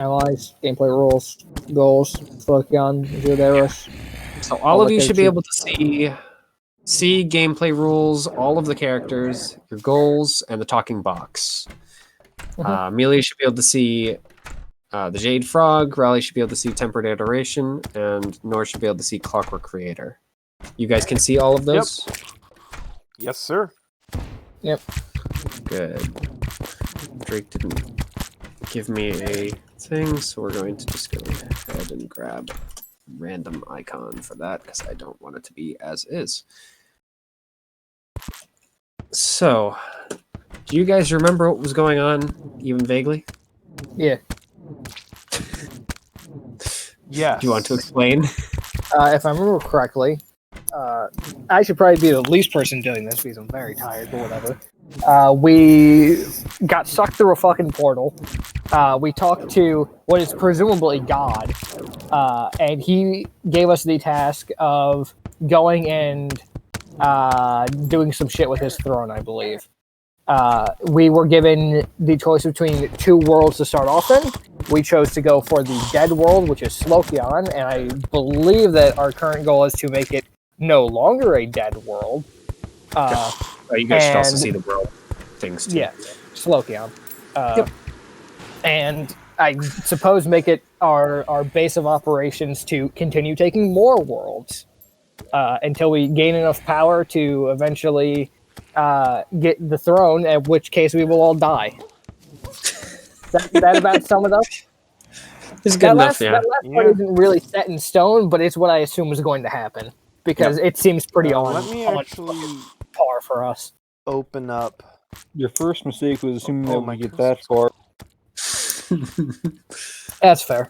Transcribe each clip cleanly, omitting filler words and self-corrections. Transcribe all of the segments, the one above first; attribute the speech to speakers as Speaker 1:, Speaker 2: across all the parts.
Speaker 1: Analyze, gameplay rules, goals, focus on Juderos.
Speaker 2: So all of you should be able to see gameplay rules, all of the characters, your goals, and the talking box. Amelia should be able to see the Jade Frog, Raleigh should be able to see Tempered Adoration, and Nor should be able to see Clockwork Creator. You guys can see all of those?
Speaker 3: Yep. Yes, sir.
Speaker 1: Yep.
Speaker 2: Good. Drake didn't give me a thing, so we're going to just go ahead and grab a random icon for that, because I don't want it to be as is. So, do you guys remember what was going on, even vaguely?
Speaker 1: Yeah.
Speaker 3: Yes.
Speaker 2: Do you want to explain?
Speaker 1: If I remember correctly, I should probably be the least person doing this because I'm very tired, but whatever. We got sucked through a fucking portal. We talked to what is presumably God, and he gave us the task of going and doing some shit with his throne, I believe. We were given the choice between two worlds to start off in. We chose to go for the dead world, which is Slokion, and I believe that our current goal is to make it no longer a dead world.
Speaker 2: You guys should also see the world things too.
Speaker 1: Yeah, Slokion. And I suppose make it our base of operations to continue taking more worlds until we gain enough power to eventually get the throne, at which case we will all die. That about sum it up?
Speaker 2: It's good enough, yeah.
Speaker 1: That last part isn't really set in stone, but it's what I assume is going to happen. Because it seems pretty on par for us.
Speaker 3: Open up.
Speaker 4: Your first mistake was assuming that we get that far.
Speaker 1: That's fair.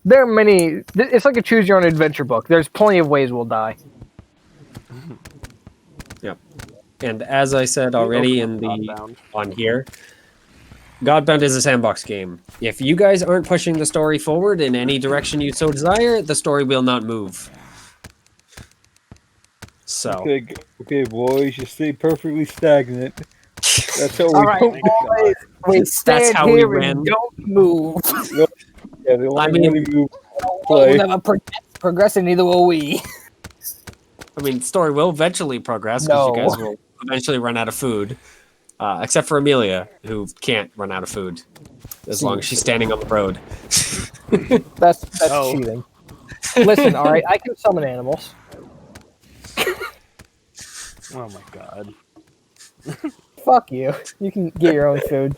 Speaker 1: There are many... It's like a choose-your-own-adventure book. There's plenty of ways we'll die.
Speaker 2: Yep. And as I said already on here, Godbound is a sandbox game. If you guys aren't pushing the story forward in any direction you so desire, the story will not move. So.
Speaker 4: Okay, boys, you stay perfectly stagnant. That's how we
Speaker 1: all right, boys, we stand here and don't move.
Speaker 4: Yeah, the only move
Speaker 1: play. We'll never progress, and neither will we.
Speaker 2: I mean, the story will eventually progress because you guys will eventually run out of food. Except for Amelia, who can't run out of food as long as she's standing on the road.
Speaker 1: That's cheating. Listen, all right, I can summon animals.
Speaker 3: Oh my god.
Speaker 1: Fuck you. You can get your own food.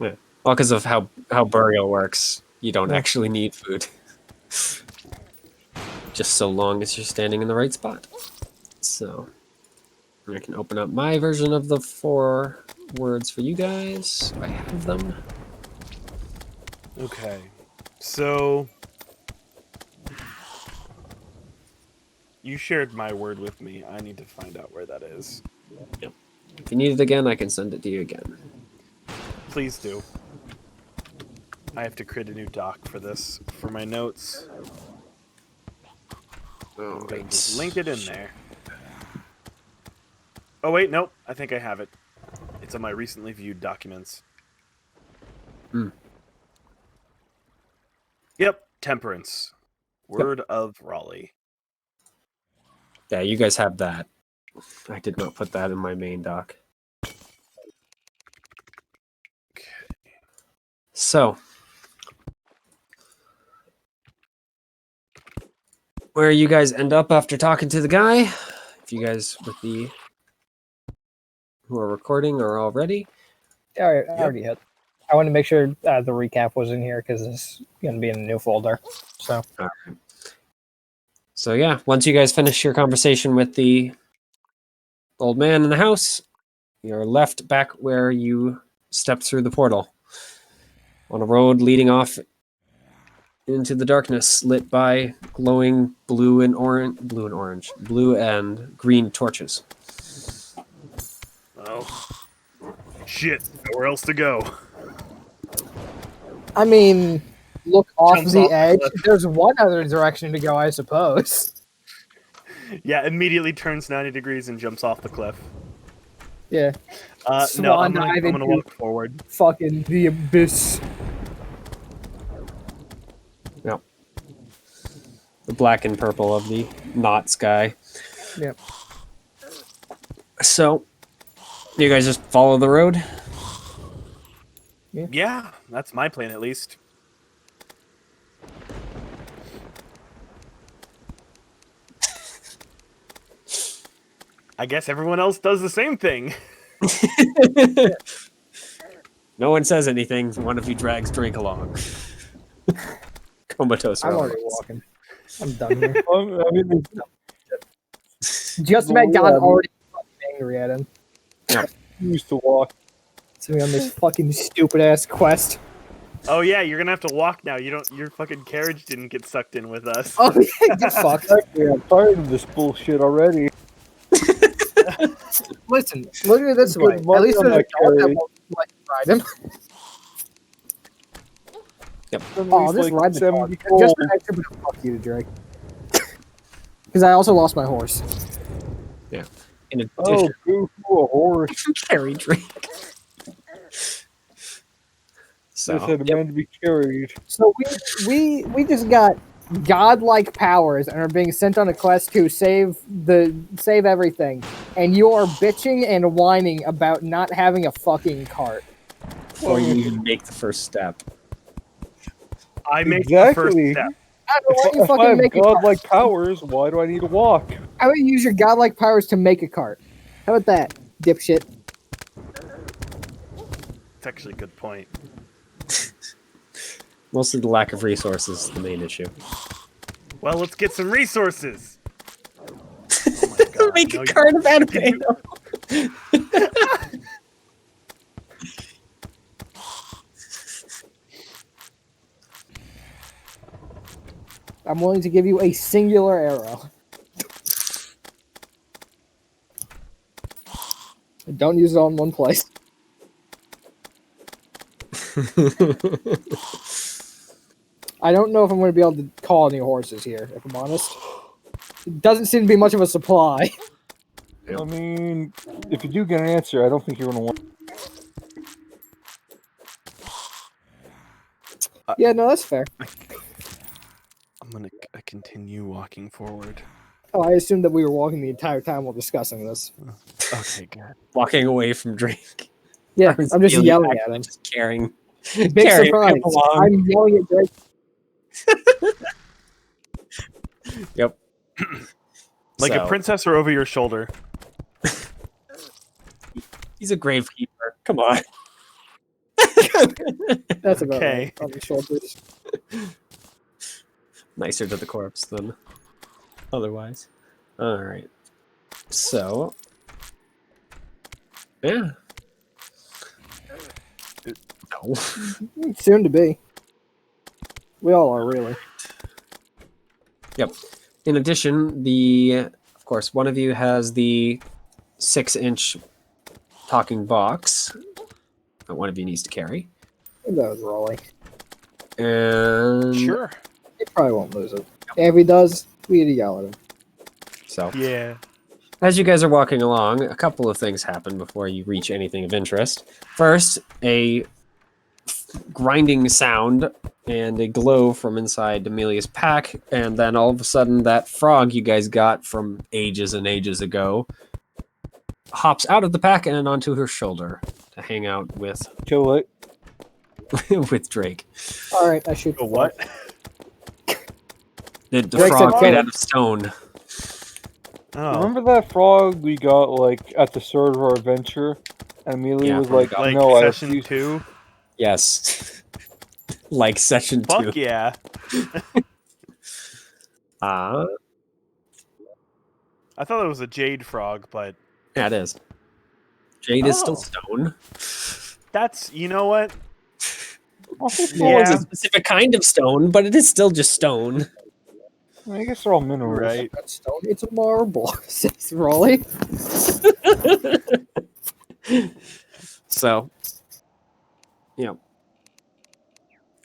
Speaker 2: Yeah. Well, because of how burial works, you don't actually need food. Just so long as you're standing in the right spot. So, I can open up my version of the 4 words for you guys. I have them.
Speaker 3: Okay. So, you shared my word with me. I need to find out where that is.
Speaker 2: Yep. If you need it again, I can send it to you again.
Speaker 3: Please do. I have to create a new doc for this, for my notes. I'm going to just link it in there. Oh wait, nope. I think I have it. It's on my recently viewed documents. Yep, Temperance. Word of Raleigh.
Speaker 2: Yeah, you guys have that. I did not put that in my main doc.
Speaker 3: Okay.
Speaker 2: So, where you guys end up after talking to the guy, if you guys with the who are recording are all ready.
Speaker 1: All right, I already hit. I want to make sure the recap was in here because it's going to be in a new folder. So.
Speaker 2: All right. So yeah, once you guys finish your conversation with the old man in the house, you're left back where you stepped through the portal on a road leading off into the darkness, lit by glowing blue and green torches.
Speaker 3: Oh, shit! Nowhere else to go.
Speaker 1: I mean, look off the edge. There's one other direction to go, I suppose.
Speaker 3: Yeah, immediately turns 90 degrees and jumps off the cliff.
Speaker 1: Yeah.
Speaker 3: No,
Speaker 1: Swan
Speaker 3: I'm
Speaker 1: dive
Speaker 3: gonna
Speaker 1: into
Speaker 3: walk forward.
Speaker 1: fucking the abyss.
Speaker 2: Yep. The black and purple of the not sky.
Speaker 1: Yep.
Speaker 2: So, you guys just follow the road?
Speaker 3: Yeah, that's my plan at least. I guess everyone else does the same thing.
Speaker 2: No one says anything. One of you drags Drake along. Comatose.
Speaker 1: I'm already
Speaker 2: robots.
Speaker 1: walking. I'm done here.
Speaker 4: I mean,
Speaker 1: Just
Speaker 4: Well,
Speaker 1: met God
Speaker 4: yeah,
Speaker 1: already fucking angry at him.
Speaker 4: you used to walk.
Speaker 1: So we on this fucking stupid ass quest.
Speaker 3: Oh yeah, you're gonna have to walk now. You don't. Your fucking carriage didn't get sucked in with us.
Speaker 1: Oh yeah, get fucked.
Speaker 4: Exactly, I'm tired of this bullshit already.
Speaker 1: Listen, look at it this
Speaker 4: Good
Speaker 1: way. At
Speaker 4: money
Speaker 1: least
Speaker 4: on
Speaker 1: there's a
Speaker 4: that
Speaker 1: dog that
Speaker 4: carry.
Speaker 1: won't let you ride him.
Speaker 4: At
Speaker 1: Oh,
Speaker 4: least,
Speaker 1: just
Speaker 4: like,
Speaker 1: ride the dog.
Speaker 4: 70
Speaker 1: Just
Speaker 4: gold.
Speaker 1: an extra bit of fuck you to Drake. Because I also lost my horse.
Speaker 2: Yeah. In addition,
Speaker 4: Oh, boo, a horse.
Speaker 2: carry Drake. So,
Speaker 4: Just had a man to be carried.
Speaker 1: So we just got godlike powers and are being sent on a quest to save everything. And you are bitching and whining about not having a fucking cart.
Speaker 2: before you even make the first step.
Speaker 3: I make the first
Speaker 4: Exactly.
Speaker 3: step.
Speaker 1: I don't know why you
Speaker 4: If I
Speaker 1: fucking
Speaker 4: have
Speaker 1: make a cart.
Speaker 4: godlike powers, why do I need to walk?
Speaker 1: How about you use your godlike powers to make a cart? How about that, dipshit?
Speaker 3: It's actually a good point.
Speaker 2: Mostly the lack of resources is the main issue.
Speaker 3: Well, let's get some resources. Oh my god!
Speaker 2: Make
Speaker 3: no,
Speaker 2: a cart of
Speaker 3: Did
Speaker 2: anime.
Speaker 3: you-
Speaker 1: I'm willing to give you a singular arrow. Don't use it all in one place. I don't know if I'm going to be able to call any horses here, if I'm honest. It doesn't seem to be much of a supply.
Speaker 2: Yep.
Speaker 4: I mean, if you do get an answer, I don't think you're going to want.
Speaker 1: Yeah, no, that's fair.
Speaker 3: I'm gonna continue walking forward.
Speaker 1: Oh, I assumed that we were walking the entire time while discussing this.
Speaker 3: Okay, good.
Speaker 2: Walking away from Drake.
Speaker 1: Yeah,
Speaker 2: I was
Speaker 1: I'm just
Speaker 2: feeling
Speaker 1: yelling
Speaker 2: back,
Speaker 1: at him.
Speaker 2: Just carrying.
Speaker 1: Big
Speaker 2: carrying
Speaker 1: surprise.
Speaker 2: him along.
Speaker 1: I'm yelling at Drake.
Speaker 2: Yep.
Speaker 3: Like
Speaker 2: So,
Speaker 3: a princess or over your shoulder.
Speaker 2: He's a gravekeeper. Come on.
Speaker 1: That's about
Speaker 3: Okay.
Speaker 1: right. On the shoulders.
Speaker 2: Nicer to the corpse than otherwise. All right. So, yeah. No.
Speaker 1: Soon to be. We all are, really.
Speaker 2: Yep. In addition, of course, one of you has the 6-inch talking box that one of you needs to carry.
Speaker 1: That was Raleigh.
Speaker 2: And
Speaker 3: Sure.
Speaker 1: He probably won't lose it. If he does, we need to yell at him.
Speaker 2: so,
Speaker 3: Yeah.
Speaker 2: as you guys are walking along, a couple of things happen before you reach anything of interest. First, a grinding sound and a glow from inside Amelia's pack, and then all of a sudden that frog you guys got from ages and ages ago hops out of the pack and onto her shoulder to hang out with
Speaker 4: Kill it.
Speaker 2: with Drake.
Speaker 1: Alright, I shoot.
Speaker 3: Oh, what?
Speaker 2: The
Speaker 1: Drake
Speaker 2: frog
Speaker 1: said
Speaker 2: made
Speaker 1: kill.
Speaker 2: out of stone.
Speaker 3: Oh,
Speaker 4: Remember that frog we got, like, at the start of our adventure? And Amelia
Speaker 2: Yeah,
Speaker 4: was
Speaker 2: from
Speaker 4: like,
Speaker 2: God.
Speaker 3: like
Speaker 4: no, I
Speaker 3: session
Speaker 4: refuse.
Speaker 3: 2?
Speaker 2: Yes. Like session 2.
Speaker 3: Fuck yeah.
Speaker 2: Uh,
Speaker 3: I thought it was a jade frog, but
Speaker 2: yeah, it is. Jade is still
Speaker 3: Oh.
Speaker 2: stone.
Speaker 3: that's, you know what?
Speaker 2: Well, it's
Speaker 3: Yeah.
Speaker 2: a specific kind of stone, but it is still just stone.
Speaker 4: I guess they're all minerals.
Speaker 3: Right.
Speaker 1: That stone, it's a marble, says Raleigh.
Speaker 2: So, you know,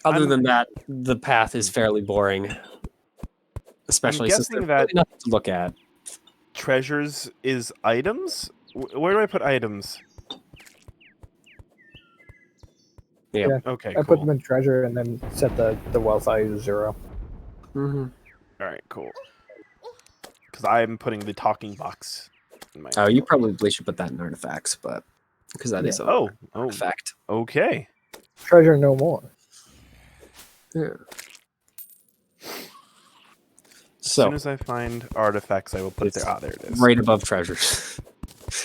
Speaker 2: other
Speaker 3: I'm-
Speaker 2: than that, the path is fairly boring. Especially since
Speaker 3: guessing
Speaker 2: there's
Speaker 3: that-
Speaker 2: really nothing to look at.
Speaker 3: Treasures is items? Where do I put items?
Speaker 2: Yeah.
Speaker 3: Okay,
Speaker 1: I
Speaker 3: cool.
Speaker 1: put them in treasure and then set the wealth value to 0.
Speaker 2: Mm-hmm.
Speaker 3: All right, cool. Because I'm putting the talking box in my.
Speaker 2: Oh, you probably should put that in artifacts, but because that is an artifact.
Speaker 3: Okay.
Speaker 1: Treasure no more.
Speaker 2: Yeah.
Speaker 3: As soon as I find artifacts, I will put it there. Ah, there it is.
Speaker 2: Right above treasures.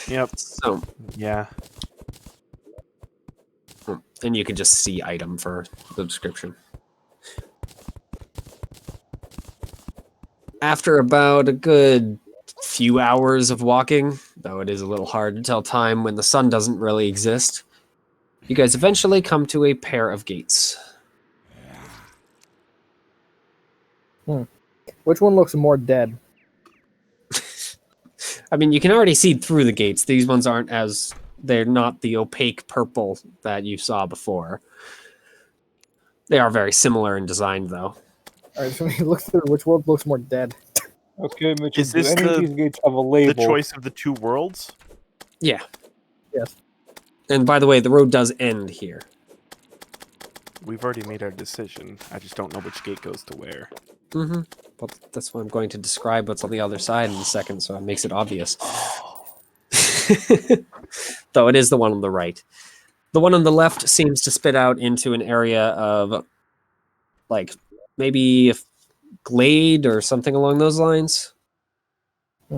Speaker 3: Yep.
Speaker 2: So
Speaker 3: Yeah.
Speaker 2: and you can just see item for the description. After about a good few hours of walking, though it is a little hard to tell time when the sun doesn't really exist, you guys eventually come to a pair of gates.
Speaker 1: Which one looks more dead?
Speaker 2: I mean, you can already see through the gates. These ones they're not the opaque purple that you saw before. They are very similar in design, though.
Speaker 1: Alright, so we look through which world looks more dead.
Speaker 4: Okay, Mitchell,
Speaker 3: Is
Speaker 4: do
Speaker 3: this
Speaker 4: any of these gates have a label?
Speaker 3: The choice of the two worlds?
Speaker 2: Yeah.
Speaker 1: Yes.
Speaker 2: And by the way, the road does end here.
Speaker 3: We've already made our decision. I just don't know which gate goes to where.
Speaker 2: Mm-hmm. Well, that's why I'm going to describe what's on the other side in a second, so it makes it obvious. Though it is the one on the right. The one on the left seems to spit out into an area of, like, maybe a glade or something along those lines.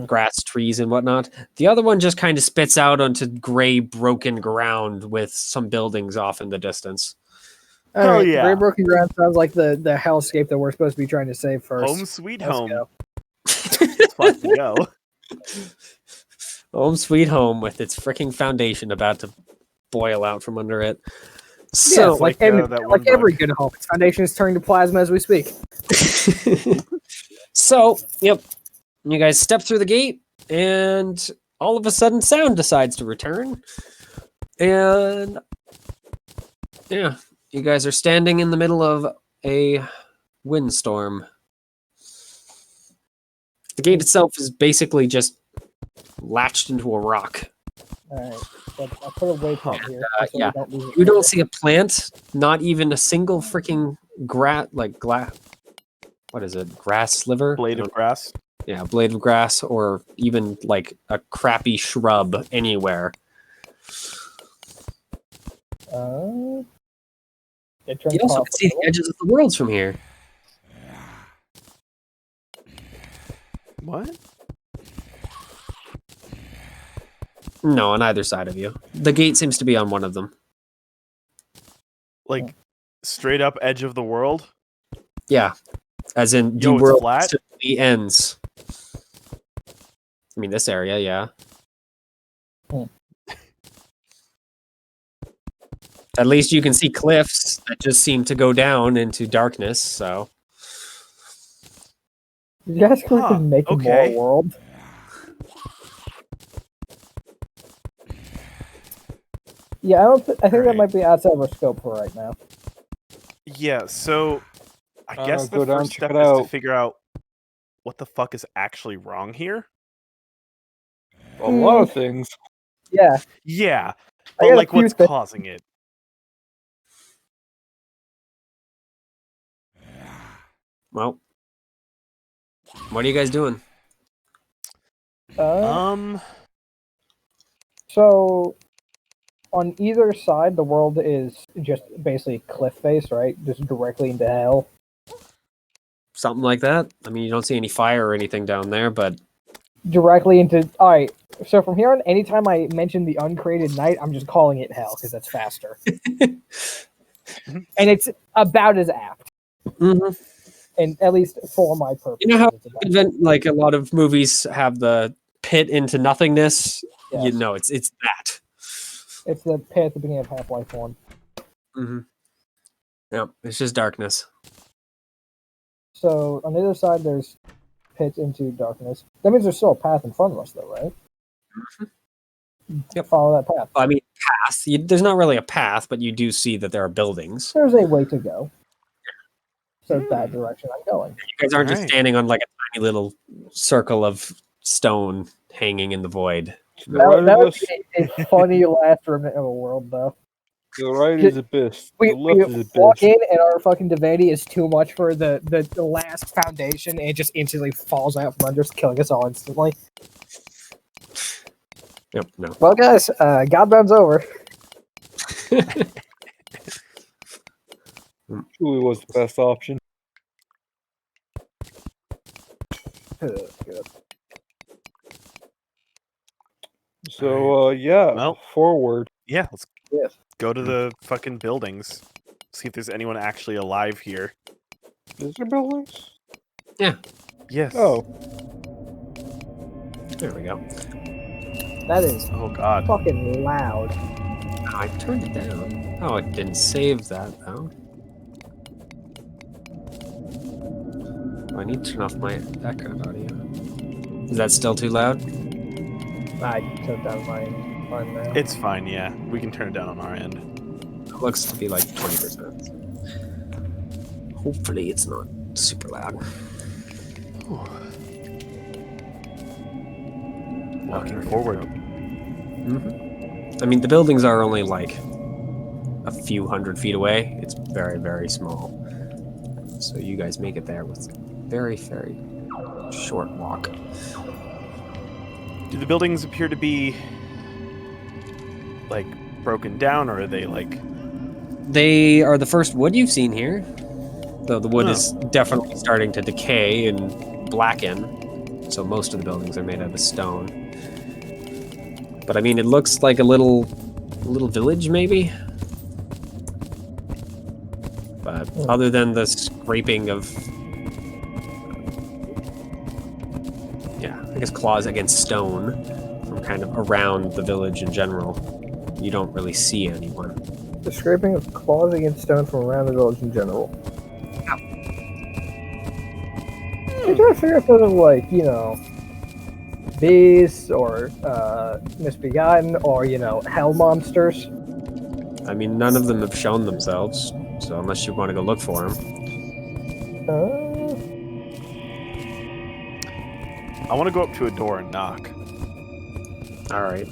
Speaker 2: Grass, trees, and whatnot. The other one just kind of spits out onto gray, broken ground with some buildings off in the distance.
Speaker 1: Alright,
Speaker 3: yeah.
Speaker 1: Great Broken Ground sounds like the hellscape that we're supposed to be trying to save first.
Speaker 3: Home sweet
Speaker 1: Let's
Speaker 3: home.
Speaker 1: go.
Speaker 3: Let's fucking go.
Speaker 2: Home sweet home with its freaking foundation about to boil out from under it. So,
Speaker 1: Yes, like
Speaker 3: that one
Speaker 1: every
Speaker 3: bug.
Speaker 1: good home, its foundation is turning to plasma as we speak.
Speaker 2: so, yep. You guys step through the gate, and all of a sudden, sound decides to return. And yeah, you guys are standing in the middle of a windstorm. The gate itself is basically just latched into a rock.
Speaker 1: Alright, I'll put a waypoint here. So
Speaker 2: yeah.
Speaker 1: we don't lose
Speaker 2: You don't see a plant, not even a single freaking what is it? Grass sliver?
Speaker 3: Blade of grass.
Speaker 2: Yeah, blade of grass, or even like a crappy shrub anywhere.
Speaker 1: You
Speaker 2: You also can see the edges of the worlds from here.
Speaker 3: What?
Speaker 2: No, on either side of you. The gate seems to be on one of them.
Speaker 3: Like, straight up edge of the world?
Speaker 2: Yeah, as in
Speaker 3: Yo,
Speaker 2: the
Speaker 3: it's
Speaker 2: world
Speaker 3: flat?
Speaker 2: simply ends. I mean, this area, yeah. At least you can see cliffs that just seem to go down into darkness, so...
Speaker 1: You guys can make
Speaker 3: okay.
Speaker 1: more world. Yeah, I think that might be outside of our scope for right now.
Speaker 3: Yeah, so I guess the
Speaker 4: go down,
Speaker 3: first
Speaker 4: check
Speaker 3: step
Speaker 4: it
Speaker 3: is to
Speaker 4: out.
Speaker 3: figure out what the fuck is actually wrong here.
Speaker 4: A lot of things.
Speaker 1: Yeah.
Speaker 3: Yeah,
Speaker 1: I
Speaker 3: but
Speaker 1: got a
Speaker 3: like
Speaker 1: few
Speaker 3: what's
Speaker 1: things.
Speaker 3: causing it?
Speaker 2: Well, what are you guys doing?
Speaker 1: So, on either side, the world is just basically cliff face, right? Just directly into hell.
Speaker 2: Something like that? I mean, you don't see any fire or anything down there, but...
Speaker 1: Directly into... Alright, so from here on, anytime I mention the uncreated night, I'm just calling it hell, because that's faster. And it's about as apt.
Speaker 2: Mm-hmm.
Speaker 1: And at least for my purpose.
Speaker 2: You know how like a lot of movies have the pit into nothingness?
Speaker 1: Yes.
Speaker 2: You know, it's that.
Speaker 1: It's the pit at the beginning of Half-Life 1.
Speaker 2: Mm-hmm. Yep, it's just darkness.
Speaker 1: So, on the other side, there's pits into darkness. That means there's still a path in front of us, though, right?
Speaker 2: Mm-hmm. Yep.
Speaker 1: Follow that path.
Speaker 2: I mean, path. There's not really a path, but you do see that there are buildings.
Speaker 1: There's a way to go. So that direction I'm going.
Speaker 2: You guys aren't just standing on like a tiny little circle of stone hanging in the void.
Speaker 4: To the right
Speaker 1: That
Speaker 4: of
Speaker 1: would
Speaker 4: us,
Speaker 1: be a funny last remnant of a world, though.
Speaker 4: to the right is abyss.
Speaker 1: We
Speaker 4: The left is
Speaker 1: walk
Speaker 4: abyss.
Speaker 1: in and our fucking divinity is too much for the last foundation, and it just instantly falls out from under us, killing us all instantly.
Speaker 2: Yep, no.
Speaker 1: Well, guys, Godbound's over.
Speaker 4: Truly was the best option. So, yeah,
Speaker 3: Well-
Speaker 4: forward.
Speaker 3: Yeah, let's
Speaker 1: Yes.
Speaker 3: go to the fucking buildings. See if there's anyone actually alive here.
Speaker 4: Is there buildings?
Speaker 3: Yes.
Speaker 4: Oh,
Speaker 2: There we go.
Speaker 1: That is
Speaker 3: Oh god.
Speaker 1: fucking loud.
Speaker 2: I turned it down. Oh, it didn't save that, though. I need to turn off my background audio. Is that still too loud?
Speaker 1: I took down mine now.
Speaker 3: It's fine, yeah. We can turn it down on our end.
Speaker 2: It looks to be like 20%. Hopefully it's not super loud.
Speaker 3: Walking forward.
Speaker 2: I mean, the buildings are only like a few hundred feet away. It's very, very small. So you guys make it there with very, very short walk.
Speaker 3: Do the buildings appear to be like broken down, or are they like?
Speaker 2: They are the first wood you've seen here, though the wood
Speaker 3: Oh.
Speaker 2: is definitely starting to decay and blacken. So most of the buildings are made out of stone. But I mean, it looks like a little village, maybe. But other than the scraping of, I guess claws against stone from kind of around the village in general, you don't really see anyone.
Speaker 1: The scraping of claws against stone from around the village in general. I'm trying to figure out if those are like, beasts or misbegotten or, hell monsters.
Speaker 2: I mean, none of them have shown themselves, so unless you want to go look for them.
Speaker 3: I want to go up to a door and knock.
Speaker 2: All right.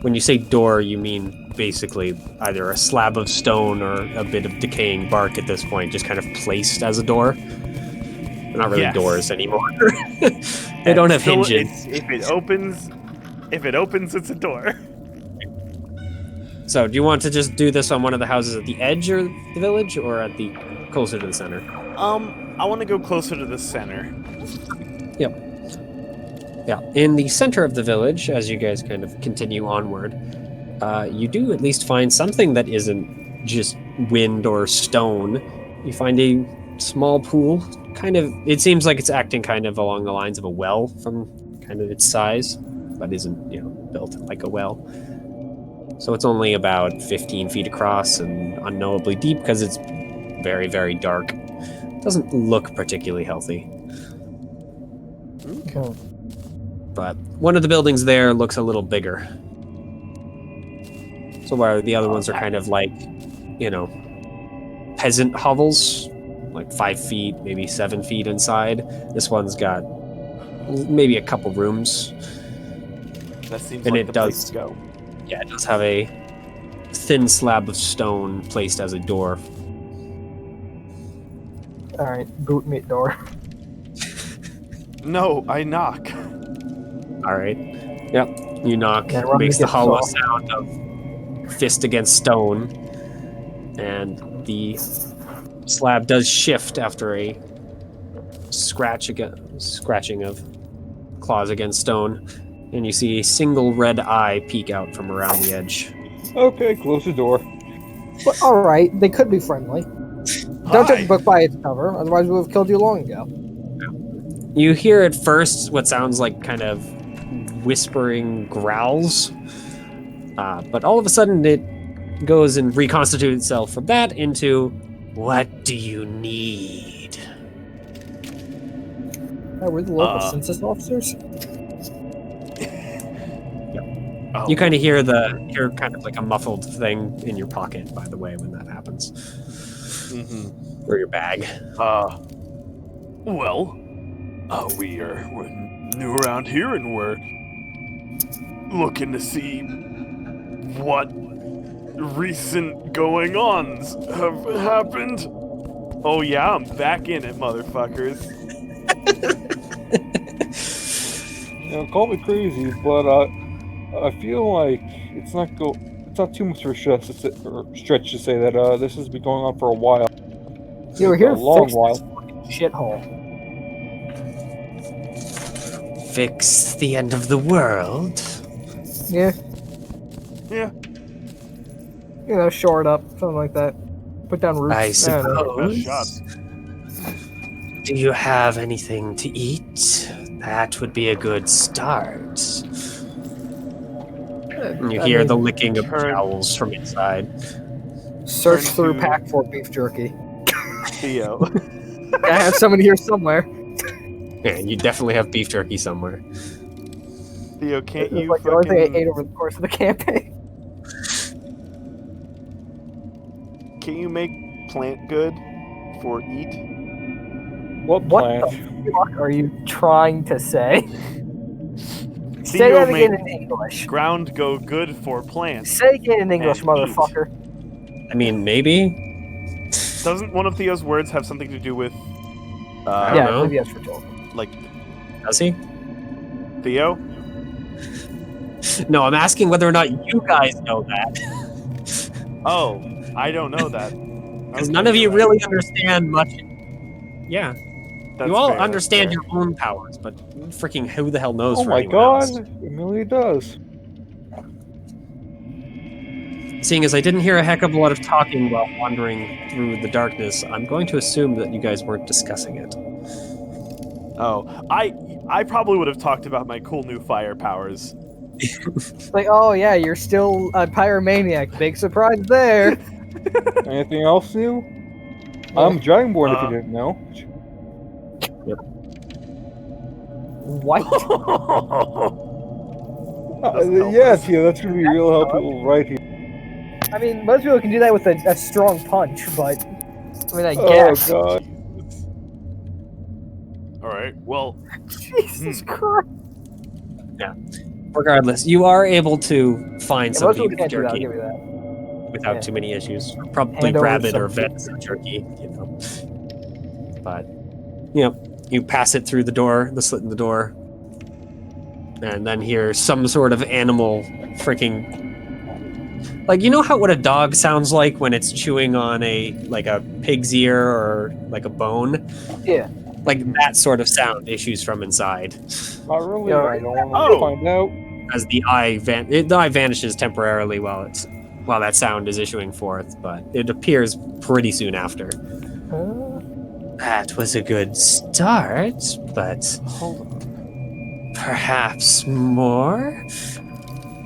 Speaker 2: When you say door, you mean basically either a slab of stone or a bit of decaying bark at this point, just kind of placed as a door. They're not really
Speaker 3: Yes.
Speaker 2: doors anymore. They don't have
Speaker 3: So
Speaker 2: hinges.
Speaker 3: If it opens, it's a door.
Speaker 2: So, do you want to just do this on one of the houses at the edge of the village, or at the closer to the center?
Speaker 3: I want to go closer to the center.
Speaker 2: Yeah, in the center of the village, as you guys kind of continue onward, you do at least find something that isn't just wind or stone. You find a small pool, it seems like it's acting kind of along the lines of a well from kind of its size, but isn't, built like a well. So it's only about 15 feet across and unknowably deep because it's very, very dark. Doesn't look particularly healthy.
Speaker 1: Okay.
Speaker 2: But one of the buildings there looks a little bigger. So where the other ones are kind of like, peasant hovels, like 5 feet, maybe 7 feet inside. This one's got maybe a couple rooms.
Speaker 3: That seems
Speaker 2: And
Speaker 3: like
Speaker 2: it
Speaker 3: the
Speaker 2: does.
Speaker 3: place to go.
Speaker 2: Yeah, it does have a thin slab of stone placed as a door.
Speaker 1: Alright, boot meat door.
Speaker 3: No, I knock.
Speaker 2: All right. Yep. You knock.
Speaker 1: Yeah, Ron
Speaker 2: Makes the
Speaker 1: gets
Speaker 2: hollow
Speaker 1: soft.
Speaker 2: sound of fist against stone, and the slab does shift after a scratching of claws against stone, and you see a single red eye peek out from around the edge.
Speaker 4: okay, close the door.
Speaker 1: But alright, they could be friendly. Don't judge a book by its cover, otherwise we would have killed you long ago.
Speaker 2: You hear at first what sounds like kind of whispering growls, but all of a sudden it goes and reconstitutes itself from that into, "What do you need?"
Speaker 1: Oh, we're the local census officers?
Speaker 3: Oh.
Speaker 2: You kind of hear kind of like a muffled thing in your pocket, by the way, when that happens. Or your bag.
Speaker 3: We're new around here, and we're looking to see what recent going-ons have happened. Oh yeah, I'm back in it, motherfuckers.
Speaker 4: Call me crazy, but I feel like it's not too much of a stretch to say that this has been going on for a while.
Speaker 1: You were
Speaker 4: Like,
Speaker 1: here
Speaker 4: a
Speaker 1: to
Speaker 4: long
Speaker 1: fix
Speaker 4: while.
Speaker 1: this fucking shithole.
Speaker 2: Fix the end of the world.
Speaker 1: Yeah,
Speaker 3: Yeah,
Speaker 1: shore it up, something like that. Put down roots.
Speaker 2: I
Speaker 1: don't know.
Speaker 3: best shot.
Speaker 2: suppose. Do you have anything to eat? That would be a good start. And you
Speaker 1: I
Speaker 2: hear the
Speaker 1: mean,
Speaker 2: licking of
Speaker 3: turn-
Speaker 2: jowls from inside.
Speaker 1: search
Speaker 3: turn
Speaker 1: through
Speaker 3: to-
Speaker 1: pack for beef jerky.
Speaker 3: Theo.
Speaker 1: I have someone here somewhere.
Speaker 2: Yeah, you definitely have beef jerky somewhere.
Speaker 3: Theo, can't
Speaker 1: It was
Speaker 3: you
Speaker 1: like the only thing I
Speaker 3: fucking...
Speaker 1: ate over the course of the campaign.
Speaker 3: Can you make plant good for eat?
Speaker 4: What
Speaker 1: What
Speaker 4: plant?
Speaker 1: the fuck are you trying to say? Say
Speaker 3: Theo
Speaker 1: that again
Speaker 3: make
Speaker 1: in English.
Speaker 3: ground go good for plants.
Speaker 1: Say it again in English,
Speaker 3: and
Speaker 1: motherfucker.
Speaker 2: I mean, maybe.
Speaker 3: Doesn't one of Theo's words have something to do with,
Speaker 2: I don't
Speaker 1: Yeah, I
Speaker 2: know.
Speaker 1: believe yes for told.
Speaker 3: like,
Speaker 2: Does he?
Speaker 3: Theo?
Speaker 2: No, I'm asking whether or not you guys know that.
Speaker 3: Oh, I don't know that.
Speaker 2: Because
Speaker 3: Okay,
Speaker 2: none of you
Speaker 3: you're right.
Speaker 2: really understand much. Yeah.
Speaker 3: That's
Speaker 2: you all
Speaker 3: fair, that's
Speaker 2: understand
Speaker 3: fair.
Speaker 2: your own powers, but freaking who the hell knows
Speaker 4: Oh
Speaker 2: for
Speaker 4: my
Speaker 2: anyone
Speaker 4: god,
Speaker 2: else?
Speaker 4: Amelia does.
Speaker 2: Seeing as I didn't hear a heck of a lot of talking while wandering through the darkness, I'm going to assume that you guys weren't discussing it.
Speaker 3: Oh, I probably would have talked about my cool new fire powers.
Speaker 1: Like, oh yeah, you're still a pyromaniac. Big surprise there.
Speaker 4: Anything else new? I'm Dragonborn if you
Speaker 3: Uh,
Speaker 4: didn't know.
Speaker 1: What?
Speaker 3: Doesn't help
Speaker 4: Yeah,
Speaker 3: us.
Speaker 4: Tia, that's gonna be real helpful right here.
Speaker 1: I mean, most people can do that with a strong punch, but I mean, I
Speaker 4: Oh
Speaker 1: guess.
Speaker 4: god.
Speaker 3: Alright, well,
Speaker 1: Jesus Christ.
Speaker 2: Regardless, you are able to find
Speaker 1: Yeah,
Speaker 2: some
Speaker 1: most people
Speaker 2: beef
Speaker 1: can't do that. I'll
Speaker 2: jerky
Speaker 1: give you that.
Speaker 2: without
Speaker 1: Yeah.
Speaker 2: too many issues. Probably
Speaker 1: Hand over
Speaker 2: rabbit
Speaker 1: some
Speaker 2: or venison jerky, But, you pass it through the door, the slit in the door, and then hear some sort of animal freaking... Like, you know what a dog sounds like when it's chewing on a pig's ear or like a bone?
Speaker 1: Yeah.
Speaker 2: Like that sort of sound issues from inside.
Speaker 4: Not really,
Speaker 1: Yeah,
Speaker 4: I
Speaker 1: right.
Speaker 4: don't want to
Speaker 3: Oh.
Speaker 4: find out.
Speaker 2: As the eye vanishes temporarily while that sound is issuing forth, but it appears pretty soon after. That was a good start, but
Speaker 3: hold on.
Speaker 2: perhaps more?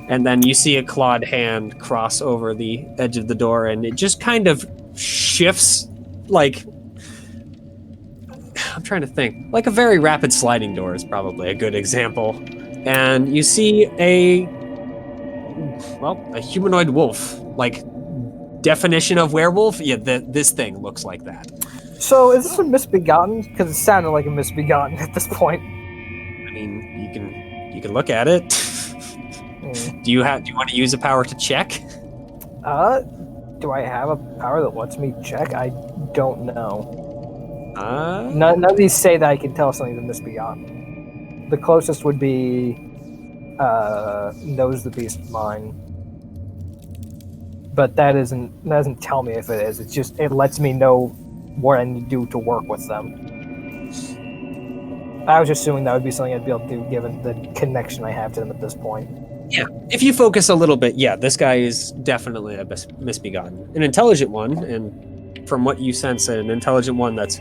Speaker 2: And then you see a clawed hand cross over the edge of the door, and it just kind of shifts, like... I'm trying to think. Like a very rapid sliding door is probably a good example. And you see a humanoid wolf. Like, definition of werewolf? Yeah, this thing looks like that.
Speaker 1: So, is this a misbegotten? Because it sounded like a misbegotten at this point.
Speaker 2: I mean, you can look at it. Do you want to use a power to check?
Speaker 1: Do I have a power that lets me check? I don't know. None of these say that I can tell something's a misbegotten. The closest would be knows the beast mine. But that doesn't tell me if it is. It's just it lets me know what I need to do to work with them. I was assuming that would be something I'd be able to do given the connection I have to them at this point.
Speaker 2: Yeah, if you focus a little bit, yeah, this guy is definitely a misbegotten. An intelligent one, and from what you sense, an intelligent one that's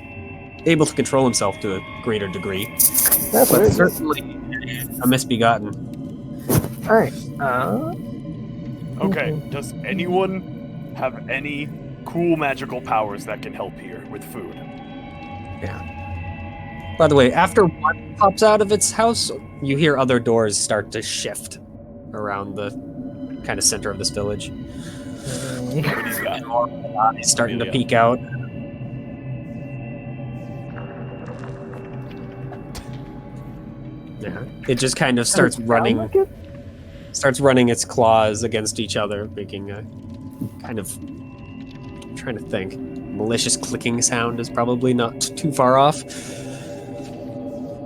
Speaker 2: able to control himself to a greater degree.
Speaker 1: That's
Speaker 2: But
Speaker 1: what it is.
Speaker 2: certainly a misbegotten.
Speaker 1: Alright.
Speaker 3: Okay, does anyone have any cool magical powers that can help here with food?
Speaker 2: Yeah. By the way, after one pops out of its house, you hear other doors start to shift around the kind of center of this village.
Speaker 3: What do you got?
Speaker 2: And more bodies starting to
Speaker 3: Amelia.
Speaker 2: peek out. Yeah. It just kind of starts running. starts running its claws against each other, making a kind of, I'm trying to think, malicious clicking sound is probably not too far off.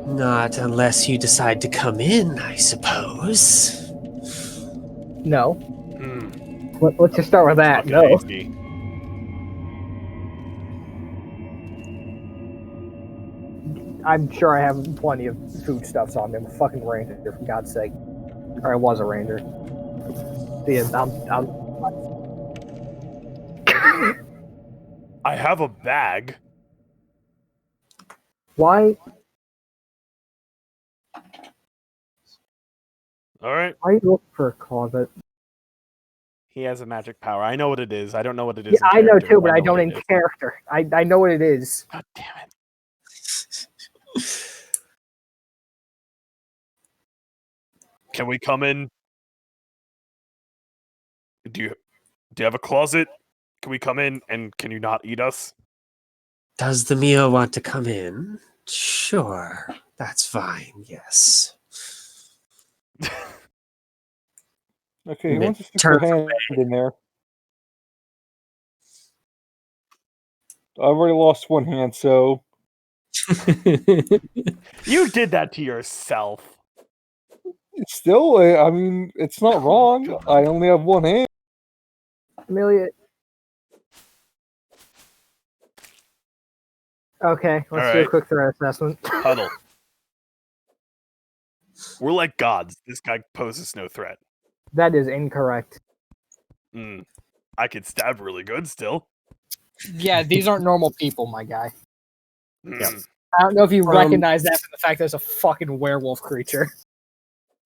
Speaker 2: Not unless you decide to come in, I suppose.
Speaker 1: No.
Speaker 3: Hmm.
Speaker 1: Let's just start with that.
Speaker 3: Fucking
Speaker 1: No.
Speaker 3: hasty.
Speaker 1: I'm sure I have plenty of foodstuffs on me. I'm a fucking ranger, for God's sake. Or I was a ranger. See, I'm
Speaker 3: I have a bag.
Speaker 1: why
Speaker 3: All right.
Speaker 1: are you looking for a closet?
Speaker 3: He has a magic power. I know what it is. I don't know what it is.
Speaker 1: Yeah,
Speaker 3: in
Speaker 1: I know
Speaker 3: character,
Speaker 1: too, but I
Speaker 3: know
Speaker 1: don't
Speaker 3: what
Speaker 1: in
Speaker 3: it is.
Speaker 1: character. I know what it is.
Speaker 3: God damn it. Can we come in? Do you have a closet? Can we come in and can you not eat us?
Speaker 2: Does the Mio want to come in? Sure, that's fine, yes.
Speaker 4: Okay, he
Speaker 2: And
Speaker 4: wants to
Speaker 2: it
Speaker 4: stick their
Speaker 2: turns
Speaker 4: hand in there. I've already lost one hand, so
Speaker 3: You did that to yourself.
Speaker 4: it's still, I mean, it's not wrong. I only have one hand.
Speaker 1: Amelia. Okay, let's do a
Speaker 3: Alright.
Speaker 1: quick threat assessment.
Speaker 3: Huddle. We're like gods. This guy poses no threat.
Speaker 1: That is incorrect.
Speaker 3: I could stab really good still.
Speaker 1: Yeah, these aren't normal people, my guy.
Speaker 2: Yep.
Speaker 1: I don't know if you
Speaker 2: From-
Speaker 1: recognize that from the fact there's a fucking werewolf creature.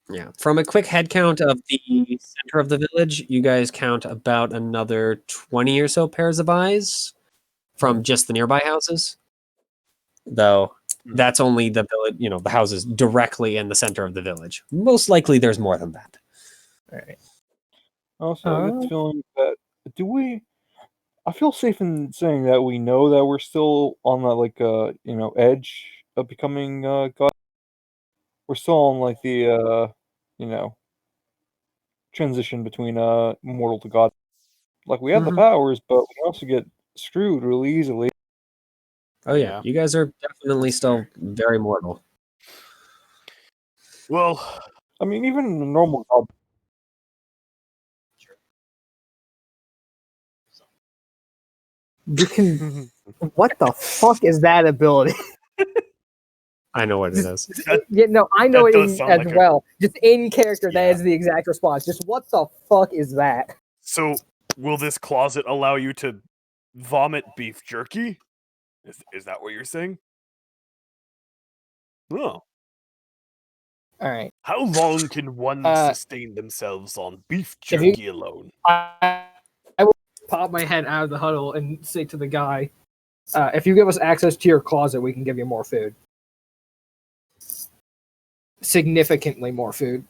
Speaker 2: Yeah, from a quick head count of the center of the village, you guys count about another 20 or so pairs of eyes from just the nearby houses. Though that's only the village, the houses directly in the center of the village. Most likely there's more than that.
Speaker 1: All right.
Speaker 4: Also, I get the feeling that I feel safe in saying that we know that we're still on that edge of becoming god. We're still on like the transition between mortal to god. Like we have the
Speaker 2: Mhm.
Speaker 4: powers, but we also get screwed really easily.
Speaker 2: Oh yeah,
Speaker 3: Yeah.
Speaker 2: you guys are definitely still very mortal.
Speaker 3: Well,
Speaker 4: I mean, even in the normal god,
Speaker 1: You can. What the fuck is that ability?
Speaker 2: I know what it is.
Speaker 1: Yeah, no, I know
Speaker 3: That
Speaker 1: it
Speaker 3: does
Speaker 1: as
Speaker 3: sound like a-
Speaker 1: well. Just in character,
Speaker 3: Yeah.
Speaker 1: that is the exact response. Just what the fuck is that?
Speaker 3: so will this closet allow you to vomit beef jerky? Is that what you're saying? Oh.
Speaker 1: All right.
Speaker 3: How long can one sustain themselves on beef
Speaker 1: if you-
Speaker 3: jerky alone?
Speaker 1: I will pop my head out of the huddle and say to the guy, if you give us access to your closet, we can give you more food. Significantly more food.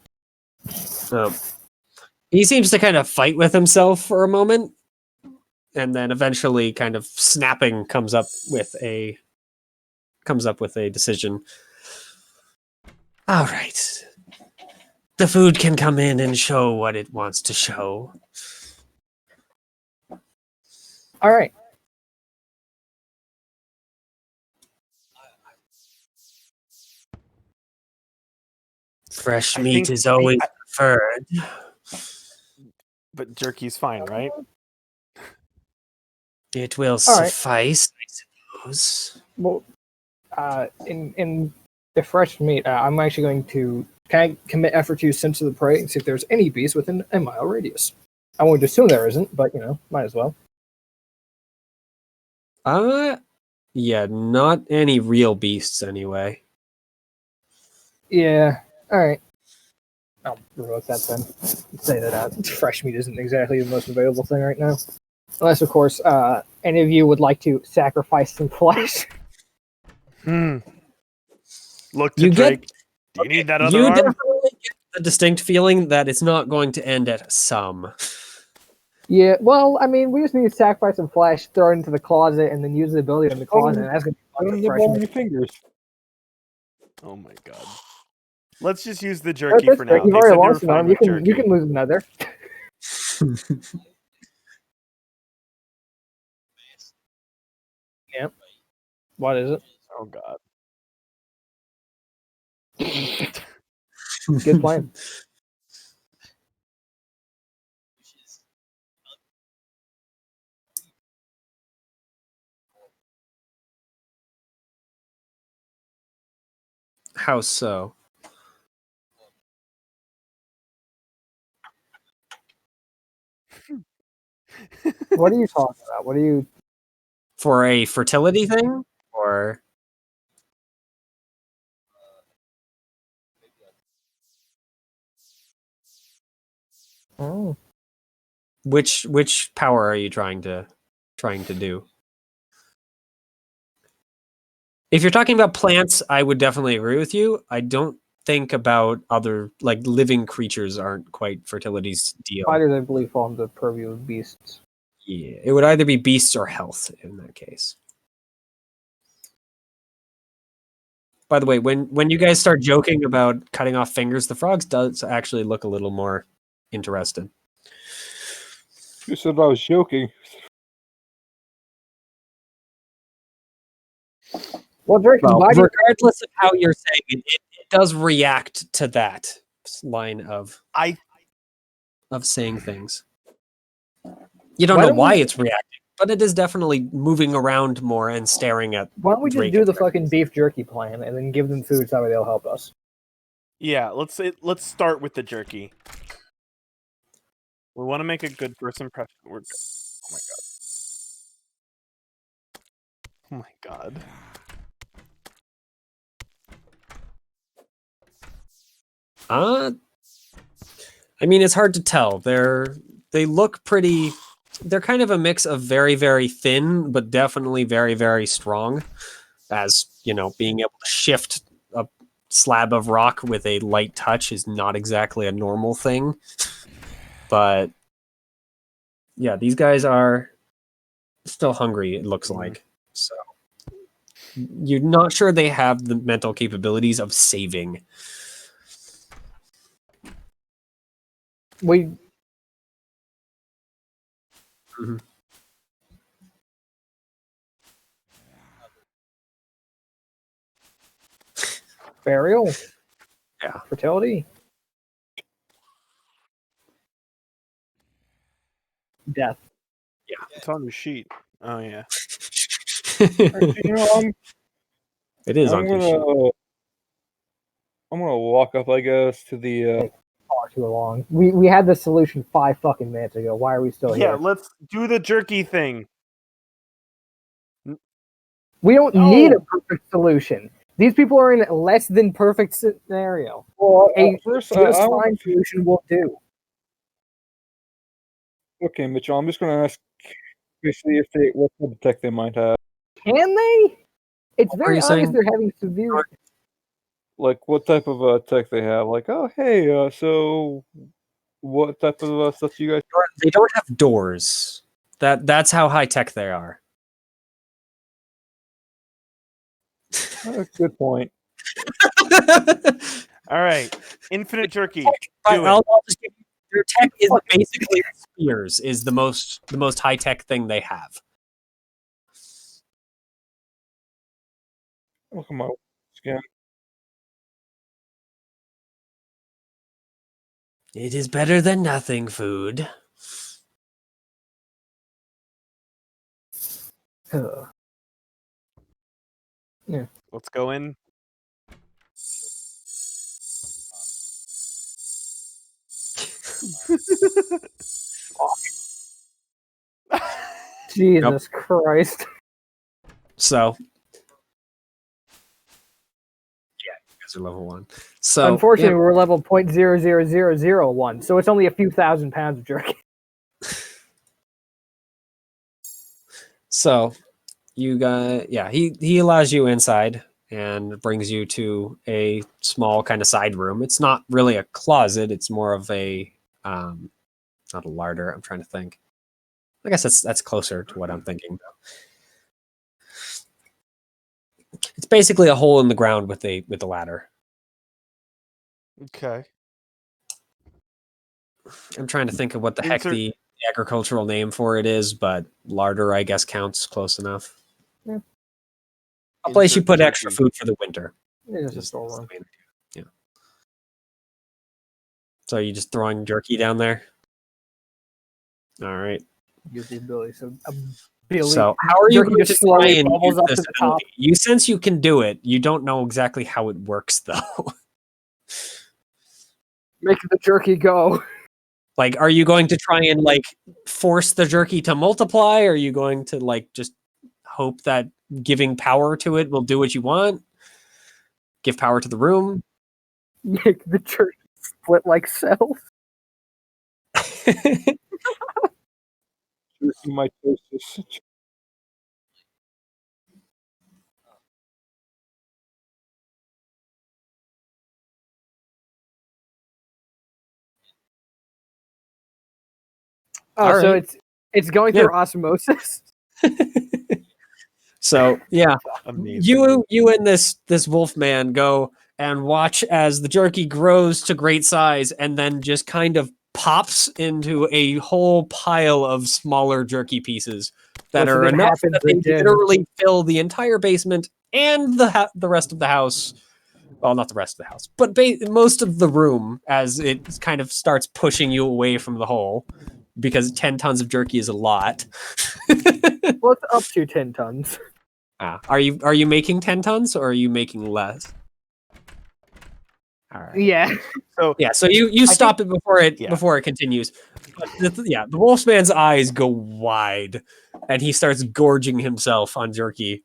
Speaker 2: He seems to kind of fight with himself for a moment, and then eventually, kind of snapping, comes up with a decision. All right, the food can come in and show what it wants to show.
Speaker 1: All right.
Speaker 2: Fresh
Speaker 3: I
Speaker 2: meat
Speaker 3: think-
Speaker 2: is always preferred.
Speaker 3: But jerky's fine, right?
Speaker 2: It will
Speaker 1: right.
Speaker 2: suffice, I suppose.
Speaker 1: Well, in the fresh meat, I'm actually going to commit effort to sense of the prey and see if there's any beast within a mile radius. I won't assume there isn't, but might as well.
Speaker 2: Yeah, not any real beasts anyway.
Speaker 1: Yeah. All right. I'll revoke that then. Say that fresh meat isn't exactly the most available thing right now, unless, of course, any of you would like to sacrifice some flesh.
Speaker 3: Look to
Speaker 2: You
Speaker 3: Drake.
Speaker 2: get-
Speaker 3: Do you need that other
Speaker 2: You
Speaker 3: arm?
Speaker 2: definitely get the distinct feeling that it's not going to end at some.
Speaker 1: Yeah. Well, I mean, we just need to sacrifice some flesh, throw it into the closet, and then use the ability in the closet. And that's going to be a bunch
Speaker 4: don't
Speaker 1: of
Speaker 4: nibble
Speaker 1: fresh
Speaker 4: on
Speaker 1: meat.
Speaker 4: your fingers.
Speaker 3: Oh my god. Let's just use the jerky for now.
Speaker 1: You've
Speaker 3: They
Speaker 1: already
Speaker 3: said they were
Speaker 1: lost an
Speaker 3: fine
Speaker 1: arm.
Speaker 3: with
Speaker 1: You
Speaker 3: jerky.
Speaker 1: can lose another. Yep. What is it?
Speaker 3: Oh god.
Speaker 1: Good plan.
Speaker 2: How so?
Speaker 1: What are you talking about? What are you?
Speaker 2: For a fertility thing? Or
Speaker 1: Oh.
Speaker 2: which power are you trying to do? If you're talking about plants, I would definitely agree with you. I don't think about other like living creatures aren't quite fertility's deal.
Speaker 1: Spiders, I believe, fall into the purview of beasts.
Speaker 2: Yeah, it would either be beasts or health in that case. By the way, when you guys start joking about cutting off fingers, the frogs does actually look a little more interested.
Speaker 4: You said I was joking.
Speaker 1: Well, Jerky,
Speaker 2: Well,
Speaker 1: why do you...
Speaker 2: regardless of how you're saying it, it does react to that line of saying things. You don't
Speaker 1: Why
Speaker 2: know
Speaker 1: don't
Speaker 2: why
Speaker 1: we-
Speaker 2: it's reacting, but it is definitely moving around more and staring at.
Speaker 1: Why don't we just
Speaker 2: Drake
Speaker 1: do
Speaker 2: and
Speaker 1: the
Speaker 2: Drake.
Speaker 1: fucking beef jerky plan and then give them food so they'll help us?
Speaker 3: Yeah, let's start with the jerky. We want to make a good first impression. We're good. Oh my god.
Speaker 2: I mean, it's hard to tell. They look pretty. They're kind of a mix of very, very thin, but definitely very, very strong. As you know, being able to shift a slab of rock with a light touch is not exactly a normal thing. But yeah, these guys are still hungry. It looks like so. You're not sure they have the mental capabilities of saving.
Speaker 1: We
Speaker 2: Mhm.
Speaker 1: burial,
Speaker 2: Yeah.
Speaker 1: fertility, death.
Speaker 3: It's on your sheet. Oh yeah.
Speaker 4: Actually, you know,
Speaker 2: It is on
Speaker 4: I'm gonna walk up, I guess, to the.
Speaker 1: Far too long. We had this solution 5 fucking minutes ago. Why are we still
Speaker 3: Yeah,
Speaker 1: here?
Speaker 3: let's do the jerky thing.
Speaker 1: We don't
Speaker 3: No.
Speaker 1: need a perfect solution. These people are in a less than perfect scenario.
Speaker 4: Well,
Speaker 1: A
Speaker 4: first,
Speaker 1: just
Speaker 4: I
Speaker 1: fine
Speaker 4: want to.
Speaker 1: solution will do.
Speaker 4: Okay, Mitchell, I'm just gonna ask basically if they what type of tech they might have.
Speaker 1: Can they? It's
Speaker 2: What were
Speaker 1: very
Speaker 2: you
Speaker 1: obvious
Speaker 2: saying?
Speaker 1: they're having severe.
Speaker 4: Like what type of tech they have. Like, oh hey, so what type of stuff do you guys?
Speaker 2: They don't have doors. That's how high tech they are.
Speaker 4: Good point.
Speaker 3: All right. Infinite jerky.
Speaker 2: I'll
Speaker 3: Do it.
Speaker 2: just give you, their tech is basically spears. Is the most high tech thing they have.
Speaker 4: Look at my skin.
Speaker 2: It is better than nothing. Food.
Speaker 1: Ugh.
Speaker 3: Let's go in.
Speaker 1: Jesus Christ.
Speaker 2: So, yeah, you guys are level 1. So,
Speaker 1: Unfortunately,
Speaker 2: yeah,
Speaker 1: we're level 0.00001, so it's only a few thousand pounds of jerky.
Speaker 2: so you got he allows you inside and brings you to a small kind of side room. It's not really a closet. It's more of a not a larder. I'm trying to think. I guess that's closer to what I'm thinking. It's basically a hole in the ground with a ladder.
Speaker 3: Okay.
Speaker 2: I'm trying to think of what the heck the agricultural name for it is, but larder, I guess, counts close enough.
Speaker 1: Yeah.
Speaker 2: A place you put
Speaker 3: Insert
Speaker 2: extra
Speaker 3: jerky.
Speaker 2: food for the winter.
Speaker 1: It's a
Speaker 2: is the
Speaker 1: storeroom.
Speaker 2: main idea. Yeah. So are you just throwing jerky down there? All right.
Speaker 1: Use the ability. So
Speaker 2: So how are you
Speaker 1: jerky
Speaker 2: going to
Speaker 1: just
Speaker 2: try
Speaker 1: slowly
Speaker 2: and
Speaker 1: bubbles
Speaker 2: use
Speaker 1: up
Speaker 2: this
Speaker 1: to the top.
Speaker 2: ability? You sense you can do it. You don't know exactly how it works, though.
Speaker 1: Make the jerky go.
Speaker 2: Like, are you going to try and like force the jerky to multiply? Or are you going to like just hope that giving power to it will do what you want? Give power to the room?
Speaker 1: Make the jerky split like cells.
Speaker 4: Jerky mitosis.
Speaker 1: Oh,
Speaker 2: All
Speaker 1: so
Speaker 2: right.
Speaker 1: it's going
Speaker 2: Yeah.
Speaker 1: through osmosis.
Speaker 2: So yeah,
Speaker 3: Amazing.
Speaker 2: you and this wolf man go and watch as the jerky grows to great size and then just kind of pops into a whole pile of smaller jerky pieces that
Speaker 1: So
Speaker 2: are
Speaker 1: then
Speaker 2: enough
Speaker 1: happens
Speaker 2: that they
Speaker 1: again.
Speaker 2: literally fill the entire basement and the rest of the house. Well, not the rest of the house, but most of the room as it kind of starts pushing you away from the hole because 10 tons of jerky is a lot.
Speaker 1: Well, it's up to 10 tons.
Speaker 2: Are you making 10 tons or are you making less? All right.
Speaker 1: Yeah.
Speaker 3: So
Speaker 2: Yeah, so you stop it before it continues. But the Wolfman's eyes go wide and he starts gorging himself on jerky.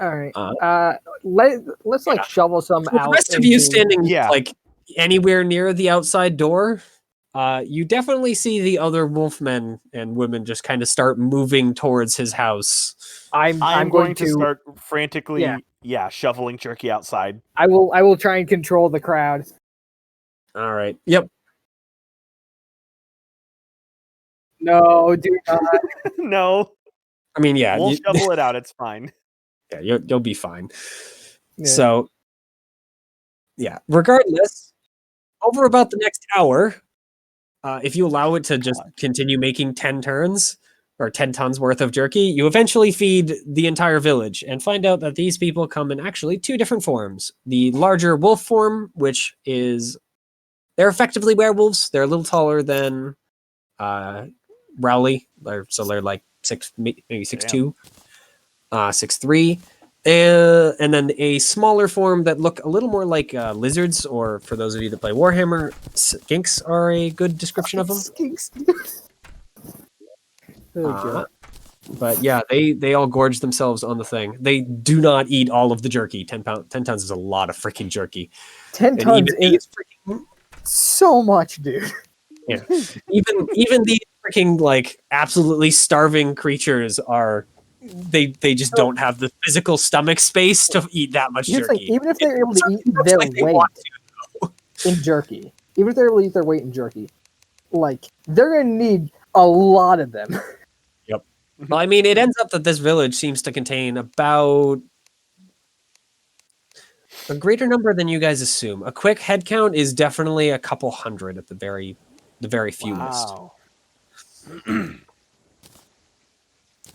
Speaker 1: All right. Let's like shovel some
Speaker 2: For the
Speaker 1: out.
Speaker 2: rest of you
Speaker 1: into-
Speaker 2: standing
Speaker 3: Yeah.
Speaker 2: like anywhere near the outside door, you definitely see the other wolfmen and women just kind of start moving towards his house.
Speaker 1: I'm
Speaker 3: going to start frantically, shoveling jerky outside.
Speaker 1: I will try and control the crowd.
Speaker 2: All right. Yep.
Speaker 1: No, do not.
Speaker 3: No,
Speaker 2: I mean, yeah.
Speaker 3: we'll shovel it out. It's fine.
Speaker 2: Yeah, you'll be fine.
Speaker 1: Yeah.
Speaker 2: So, yeah. Regardless, over about the next hour, if you allow it to just continue making 10 turns or 10 tons worth of jerky, you eventually feed the entire village and find out that these people come in actually two different forms. The larger wolf form, which is they're effectively werewolves. They're a little taller than Rowley, so they're like maybe 6'2", 6'3", and then a smaller form that look a little more like lizards, or for those of you that play Warhammer, skinks are a good description of them.
Speaker 1: Skinks.
Speaker 2: But yeah, they all gorge themselves on the thing. They do not eat all of the jerky. 10 tons is a lot of freaking jerky.
Speaker 1: 10
Speaker 2: And
Speaker 1: tons
Speaker 2: even
Speaker 1: is so much, dude.
Speaker 2: Yeah, even these freaking like absolutely starving creatures are. They just don't have the physical stomach space to eat that much
Speaker 1: Here's the
Speaker 2: jerky.
Speaker 1: thing, even if they're able to eat
Speaker 2: looks
Speaker 1: their
Speaker 2: like they
Speaker 1: weight
Speaker 2: want
Speaker 1: in jerky, even if they're able to eat their weight in jerky, like they're gonna need a lot of them.
Speaker 2: Yep. Well, I mean, it ends up that this village seems to contain about a greater number than you guys assume. A quick head count is definitely a couple hundred at the very fewest.
Speaker 3: Wow.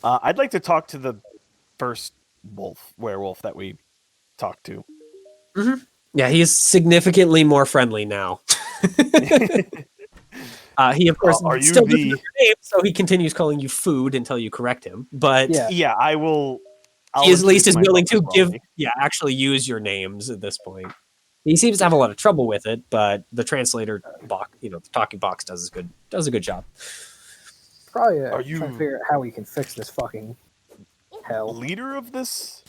Speaker 3: I'd like to talk to the first werewolf that we talked to.
Speaker 2: Mm-hmm. Yeah, he is significantly more friendly now. He, of course,
Speaker 3: Are you
Speaker 2: still doesn't know your name, so he continues calling you food until you correct him. But
Speaker 1: Yeah.
Speaker 3: I will.
Speaker 2: he at least is willing to
Speaker 3: myself as
Speaker 2: actually use your names at this point. He seems to have a lot of trouble with it, but the translator box, the talking box does a good job.
Speaker 1: Probably
Speaker 3: Are
Speaker 1: trying
Speaker 3: you-
Speaker 1: to figure out how we can fix this fucking hell.
Speaker 3: leader of this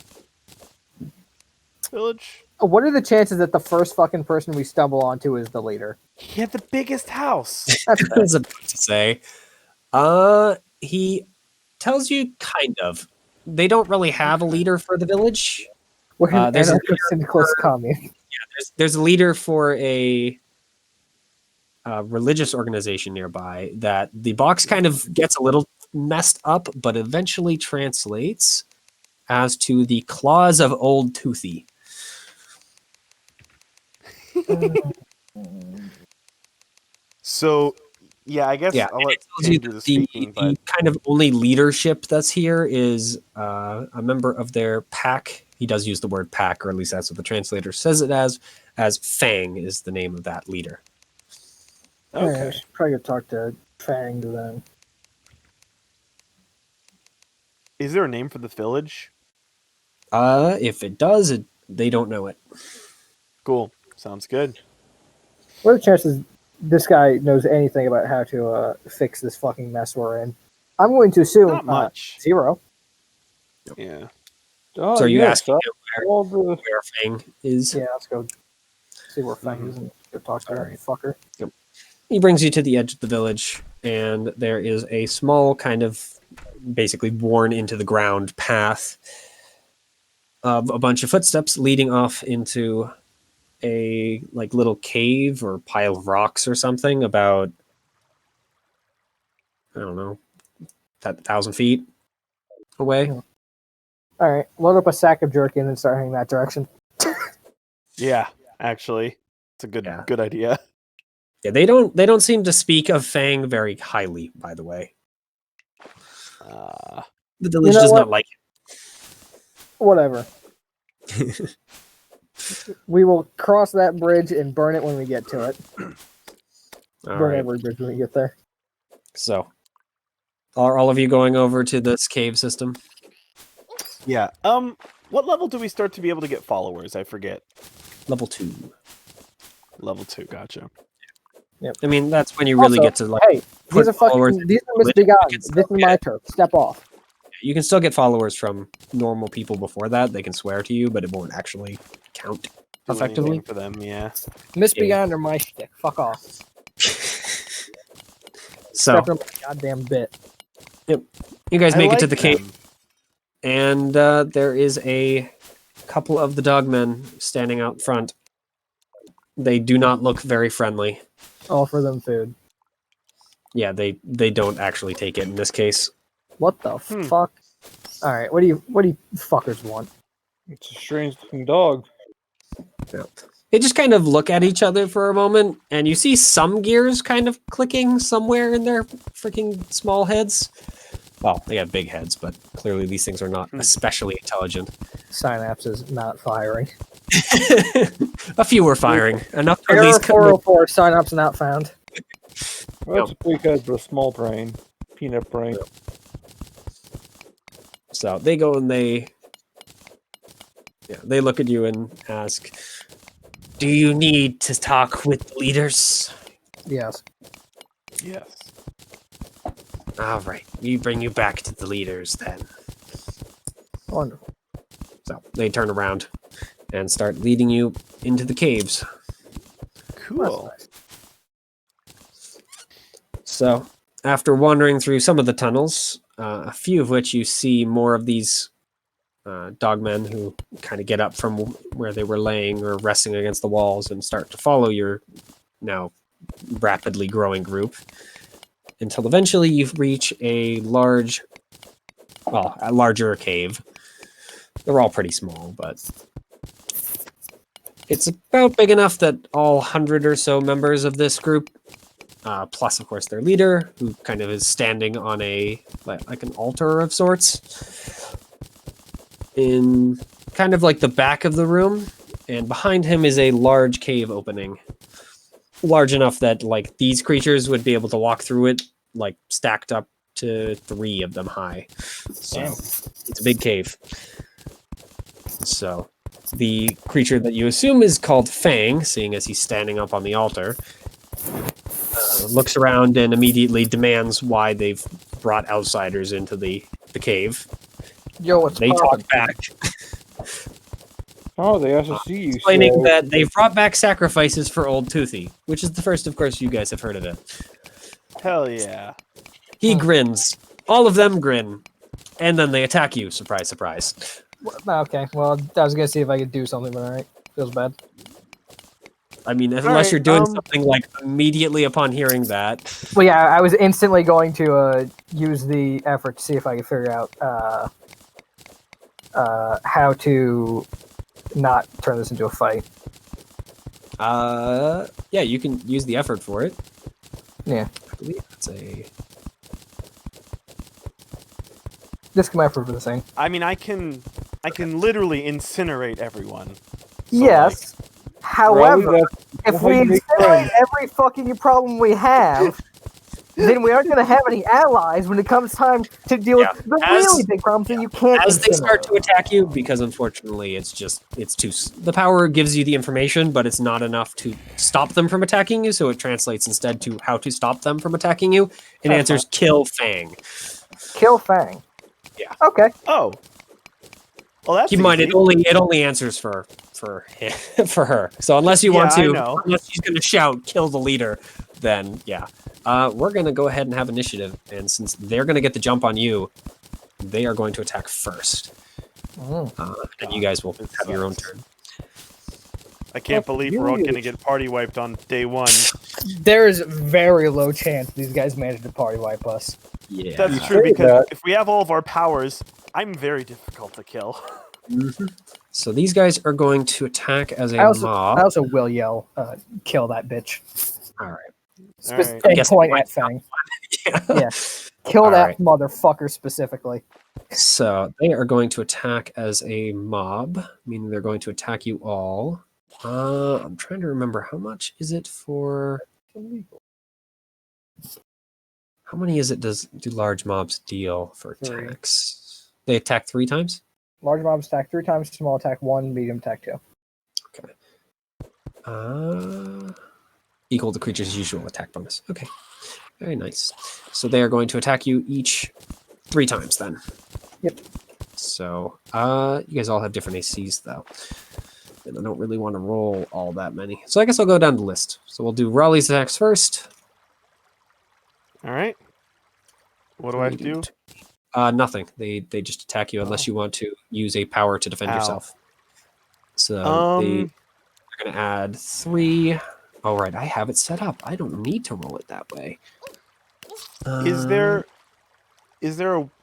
Speaker 3: village.
Speaker 1: What are the chances that the first fucking person we stumble onto is the leader?
Speaker 3: He had the biggest house.
Speaker 1: That's
Speaker 2: I was about to say. He tells you kind of. They don't really have a leader for the village.
Speaker 1: We're an
Speaker 2: there's a
Speaker 1: anarcho-syndicalist commune.
Speaker 2: There's a leader for a religious organization nearby that the box kind of gets a little messed up, but eventually translates as to the Claws of Old Toothy.
Speaker 3: So, yeah, I guess
Speaker 2: Yeah,
Speaker 3: I'll
Speaker 2: and
Speaker 3: let
Speaker 2: it tells you
Speaker 3: Fang do the
Speaker 2: that
Speaker 3: speaking, but
Speaker 2: the kind of only leadership that's here is a member of their pack. He does use the word pack, or at least that's what the translator says it as Fang is the name of that leader.
Speaker 1: Alright, I
Speaker 3: okay.
Speaker 1: should probably go talk to Fang then.
Speaker 3: Is there a name for the village?
Speaker 2: If it does, they don't know it.
Speaker 3: Cool. Sounds good.
Speaker 1: What are the chances this guy knows anything about how to fix this fucking mess we're in? I'm going to assume
Speaker 3: Not much.
Speaker 1: 0.
Speaker 3: Yeah.
Speaker 4: Oh,
Speaker 2: So are you
Speaker 4: yes,
Speaker 2: asking him
Speaker 4: all the
Speaker 2: where Fang is?
Speaker 1: Yeah, let's go see where Fang is and go talk to that
Speaker 2: Alright.
Speaker 1: fucker.
Speaker 2: He brings you to the edge of the village, and there is a small kind of basically worn into the ground path of a bunch of footsteps leading off into a like little cave or pile of rocks or something about, I don't know, 1,000 feet away.
Speaker 1: Yeah. Alright, load up a sack of jerkin and start heading that direction.
Speaker 3: Yeah, actually. It's a
Speaker 2: Yeah.
Speaker 3: good idea.
Speaker 2: Yeah, they don't seem to speak of Fang very highly, by the way. The village
Speaker 1: know
Speaker 2: does
Speaker 1: what?
Speaker 2: not like
Speaker 1: Whatever.
Speaker 2: it.
Speaker 1: We will cross that bridge and burn it when we get to it.
Speaker 2: All
Speaker 1: Burn
Speaker 2: right.
Speaker 1: every bridge when we get there.
Speaker 2: So, are all of you going over to this cave system?
Speaker 3: Yeah. What level do we start to be able to get followers? I forget.
Speaker 2: Level 2.
Speaker 3: Level 2, gotcha.
Speaker 2: I mean, that's when you really
Speaker 1: Also,
Speaker 2: get to like.
Speaker 1: hey, these are
Speaker 2: followers
Speaker 1: fucking. These are
Speaker 2: in the village.
Speaker 1: misbegotten.
Speaker 2: You can still
Speaker 1: This is my
Speaker 2: get-
Speaker 1: turf. Step off.
Speaker 2: You can still get followers from normal people before that. They can swear to you, but it won't actually count
Speaker 3: Do
Speaker 2: effectively.
Speaker 3: anything for them, yeah.
Speaker 1: Misbegotten are my stick. Fuck off.
Speaker 2: So,
Speaker 1: Stepping up a goddamn bit.
Speaker 2: you guys
Speaker 3: I
Speaker 2: make it to
Speaker 3: like
Speaker 2: the cave,
Speaker 3: them.
Speaker 2: and there is a couple of the dogmen standing out front. They do not look very friendly.
Speaker 1: Offer them food.
Speaker 2: Yeah, they don't actually take it in this case.
Speaker 1: What the fuck? Alright, what do you fuckers want?
Speaker 4: it's a strange looking dog.
Speaker 2: Yeah. They just kind of look at each other for a moment, and you see some gears kind of clicking somewhere in their freaking small heads. Well, they have big heads, but clearly these things are not especially intelligent.
Speaker 1: Synapse is not firing.
Speaker 2: A few were firing. Enough to at
Speaker 1: Error
Speaker 2: least
Speaker 1: 404, synapse not found.
Speaker 4: Well, that's a big head, but a small brain. Peanut brain.
Speaker 2: So they go and they look at you and ask, "Do you need to talk with leaders?"
Speaker 1: Yes.
Speaker 3: Yes.
Speaker 2: All right, we bring you back to the leaders then.
Speaker 1: Wonderful.
Speaker 2: So they turn around and start leading you into the caves.
Speaker 3: Cool.
Speaker 1: That's nice.
Speaker 2: So after wandering through some of the tunnels, a few of which you see more of these dogmen who kind of get up from where they were laying or resting against the walls and start to follow your now rapidly growing group, until eventually you reach a larger cave. They're all pretty small, but it's about big enough that all 100 or so members of this group, plus of course their leader, who kind of is standing on a like an altar of sorts, in kind of like the back of the room, and behind him is a large cave opening, large enough that like these creatures would be able to walk through it, like stacked up to 3 of them high. So it's a big cave. So the creature that you assume is called Fang, seeing as he's standing up on the altar, looks around and immediately demands why they've brought outsiders into the cave.
Speaker 1: Yo, what's
Speaker 2: They
Speaker 1: poppin'?
Speaker 2: talk back,
Speaker 4: Oh, they asked to see you.
Speaker 2: explaining
Speaker 4: so-
Speaker 2: that they've brought back sacrifices for Old Toothy, which is the first, of course, you guys have heard of it.
Speaker 3: Hell yeah.
Speaker 2: He grins. All of them grin. And then they attack you. Surprise, surprise.
Speaker 1: Okay, well, I was gonna see if I could do something, but alright. Feels bad.
Speaker 2: I mean, unless
Speaker 3: Alright,
Speaker 2: you're doing something like immediately upon hearing that.
Speaker 1: Well, yeah, I was instantly going to use the effort to see if I could figure out how to not turn this into a fight.
Speaker 2: Yeah, you can use the effort for it.
Speaker 1: Yeah.
Speaker 2: I believe it's a.
Speaker 1: Just come effort for the thing.
Speaker 3: I mean, I can literally incinerate everyone. So,
Speaker 1: Yes. However,
Speaker 4: Raleigh,
Speaker 1: if
Speaker 4: how
Speaker 1: we
Speaker 4: you make
Speaker 1: incinerate
Speaker 4: friends.
Speaker 1: every fucking problem we have, then we aren't going to have any allies when it comes time to deal with the really big problems that you can't
Speaker 2: As they start
Speaker 1: incinerate.
Speaker 2: to attack you, because unfortunately it's too. The power gives you the information, but it's not enough to stop them from attacking you. So it translates instead to how to stop them from attacking you. It
Speaker 3: That's
Speaker 2: answers kill Fang.
Speaker 1: Kill Fang.
Speaker 2: Yeah.
Speaker 1: Okay.
Speaker 3: oh, well, that's
Speaker 2: Keep in mind,
Speaker 3: easy.
Speaker 2: it only answers for for her. So unless you want
Speaker 3: Yeah, I
Speaker 2: to,
Speaker 3: know.
Speaker 2: unless she's going to shout "kill the leader," then yeah, we're going to go ahead and have initiative. And since they're going to get the jump on you, they are going to attack first, and you guys will
Speaker 3: This
Speaker 2: have your own
Speaker 3: sucks.
Speaker 2: turn.
Speaker 3: I can't believe we're all gonna get party wiped on day one.
Speaker 1: There is very low chance these guys manage to party wipe us.
Speaker 2: Yeah,
Speaker 3: That's
Speaker 4: You
Speaker 3: true
Speaker 4: say
Speaker 3: because
Speaker 4: that.
Speaker 3: if we have all of our powers, I'm very difficult to kill.
Speaker 2: So these guys are going to attack as a
Speaker 1: I
Speaker 2: mob.
Speaker 1: also will yell, kill that bitch.
Speaker 2: All right.
Speaker 1: And
Speaker 2: I guess
Speaker 1: point
Speaker 2: they
Speaker 1: at Fang.
Speaker 2: Yeah.
Speaker 1: Yeah. Kill
Speaker 2: All
Speaker 1: that
Speaker 2: right.
Speaker 1: motherfucker specifically.
Speaker 2: So they are going to attack as a mob, meaning they're going to attack you all. I'm trying to remember how much is it for. How many is it? Do large mobs deal for
Speaker 1: 3.
Speaker 2: attacks? They attack 3 times.
Speaker 1: Large mobs attack 3 times, small attack 1, medium attack 2.
Speaker 2: Equal to creature's usual attack bonus. Okay, very nice. So they are going to attack you each 3 times then.
Speaker 1: Yep.
Speaker 2: So you guys all have different ACs though, and I don't really want to roll all that many. So I guess I'll go down the list. So we'll do Raleigh's attacks first.
Speaker 3: All right. What do I have to do?
Speaker 2: Nothing. They just attack you unless you want to use a power to defend
Speaker 3: Ow.
Speaker 2: yourself. So they're
Speaker 3: Um,
Speaker 2: going to add 3. Oh, right. I have it set up. I don't need to roll it that way.
Speaker 3: is there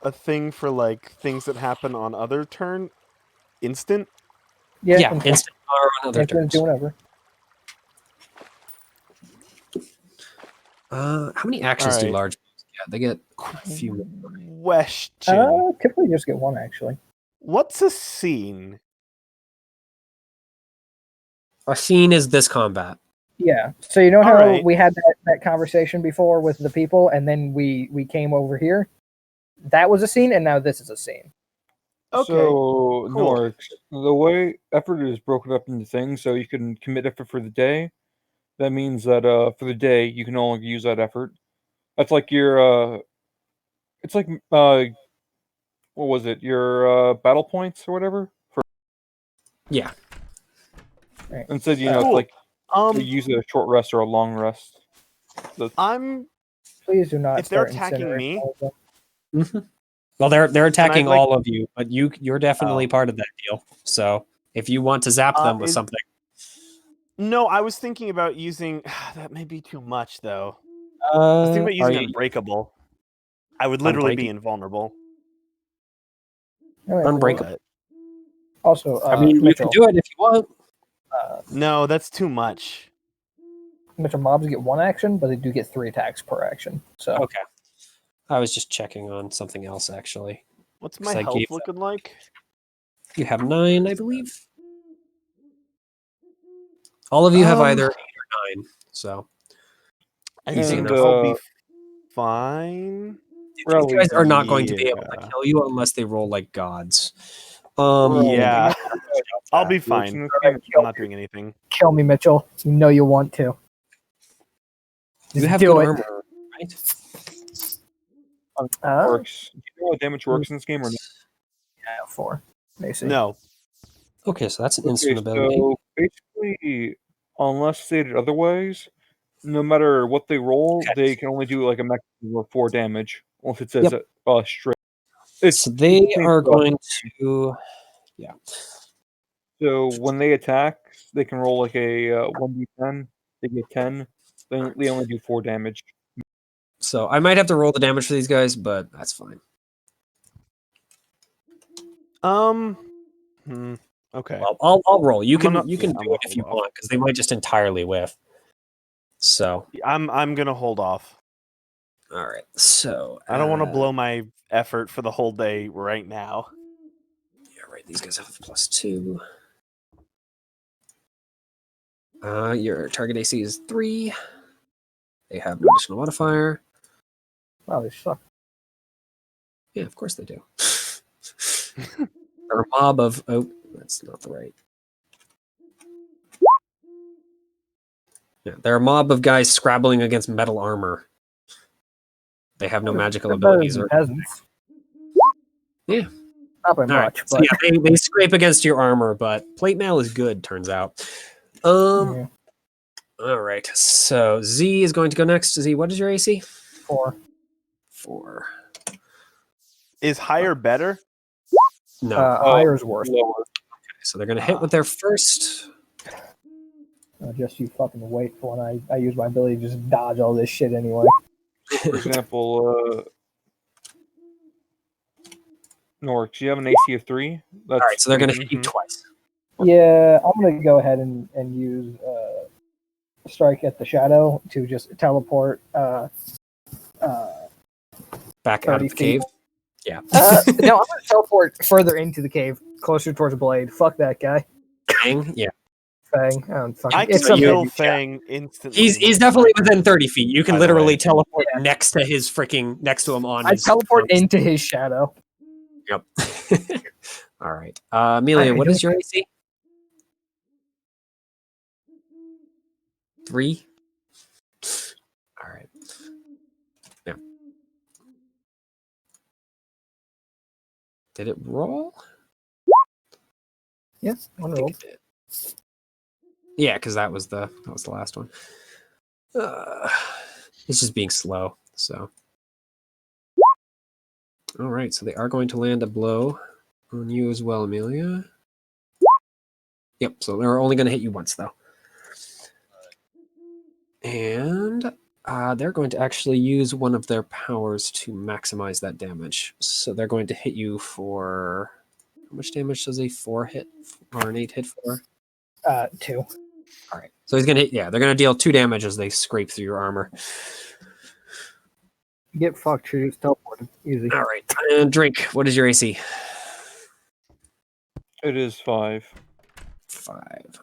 Speaker 3: a thing for like things that happen on other turn? Instant?
Speaker 2: Yeah,
Speaker 1: instant.
Speaker 2: instant power on other
Speaker 1: Instant,
Speaker 2: turns.
Speaker 1: do whatever.
Speaker 2: How many actions do
Speaker 3: Alright.
Speaker 2: large mobs get? They get quite a few.
Speaker 3: Question.
Speaker 1: Typically just get 1 actually.
Speaker 3: What's a scene?
Speaker 2: A scene is this combat.
Speaker 1: Yeah. So you know how
Speaker 3: Alright.
Speaker 1: we had that conversation before with the people, and then we came over here? That was a scene, and now this is a scene.
Speaker 3: Okay.
Speaker 4: So,
Speaker 3: cool.
Speaker 4: Norix, the way effort is broken up into things, so you can commit effort for the day. That means that for the day you can only use that effort. That's like your it's like what was it? Your battle points or whatever.
Speaker 2: Yeah.
Speaker 1: Right.
Speaker 4: Instead, it's
Speaker 3: Cool.
Speaker 4: like you use a short rest or a long rest.
Speaker 3: I'm
Speaker 1: Please do not.
Speaker 3: If they're
Speaker 1: start
Speaker 3: attacking
Speaker 1: incinerating
Speaker 3: me-
Speaker 1: all of them.
Speaker 2: Mm-hmm. Well, they're attacking
Speaker 3: like-
Speaker 2: all of you, but you're definitely part of that deal. So if you want to zap them with something,
Speaker 3: No, I was thinking about using that may be too much though. I was thinking about using Unbreakable. I would literally be invulnerable.
Speaker 1: Anyway,
Speaker 2: Unbreakable.
Speaker 1: Also,
Speaker 2: I mean,
Speaker 1: Mitchell,
Speaker 2: you can do it if you want.
Speaker 3: No, that's too much.
Speaker 1: Mitchell, mobs get 1 action, but they do get 3 attacks per action. So
Speaker 2: Okay. I was just checking on something else actually.
Speaker 3: What's my
Speaker 2: I
Speaker 3: health
Speaker 2: gave
Speaker 3: looking like?
Speaker 2: You have 9, I believe. All of you have either 8 or 9. So
Speaker 3: I
Speaker 2: easy
Speaker 3: think
Speaker 2: enough.
Speaker 3: I'll be fine.
Speaker 2: These guys are not going to be able to
Speaker 3: Yeah.
Speaker 2: kill you unless they roll like gods.
Speaker 3: Yeah. I'll be
Speaker 4: Works
Speaker 3: fine.
Speaker 4: in this game.
Speaker 3: I'm not doing anything.
Speaker 1: kill me, Mitchell. You know you want to.
Speaker 2: You
Speaker 1: Just
Speaker 2: have
Speaker 1: do
Speaker 2: good
Speaker 1: it.
Speaker 2: armor, right?
Speaker 4: Works. Do you know how damage works in this game or not?
Speaker 1: Yeah, 4. Macy.
Speaker 3: No.
Speaker 2: Okay, so that's an
Speaker 4: Okay,
Speaker 2: instant ability.
Speaker 4: so basically, unless stated otherwise, no matter what they roll, they can only do like a maximum of 4 damage. Unless it says it straight.
Speaker 2: So they are going to,
Speaker 4: So when they attack, they can roll like a 1d10. They get 10. They only do 4 damage.
Speaker 2: So I might have to roll the damage for these guys, but that's fine.
Speaker 3: Okay.
Speaker 2: Well, I'll roll. You can
Speaker 3: I'm
Speaker 2: do
Speaker 3: gonna
Speaker 2: it if you
Speaker 3: hold off.
Speaker 2: want, because they might just entirely whiff. So
Speaker 3: I'm gonna hold off.
Speaker 2: all right. So
Speaker 3: I don't want to blow my effort for the whole day right now.
Speaker 2: Yeah, right. These guys have +2. Your target AC is 3. They have no additional modifier.
Speaker 1: Wow, they suck.
Speaker 2: Yeah, of course they do. They're a mob of. Oh, that's not the right. Yeah, they're a mob of guys scrabbling against metal armor. They have no magical
Speaker 1: They're better
Speaker 2: abilities
Speaker 1: than
Speaker 2: or.
Speaker 1: peasants.
Speaker 2: Yeah.
Speaker 1: Not by
Speaker 2: All right.
Speaker 1: much,
Speaker 2: So
Speaker 1: but
Speaker 2: yeah, they scrape against your armor, but plate mail is good. Turns out.
Speaker 1: yeah,
Speaker 2: All right. So Z is going to go next. Z, what is your AC?
Speaker 1: 4.
Speaker 2: 4.
Speaker 3: Is higher better?
Speaker 2: No.
Speaker 1: Higher is worse.
Speaker 4: Lower.
Speaker 2: So they're going to hit with their first.
Speaker 1: Just you fucking wait for when I use my ability to just dodge all this shit anyway.
Speaker 4: For example, Nork, do you have an AC of 3? That's
Speaker 2: All right. So they're going to hit you
Speaker 3: Mhm.
Speaker 2: twice.
Speaker 1: Yeah, I'm gonna go ahead and use strike at the shadow to just teleport
Speaker 2: Back out
Speaker 1: 30
Speaker 2: of the cave.
Speaker 1: feet.
Speaker 2: Yeah.
Speaker 1: No, I'm gonna teleport further into the cave, closer towards Blade. Fuck that guy.
Speaker 2: Fang? Yeah.
Speaker 1: Fang. I don't fucking.
Speaker 3: I can
Speaker 1: It's some
Speaker 3: kill
Speaker 1: heavy shit.
Speaker 3: Fang instantly.
Speaker 2: He's definitely within 30 feet. You can
Speaker 3: By the
Speaker 2: literally
Speaker 3: way.
Speaker 2: teleport
Speaker 1: Yeah.
Speaker 2: next to him on
Speaker 1: I
Speaker 2: his.
Speaker 1: teleport
Speaker 2: on his-
Speaker 1: into his shadow.
Speaker 2: Yep. All right. Amelia, what is your AC? 3? All right. Yeah. Did it roll?
Speaker 1: Yeah, one
Speaker 2: I think
Speaker 1: roll.
Speaker 2: it did. Yeah, because that was the last one. It's just being slow. So. All right. So they are going to land a blow on you as well, Amelia. Yep. So they're only going to hit you once, though. And they're going to actually use one of their powers to maximize that damage. So they're going to hit you for how much damage does a 4 hit or an 8 hit for?
Speaker 1: 2.
Speaker 2: All right. So he's gonna hit. Yeah, they're gonna deal 2 damage as they scrape through your armor.
Speaker 1: Get fucked. She just teleported. Easy.
Speaker 2: All right. And drink. What is your AC?
Speaker 4: It is 5.
Speaker 2: 5.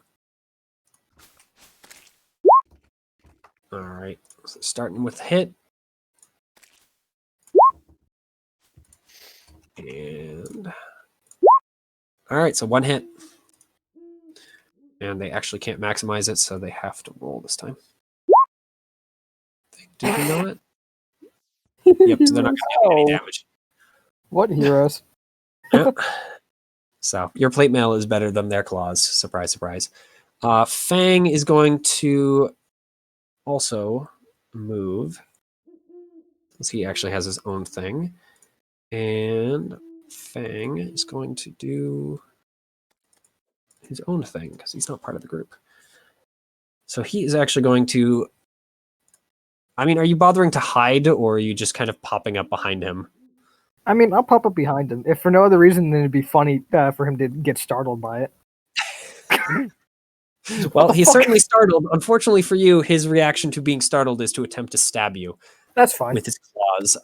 Speaker 2: All right. So starting with hit. And all right. So 1 hit. And they actually can't maximize it, so they have to roll this time. Did you know it? Yep, so they're not going to get any damage.
Speaker 1: What heroes?
Speaker 2: Yep. So your plate mail is better than their claws. Surprise, surprise. Fang is going to also move. He actually has his own thing. And Fang is going to do his own thing because he's not part of the group. So he is actually going to. I mean, are you bothering to hide or are you just kind of popping up behind him?
Speaker 1: I mean, I'll pop up behind him. If for no other reason than it'd be funny for him to get startled by it.
Speaker 2: Well, he's certainly startled. Unfortunately for you, his reaction to being startled is to attempt to stab you
Speaker 1: That's fine.
Speaker 2: with his claws.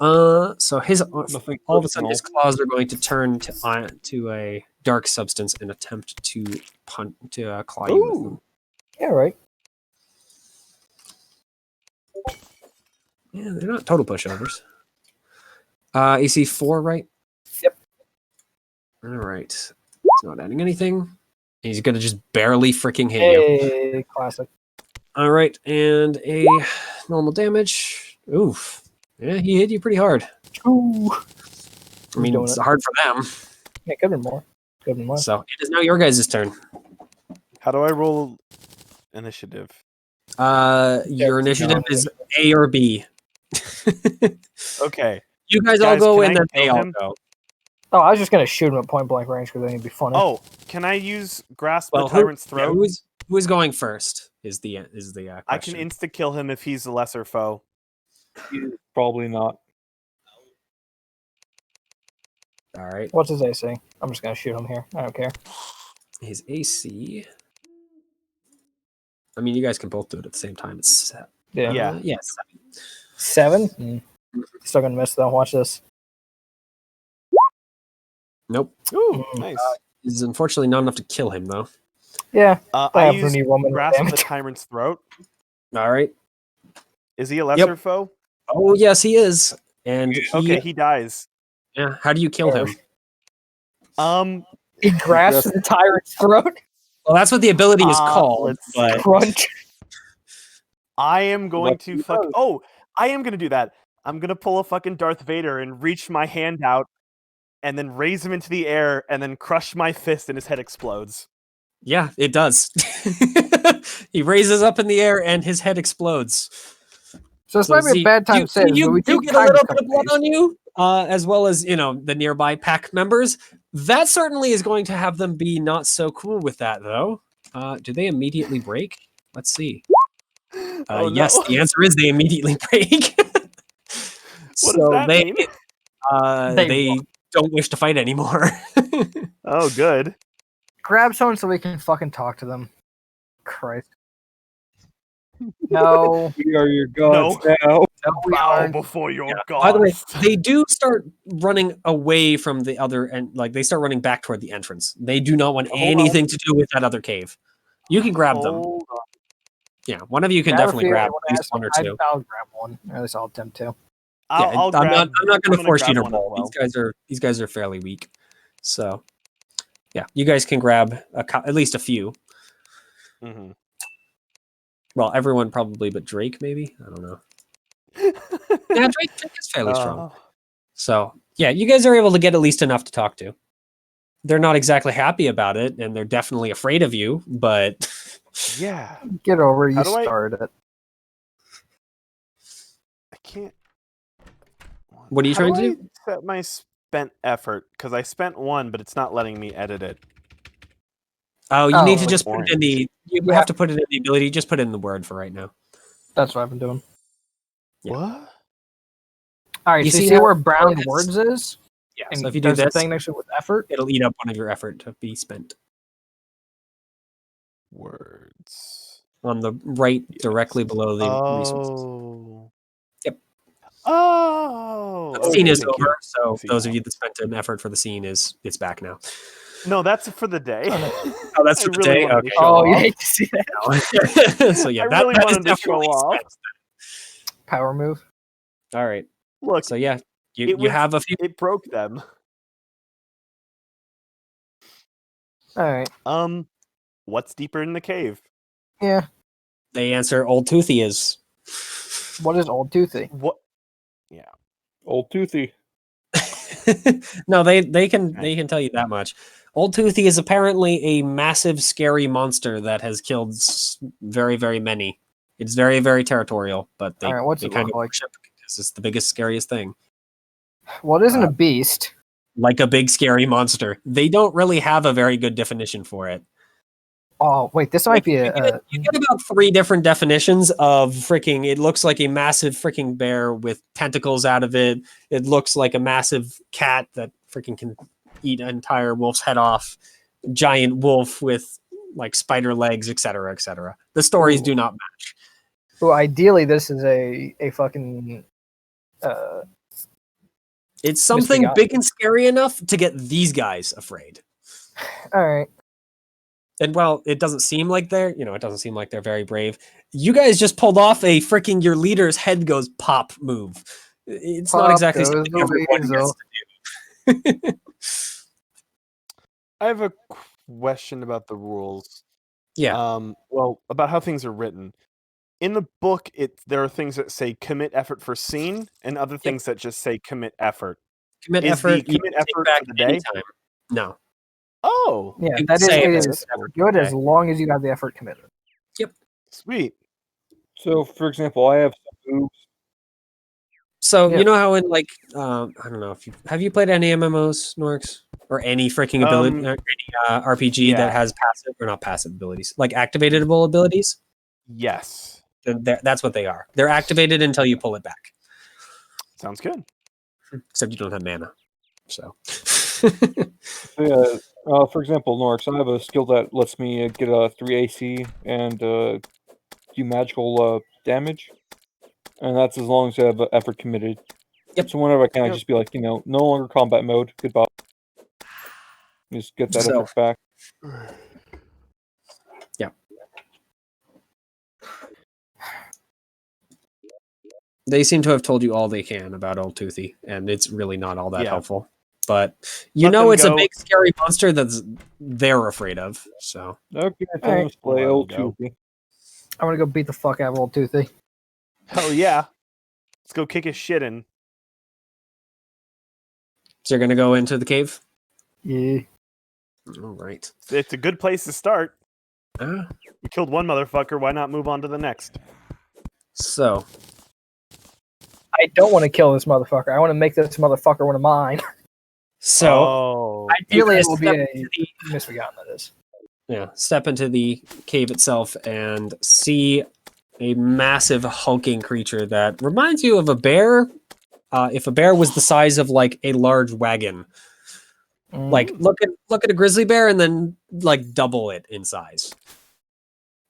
Speaker 2: So his
Speaker 4: Nothing
Speaker 2: all of a sudden his
Speaker 4: personal.
Speaker 2: claws are going to turn to a dark substance and attempt to claw you with them.
Speaker 1: Yeah, right.
Speaker 2: Yeah, they're not total pushovers. AC 4, right?
Speaker 1: Yep.
Speaker 2: All right. It's not adding anything. He's gonna just barely freaking hit you.
Speaker 1: Hey, classic.
Speaker 2: All right, and a normal damage. Oof. Yeah, he hit you pretty hard.
Speaker 1: Ooh.
Speaker 2: I mean, it's hard for them.
Speaker 1: Yeah, could have been more. Could have been less.
Speaker 2: So it is now your guys' turn.
Speaker 3: How do I roll initiative?
Speaker 2: Your initiative is A or B.
Speaker 3: Okay.
Speaker 2: You guys all
Speaker 3: Guys,
Speaker 2: go
Speaker 3: can
Speaker 2: in,
Speaker 3: I
Speaker 2: then they
Speaker 3: kill
Speaker 2: all
Speaker 3: him?
Speaker 2: go.
Speaker 1: Oh, I was just gonna shoot him at point blank range because I think it'd be funny.
Speaker 3: Oh, can I use grasp
Speaker 2: Well,
Speaker 3: the tyrant's
Speaker 2: yeah,
Speaker 3: throat?
Speaker 2: who is going first? Is the question.
Speaker 3: I can insta kill him if he's a lesser foe.
Speaker 4: Probably not.
Speaker 2: All right.
Speaker 1: What's his AC? I'm just gonna shoot him here. I don't care.
Speaker 2: His AC. I mean, you guys can both do it at the same time. It's
Speaker 3: Yeah.
Speaker 2: yeah.
Speaker 1: 7? Still gonna miss though. Watch this.
Speaker 2: Nope.
Speaker 3: Ooh,
Speaker 1: Mm.
Speaker 3: nice.
Speaker 2: It's unfortunately not enough to kill him though.
Speaker 1: Yeah.
Speaker 3: I
Speaker 1: have
Speaker 3: used
Speaker 1: any woman
Speaker 3: grasp the
Speaker 1: damage.
Speaker 3: tyrant's throat.
Speaker 2: All right.
Speaker 3: Is he a lesser foe?
Speaker 2: Oh yes, he is. And
Speaker 3: Okay, he dies.
Speaker 2: Yeah. How do you kill him?
Speaker 1: He grasps the tyrant's throat.
Speaker 2: Well, that's what the ability is called.
Speaker 3: let's
Speaker 2: But
Speaker 1: Crunch.
Speaker 3: I am going
Speaker 4: What
Speaker 3: to
Speaker 4: he
Speaker 3: fuck.
Speaker 4: does.
Speaker 3: Oh, I am gonna do that. I'm gonna pull a fucking Darth Vader and reach my hand out, and then raise him into the air, and then crush my fist, and his head explodes.
Speaker 2: yeah, it does. He raises up in the air and his head explodes.
Speaker 1: So this might be a bad time to say this, but we
Speaker 2: you
Speaker 1: do
Speaker 2: get a
Speaker 1: kind
Speaker 2: little
Speaker 1: of
Speaker 2: bit of blood on you, as well as the nearby pack members. That certainly is going to have them be not so cool with that, though. Do they immediately break? Let's see.
Speaker 3: Oh
Speaker 2: Yes,
Speaker 3: no!
Speaker 2: the answer is they immediately break.
Speaker 3: What does that mean?
Speaker 2: They don't wish to fight anymore.
Speaker 3: Oh, good.
Speaker 1: grab someone so we can fucking talk to them. Christ. No.
Speaker 4: We are your gods
Speaker 3: No.
Speaker 4: now.
Speaker 1: No, we
Speaker 3: Bow
Speaker 1: aren't.
Speaker 3: before your god.
Speaker 2: By the way, they do start running away from the other end. Like they start running back toward the entrance. They do not want anything to do with that other cave. You can grab them.
Speaker 3: Hold on.
Speaker 2: Yeah, one of you can
Speaker 1: I have a
Speaker 2: definitely
Speaker 1: feeling
Speaker 2: grab
Speaker 1: when
Speaker 2: at
Speaker 1: I
Speaker 2: least
Speaker 1: ask
Speaker 2: one or
Speaker 1: them,
Speaker 2: two.
Speaker 1: I'll grab one. Or at least I'll attempt to.
Speaker 3: I'll
Speaker 2: I'm
Speaker 3: grab.
Speaker 2: not going to
Speaker 3: I'm
Speaker 2: force you to
Speaker 3: grab one as
Speaker 2: roll.
Speaker 3: well.
Speaker 2: These guys are fairly weak. So, yeah, you guys can grab at least a few.
Speaker 3: Mhm.
Speaker 2: Well, everyone probably, but Drake maybe. I don't know. Yeah, Drake is fairly strong. So, yeah, you guys are able to get at least enough to talk to. They're not exactly happy about it, and they're definitely afraid of you, but
Speaker 3: Yeah.
Speaker 1: Get over it.
Speaker 3: How
Speaker 1: You
Speaker 3: do I-
Speaker 1: started it.
Speaker 3: I can't.
Speaker 2: What are you
Speaker 3: How
Speaker 2: trying to
Speaker 3: I
Speaker 2: do?
Speaker 3: set my spent effort, because I spent one, but it's not letting me edit it.
Speaker 2: Oh, you need to
Speaker 3: like
Speaker 2: just put it in the. You
Speaker 1: Yeah.
Speaker 2: have to put it in the ability. Just put it in the word for right now.
Speaker 1: That's what I've been doing.
Speaker 2: Yeah.
Speaker 3: What?
Speaker 1: All right,
Speaker 2: You
Speaker 1: so
Speaker 2: see
Speaker 1: you see
Speaker 2: how
Speaker 1: where
Speaker 2: it
Speaker 1: brown
Speaker 2: is?
Speaker 1: words is?
Speaker 2: Yeah.
Speaker 1: And
Speaker 2: So if you do
Speaker 1: there's a
Speaker 2: this,
Speaker 1: thing next to it with effort.
Speaker 2: it'll eat up one of your effort to be spent
Speaker 3: Words.
Speaker 2: on the right, directly below the resources.
Speaker 3: Oh.
Speaker 2: Yep.
Speaker 3: Oh.
Speaker 2: The scene
Speaker 3: okay,
Speaker 2: is
Speaker 3: thank you.
Speaker 2: over, so
Speaker 3: see
Speaker 2: those
Speaker 3: now.
Speaker 2: of you that spent an effort for the scene it's back now.
Speaker 3: No, that's for the day.
Speaker 2: Oh, that's
Speaker 3: I
Speaker 2: for the
Speaker 3: really
Speaker 2: day.
Speaker 3: wanted
Speaker 2: Okay.
Speaker 3: to show
Speaker 1: Oh, you
Speaker 3: off.
Speaker 1: hate to see that.
Speaker 2: So yeah,
Speaker 3: I
Speaker 2: that,
Speaker 3: really
Speaker 2: that is
Speaker 3: wanted to show
Speaker 2: definitely
Speaker 3: off.
Speaker 2: spent.
Speaker 1: Power move.
Speaker 2: All right.
Speaker 3: Look,
Speaker 2: So yeah, you
Speaker 3: it was-
Speaker 2: have a few.
Speaker 3: it broke them.
Speaker 1: All right.
Speaker 3: What's deeper in the cave?
Speaker 1: Yeah.
Speaker 2: They answer Old Toothy is.
Speaker 1: What is old toothy?
Speaker 3: What?
Speaker 4: Old Toothy.
Speaker 2: No, they can tell you that much. Old Toothy is apparently a massive, scary monster that has killed very, very many. It's very, very territorial, but they,
Speaker 1: All right, what's
Speaker 2: they
Speaker 1: it
Speaker 2: kind
Speaker 1: look
Speaker 2: of
Speaker 1: like?
Speaker 2: worship it because it's the biggest, scariest thing.
Speaker 1: What isn't a beast?
Speaker 2: Like a big, scary monster. They don't really have a very good definition for it.
Speaker 1: Oh, wait, this might be
Speaker 2: You get about 3 different definitions of freaking. It looks like a massive freaking bear with tentacles out of it. It looks like a massive cat that freaking can eat an entire wolf's head off. Giant wolf with like spider legs, etc., etc. The stories do not match.
Speaker 1: Well, ideally, this is a fucking.
Speaker 2: It's something
Speaker 1: Misbegotten.
Speaker 2: big and scary enough to get these guys afraid.
Speaker 1: All right.
Speaker 2: And while it doesn't seem like it doesn't seem like they're very brave. You guys just pulled off a freaking your leader's head goes pop move. It's not
Speaker 1: Pop
Speaker 2: exactly
Speaker 1: goes
Speaker 2: something
Speaker 1: the
Speaker 2: everyone
Speaker 1: weasel.
Speaker 2: gets to do.
Speaker 3: I have a question about the rules.
Speaker 2: Yeah.
Speaker 3: Well, about how things are written. In the book, there are things that say commit effort for scene, and other things that just say commit effort.
Speaker 2: Commit
Speaker 3: Is
Speaker 2: effort.
Speaker 3: the
Speaker 2: You
Speaker 3: commit
Speaker 2: can take
Speaker 3: effort
Speaker 2: back
Speaker 3: for the day?
Speaker 2: anytime. No.
Speaker 3: Oh,
Speaker 1: Yeah,
Speaker 2: You
Speaker 1: that is
Speaker 2: say
Speaker 1: it
Speaker 2: it.
Speaker 1: is
Speaker 3: cool.
Speaker 1: good as
Speaker 3: Okay.
Speaker 1: long as you have the effort committed.
Speaker 3: Sweet.
Speaker 4: So, for example, I have some moves.
Speaker 2: So
Speaker 1: Yeah.
Speaker 2: you know how in like I don't know if you played any MMOs, Norix, or any freaking ability, any RPG
Speaker 3: yeah.
Speaker 2: that has passive or not passive abilities, like activatable abilities.
Speaker 3: Yes.
Speaker 2: Then that's what they are. They're activated until you pull it back.
Speaker 3: Sounds good.
Speaker 2: Except you don't have mana. So
Speaker 4: So, yeah, for example, Norix, I have a skill that lets me get a 3 AC and do magical damage, and that's as long as I have effort committed.
Speaker 2: Yep.
Speaker 4: So whenever I can, I just be like, no longer combat mode. Goodbye. Just get that effort back.
Speaker 2: Yeah. They seem to have told you all they can about Old Toothy, and it's really not all that helpful. But
Speaker 3: Let them
Speaker 2: it's
Speaker 3: go.
Speaker 2: a big scary monster that's they're afraid of. So
Speaker 4: Okay,
Speaker 1: Alright.
Speaker 4: let's play
Speaker 3: Let 'em
Speaker 4: Old
Speaker 3: go.
Speaker 4: Toothy.
Speaker 1: I want to go beat the fuck out of Old Toothy.
Speaker 3: Hell yeah. Let's go kick his shit in.
Speaker 2: So you're gonna go into the cave?
Speaker 1: Yeah.
Speaker 2: All right.
Speaker 3: It's a good place to start.
Speaker 2: Uh,
Speaker 3: You killed one motherfucker, why not move on to the next?
Speaker 2: so
Speaker 1: I don't want to kill this motherfucker. I want to make this motherfucker one of mine.
Speaker 3: Oh.
Speaker 1: Ideally, it
Speaker 2: guys
Speaker 1: will be
Speaker 2: step
Speaker 1: a
Speaker 2: into the-
Speaker 1: misbegotten, that is.
Speaker 2: step into the cave itself and see a massive hulking creature that reminds you of a bear. If a bear was the size of like a large wagon, like look at a grizzly bear and then like double it in size.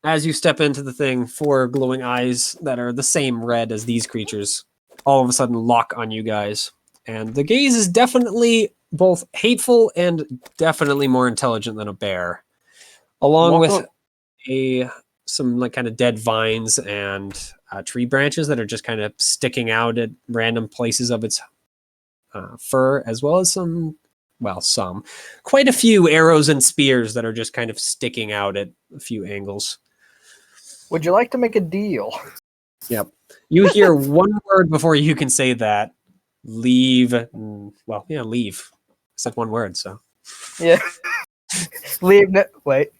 Speaker 2: As you step into the thing, 4 glowing eyes that are the same red as these creatures all of a sudden lock on you guys. And the gaze is definitely both hateful and definitely more intelligent than a bear. Along
Speaker 4: Walk
Speaker 2: with
Speaker 4: up.
Speaker 2: some like kind of dead vines and tree branches that are just kind of sticking out at random places of its fur, as well as quite a few arrows and spears that are just kind of sticking out at a few angles.
Speaker 1: Would you like to make a deal?
Speaker 2: Yep. You hear one word before you can say that. Leave. Well, yeah, leave. I said one word, so.
Speaker 1: Yeah. Leave. Wait.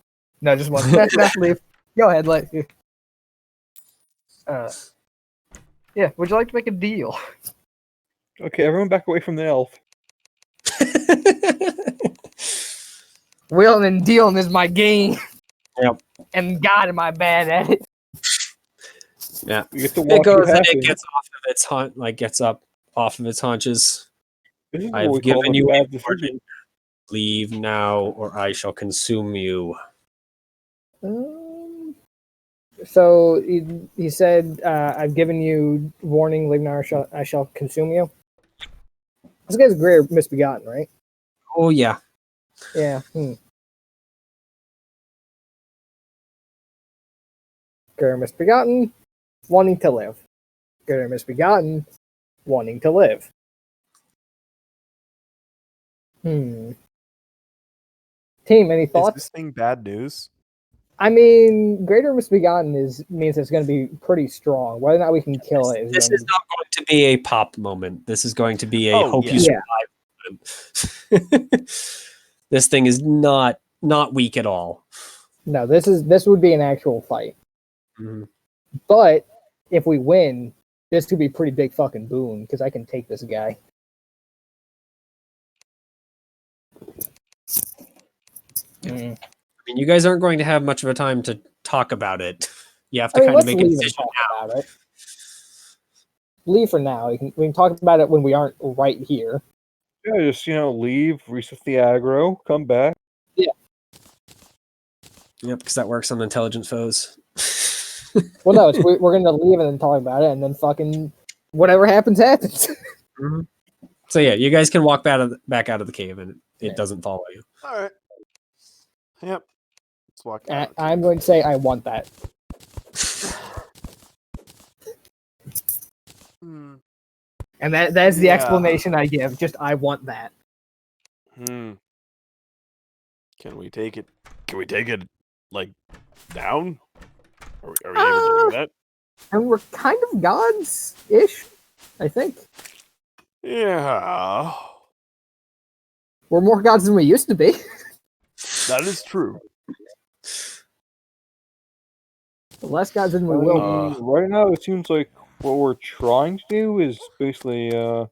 Speaker 1: No, just one. No, leave. Go ahead. Yeah. Would you like to make a deal?
Speaker 4: Okay, everyone back away from the elf.
Speaker 1: Wheeling and dealing is my game.
Speaker 2: Yep.
Speaker 1: And God, am I bad at it?
Speaker 2: Yeah.
Speaker 4: You get to
Speaker 2: It
Speaker 4: walk
Speaker 2: goes and
Speaker 4: happy.
Speaker 2: it gets off of its gets up off of its haunches.
Speaker 4: This is
Speaker 2: I've
Speaker 4: what we call
Speaker 2: given
Speaker 4: a
Speaker 2: you
Speaker 4: bad
Speaker 2: a warning.
Speaker 4: decision.
Speaker 2: Leave now, or I shall consume you.
Speaker 1: So he said, "I've given you warning. Leave now, or I shall consume you." This guy's great or misbegotten, right?
Speaker 2: Oh yeah.
Speaker 1: Yeah. Great or misbegotten, wanting to live. Great or misbegotten, wanting to live. Team, any
Speaker 3: Is
Speaker 1: thoughts?
Speaker 3: this thing bad news?
Speaker 1: I mean, greater misbegotten means it's going to be pretty strong. Whether or not we can kill it is
Speaker 2: This
Speaker 1: going
Speaker 2: is not going to be a pop moment. This is going to be a
Speaker 3: Oh,
Speaker 2: hope
Speaker 3: yeah.
Speaker 2: you survive moment. This thing is not weak at all.
Speaker 1: No, this would be an actual fight.
Speaker 2: Mm-hmm.
Speaker 1: But if we win, this could be a pretty big fucking boon because I can take this guy.
Speaker 2: I mean, you guys aren't going to have much of a time to talk about it. You have to
Speaker 1: I mean,
Speaker 2: kind of
Speaker 1: let's
Speaker 2: make a
Speaker 1: leave and
Speaker 2: decision
Speaker 1: talk
Speaker 2: now.
Speaker 1: about it. Leave for now. We can talk about it when we aren't right here.
Speaker 4: Yeah, just leave, reset the aggro, come back.
Speaker 1: Yeah.
Speaker 2: Yep, because that works on intelligent foes.
Speaker 1: Well, no, we're going to leave and then talk about it, and then fucking whatever happens, happens.
Speaker 2: Mm-hmm. So yeah, you guys can walk back out of the cave, and it doesn't follow you.
Speaker 3: All right. Yep. Let's walk out.
Speaker 1: I'm going to say I want that. And that is the explanation I give. Just I want that.
Speaker 3: Can we take it? Can we take it like down? Are we able to do that?
Speaker 1: And we're kind of gods-ish, I think.
Speaker 3: Yeah.
Speaker 1: We're more gods than we used to be.
Speaker 3: That is true.
Speaker 1: Less gods than we will be.
Speaker 4: Right now, it seems like what we're trying to do is basically, set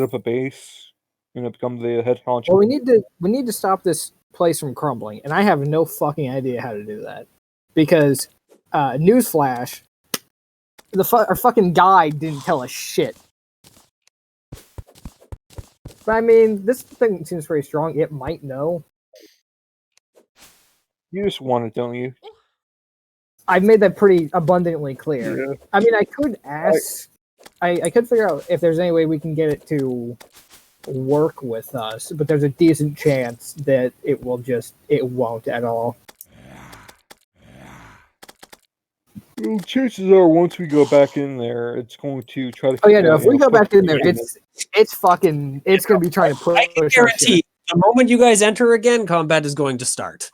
Speaker 4: up a base, become the head honcho.
Speaker 1: Well, we need to stop this place from crumbling, and I have no fucking idea how to do that. Because, newsflash, our fucking guide didn't tell us shit. But I mean, this thing seems pretty strong. It might know.
Speaker 4: You just want it, don't you?
Speaker 1: I've made that pretty abundantly clear.
Speaker 4: Yeah.
Speaker 1: I mean, I could ask. I could figure out if there's any way we can get it to work with us, but there's a decent chance that it won't at all.
Speaker 4: Well, chances are, once we go back in there, it's going to try to.
Speaker 1: Oh yeah, no. If we go back in there, it's going to be trying to push.
Speaker 2: I can guarantee the moment you guys enter again, combat is going to start.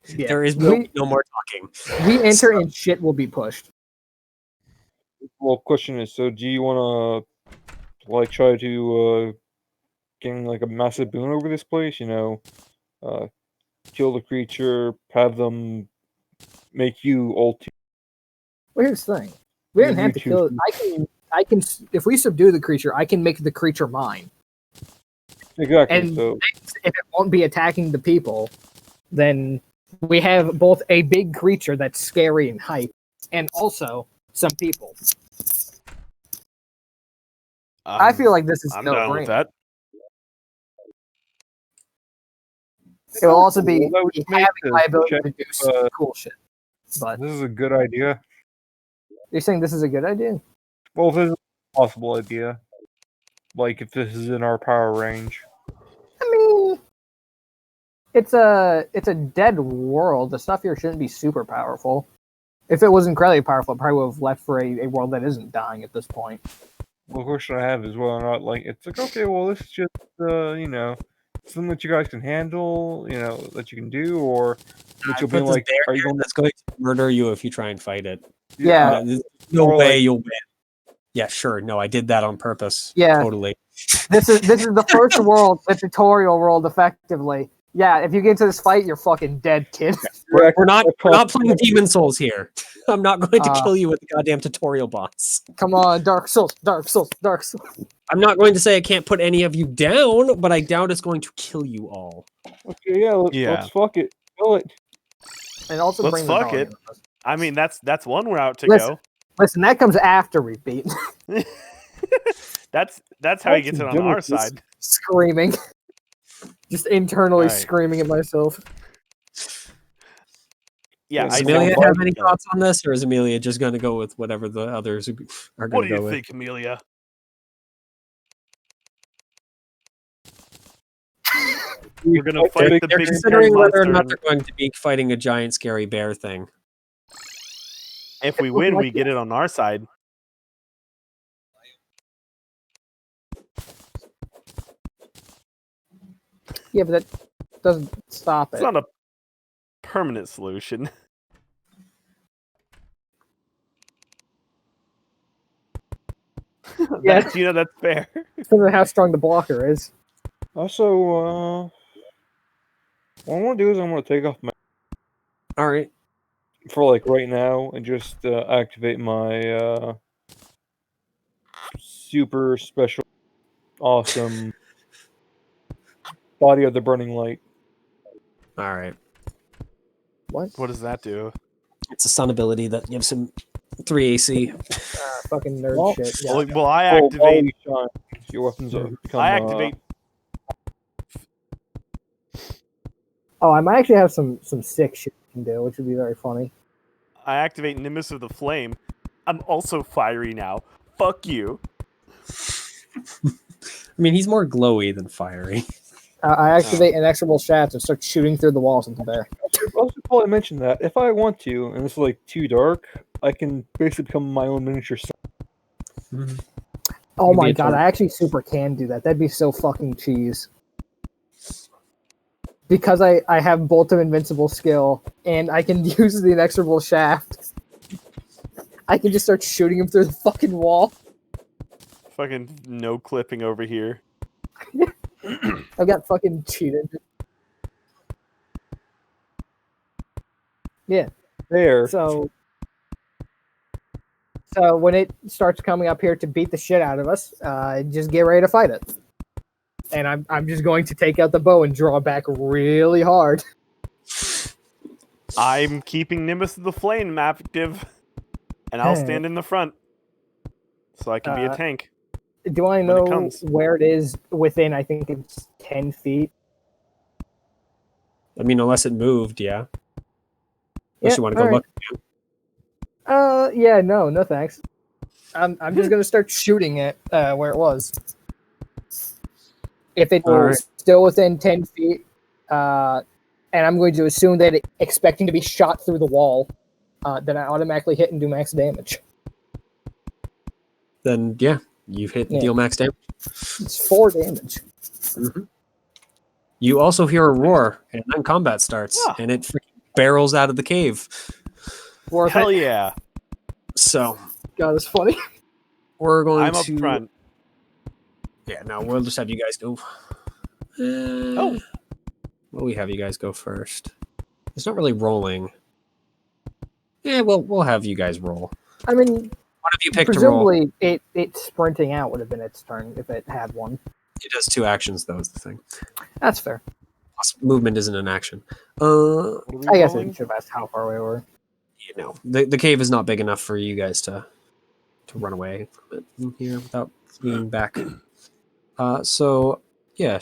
Speaker 1: Yeah.
Speaker 2: There is no more talking.
Speaker 1: We enter and shit will be pushed.
Speaker 4: Well, question is, so do you want to like try to gain like a massive boon over this place? You know, kill the creature, have them make you ult.
Speaker 1: Well, here's the thing: we didn't have to kill it. I can. If we subdue the creature, I can make the creature mine.
Speaker 4: Exactly.
Speaker 1: And
Speaker 4: so
Speaker 1: if it won't be attacking the people, then we have both a big creature that's scary and hype, and also some people. I feel like this is
Speaker 3: I'm
Speaker 1: no
Speaker 3: down with
Speaker 1: brainer.
Speaker 3: that.
Speaker 1: It will also be
Speaker 4: Well, that would make
Speaker 1: having
Speaker 4: the
Speaker 1: my ability
Speaker 4: check,
Speaker 1: to do some cool shit. But
Speaker 4: this is a good idea.
Speaker 1: you're saying this is a good idea?
Speaker 4: Well, this is a possible idea. Like if this is in our power range.
Speaker 1: I mean, it's a dead world. The stuff here shouldn't be super powerful. If it was incredibly powerful, it probably would have left for a world that isn't dying at this point.
Speaker 4: Well, the question I have is whether or not, like, it's like, okay, well, this is just, you know, something that you guys can handle, you know, that you can do, or that you'll be like, are you going
Speaker 2: that's going to murder you if you try and fight it?
Speaker 1: Yeah.
Speaker 2: There's no
Speaker 4: Or,
Speaker 2: way
Speaker 4: like-
Speaker 2: you'll win. Yeah, sure. No, I did that on purpose.
Speaker 1: Yeah.
Speaker 2: Totally.
Speaker 1: This is the first world, the tutorial world, effectively. Yeah, if you get into this fight, you're fucking dead, kid.
Speaker 2: We're not playing Demon Souls here. I'm not going to kill you with the goddamn tutorial boss.
Speaker 1: Come on, Dark Souls, Dark Souls, Dark Souls.
Speaker 2: I'm not going to say I can't put any of you down, but I doubt it's going to kill you all.
Speaker 4: Okay, let's fuck it. Kill it.
Speaker 1: And also
Speaker 3: Let's
Speaker 1: bring
Speaker 3: fuck
Speaker 1: the
Speaker 3: it. I mean, that's one route to
Speaker 1: Listen.
Speaker 3: go.
Speaker 1: Listen, that comes after we beat.
Speaker 3: That's how he gets it on our side.
Speaker 1: Screaming. Just internally
Speaker 3: Right.
Speaker 1: screaming at myself.
Speaker 3: Yeah,
Speaker 2: Does
Speaker 3: I
Speaker 2: Amelia
Speaker 3: don't
Speaker 2: have
Speaker 3: like
Speaker 2: any
Speaker 3: that.
Speaker 2: thoughts on this, or is Amelia just going to go with whatever the others are
Speaker 3: What
Speaker 2: going
Speaker 3: do
Speaker 2: to go
Speaker 3: you
Speaker 2: with?
Speaker 3: think, Amelia? We're gonna fight the
Speaker 2: They're
Speaker 3: big
Speaker 2: considering
Speaker 3: scary
Speaker 2: whether or
Speaker 3: monster,
Speaker 2: not
Speaker 3: and
Speaker 2: they're going to be fighting a giant scary bear thing.
Speaker 3: if we win, we get it on our side.
Speaker 1: Yeah, but that doesn't stop
Speaker 3: It's
Speaker 1: it.
Speaker 3: not a permanent solution.
Speaker 1: Yeah.
Speaker 3: That's fair.
Speaker 1: Depends on how strong the blocker is.
Speaker 4: Also, what I'm gonna do is I'm gonna take off my
Speaker 2: All right.
Speaker 4: for like right now and just activate my super special, awesome body of the burning light.
Speaker 2: All right.
Speaker 1: What?
Speaker 3: What does that do?
Speaker 2: It's a sun ability that gives him 3 AC.
Speaker 1: Fucking nerd
Speaker 4: Well,
Speaker 1: shit. Yeah.
Speaker 3: Well, I
Speaker 4: Oh,
Speaker 3: activate.
Speaker 4: body shine. Your weapons become.
Speaker 3: I activate.
Speaker 1: Oh, I might actually have some sick shit you can do, which would be very funny.
Speaker 3: I activate Nimbus of the Flame. I'm also fiery now. Fuck you.
Speaker 2: I mean, he's more glowy than fiery.
Speaker 1: I activate inexorable shafts and start shooting through the walls into the bear.
Speaker 4: Also, Paul, I mentioned that if I want to, and it's like too dark, I can basically become my own miniature sun.
Speaker 1: Oh
Speaker 2: You'd
Speaker 1: my
Speaker 2: be a
Speaker 1: god,
Speaker 2: total-
Speaker 1: I actually super can do that. That'd be so fucking cheese. Because I have Bolt of Invincible skill, and I can use the inexorable shaft. I can just start shooting him through the fucking wall.
Speaker 3: Fucking no clipping over here.
Speaker 1: I've got fucking cheated. Yeah.
Speaker 4: There.
Speaker 1: So when it starts coming up here to beat the shit out of us, just get ready to fight it. And I'm just going to take out the bow and draw back really hard.
Speaker 3: I'm keeping Nimbus of the Flame active, and I'll stand in the front, so I can be a tank.
Speaker 1: Do I
Speaker 3: it
Speaker 1: know
Speaker 3: comes.
Speaker 1: where it is within? I think it's 10 feet.
Speaker 2: I mean, unless it moved, yeah. Unless you want to go
Speaker 1: alright.
Speaker 2: look.
Speaker 1: Yeah, no thanks. I'm just gonna start shooting it where it was. If it's
Speaker 2: Alright.
Speaker 1: still within 10 feet, and I'm going to assume that expecting to be shot through the wall, then I automatically hit and do max damage.
Speaker 2: Then, yeah, you hit and deal max damage.
Speaker 1: It's 4 damage.
Speaker 2: Mm-hmm. You also hear a roar, and then combat starts, and it freaking barrels out of the cave.
Speaker 3: Hell yeah.
Speaker 2: So,
Speaker 1: God, that's funny.
Speaker 2: we're going
Speaker 3: I'm up
Speaker 2: to...
Speaker 3: front.
Speaker 2: Yeah, no, we'll just have you guys go.
Speaker 3: Oh.
Speaker 2: Well, we have you guys go first. It's not really rolling. Yeah, we'll have you guys roll.
Speaker 1: I mean,
Speaker 2: One of you pick to roll.
Speaker 1: presumably it sprinting out would have been its turn if it had one.
Speaker 2: It does 2 actions, though, is the thing.
Speaker 1: That's fair.
Speaker 2: Plus, movement isn't an action.
Speaker 1: I guess I should have asked how far away we were.
Speaker 2: You know, the cave is not big enough for you guys to run away from it from here without being back. So, yeah,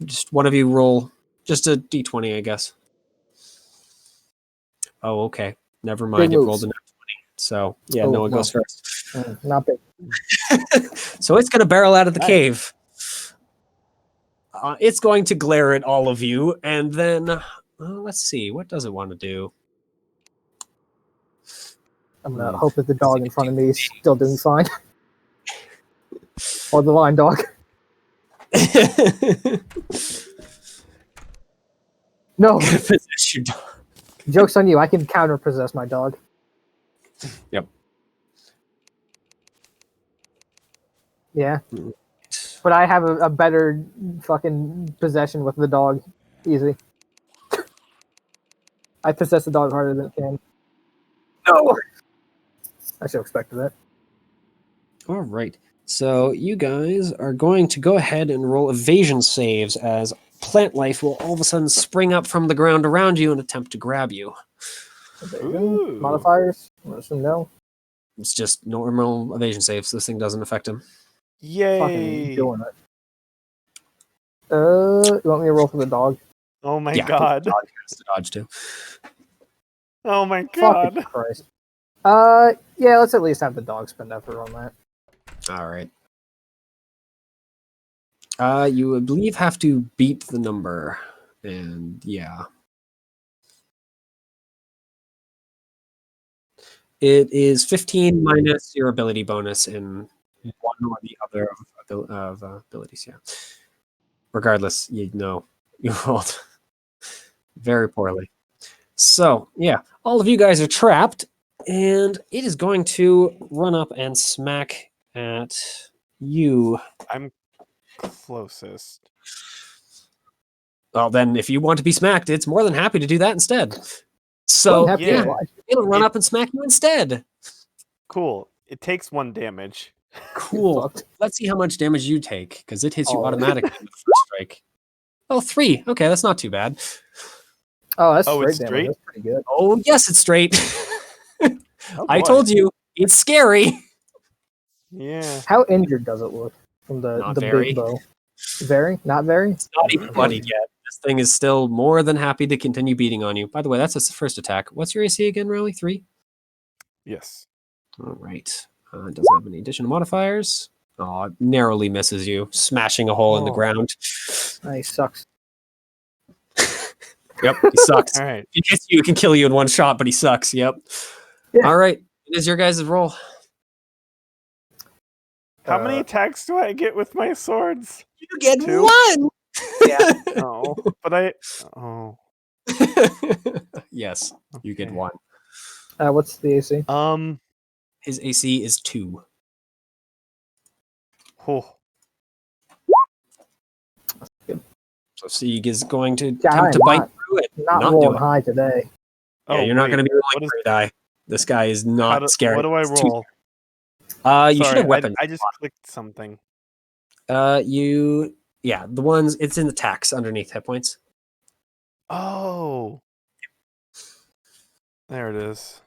Speaker 2: just one of you roll just a d20, I guess. Oh, okay. Never mind. It rolled a 20. So, yeah, Noah goes first.
Speaker 1: Not big.
Speaker 2: So it's going to barrel out of the cave. It's going to glare at all of you, and then let's see. What does it want to do?
Speaker 1: I'm going to hope that the dog in front of me is still doing fine. Or the line dog. No.
Speaker 2: Possess your dog.
Speaker 1: Joke's on you. I can counter possess my dog.
Speaker 2: Yep.
Speaker 1: Yeah. But I have a better fucking possession with the dog. Easy. I possess the dog harder than it can. No! I should have expected that.
Speaker 2: All right. So you guys are going to go ahead and roll evasion saves as plant life will all of a sudden spring up from the ground around you and attempt to grab you.
Speaker 1: Evasion? Modifiers? I'm assume no.
Speaker 2: It's just normal evasion saves. This thing doesn't affect him.
Speaker 3: Yay.
Speaker 1: Fucking doing it. You want me to roll for the dog?
Speaker 3: Oh my god.
Speaker 2: The dog has to dodge too.
Speaker 3: Oh my god.
Speaker 1: Fucking Christ. Yeah, let's at least have the dog spend effort on that.
Speaker 2: All right. You, I believe, have to beat the number, and yeah, it is 15 minus your ability bonus in one or the other of abilities. Yeah. Regardless, you know you rolled very poorly. So yeah, all of you guys are trapped, and it is going to run up and smack at you.
Speaker 3: I'm closest.
Speaker 2: Well, then, if you want to be smacked, it's more than happy to do that instead. So,
Speaker 3: yeah,
Speaker 2: it'll run up and smack you instead.
Speaker 3: Cool. It takes 1 damage.
Speaker 2: Cool. Let's see how much damage you take, because it hits you automatically with the first strike. Oh, 3. Okay, that's not too bad.
Speaker 1: Oh, that's
Speaker 3: it's
Speaker 1: straight damage.
Speaker 3: straight?
Speaker 1: That's pretty good.
Speaker 2: Oh, yes, it's straight.
Speaker 3: Oh,
Speaker 2: I
Speaker 3: boy.
Speaker 2: told you, it's scary.
Speaker 3: Yeah.
Speaker 1: How injured does it look from the
Speaker 2: very.
Speaker 1: big bow? Very? Not very?
Speaker 2: It's not even bloodied yet. This thing is still more than happy to continue beating on you. By the way, that's its first attack. What's your AC again, Rowley? 3?
Speaker 3: Yes.
Speaker 2: All right. It doesn't have any additional modifiers. Oh, it narrowly misses you, smashing a hole in the ground.
Speaker 1: He sucks.
Speaker 2: Yep, he sucks.
Speaker 3: All right.
Speaker 2: If he hits you, it can kill you in one shot, but he sucks. Yep.
Speaker 1: Yeah.
Speaker 2: All right. It is your guys' roll.
Speaker 3: How many attacks do I get with my swords?
Speaker 2: You get
Speaker 3: 2?
Speaker 2: 1!
Speaker 1: Yeah.
Speaker 3: Oh, but oh.
Speaker 2: Yes, you get
Speaker 3: Okay.
Speaker 2: 1.
Speaker 1: What's the AC?
Speaker 2: His AC is 2.
Speaker 3: Oh.
Speaker 2: So Sieg is going to
Speaker 1: Yeah,
Speaker 2: attempt to bite through it.
Speaker 1: Not
Speaker 2: do
Speaker 1: rolling
Speaker 2: it.
Speaker 1: high today.
Speaker 2: Yeah, you're not going to be rolling for a die. This guy is not scary.
Speaker 3: What do I
Speaker 2: It's too
Speaker 3: roll?
Speaker 2: you should have weapons.
Speaker 3: I just clicked something.
Speaker 2: The ones, it's in the tax underneath hit points.
Speaker 3: Oh. There it is.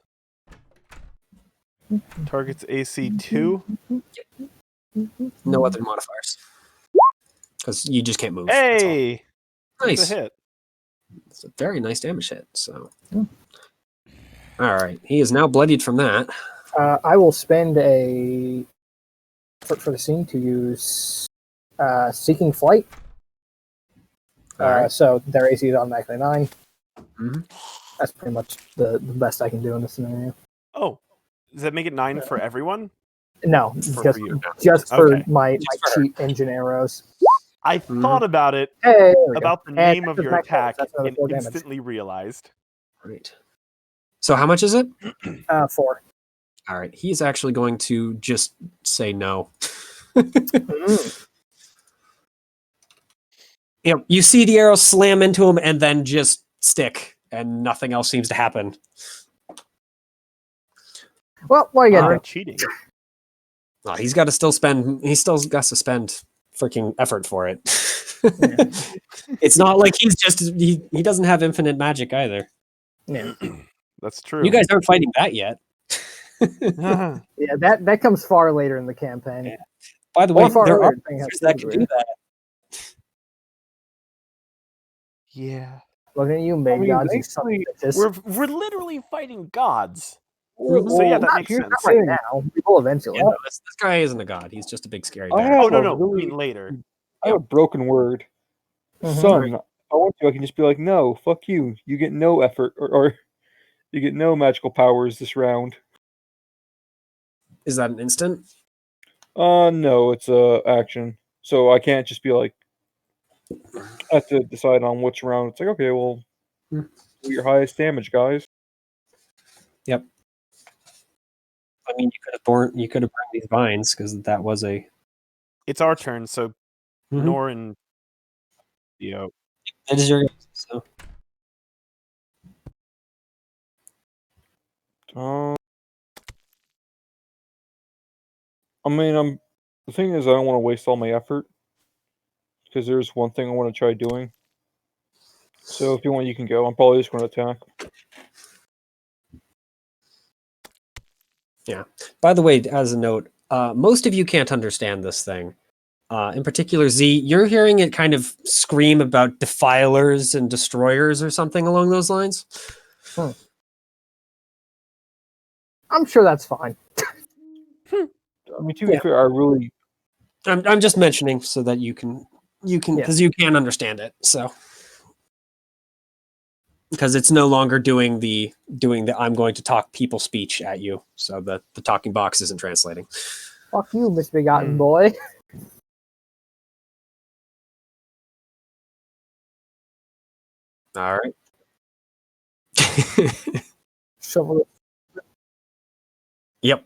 Speaker 3: Target's AC 2.
Speaker 2: No other modifiers. Because you just can't move.
Speaker 3: Hey,
Speaker 2: Nice.
Speaker 3: It's a hit.
Speaker 2: It's a very nice damage hit. So, all right, he is now bloodied from that.
Speaker 1: I will spend a for the scene to use Seeking Flight.
Speaker 2: All right.
Speaker 1: So their AC is automatically 9.
Speaker 2: Mhm.
Speaker 1: That's pretty much the best I can do in this scenario.
Speaker 3: Oh, does that make it 9 for everyone?
Speaker 1: No,
Speaker 3: For
Speaker 1: just
Speaker 3: you.
Speaker 1: just for
Speaker 3: Okay.
Speaker 1: my
Speaker 2: for her.
Speaker 1: cheat engine arrows.
Speaker 3: I thought about it,
Speaker 1: Hey, there we
Speaker 3: about
Speaker 1: go.
Speaker 3: the
Speaker 1: And
Speaker 3: name
Speaker 1: that's
Speaker 3: of
Speaker 1: just
Speaker 3: your
Speaker 1: max damage.
Speaker 3: attack,
Speaker 1: That's another
Speaker 3: and
Speaker 1: 4 damage.
Speaker 3: instantly realized.
Speaker 2: Right. So how much is it?
Speaker 1: 4.
Speaker 2: All right. He's actually going to just say no. You see the arrow slam into him and then just stick, and nothing else seems to happen.
Speaker 1: Well, what are you gonna do?
Speaker 3: Cheating.
Speaker 2: Well, he's got to still spend. He still got to spend freaking effort for it. It's not like he's just he doesn't have infinite magic either.
Speaker 1: Yeah,
Speaker 3: That's true.
Speaker 2: You guys aren't fighting that yet.
Speaker 3: yeah.
Speaker 1: yeah. That comes far later in the campaign.
Speaker 2: Yeah. By the way,
Speaker 1: Or far
Speaker 2: there are
Speaker 1: earlier, depending how
Speaker 2: monsters that can
Speaker 1: stupid we
Speaker 2: do
Speaker 1: are.
Speaker 2: that.
Speaker 1: Looking at you, made
Speaker 4: mean,
Speaker 1: gods, you son of bitches.
Speaker 3: We're literally fighting gods.
Speaker 2: Mhm.
Speaker 3: So yeah, that
Speaker 4: Well,
Speaker 3: makes
Speaker 4: here's
Speaker 3: sense.
Speaker 4: the
Speaker 1: Not right
Speaker 4: thing.
Speaker 1: now. We will eventually.
Speaker 2: Yeah, no, this guy isn't a god. He's just a big scary
Speaker 4: I
Speaker 2: bear.
Speaker 4: have
Speaker 3: Oh no,
Speaker 4: a
Speaker 3: no, I
Speaker 4: really-
Speaker 3: mean later.
Speaker 4: I have a broken word.
Speaker 1: Mhm.
Speaker 4: Son, I want to. I can just be like, no, fuck you. You get no effort, or you get no magical powers this round.
Speaker 2: Is that an instant?
Speaker 4: No, it's a action. So I can't just be like, I have to decide on which round. It's like, okay, well,
Speaker 2: Hmm.
Speaker 4: do your highest damage, guys.
Speaker 2: Yep. I mean, you could have burned these vines because that was a.
Speaker 3: It's our turn, so
Speaker 2: Mhm.
Speaker 3: Nor and Theo.
Speaker 2: That is your guess. So
Speaker 4: I mean, the thing is, I don't want to waste all my effort because there's one thing I want to try doing. So if you want, you can go. I'm probably just going to attack.
Speaker 2: yeah. By the way, as a note, most of you can't understand this thing. In particular, Z, you're hearing it kind of scream about defilers and destroyers or something along those lines.
Speaker 1: I'm sure that's fine.
Speaker 4: I mean, to be fair, I really.
Speaker 2: I'm just mentioning so that you can
Speaker 1: Yeah.
Speaker 2: because you can understand it. So because it's no longer doing the I'm going to talk people speech at you. So the talking box isn't translating.
Speaker 1: Fuck you, misbegotten boy.
Speaker 2: All right.
Speaker 1: Shovel it.
Speaker 2: Yep.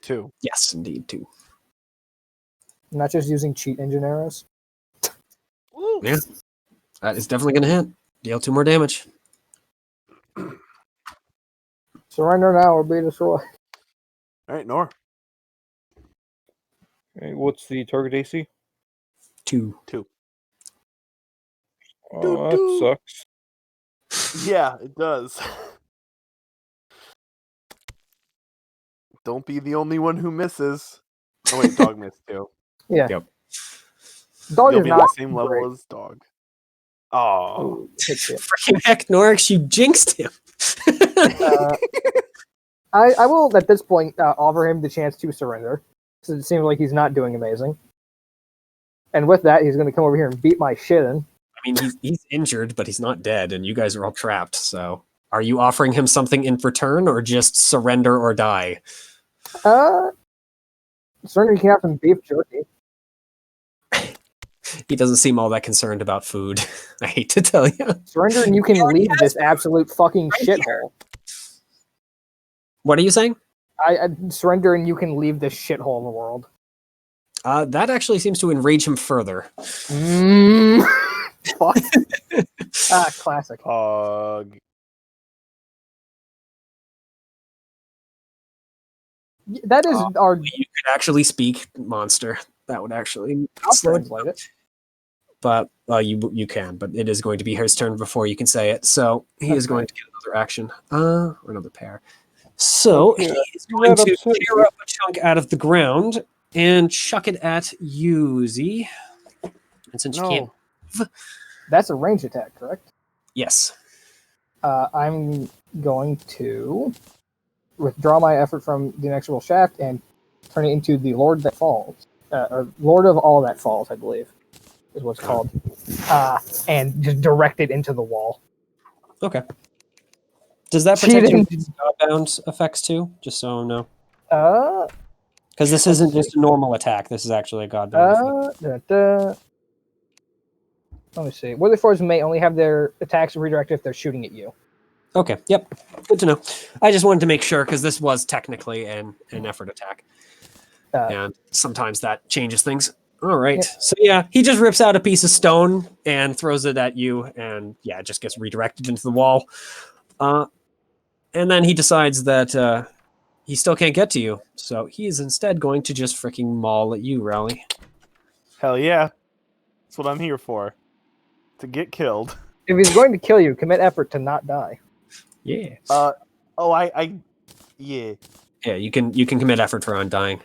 Speaker 3: 2.
Speaker 2: Yes, indeed. 2.
Speaker 1: Not just using cheat engine arrows.
Speaker 3: Woo.
Speaker 2: Yeah. That is definitely going to hit. Deal 2 more damage.
Speaker 1: Surrender now or be destroyed.
Speaker 3: All right, Nor.
Speaker 4: Hey, what's the target AC?
Speaker 2: 2.
Speaker 3: 2.
Speaker 4: Oh, that sucks.
Speaker 3: Yeah, it does. Don't be the only one who misses. Oh wait, dog missed too.
Speaker 1: Yeah.
Speaker 2: Yep.
Speaker 1: Dog
Speaker 3: You'll
Speaker 1: is
Speaker 3: be on
Speaker 1: not
Speaker 3: the same level
Speaker 1: great.
Speaker 3: as dog. Oh.
Speaker 1: Oh, hit shit.
Speaker 2: Freaking heck, Norix, you jinxed him.
Speaker 1: I will at this point offer him the chance to surrender, because it seems like he's not doing amazing. And with that, he's going to come over here and beat my shit in.
Speaker 2: I mean, he's injured, but he's not dead, and you guys are all trapped. So, are you offering him something in return, or just surrender or die?
Speaker 1: Surrender, you can have some beef jerky.
Speaker 2: He doesn't seem all that concerned about food. I hate to tell you.
Speaker 1: Surrender, and you can leave this absolute fucking
Speaker 2: Right
Speaker 1: shithole.
Speaker 2: What are you saying?
Speaker 1: I surrender, and you can leave this shithole in the world.
Speaker 2: That actually seems to enrage him further.
Speaker 1: Fuck. Classic. That is our.
Speaker 2: You could actually speak, monster. That would actually
Speaker 1: I'll translate it.
Speaker 2: But you can, but it is going to be his turn before you can say it. So he is going to get another action, or another pair. So
Speaker 4: Okay,
Speaker 2: he's
Speaker 4: you're
Speaker 2: going
Speaker 4: that
Speaker 2: to
Speaker 4: upset.
Speaker 2: tear up a chunk out of the ground and chuck it at you, Z. And since you can't,
Speaker 1: That's a range attack, correct?
Speaker 2: yes,
Speaker 1: I'm going to withdraw my effort from the inexorable shaft and turn it into the Lord that falls, or Lord of all that falls, I believe, is what's called, and just direct it into the wall.
Speaker 2: okay. Does that protect you
Speaker 1: Cheating.
Speaker 2: against godbound effects too? Just so I know.
Speaker 1: Uh,
Speaker 2: Because this
Speaker 1: Let's
Speaker 2: isn't
Speaker 1: see.
Speaker 2: just a normal attack. This is actually a godbound effect.
Speaker 1: Let me see. Wither Force may only have their attacks redirected if they're shooting at you.
Speaker 2: Okay, yep. Good to know. I just wanted to make sure because this was technically an effort attack. And sometimes that changes things. All right.
Speaker 1: Yep.
Speaker 2: So yeah, he just rips out a piece of stone and throws it at you, and yeah, it just gets redirected into the wall. And then he decides that he still can't get to you, so he is instead going to just freaking maul at you, Rowley.
Speaker 3: Hell yeah. That's what I'm here for. To get killed.
Speaker 1: If he's going to kill you, commit effort to not die.
Speaker 2: Yeah.
Speaker 3: Yeah.
Speaker 2: Yeah, you can commit effort for undying.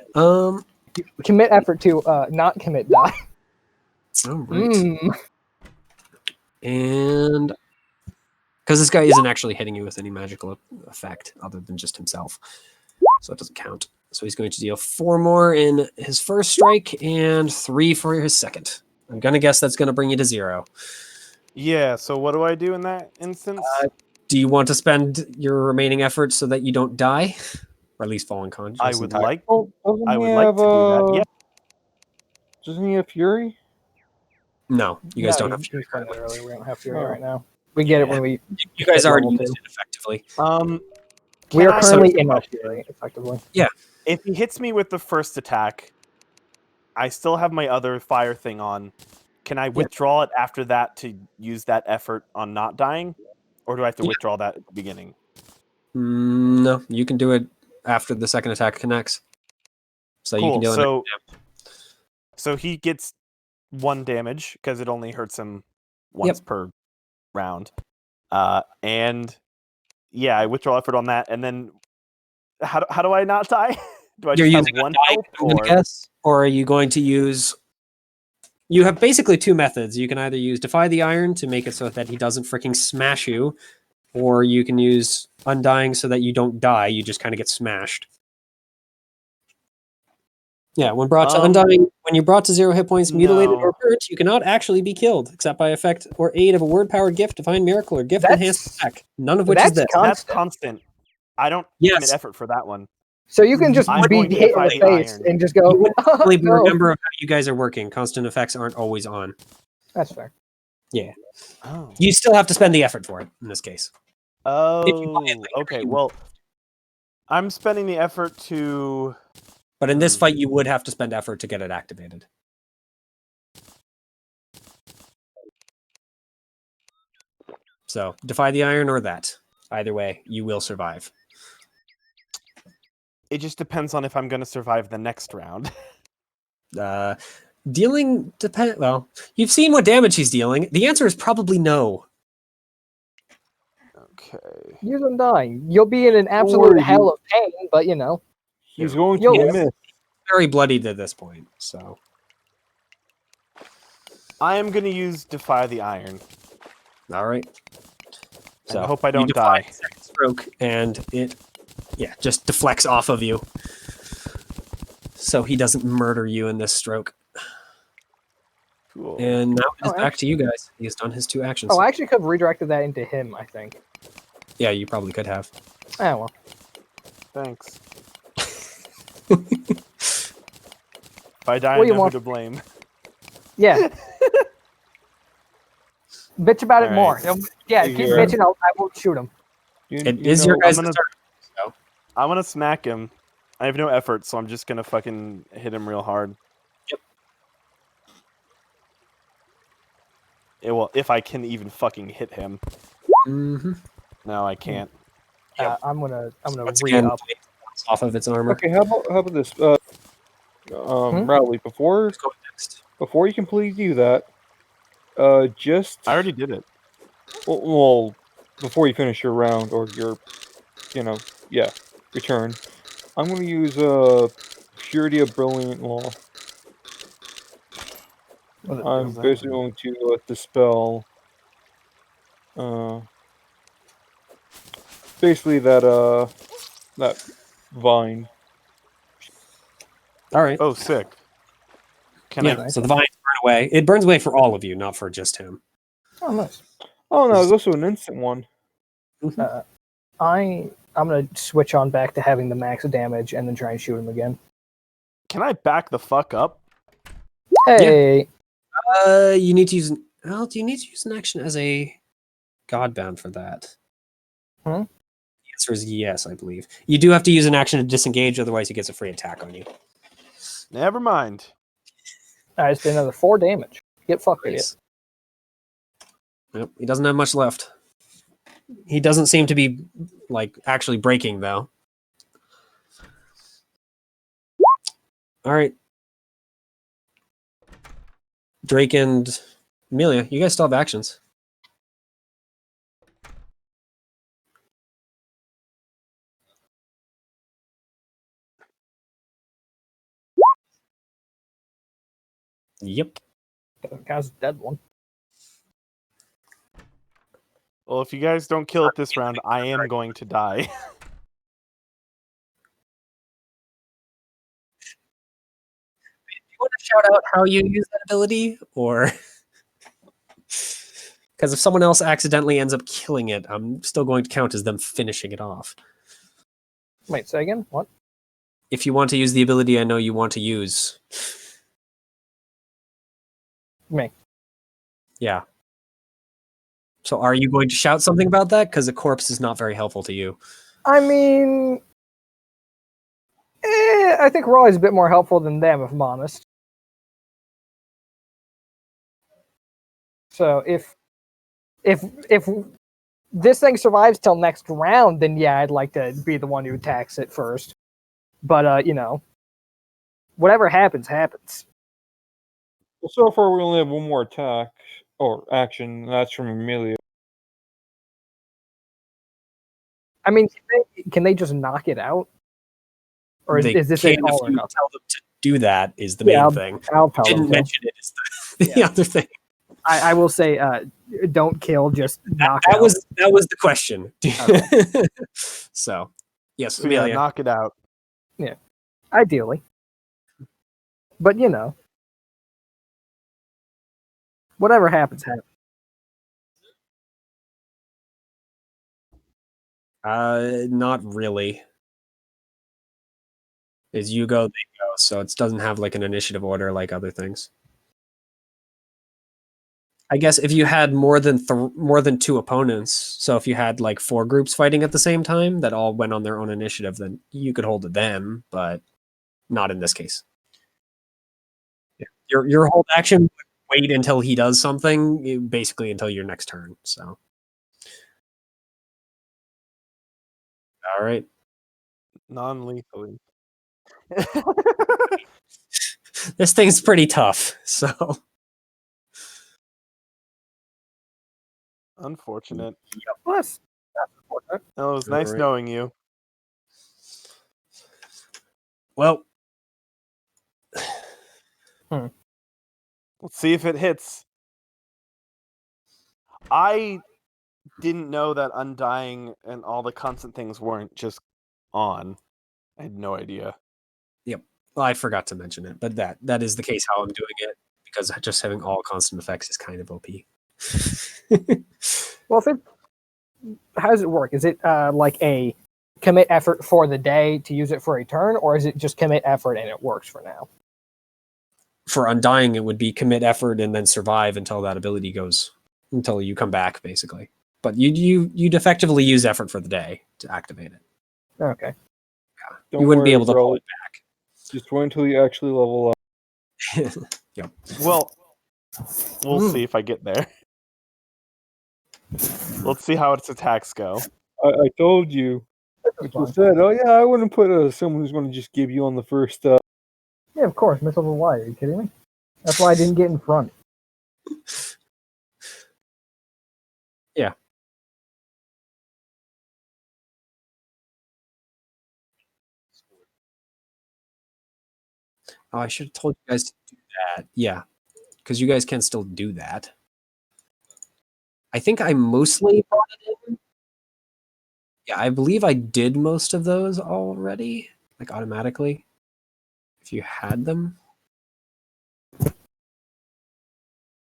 Speaker 1: Commit effort to not commit die.
Speaker 2: All right. And because this guy isn't actually hitting you with any magical effect other than just himself, so it doesn't count. So he's going to deal 4 more in his first strike and 3 for his second. I'm gonna guess that's gonna bring you to 0.
Speaker 3: Yeah, so what do I do in that instance?
Speaker 2: Do you want to spend your remaining efforts so that you don't die, or at least fall unconscious?
Speaker 3: I would
Speaker 2: entirely?
Speaker 3: like
Speaker 4: Well, doesn't
Speaker 3: I
Speaker 4: he
Speaker 3: would like
Speaker 4: have
Speaker 3: to do that. Yeah.
Speaker 4: Doesn't he have Fury?
Speaker 2: No, you guys don't have
Speaker 1: You
Speaker 2: Fury
Speaker 1: explained that
Speaker 2: currently.
Speaker 1: earlier. We don't have Fury
Speaker 4: Oh.
Speaker 1: right now. We get it when we.
Speaker 2: You guys
Speaker 1: hit
Speaker 2: already
Speaker 1: level
Speaker 2: used
Speaker 1: 2.
Speaker 2: it effectively.
Speaker 1: We
Speaker 3: Can
Speaker 1: are
Speaker 3: I
Speaker 1: currently
Speaker 3: ask a
Speaker 1: in our
Speaker 3: question?
Speaker 1: Fury, effectively.
Speaker 3: If he hits me with the first attack, I still have my other fire thing on. Can I withdraw it after that to use that effort on not dying? Or do I have to withdraw that at the beginning?
Speaker 2: No, you can do it after the second attack connects. So you can
Speaker 3: Cool.
Speaker 2: deal it.
Speaker 3: So he gets 1 damage because it only hurts him once per round. And yeah, I withdraw effort on that, and then how do I not die? Do I
Speaker 2: You're
Speaker 3: just have
Speaker 2: using
Speaker 3: 1
Speaker 2: undying,
Speaker 3: health,
Speaker 2: I'm gonna
Speaker 3: or
Speaker 2: guess, or are you going to use? You have basically 2 methods. You can either use Defy the Iron to make it so that he doesn't freaking smash you, or you can use Undying so that you don't die. You just kind of get smashed. Yeah, when brought to Undying, when you're brought to 0 hit points, mutilated,
Speaker 3: no.
Speaker 2: or hurt, you cannot actually be killed, except by effect or aid of a word-powered gift, divine miracle, or gift enhanced attack. None of which is this.
Speaker 3: That's constant. I don't commit
Speaker 2: Yes.
Speaker 3: effort for that one.
Speaker 1: So you can just
Speaker 3: I'm
Speaker 1: be
Speaker 3: going to
Speaker 1: hit in
Speaker 3: defy
Speaker 1: the
Speaker 3: the
Speaker 1: face
Speaker 3: iron.
Speaker 1: and just go.
Speaker 2: You wouldn't really
Speaker 1: No.
Speaker 2: remember how you guys are working. Constant effects aren't always on.
Speaker 1: That's fair.
Speaker 2: Yeah.
Speaker 3: Oh.
Speaker 2: You still have to spend the effort for it in this case.
Speaker 3: Oh, okay. Well, I'm spending the effort to.
Speaker 2: But in this fight, you would have to spend effort to get it activated. So, defy the iron or that. Either way, you will survive.
Speaker 3: It just depends on if I'm going to survive the next round.
Speaker 2: Dealing depend. Well, you've seen what damage he's dealing. The answer is probably no.
Speaker 3: Okay.
Speaker 1: Use Undying. You'll be in an absolute hell of pain, but you know.
Speaker 4: He's going
Speaker 1: You'll
Speaker 4: to
Speaker 1: live.
Speaker 4: miss.
Speaker 2: Very bloodied at this point, so.
Speaker 3: I am going to use Defy the Iron.
Speaker 2: All right.
Speaker 3: So I hope I don't
Speaker 2: defy
Speaker 3: die.
Speaker 2: the second stroke, and it, just deflects off of you. So he doesn't murder you in this stroke.
Speaker 3: Cool.
Speaker 2: And now it is back to you guys. He has done his 2 actions.
Speaker 1: Oh, I actually could have redirected that into him, I think.
Speaker 2: Yeah, you probably could have.
Speaker 1: Oh, well.
Speaker 3: Thanks. If I die, I know who to blame.
Speaker 1: Yeah. Bitch about it more. Yeah, keep bitching. I won't shoot him.
Speaker 2: It is your guys' turn. So.
Speaker 3: I'm going to smack him. I have no effort, so I'm just going to fucking hit him real hard. Well, if I can even fucking hit him.
Speaker 2: Mm-hmm.
Speaker 3: No, I can't.
Speaker 1: I'm gonna
Speaker 2: Once
Speaker 1: re
Speaker 2: again,
Speaker 1: up.
Speaker 2: off of its armor.
Speaker 4: Okay, how about this? Rowley, before you completely do that, just
Speaker 3: I already did it.
Speaker 4: Well, before you finish your round or your, yeah. return, I'm going to use Purity of Brilliant Law. I'm basically going to dispel basically that vine.
Speaker 2: All right.
Speaker 3: Oh, sick. Can
Speaker 2: Yeah. So the vines burn away. It burns away for all of you, not for just him.
Speaker 1: Oh, nice.
Speaker 4: Oh no, there's also an instant one.
Speaker 1: I'm gonna switch on back to having the max damage and then try and shoot him again.
Speaker 3: Can I back the fuck up?
Speaker 1: Hey,
Speaker 2: You need to use. Well, do you need to use an action as a godbound for that?
Speaker 1: Hmm?
Speaker 2: The answer is yes, I believe. You do have to use an action to disengage, otherwise he gets a free attack on you.
Speaker 3: Never mind.
Speaker 1: I just did another 4 damage. Get fucked, idiot.
Speaker 2: Nice. Yep, he doesn't have much left. He doesn't seem to be like actually breaking though. All right. Drake and Amelia, you guys still have actions. Yep.
Speaker 1: Guy's dead one.
Speaker 3: Well, if you guys don't kill it this round, I am going to die.
Speaker 2: You want to shout out how you use that ability, or because if someone else accidentally ends up killing it, I'm still going to count as them finishing it off.
Speaker 1: Wait, say again? What?
Speaker 2: If you want to use the ability I know you want to use.
Speaker 1: Me.
Speaker 2: Yeah. So are you going to shout something about that? Because a corpse is not very helpful to you.
Speaker 1: I mean, I think Raw is a bit more helpful than them, if I'm honest. So if this thing survives till next round, then yeah, I'd like to be the one who attacks it first. But you know, whatever happens, happens.
Speaker 4: Well, so far we only have one more attack or action, and that's from Amelia.
Speaker 1: I mean, can they just knock it out, or is this
Speaker 2: can
Speaker 1: an all
Speaker 2: if
Speaker 1: or
Speaker 2: you
Speaker 1: nothing?
Speaker 2: tell them to do that is the main thing.
Speaker 1: I'll tell them
Speaker 2: Didn't
Speaker 1: to.
Speaker 2: mention it is the other thing.
Speaker 1: I will say, don't kill, just knock
Speaker 2: That
Speaker 1: out.
Speaker 2: was the question.
Speaker 1: Okay.
Speaker 2: So yes,
Speaker 3: So yeah,
Speaker 2: Amelia.
Speaker 3: knock it out.
Speaker 1: Yeah, ideally. But you know, whatever happens, happens.
Speaker 2: Not really. Is you go, they go. So it doesn't have like an initiative order like other things. I guess if you had more than 2 opponents, so if you had like 4 groups fighting at the same time that all went on their own initiative, then you could hold it them, but not in this case. Yeah. Your hold action would wait until he does something, basically until your next turn. So, all right,
Speaker 3: Non-lethally.
Speaker 2: this thing's pretty tough. So,
Speaker 3: Unfortunate.
Speaker 1: Plus, that's important.
Speaker 3: Oh, it was nice
Speaker 2: Alright.
Speaker 3: knowing you.
Speaker 2: well,
Speaker 3: Let's see if it hits. I didn't know that Undying and all the constant things weren't just on. I had no idea.
Speaker 2: well, I forgot to mention it, but that is the case how I'm doing it because just having all constant effects is kind of OP.
Speaker 1: Well, how does it work? Is it like a commit effort for the day to use it for a turn, or is it just commit effort and it works for now?
Speaker 2: For Undying, it would be commit effort and then survive until that ability goes, until you come back, basically. But you'd effectively use effort for the day to activate it.
Speaker 1: Okay.
Speaker 4: Don't
Speaker 2: You wouldn't be
Speaker 4: worry,
Speaker 2: able to
Speaker 4: bro.
Speaker 2: pull it
Speaker 4: Just wait until you actually level up.
Speaker 2: back. Yep.
Speaker 3: Well, we'll see if I get there. Let's see how its attacks go.
Speaker 4: I told you. People said, "Oh yeah, I wouldn't put someone who's going to just give you on the first."
Speaker 1: Yeah, of course. Missile the wire. Are you kidding me? That's why I didn't get in front.
Speaker 2: Yeah. Oh, I should have told you guys to do that. Yeah, because you guys can still do that. I think I mostly brought it in. Yeah, I believe I did most of those already, like automatically. If you had them.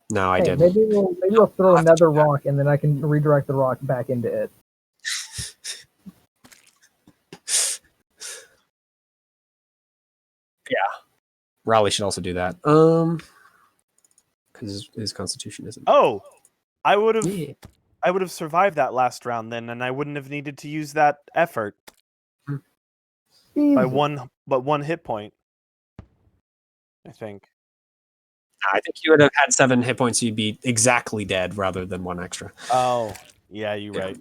Speaker 2: No, I
Speaker 1: Hey,
Speaker 2: didn't.
Speaker 1: maybe we'll throw
Speaker 2: I'll have to
Speaker 1: another
Speaker 2: do that.
Speaker 1: rock, and then I can redirect the rock back into it.
Speaker 2: Yeah, Raleigh should also do that. Because his constitution isn't.
Speaker 3: Oh, I would have
Speaker 2: Yeah.
Speaker 3: survived that last round then, and I wouldn't have needed to use that effort
Speaker 1: Easy.
Speaker 3: by one hit point. I think.
Speaker 2: I think you would have had 7 hit points. You'd be exactly dead rather than 1 extra.
Speaker 3: Oh, yeah, you're
Speaker 2: Yeah.
Speaker 3: right.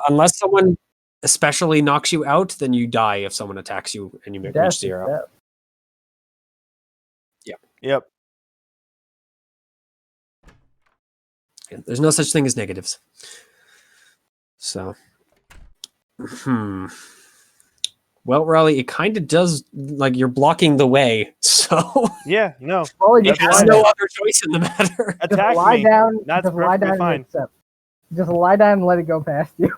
Speaker 2: Unless someone especially knocks you out, then you die if someone attacks you and you
Speaker 1: Death
Speaker 2: reach
Speaker 1: is
Speaker 2: 0.
Speaker 1: death.
Speaker 3: Yep.
Speaker 2: Yeah, there's no such thing as negatives. So, well, Raleigh, it kind of does, like, you're blocking the way, so
Speaker 3: Yeah, no.
Speaker 1: Probably
Speaker 2: he
Speaker 1: just
Speaker 2: has
Speaker 1: lie
Speaker 2: no
Speaker 1: down.
Speaker 2: other choice in the matter.
Speaker 1: Just
Speaker 3: Attack
Speaker 1: lie
Speaker 3: me.
Speaker 1: down.
Speaker 3: That's
Speaker 1: just lie
Speaker 3: perfectly
Speaker 1: down
Speaker 3: fine.
Speaker 1: and accept. Just lie down and let it go past you.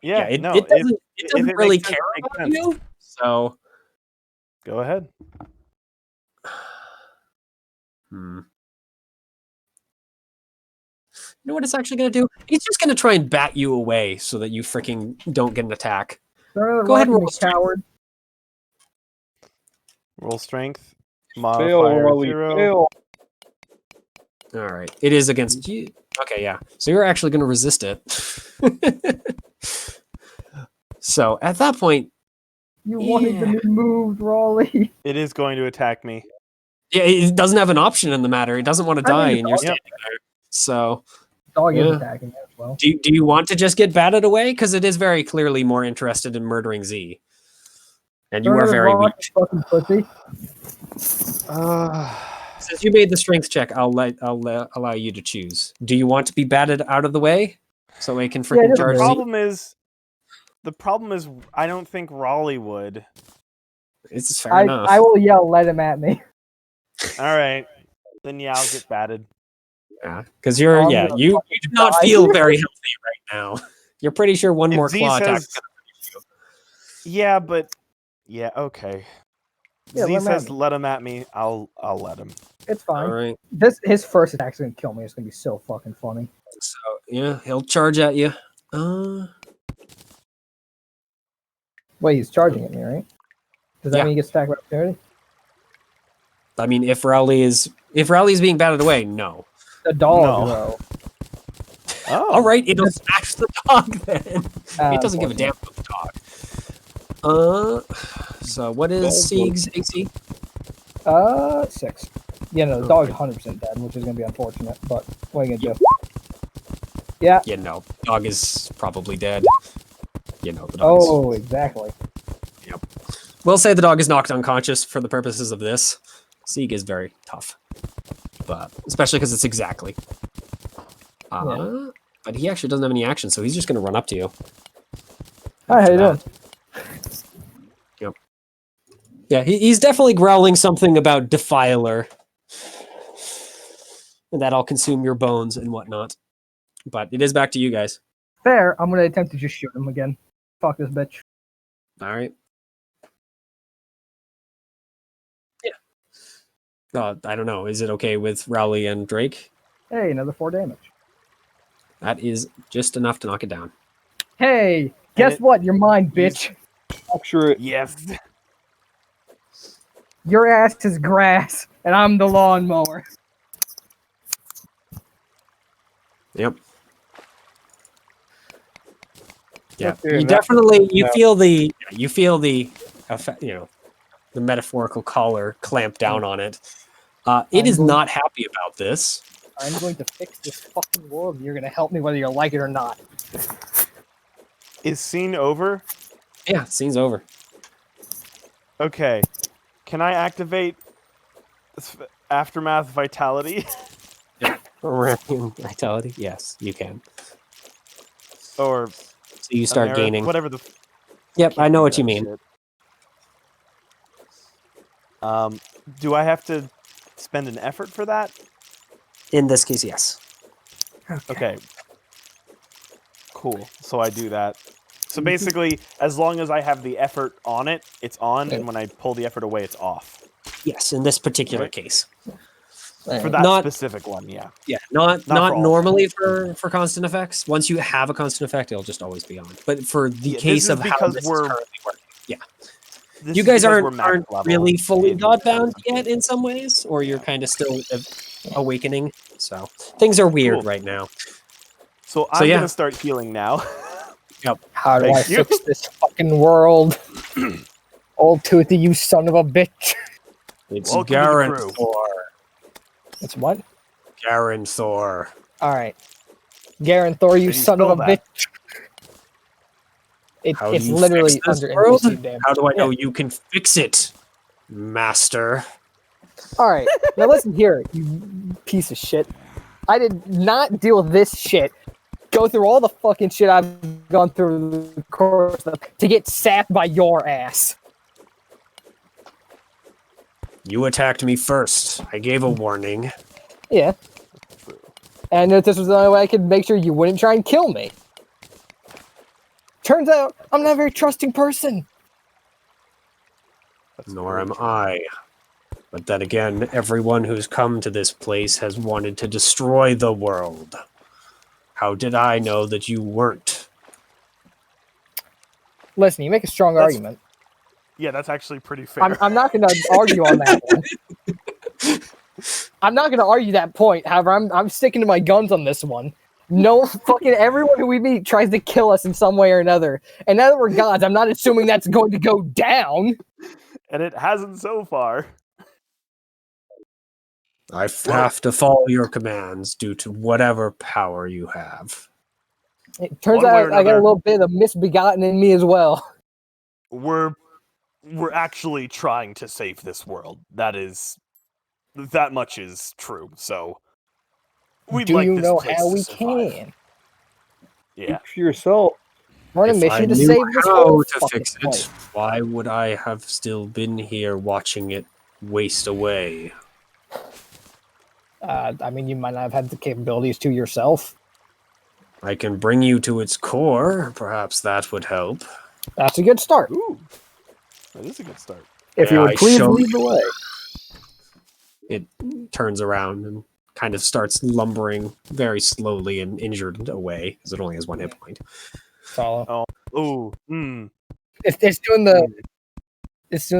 Speaker 3: Yeah,
Speaker 2: it,
Speaker 3: no.
Speaker 2: it doesn't,
Speaker 3: if
Speaker 2: doesn't
Speaker 3: it
Speaker 2: really
Speaker 3: makes sense,
Speaker 2: care
Speaker 3: it makes
Speaker 2: about
Speaker 3: sense.
Speaker 2: you, so...
Speaker 3: Go ahead.
Speaker 2: You know what it's actually going to do? He's just going to try and bat you away so that you freaking don't get an attack. Go ahead and roll strength.
Speaker 1: coward.
Speaker 3: Roll strength.
Speaker 4: Fail,
Speaker 3: Modifier
Speaker 4: Raleigh,
Speaker 3: 0.
Speaker 4: fail.
Speaker 2: All right. It is against you. Okay, yeah. So you're actually going to resist it. So at that point...
Speaker 1: You wanted to be moved, Raleigh.
Speaker 3: It is going to attack me.
Speaker 2: Yeah, it doesn't have an option in the matter. It doesn't want to die, and you're
Speaker 3: Yep.
Speaker 2: standing there. So...
Speaker 1: Dog is
Speaker 2: Yeah.
Speaker 1: attacking it as well.
Speaker 2: Do you want to just get batted away? Because it is very clearly more interested in murdering Z. And you are very weak.
Speaker 1: Fucking pussy.
Speaker 2: Since you made the strength check, I'll allow you to choose. Do you want to be batted out of the way so I can freaking
Speaker 1: just
Speaker 2: charge
Speaker 1: move.
Speaker 2: Z?
Speaker 3: The problem is, I don't think Raleigh would.
Speaker 2: It's fair enough.
Speaker 1: I will yell, let him at me.
Speaker 3: All right, then yeah, I'll get batted.
Speaker 2: Yeah, because you do not
Speaker 1: die.
Speaker 2: feel very healthy right now. You're pretty sure one
Speaker 3: If
Speaker 2: more
Speaker 3: Z
Speaker 2: claw attack.
Speaker 3: says- Yeah, but yeah, okay.
Speaker 1: Yeah,
Speaker 3: Z
Speaker 1: let him at
Speaker 3: says
Speaker 1: me.
Speaker 3: let him at me. I'll let him.
Speaker 1: It's fine.
Speaker 2: All right.
Speaker 1: His first attack's gonna kill me. It's gonna be so fucking funny.
Speaker 2: So yeah, he'll charge at you.
Speaker 1: Wait, he's charging at me, right? Does that
Speaker 2: Yeah.
Speaker 1: mean he gets attacked by opportunity?
Speaker 2: I mean, if Raleigh is being batted away, no.
Speaker 1: The dog,
Speaker 3: No.
Speaker 1: though.
Speaker 3: Oh,
Speaker 2: All right, it'll smash the dog then. It doesn't give a damn about the dog. So what is Sieg's AC?
Speaker 1: 6. Yeah, no, the dog's 100% dead, which is gonna be unfortunate. But what are you gonna do? Yeah.
Speaker 2: Yeah, no, dog is probably dead. You know, the dog.
Speaker 1: Oh, exactly.
Speaker 2: We'll say the dog is knocked unconscious for the purposes of this. Sieg is very tough, but especially because it's exactly. But he actually doesn't have any action, so he's just going to run up to you.
Speaker 1: Hi, how you doing?
Speaker 2: Yep. Yeah, he's definitely growling something about defiler, and that I'll consume your bones and whatnot. But it is back to you guys.
Speaker 1: Fair. I'm gonna attempt to just shoot him again. Fuck this bitch.
Speaker 2: All right. Yeah. I don't know. Is it okay with Rowley and Drake?
Speaker 1: Hey, another 4 damage.
Speaker 2: That is just enough to knock it down.
Speaker 1: Hey, guess what? You're mine, bitch.
Speaker 4: Capture it.
Speaker 3: yes.
Speaker 1: Your ass is grass, and I'm the lawnmower.
Speaker 2: Yep. Yeah,
Speaker 4: Okay,
Speaker 2: you
Speaker 4: that-
Speaker 2: definitely
Speaker 4: yeah.
Speaker 2: feel the the metaphorical collar clamp down on it. It is not happy about this.
Speaker 1: I'm going to fix this fucking world. You're gonna help me whether you like it or not.
Speaker 3: Is scene over?
Speaker 2: Yeah, scene's over.
Speaker 3: Okay. Can I activate Aftermath Vitality?
Speaker 2: Vitality? Yes, you can.
Speaker 3: Or
Speaker 2: So you start
Speaker 3: Amera-
Speaker 2: gaining.
Speaker 3: whatever the
Speaker 2: Yep, I
Speaker 3: Can't
Speaker 2: know
Speaker 3: do
Speaker 2: what you
Speaker 3: that
Speaker 2: mean.
Speaker 3: shit. Do I have to spend an effort for that?
Speaker 2: In this case, yes.
Speaker 3: Okay. Cool. So I do that. So basically, as long as I have the effort on it, it's on, and when I pull the effort away, it's off.
Speaker 2: Yes, in this particular
Speaker 3: Right.
Speaker 2: case.
Speaker 3: For that
Speaker 2: Not-
Speaker 3: specific one, yeah.
Speaker 2: Yeah, not
Speaker 3: for all of
Speaker 2: normally for constant effects. Once you have a constant effect, it'll just always be on. But for the
Speaker 3: Yeah,
Speaker 2: case
Speaker 3: this is
Speaker 2: of how
Speaker 3: because
Speaker 2: this is
Speaker 3: we're-
Speaker 2: currently working, yeah.
Speaker 3: This
Speaker 2: You
Speaker 3: is
Speaker 2: guys
Speaker 3: because we're
Speaker 2: aren't
Speaker 3: max level
Speaker 2: really fully
Speaker 3: in
Speaker 2: godbound
Speaker 3: terms of
Speaker 2: yet
Speaker 3: game.
Speaker 2: in some ways, or you're
Speaker 3: Yeah.
Speaker 2: kind of still awakening. So things are weird
Speaker 3: Cool.
Speaker 2: right now.
Speaker 3: So I'm
Speaker 2: yeah.
Speaker 3: gonna start healing now.
Speaker 1: How do I
Speaker 3: Thank you.
Speaker 1: fix this fucking world? Old Toothy, you son of a bitch.
Speaker 2: It's
Speaker 3: Welcome to the crew.
Speaker 2: Garenthor.
Speaker 1: It's what?
Speaker 2: Garenthor.
Speaker 1: Alright. Garenthor, you
Speaker 3: Can you
Speaker 1: son of
Speaker 3: spell
Speaker 1: a
Speaker 3: that?
Speaker 1: bitch.
Speaker 2: How
Speaker 1: It's
Speaker 2: do you
Speaker 1: literally
Speaker 2: fix this
Speaker 1: under
Speaker 2: world?
Speaker 1: NPC damage.
Speaker 2: How do I know
Speaker 1: Yeah.
Speaker 2: you can fix it, Master?
Speaker 1: Alright, now listen here, you piece of shit. I did not deal with this shit. Go through all the fucking shit I've gone through the course of to get sapped by your ass.
Speaker 2: You attacked me first. I gave a warning.
Speaker 1: Yeah. And if this was the only way I could make sure you wouldn't try and kill me. Turns out, I'm not a very trusting person.
Speaker 3: That's
Speaker 2: Nor
Speaker 3: very
Speaker 2: am
Speaker 3: true.
Speaker 2: I. But then again, everyone who's come to this place has wanted to destroy the world. How did I know that you weren't?
Speaker 1: Listen, you make a strong
Speaker 3: That's-
Speaker 1: argument.
Speaker 3: Yeah, that's actually pretty fair.
Speaker 1: I'm not going to argue on that one. I'm not going to argue that point. However, I'm sticking to my guns on this one. No fucking everyone who we meet tries to kill us in some way or another. And now that we're gods, I'm not assuming that's going to go down.
Speaker 3: And it hasn't so far.
Speaker 2: I have to follow your commands due to whatever power you have.
Speaker 1: It turns
Speaker 3: One way or
Speaker 1: out I got a
Speaker 3: another-
Speaker 1: little bit of misbegotten in me as well.
Speaker 3: We're actually trying to save this world. That much is true. So we'd
Speaker 1: Do
Speaker 3: like
Speaker 1: you
Speaker 3: this
Speaker 1: know
Speaker 3: place
Speaker 1: how
Speaker 3: to
Speaker 1: we
Speaker 3: survive.
Speaker 1: can?
Speaker 3: Yeah.
Speaker 4: Speak for yourself.
Speaker 1: We're on a
Speaker 2: If I
Speaker 1: mission to
Speaker 2: knew
Speaker 1: save this
Speaker 2: how
Speaker 1: whole
Speaker 2: to
Speaker 1: fucking
Speaker 2: fix it,
Speaker 1: place.
Speaker 2: why would I have still been here watching it waste away?
Speaker 1: I mean, you might not have had the capabilities to yourself.
Speaker 2: I can bring you to its core. Perhaps that would help.
Speaker 1: That's a good start.
Speaker 3: Ooh. That is a good start.
Speaker 1: If
Speaker 2: Yeah,
Speaker 1: you would
Speaker 2: I
Speaker 1: please
Speaker 2: showed
Speaker 1: lead the way.
Speaker 2: It turns around and kind of starts lumbering very slowly and injured away, because it only has one hit point.
Speaker 1: Follow.
Speaker 3: Ooh.
Speaker 1: It's doing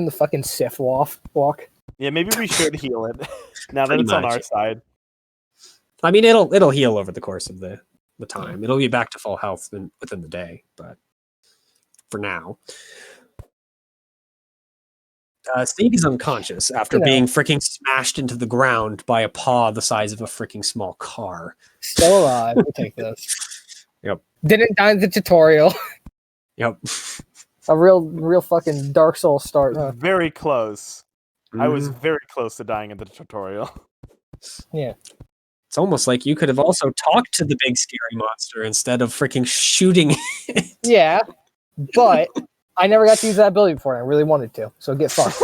Speaker 1: the fucking Sif walk.
Speaker 3: Yeah, maybe we should heal it now that
Speaker 2: Pretty
Speaker 3: it's on
Speaker 2: much.
Speaker 3: our side.
Speaker 2: I mean, it'll heal over the course of the time. It'll be back to full health within the day, but for now. Steve is unconscious after being freaking smashed into the ground by a paw the size of a freaking small car.
Speaker 1: Still alive. We'll take this.
Speaker 2: Yep.
Speaker 1: Didn't die in the tutorial.
Speaker 2: Yep.
Speaker 1: A real fucking Dark Souls start, huh?
Speaker 3: Very close. I was
Speaker 2: Mhm.
Speaker 3: very close to dying in the tutorial.
Speaker 1: Yeah.
Speaker 2: It's almost like you could have also talked to the big scary monster instead of freaking shooting it.
Speaker 1: Yeah, but I never got to use that ability before, and I really wanted to. So get fucked.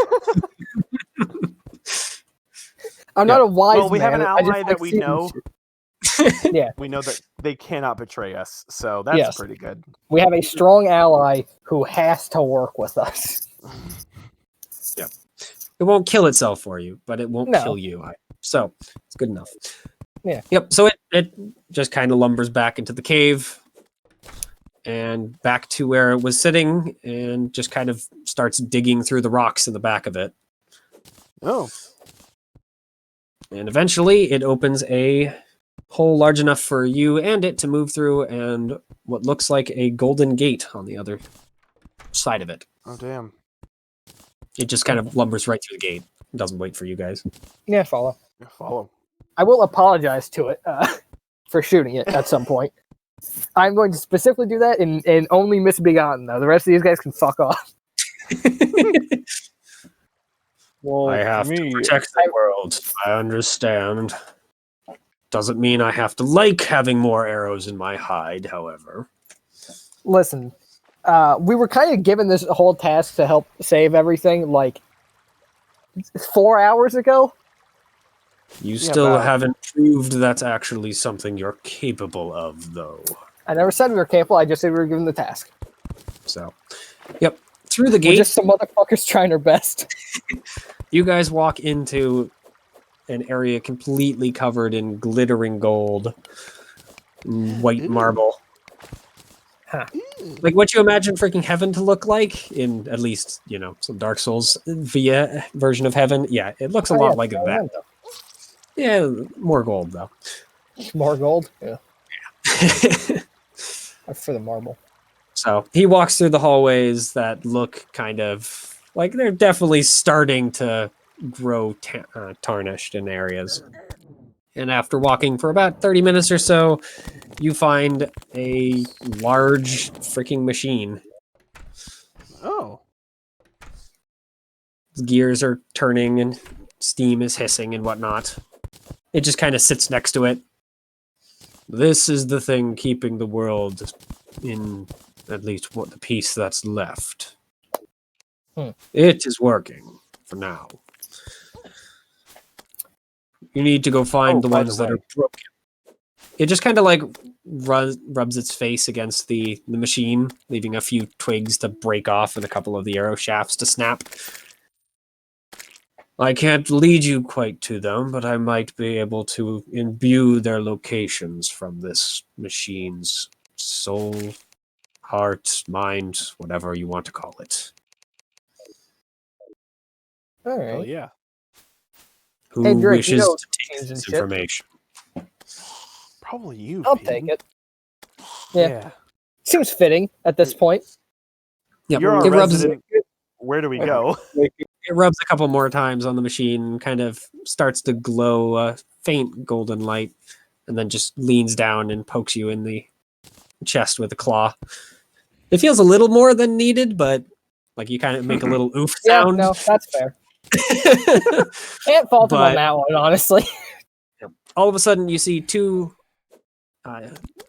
Speaker 1: I'm not a wise
Speaker 3: Well, we
Speaker 1: man.
Speaker 3: have an
Speaker 1: I just
Speaker 3: ally
Speaker 1: like
Speaker 3: that we
Speaker 1: seeing
Speaker 3: know.
Speaker 1: shit. Yeah,
Speaker 3: We know that they cannot betray us, so that's
Speaker 1: Yes.
Speaker 3: pretty good.
Speaker 1: we have a strong ally who has to work with us.
Speaker 2: It won't kill itself for you, but it won't
Speaker 1: No.
Speaker 2: kill you. So it's good enough.
Speaker 1: Yeah.
Speaker 2: Yep. So it just kind of lumbers back into the cave and back to where it was sitting and just kind of starts digging through the rocks in the back of it.
Speaker 3: Oh,
Speaker 2: And eventually it opens a hole large enough for you and it to move through and what looks like a golden gate on the other side of it.
Speaker 3: oh, damn.
Speaker 2: It just kind of lumbers right through the gate. It doesn't wait for you guys.
Speaker 1: Yeah, follow.
Speaker 3: Yeah, follow.
Speaker 1: I will apologize to it for shooting it at some point. I'm going to specifically do that in only Misbegotten, though. The rest of these guys can fuck off.
Speaker 4: Well,
Speaker 2: I have
Speaker 4: for me,
Speaker 2: to protect the world. I understand. Doesn't mean I have to like having more arrows in my hide, however.
Speaker 1: Listen, we were kind of given this whole task to help save everything like 4 hours ago.
Speaker 2: You still haven't proved that's actually something you're capable of, though.
Speaker 1: I never said we were capable. I just said we were given the task.
Speaker 2: So, yep. Through the gate,
Speaker 1: we're just some motherfuckers trying our best.
Speaker 2: You guys walk into an area completely covered in glittering gold, white marble.
Speaker 1: Huh.
Speaker 2: Like what you imagine freaking heaven to look like in at least, some Dark Souls via version of heaven. Yeah, it looks a lot like that. Yeah, more gold though.
Speaker 1: More gold? Yeah. For the marble.
Speaker 2: So he walks through the hallways that look kind of like they're definitely starting to grow tarnished in areas. And after walking for about 30 minutes or so, you find a large freaking machine.
Speaker 3: Oh.
Speaker 2: Gears are turning and steam is hissing and whatnot. It just kind of sits next to it. This is the thing keeping the world in at least what the piece that's left. It is working for now. You need to go find the ones that are broken. It just kind of like rubs its face against the machine, leaving a few twigs to break off and a couple of the arrow shafts to snap. I can't lead you quite to them, but I might be able to imbue their locations from this machine's soul, heart, mind, whatever you want to call it.
Speaker 1: All right.
Speaker 3: Hell yeah.
Speaker 2: Who wishes to take this information?
Speaker 3: Probably you.
Speaker 1: I'll take it. Yeah. Seems fitting at this point.
Speaker 2: Yep.
Speaker 3: You're our resident. Where do we go?
Speaker 2: It rubs a couple more times on the machine, kind of starts to glow a faint golden light, and then just leans down and pokes you in the chest with a claw. It feels a little more than needed, but like you kind of make a little oof sound.
Speaker 1: Yeah, no, that's fair. Can't fault him on that one, honestly.
Speaker 2: All of a sudden, you see two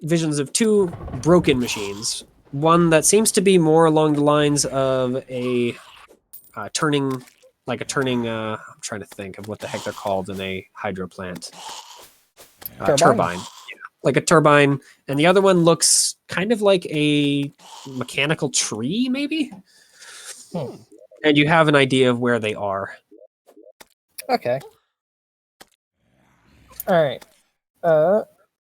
Speaker 2: visions of two broken machines. One that seems to be more along the lines of a turning. I'm trying to think of what the heck they're called in a hydro plant. Turbine. Yeah, like a turbine. And the other one looks kind of like a mechanical tree, maybe? And you have an idea of where they are.
Speaker 1: Okay. All right.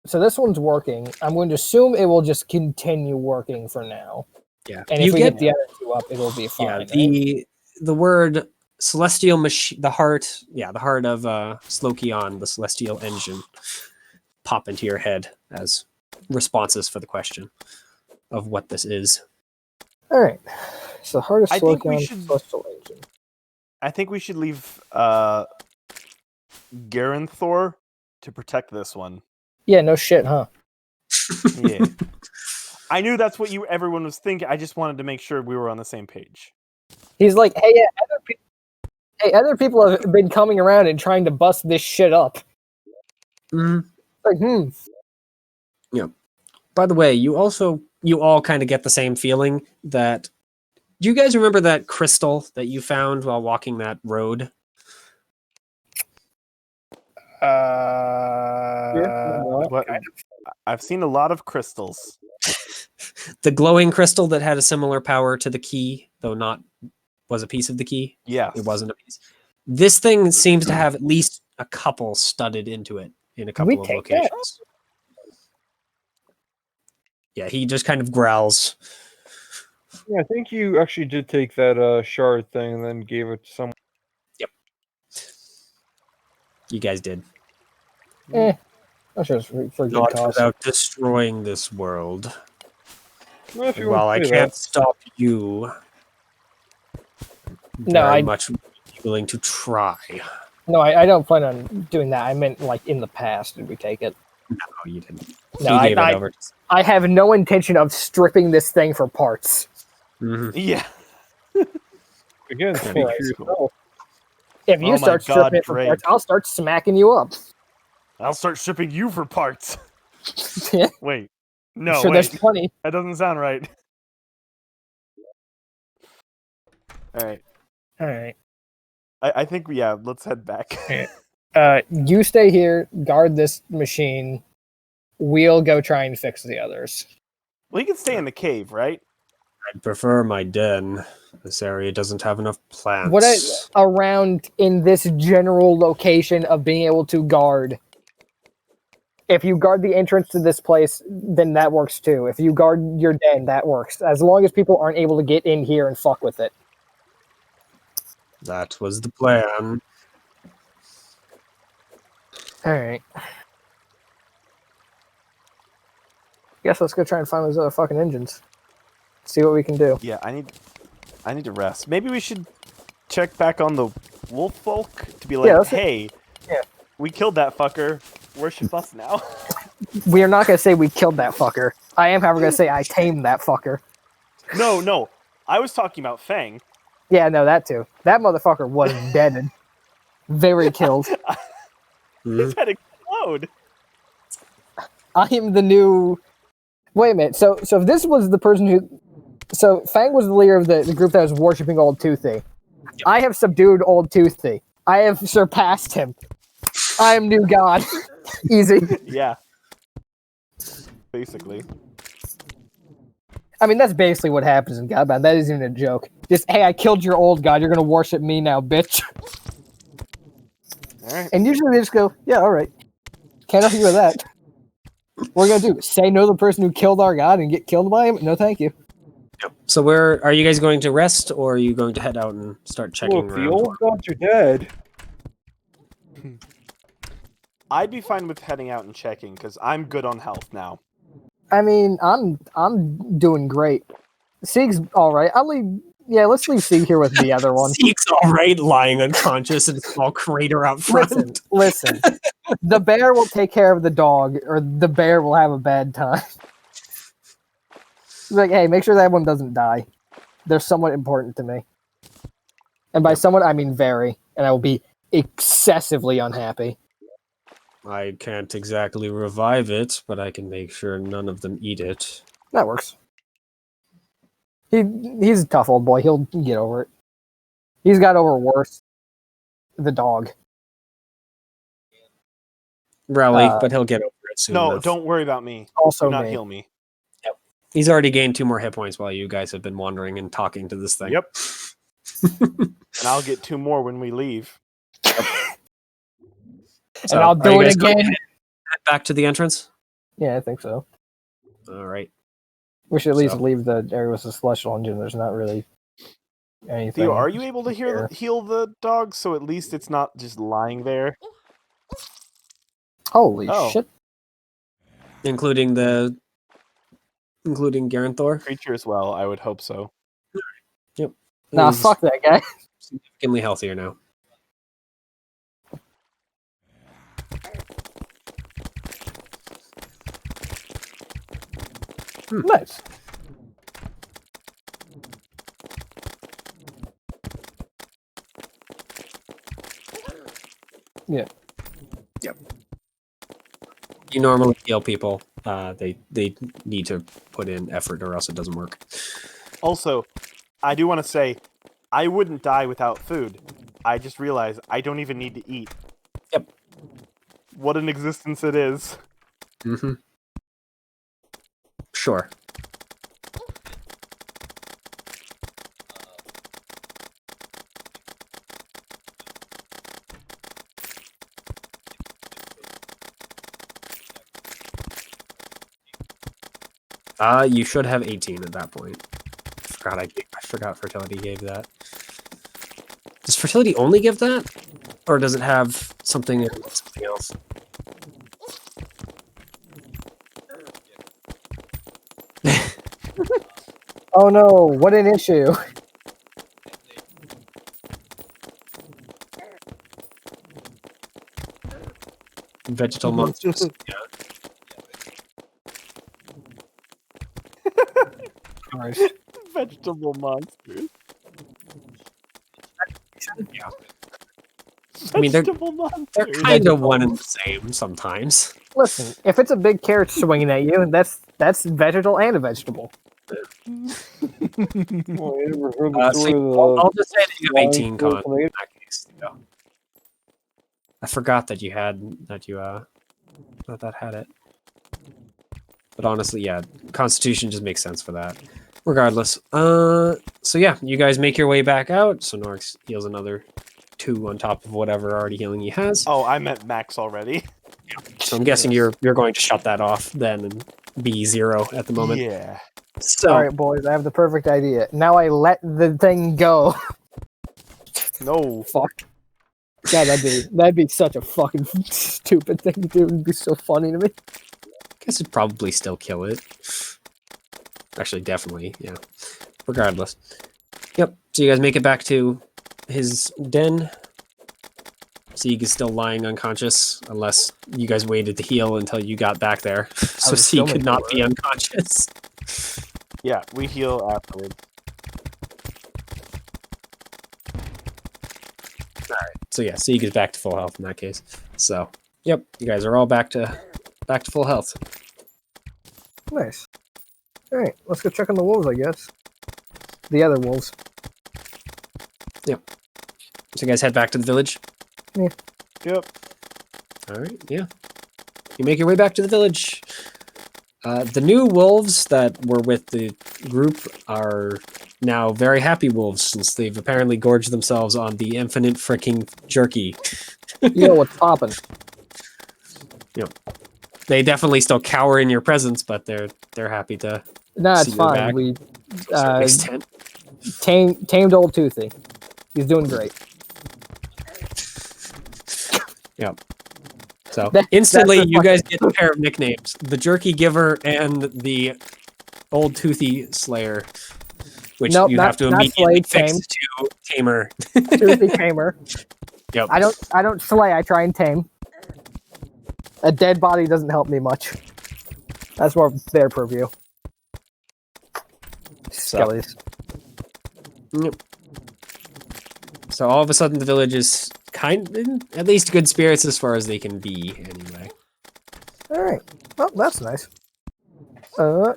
Speaker 1: So this one's working. I'm going to assume it will just continue working for now.
Speaker 2: Yeah.
Speaker 1: And if we get the other two up, it'll be fine.
Speaker 2: Yeah, the word celestial machine, the heart of Slokion, the celestial engine, pop into your head as responses for the question of what this is.
Speaker 1: All right. So heart of Slokion, celestial engine.
Speaker 3: I think we should leave Garenthor to protect this one.
Speaker 1: Yeah, no shit, huh?
Speaker 3: Yeah. I knew that's what everyone was thinking. I just wanted to make sure we were on the same page.
Speaker 1: He's like, hey, other people have been coming around and trying to bust this shit up. Like,
Speaker 2: Yeah. By the way, you all kind of get the same feeling that. Do you guys remember that crystal that you found while walking that road?
Speaker 3: I've seen a lot of crystals.
Speaker 2: The glowing crystal that had a similar power to the key, though not was a piece of the key.
Speaker 3: Yeah,
Speaker 2: it wasn't a piece. This thing seems to have at least a couple studded into it in a couple of locations. Yeah, he just kind of growls.
Speaker 4: Yeah, I think you actually did take that shard thing and then gave it to someone.
Speaker 2: Yep. You guys did.
Speaker 1: That's just for good
Speaker 2: Not
Speaker 1: cause.
Speaker 2: without destroying this world.
Speaker 4: Well,
Speaker 2: While I can't stop you, I'm much willing to try.
Speaker 1: No, I don't plan on doing that. I meant like in the past, did we take it?
Speaker 2: No, you didn't.
Speaker 1: No, I have no intention of stripping this thing for parts.
Speaker 2: Mm-hmm.
Speaker 3: Yeah.
Speaker 4: Again, speak for yourself.
Speaker 1: If you start stripping it for parts, I'll start smacking you up.
Speaker 3: I'll start shipping you for parts. Wait. No,
Speaker 1: there's plenty.
Speaker 3: That doesn't sound right. All right.
Speaker 1: All right.
Speaker 3: I think let's head back.
Speaker 1: You stay here, guard this machine. We'll go try and fix the others.
Speaker 3: Well, he can stay in the cave, right?
Speaker 2: I'd prefer my den. This area doesn't have enough plants.
Speaker 1: What around in this general location of being able to guard? If you guard the entrance to this place, then that works too. If you guard your den, that works. As long as people aren't able to get in here and fuck with it.
Speaker 2: That was the plan.
Speaker 1: Alright. Guess let's go try and find those other fucking engines. See what we can do.
Speaker 3: Yeah, I need to rest. Maybe we should check back on the wolf folk to be like, hey, we killed that fucker. Worship us now.
Speaker 1: We are not going to say we killed that fucker. I am, however, going to say I tamed that fucker.
Speaker 3: No. I was talking about Fang.
Speaker 1: Yeah, no, that too. That motherfucker was dead. Very killed.
Speaker 3: His head explode.
Speaker 1: I am the new... Wait a minute. So if this was the person who... So Fang was the leader of the group that was worshipping Old Toothy. I have subdued Old Toothy. I have surpassed him. I am new god. Easy.
Speaker 3: Yeah. Basically.
Speaker 1: I mean, that's basically what happens in Godbound. That isn't even a joke. Just, hey, I killed your old god. You're going to worship me now, bitch.
Speaker 3: All right.
Speaker 1: And usually they just go, yeah, all right. Can't argue with that. What are we going to do? Say no to the person who killed our god and get killed by him? No, thank you.
Speaker 2: So where are you guys going to rest, or are you going to head out and start checking
Speaker 4: Well, if
Speaker 2: around?
Speaker 4: the old gods are dead.
Speaker 3: I'd be fine with heading out and checking because I'm good on health now.
Speaker 1: I mean, I'm doing great. Sieg's all right. Let's leave Sieg here with the other one.
Speaker 2: Sieg's all right, lying unconscious in a small crater out front.
Speaker 1: Listen. The bear will take care of the dog, or the bear will have a bad time. Like, hey, make sure that one doesn't die. They're somewhat important to me. And by somewhat, I mean very. And I will be excessively unhappy.
Speaker 2: I can't exactly revive it, but I can make sure none of them eat it.
Speaker 1: That works. He's a tough old boy. He'll get over it. He's got over worse. The dog.
Speaker 2: Rally, but he'll get over it soon.
Speaker 3: No, don't worry about me.
Speaker 1: Also
Speaker 3: Do not
Speaker 1: me.
Speaker 3: heal me.
Speaker 2: Yep. He's already gained 2 more hit points while you guys have been wandering and talking to this thing.
Speaker 3: Yep. And I'll get 2 more when we leave.
Speaker 2: So,
Speaker 1: and I'll do it again.
Speaker 2: Head back to the entrance?
Speaker 1: Yeah, I think so.
Speaker 2: All right.
Speaker 1: We should at least leave the area with the celestial engine. There's not really anything.
Speaker 3: Theo, are you able to heal the dog so at least it's not just lying there?
Speaker 1: Holy shit.
Speaker 2: Including Garenthor?
Speaker 3: Creature as well, I would hope so.
Speaker 2: Yep.
Speaker 1: Nah, fuck that guy.
Speaker 2: Significantly healthier now.
Speaker 1: Nice. Yeah.
Speaker 2: Yep. You normally heal people. They need to put in effort or else it doesn't work.
Speaker 3: Also, I do want to say, I wouldn't die without food. I just realized I don't even need to eat.
Speaker 2: Yep.
Speaker 3: What an existence it is.
Speaker 2: Mm-hmm. Sure. You should have 18 at that point. I forgot fertility gave that. Does fertility only give that? Or does it have something else?
Speaker 1: Oh no, what an issue.
Speaker 2: Vegetal monsters. Yeah.
Speaker 1: Christ.
Speaker 3: Vegetable monsters.
Speaker 2: Yeah. I mean, they're
Speaker 3: monsters.
Speaker 2: kind of one and the same sometimes.
Speaker 1: Listen, if it's a big carrot swinging at you, that's vegetal and a vegetable.
Speaker 4: Well, you ever heard the
Speaker 2: So
Speaker 4: story of
Speaker 2: I'll just say that you have
Speaker 4: flying
Speaker 2: 18 con in
Speaker 4: tornado?
Speaker 2: that case. Yeah. I forgot that you had that had it. But honestly, yeah, Constitution just makes sense for that. Regardless, so yeah, you guys make your way back out. So Norix heals another 2 on top of whatever already healing he has.
Speaker 3: Oh, I meant max already.
Speaker 2: So I'm guessing you're going to shut that off then and be 0 at the moment.
Speaker 3: Yeah.
Speaker 2: So
Speaker 1: All right, boys, I have the perfect idea. Now I let the thing go.
Speaker 3: No.
Speaker 1: Fuck. God, that'd be such a fucking stupid thing to do. It'd be so funny to me.
Speaker 2: I guess it'd probably still kill it. Actually, definitely, yeah. Regardless. Yep. So you guys make it back to his den. Sieg is still lying unconscious, unless you guys waited to heal until you got back there. So
Speaker 1: was
Speaker 2: Sieg
Speaker 1: still
Speaker 2: could not
Speaker 1: making
Speaker 2: be unconscious.
Speaker 3: Yeah, we heal afterwards.
Speaker 2: So yeah, Sieg is back to full health in that case. So, yep, you guys are all back to full health.
Speaker 1: Nice. All right, let's go check on the wolves, I guess. The other wolves.
Speaker 2: So you guys head back to the village.
Speaker 3: Yep.
Speaker 2: All right, yeah. You make your way back to the village. The new wolves that were with the group are now very happy wolves since they've apparently gorged themselves on the infinite freaking jerky.
Speaker 1: Yo, what's poppin'?
Speaker 2: They definitely still cower in your presence, but they're happy to
Speaker 1: Nah,
Speaker 2: see
Speaker 1: it's
Speaker 2: you
Speaker 1: fine.
Speaker 2: back
Speaker 1: We
Speaker 2: to a certain extent.
Speaker 1: tamed old Toothy. He's doing great.
Speaker 2: Yep. So
Speaker 1: That's
Speaker 2: instantly,
Speaker 1: the
Speaker 2: you guys get a pair of nicknames: the Jerky Giver and the Old Toothy Slayer, which
Speaker 1: Nope,
Speaker 2: you
Speaker 1: not-
Speaker 2: have to
Speaker 1: not
Speaker 2: immediately
Speaker 1: slay,
Speaker 2: fix to Tamer.
Speaker 1: Toothy tamer.
Speaker 2: Yep.
Speaker 1: I don't slay. I try and tame. A dead body doesn't help me much. That's more their purview. Skellies.
Speaker 2: Yep. So all of a sudden, the village is at least good spirits as far as they can be, anyway.
Speaker 1: All right. Well, that's nice. I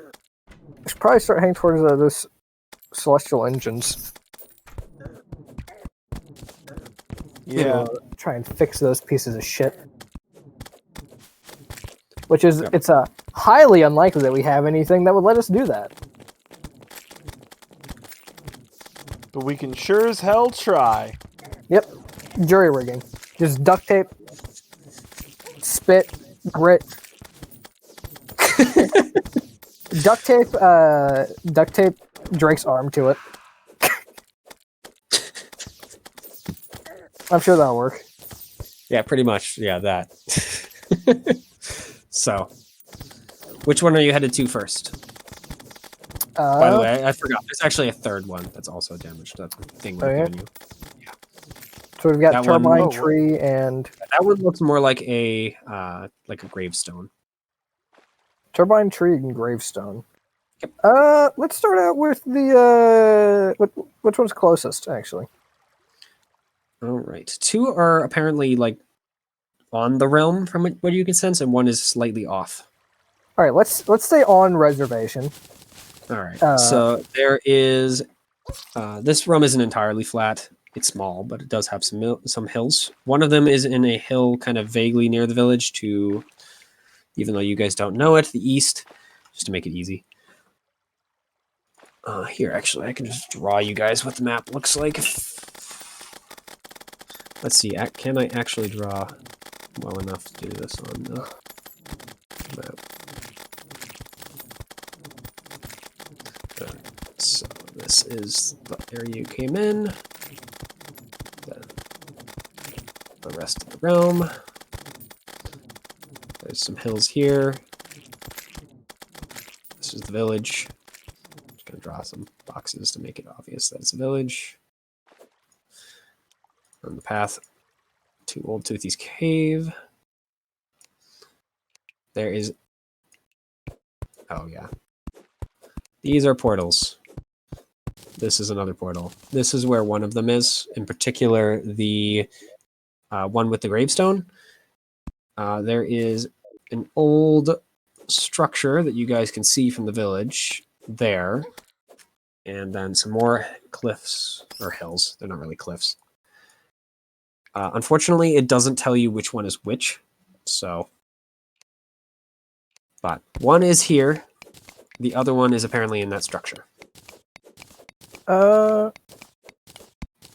Speaker 1: should probably start heading towards those celestial engines.
Speaker 3: Yeah.
Speaker 1: Try and fix those pieces of shit. Which is,
Speaker 2: Yep.
Speaker 1: it's highly unlikely that we have anything that would let us do that.
Speaker 3: But we can sure as hell try.
Speaker 1: Yep. Jury rigging. Just duct tape, spit, grit. duct tape Drake's arm to it. I'm sure that'll work.
Speaker 2: Yeah, pretty much. Yeah, that. So, which one are you headed to first? By the way, I forgot. There's actually a third one that's also damaged. That thing we've given you.
Speaker 1: So we've got
Speaker 2: That one-
Speaker 1: turbine
Speaker 3: oh,
Speaker 1: tree and
Speaker 2: That one looks more like a gravestone.
Speaker 1: turbine tree and gravestone. Let's start out with the which one's closest actually.
Speaker 2: All right. 2 are apparently like on the realm from what you can sense, and 1 is slightly off.
Speaker 1: All right, let's stay on reservation.
Speaker 2: All right. So there is this realm isn't entirely flat. It's small, but it does have some hills. One of them is in a hill kind of vaguely near the village to, even though you guys don't know it, the east, just to make it easy. Here, actually, I can just draw you guys what the map looks like. Let's see, can I actually draw well enough to do this on the map? So this is the area you came in. The rest of the realm. There's some hills here. This is the village. I'm just gonna draw some boxes to make it obvious that it's a village. On the path to Old Toothy's cave. There is. Oh yeah. These are portals. This is another portal. This is where one of them is. In particular, the one with the gravestone. There is an old structure that you guys can see from the village there. and then some more cliffs or hills. They're not really cliffs. Unfortunately, it doesn't tell you which one is which. So, but one is here. The other one is apparently in that structure.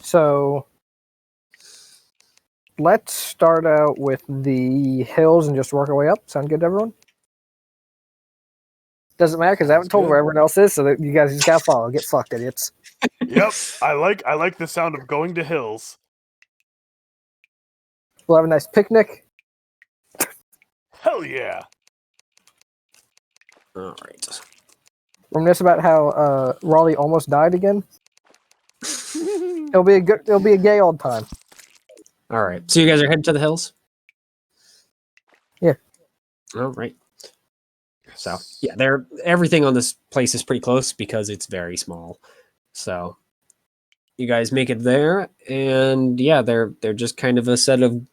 Speaker 1: So let's start out with the hills and just work our way up. Sound good to everyone? Doesn't matter because I haven't told where everyone else is, so that you guys just gotta follow. Get fucked, idiots.
Speaker 3: Yep, I like the sound of going to hills.
Speaker 1: We'll have a nice picnic.
Speaker 3: Hell yeah!
Speaker 2: All right.
Speaker 1: Reminisce about how Raleigh almost died again. It'll be a gay old time.
Speaker 2: All right. So you guys are heading to the hills?
Speaker 1: Yeah.
Speaker 2: All right. So yeah, everything on this place is pretty close because it's very small. So you guys make it there, and yeah, they're just kind of a set of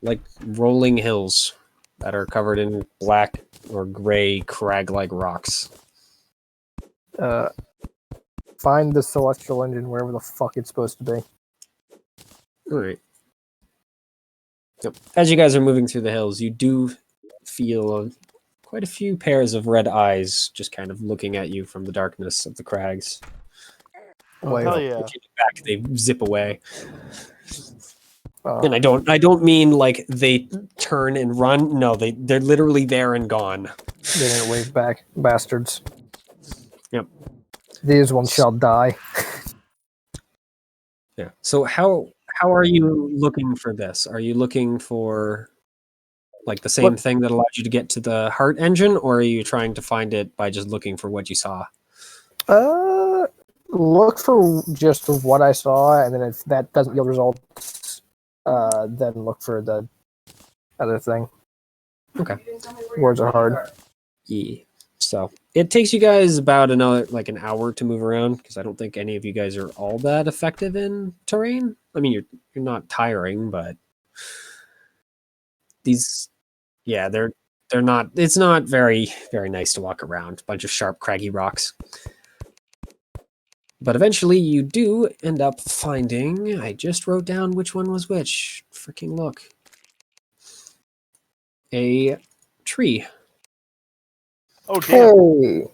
Speaker 2: like rolling hills that are covered in black or gray crag-like rocks.
Speaker 1: Find the celestial engine wherever the fuck it's supposed to be.
Speaker 2: All right. Yep. As you guys are moving through the hills, you do feel quite a few pairs of red eyes just kind of looking at you from the darkness of the crags.
Speaker 3: Oh, hell yeah.
Speaker 2: Back, they zip away.
Speaker 1: Uh,
Speaker 2: And I don't mean like they turn and run. No, they're literally there and gone.
Speaker 1: They didn't wave back, bastards.
Speaker 2: Yep.
Speaker 1: These ones shall die.
Speaker 2: Yeah. So how are you looking for this? Are you looking for like the same thing that allowed you to get to the heart engine, or are you trying to find it by just looking for what you saw?
Speaker 1: Look for just what I saw, and then if that doesn't yield results, then look for the other thing.
Speaker 2: Okay.
Speaker 1: Words are hard.
Speaker 2: Yeah. So it takes you guys about an hour to move around because I don't think any of you guys are all that effective in terrain. I mean, you're not tiring, but these, yeah, they're not. It's not very nice to walk around. Bunch of sharp, craggy rocks. But eventually, you do end up finding. I just wrote down which one was which. Freaking look. A tree.
Speaker 3: Oh damn!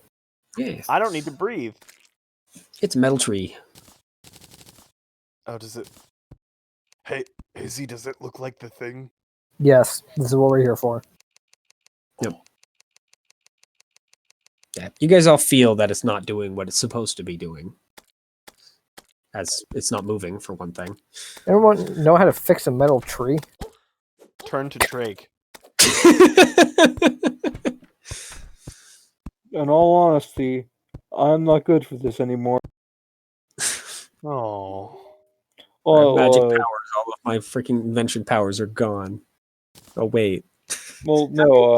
Speaker 1: Hey,
Speaker 2: Yeah,
Speaker 3: I don't need to breathe.
Speaker 2: it's a metal tree.
Speaker 3: Oh, does it? Hey, Izzy, does it look like the thing?
Speaker 1: yes, this is what we're here for.
Speaker 2: Yep. Yeah, you guys all feel that it's not doing what it's supposed to be doing. As it's not moving, for one thing.
Speaker 1: Everyone know how to fix a metal tree?
Speaker 3: Turn to Drake.
Speaker 4: In all honesty, I'm not good for this anymore.
Speaker 3: Oh.
Speaker 2: Magic powers, all of my freaking invention powers are gone. Oh, wait.
Speaker 4: Well, no,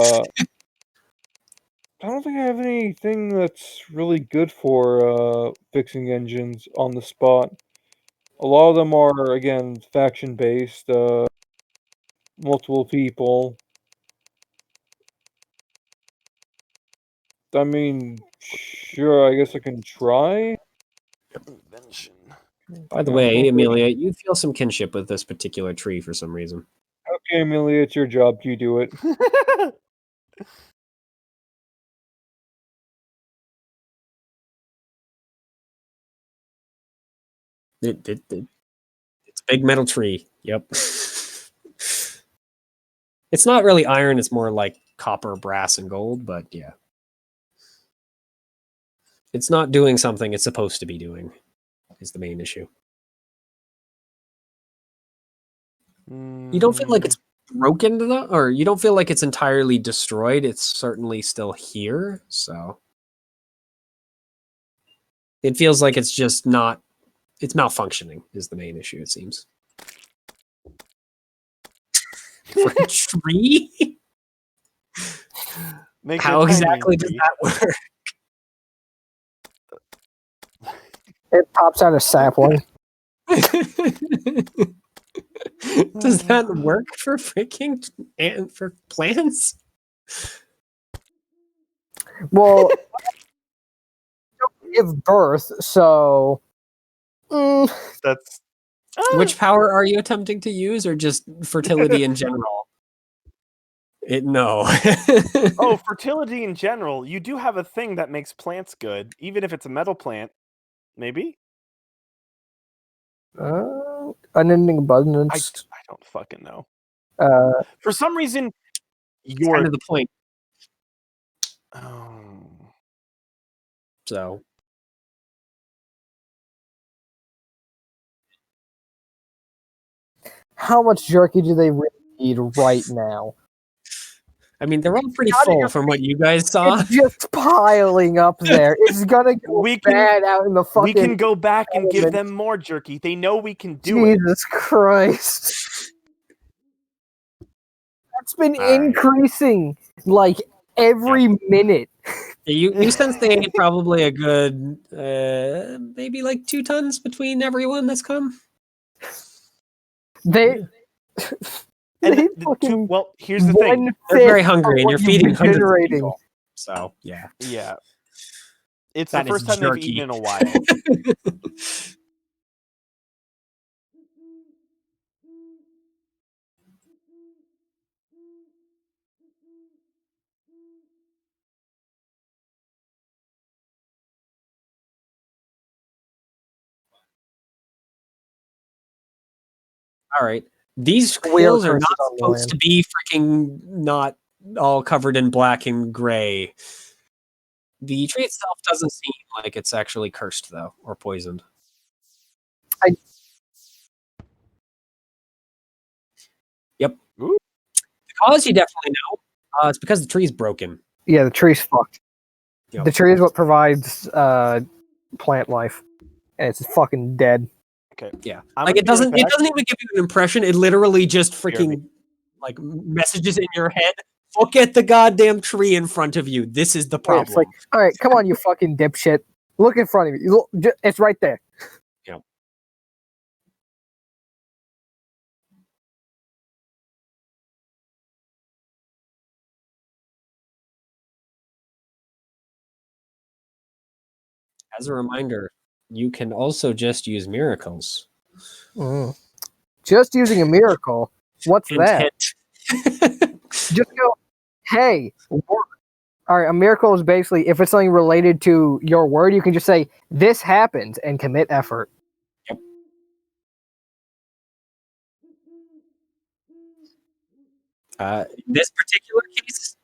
Speaker 4: I don't think I have anything that's really good for fixing engines on the spot. A lot of them are, again, faction-based, multiple people. I mean, sure, I guess I can try.
Speaker 3: Invention.
Speaker 2: By the way, Amelia, you feel some kinship with this particular tree for some reason.
Speaker 4: Okay, Amelia, it's your job. You do it.
Speaker 2: It's a big metal tree. Yep. It's not really iron, it's more like copper, brass, and gold, but yeah. It's not doing something it's supposed to be doing, is the main issue. You don't feel like it's broken, or you don't feel like it's entirely destroyed. It's certainly still here, so it feels like it's just not. It's malfunctioning is the main issue. It seems. For a tree? How exactly does that work?
Speaker 1: It pops out a sapling.
Speaker 2: Does that work for freaking and for plants?
Speaker 1: Well, give birth, so
Speaker 3: That's
Speaker 2: Which power are you attempting to use, or just fertility in general? No.
Speaker 3: oh, fertility in general. You do have a thing that makes plants good, even if it's a metal plant. Maybe
Speaker 1: unending
Speaker 3: I
Speaker 1: abundance.
Speaker 3: don't fucking know.
Speaker 1: For
Speaker 3: some reason,
Speaker 2: It's kind of the point.
Speaker 3: Oh.
Speaker 2: So
Speaker 1: how much jerky do they really need right now?
Speaker 2: I mean, they're all pretty
Speaker 1: How do
Speaker 2: full
Speaker 1: you-
Speaker 2: from what you guys saw.
Speaker 1: It's just piling up there. It's gonna go bad out in the fucking.
Speaker 3: We can go back and give them more jerky. They know we can do
Speaker 1: Jesus Christ! That's been increasing like every minute.
Speaker 2: You sense they ate probably a good, maybe like 2 tons between everyone that's come.
Speaker 1: They.
Speaker 3: And well, here's the thing.
Speaker 2: They're very hungry, and you're feeding hundreds of
Speaker 1: generating.
Speaker 2: people. So, yeah.
Speaker 3: Yeah. It's
Speaker 2: That
Speaker 3: the
Speaker 2: is
Speaker 3: first time they've
Speaker 2: jerky.
Speaker 3: eaten in a while.
Speaker 2: All right. These
Speaker 1: We are
Speaker 2: hills are
Speaker 1: curses
Speaker 2: not
Speaker 1: on the
Speaker 2: supposed
Speaker 1: land.
Speaker 2: to be freaking not all covered in black and gray. The tree itself doesn't seem like it's actually cursed, though, or poisoned. Yep.
Speaker 3: Ooh.
Speaker 2: The cause you definitely know. It's because the tree's broken.
Speaker 1: Yeah, the tree's fucked.
Speaker 2: Yep.
Speaker 1: The tree is what provides plant life, and it's fucking dead.
Speaker 3: Okay.
Speaker 2: Yeah.
Speaker 3: I'm
Speaker 2: Like
Speaker 3: gonna
Speaker 2: it
Speaker 3: be right
Speaker 2: doesn't
Speaker 3: back.
Speaker 2: it doesn't even give you an impression. It literally just
Speaker 3: BRB.
Speaker 2: freaking like messages in your head. Look at the goddamn tree in front of you. This is the
Speaker 1: Wait,
Speaker 2: problem.
Speaker 1: it's like, all right, come on, you fucking dipshit. Look in front of you. Look, it's right there.
Speaker 2: Yep. As a reminder, you can also just use miracles.
Speaker 1: Just using a miracle. What's that? Just go, hey, work. All right, a miracle is basically if it's something related to your word, you can just say this happened and commit effort.
Speaker 2: Yep. This particular case.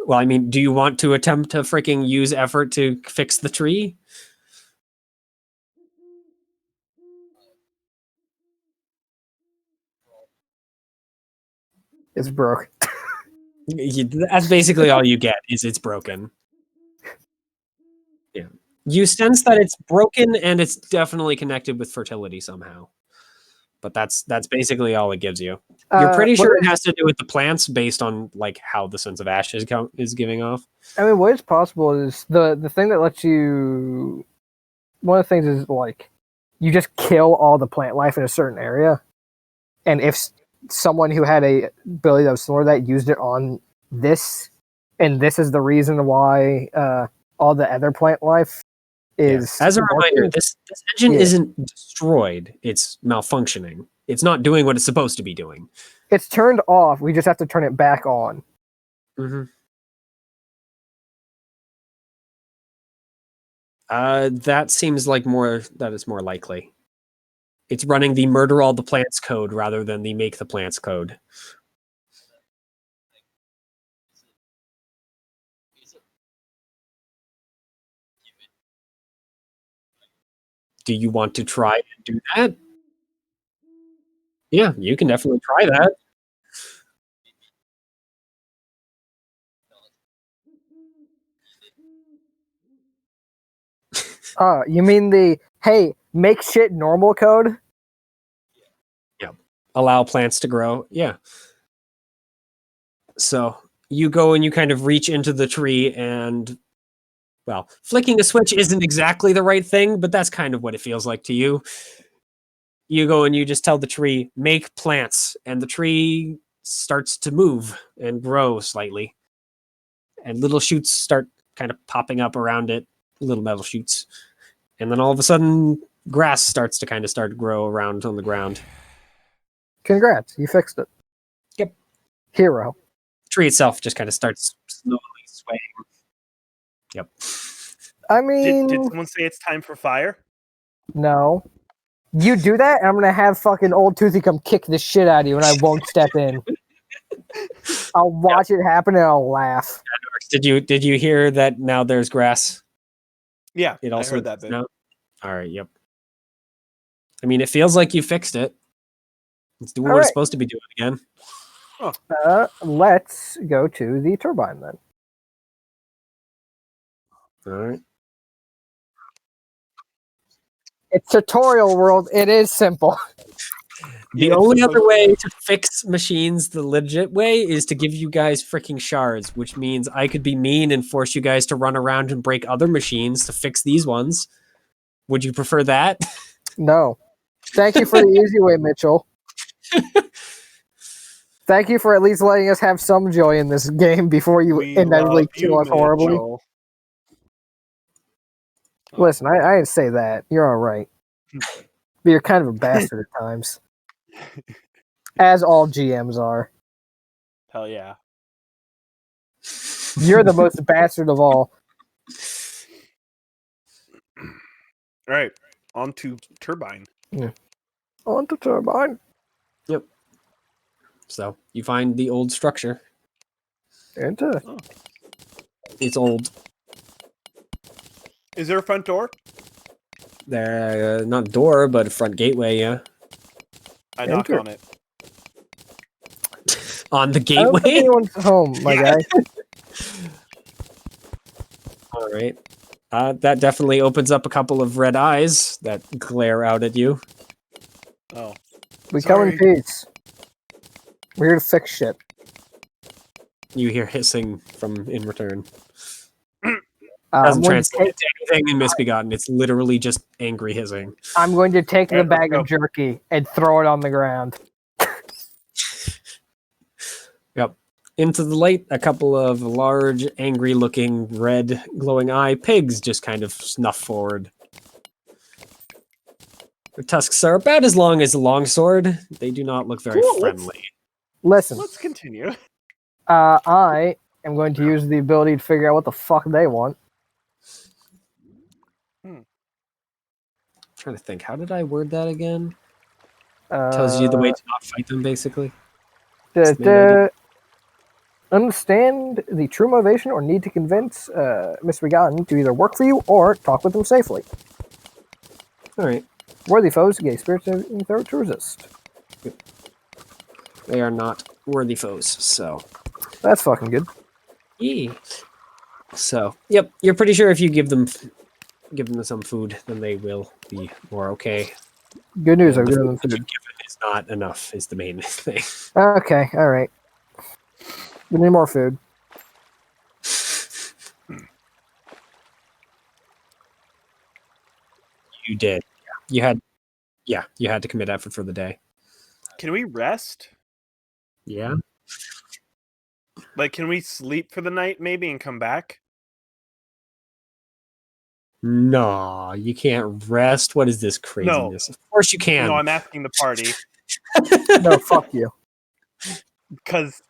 Speaker 2: Well, I mean, do you want to attempt to freaking use effort to fix the tree?
Speaker 1: It's broke.
Speaker 2: That's basically all you get. Is it's broken. Yeah. You sense that it's broken and it's definitely connected with fertility somehow. But that's basically all it gives you. You're pretty sure it has to do with the plants based on like how the sense of ash is giving off.
Speaker 1: I mean, what is possible is the thing that lets you. One of the things is like you just kill all the plant life in a certain area, and if someone who had a ability that was similar to that used it on this, and this is the reason why all the other plant life is.
Speaker 2: As a reminder, this engine isn't destroyed; it's malfunctioning. It's not doing what it's supposed to be doing.
Speaker 1: It's turned off. We just have to turn it back on.
Speaker 2: Mm-hmm. That seems like that is more likely. It's running the murder all the plants code rather than the make the plants code. Do you want to try and do that? Yeah, you can definitely try that.
Speaker 1: You mean the hey, make shit normal code?
Speaker 2: Yeah. Allow plants to grow. Yeah. So you go and you kind of reach into the tree and, well, flicking a switch isn't exactly the right thing, but that's kind of what it feels like to you. You go and you just tell the tree, make plants, and the tree starts to move and grow slightly. And little shoots start kind of popping up around it. little metal shoots. And then all of a sudden, grass starts to grow around on the ground.
Speaker 1: Congrats, you fixed it.
Speaker 2: Yep.
Speaker 1: Hero.
Speaker 2: The tree itself just kind of starts slowly swaying. Yep.
Speaker 1: I
Speaker 3: Did
Speaker 1: mean,
Speaker 3: someone say it's time for fire?
Speaker 1: no. You do that, and I'm gonna have fucking old Toothy come kick the shit out of you, and I won't step in. I'll watch it happen, and I'll laugh.
Speaker 2: Did you hear that now there's grass?
Speaker 3: Yeah,
Speaker 2: It also
Speaker 3: I heard that bit.
Speaker 2: now? All right, yep. I mean, it feels like you fixed it. It's doing what it's supposed to be doing again.
Speaker 1: Let's go to the turbine then.
Speaker 2: All right.
Speaker 1: It's tutorial world. It is simple.
Speaker 2: The only other way to fix machines the legit way is to give you guys freaking shards, which means I could be mean and force you guys to run around and break other machines to fix these ones. Would you prefer that?
Speaker 1: No. Thank you for the easy way, Mitchell. Thank you for at least letting us have some joy in this game before you inevitably kill us horribly.
Speaker 3: Mitchell.
Speaker 1: Listen, I didn't say that. You're all right. But you're kind of a bastard at times. As all GMs are.
Speaker 3: Hell yeah.
Speaker 1: You're the most bastard of all.
Speaker 3: All right, on to turbine.
Speaker 1: On to turbine.
Speaker 2: Yep. So you find the old structure.
Speaker 1: Enter.
Speaker 2: It's old.
Speaker 3: Is there a front door?
Speaker 2: There, not door, but a front gateway. Yeah.
Speaker 3: I knock
Speaker 1: Enter.
Speaker 3: on it.
Speaker 2: On the
Speaker 1: I don't think
Speaker 2: gateway.
Speaker 1: anyone's home, my guy.
Speaker 2: All right. That definitely opens up a couple of red eyes that glare out at you.
Speaker 3: Oh,
Speaker 1: We come in peace. We're here to fix shit.
Speaker 2: You hear hissing from in return.
Speaker 1: I'm
Speaker 2: Doesn't
Speaker 1: going,
Speaker 2: translate into anything in Misbegotten. It's literally just angry hissing.
Speaker 1: I'm going to take the
Speaker 3: Alright, let's
Speaker 1: bag
Speaker 3: go.
Speaker 1: of jerky and throw it on the ground.
Speaker 2: Yep. Into the light, a couple of large, angry-looking, red, glowing eye pigs just kind of snuff forward. Their tusks are about as long as a longsword. They do not look very
Speaker 3: Cool,
Speaker 2: friendly.
Speaker 1: Listen,
Speaker 3: let's continue.
Speaker 1: I am going to use the ability to figure out what the fuck they want.
Speaker 2: Trying to think, how did I word that again?
Speaker 1: Uh,
Speaker 2: Tells you the way to not fight them, basically.
Speaker 1: Understand the true motivation or need to convince Misbegotten to either work for you or talk with them safely.
Speaker 2: All right.
Speaker 1: Worthy foes, gay spirits, and throw to resist.
Speaker 2: They are not worthy foes, so.
Speaker 1: That's fucking good.
Speaker 2: Yeah. So, yep, you're pretty sure if you give them some food, then they will be more okay.
Speaker 1: Good news, I've
Speaker 2: The
Speaker 1: given them
Speaker 2: food
Speaker 1: food.
Speaker 2: you've given is not enough, is the main thing.
Speaker 1: Okay, alright. We need more food.
Speaker 2: You did. You had to commit effort for the day.
Speaker 3: Can we rest?
Speaker 2: Yeah.
Speaker 3: Like, can we sleep for the night maybe and come back?
Speaker 2: No, you can't rest. What is this craziness? Of course you can.
Speaker 3: No, I'm asking the party
Speaker 1: No, fuck you.
Speaker 3: because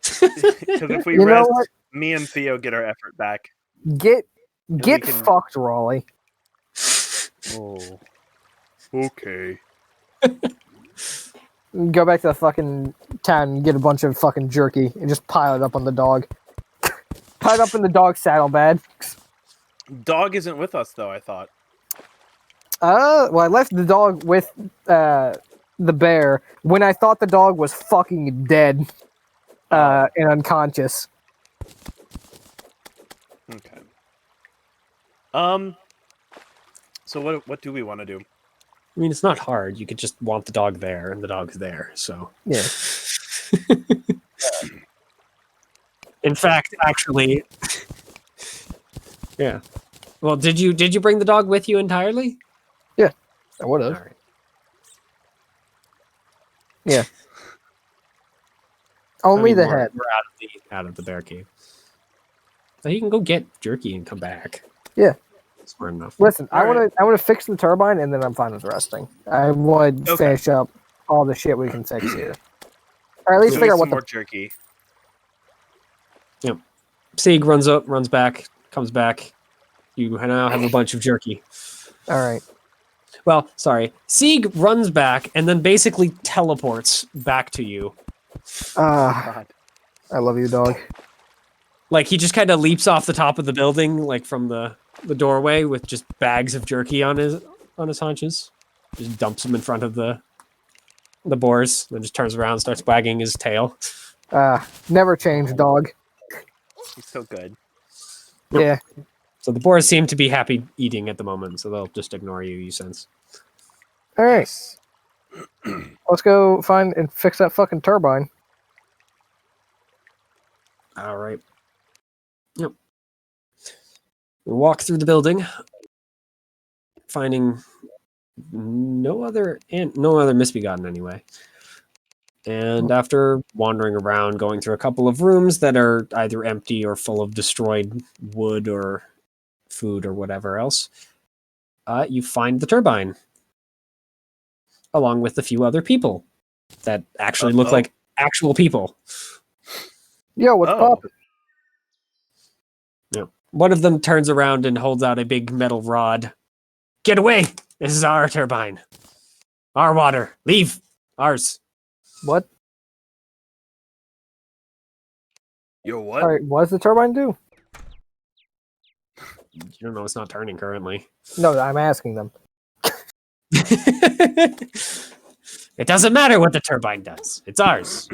Speaker 3: if we
Speaker 1: You know
Speaker 3: rest,
Speaker 1: what?
Speaker 3: me and Theo get our effort back.
Speaker 1: Get
Speaker 3: we can-
Speaker 1: fucked, Raleigh.
Speaker 3: Oh, okay.
Speaker 1: Go back to the fucking town and get a bunch of fucking jerky and just pile it up on the dog. Pile it up in the dog's saddlebag.
Speaker 3: Dog isn't with us though. I thought.
Speaker 1: Well, I left the dog with the bear when I thought the dog was fucking dead and unconscious.
Speaker 3: Okay. So what do we want to do?
Speaker 2: I mean, it's not hard. You could just want the dog there, and the dog's there. So,
Speaker 1: Yeah.
Speaker 2: in fact, actually, yeah. Well, did you bring the dog with you entirely?
Speaker 1: I would
Speaker 2: All
Speaker 1: have.
Speaker 2: right.
Speaker 1: Yeah.
Speaker 2: I
Speaker 1: Only
Speaker 2: mean,
Speaker 1: the
Speaker 2: we're
Speaker 1: head.
Speaker 2: out of the bear cave. So you can go get jerky and come back.
Speaker 1: Yeah.
Speaker 2: Smart enough.
Speaker 1: Listen, I
Speaker 3: Alright.
Speaker 1: want to fix the turbine, and then I'm fine with resting. I would
Speaker 3: Okay.
Speaker 1: finish up all the shit we can fix here, or at least
Speaker 3: So
Speaker 1: figure
Speaker 3: eat
Speaker 1: out
Speaker 3: some
Speaker 1: what
Speaker 3: more
Speaker 1: the.
Speaker 3: jerky.
Speaker 2: Sieg runs up, runs back, comes back. You now have a bunch of jerky.
Speaker 1: All right.
Speaker 2: Well, sorry. Sieg runs back and then basically teleports back to you.
Speaker 3: God.
Speaker 1: I love you, dog.
Speaker 2: Like he just kind of leaps off the top of the building, like from the doorway, with just bags of jerky on his haunches. Just dumps them in front of the boars, then just turns around, and starts wagging his tail.
Speaker 1: Never change, dog.
Speaker 3: He's so good.
Speaker 1: Yeah.
Speaker 2: So the boars seem to be happy eating at the moment, so they'll just ignore you. You sense.
Speaker 1: All right.
Speaker 3: Yes.
Speaker 1: Let's go find and fix that fucking turbine.
Speaker 2: All right. Yep. We walk through the building, finding no other misbegotten anyway. And after wandering around, going through a couple of rooms that are either empty or full of destroyed wood or food or whatever else, you find the turbine, along with a few other people that actually look like actual people.
Speaker 1: Yo, what's poppin'?
Speaker 2: Yeah. One of them turns around and holds out a big metal rod. Get away! This is our turbine. Our water. Leave. Ours.
Speaker 1: What?
Speaker 3: Yo, what?
Speaker 1: All right. What does the turbine do?
Speaker 2: You don't know it's not turning currently.
Speaker 1: No, I'm asking them.
Speaker 2: It doesn't matter what the turbine does. It's ours.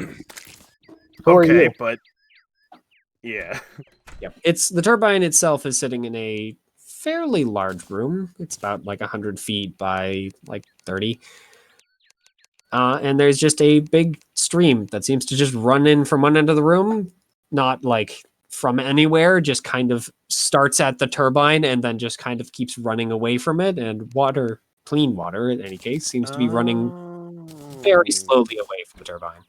Speaker 1: Who are
Speaker 3: Okay,
Speaker 1: you?
Speaker 3: but yeah.
Speaker 2: Yep. It's the turbine itself is sitting in a fairly large room. It's about like 100 feet by like 30. And there's just a big stream that seems to just run in from one end of the room, not like from anywhere, just kind of starts at the turbine and then just kind of keeps running away from it. And water, clean water in any case, seems to be running very slowly away from the turbine.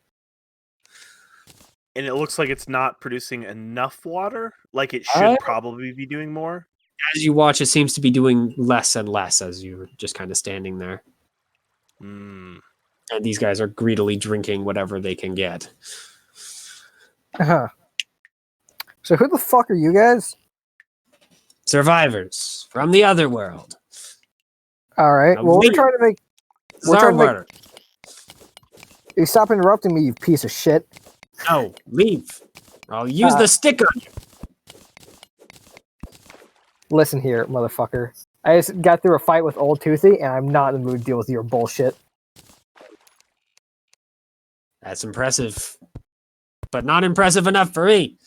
Speaker 3: And it looks like it's not producing enough water. Like it should probably be doing more.
Speaker 2: As you watch, it seems to be doing less and less as you're just kind of standing there.
Speaker 3: Hmm.
Speaker 2: And these guys are greedily drinking whatever they can get.
Speaker 1: Uh-huh. So who the fuck are you guys?
Speaker 2: Survivors from the other world.
Speaker 1: All right.
Speaker 2: Now
Speaker 1: Well,
Speaker 2: leave.
Speaker 1: we're trying to make.
Speaker 2: This is
Speaker 1: We're
Speaker 2: our
Speaker 1: trying to make-
Speaker 2: water.
Speaker 1: You stop interrupting me, you piece of shit.
Speaker 2: No, leave. I'll use the stick on you.
Speaker 1: Listen here, motherfucker. I just got through a fight with Old Toothy, and I'm not in the mood to deal with your bullshit.
Speaker 2: That's impressive. But not impressive enough for me.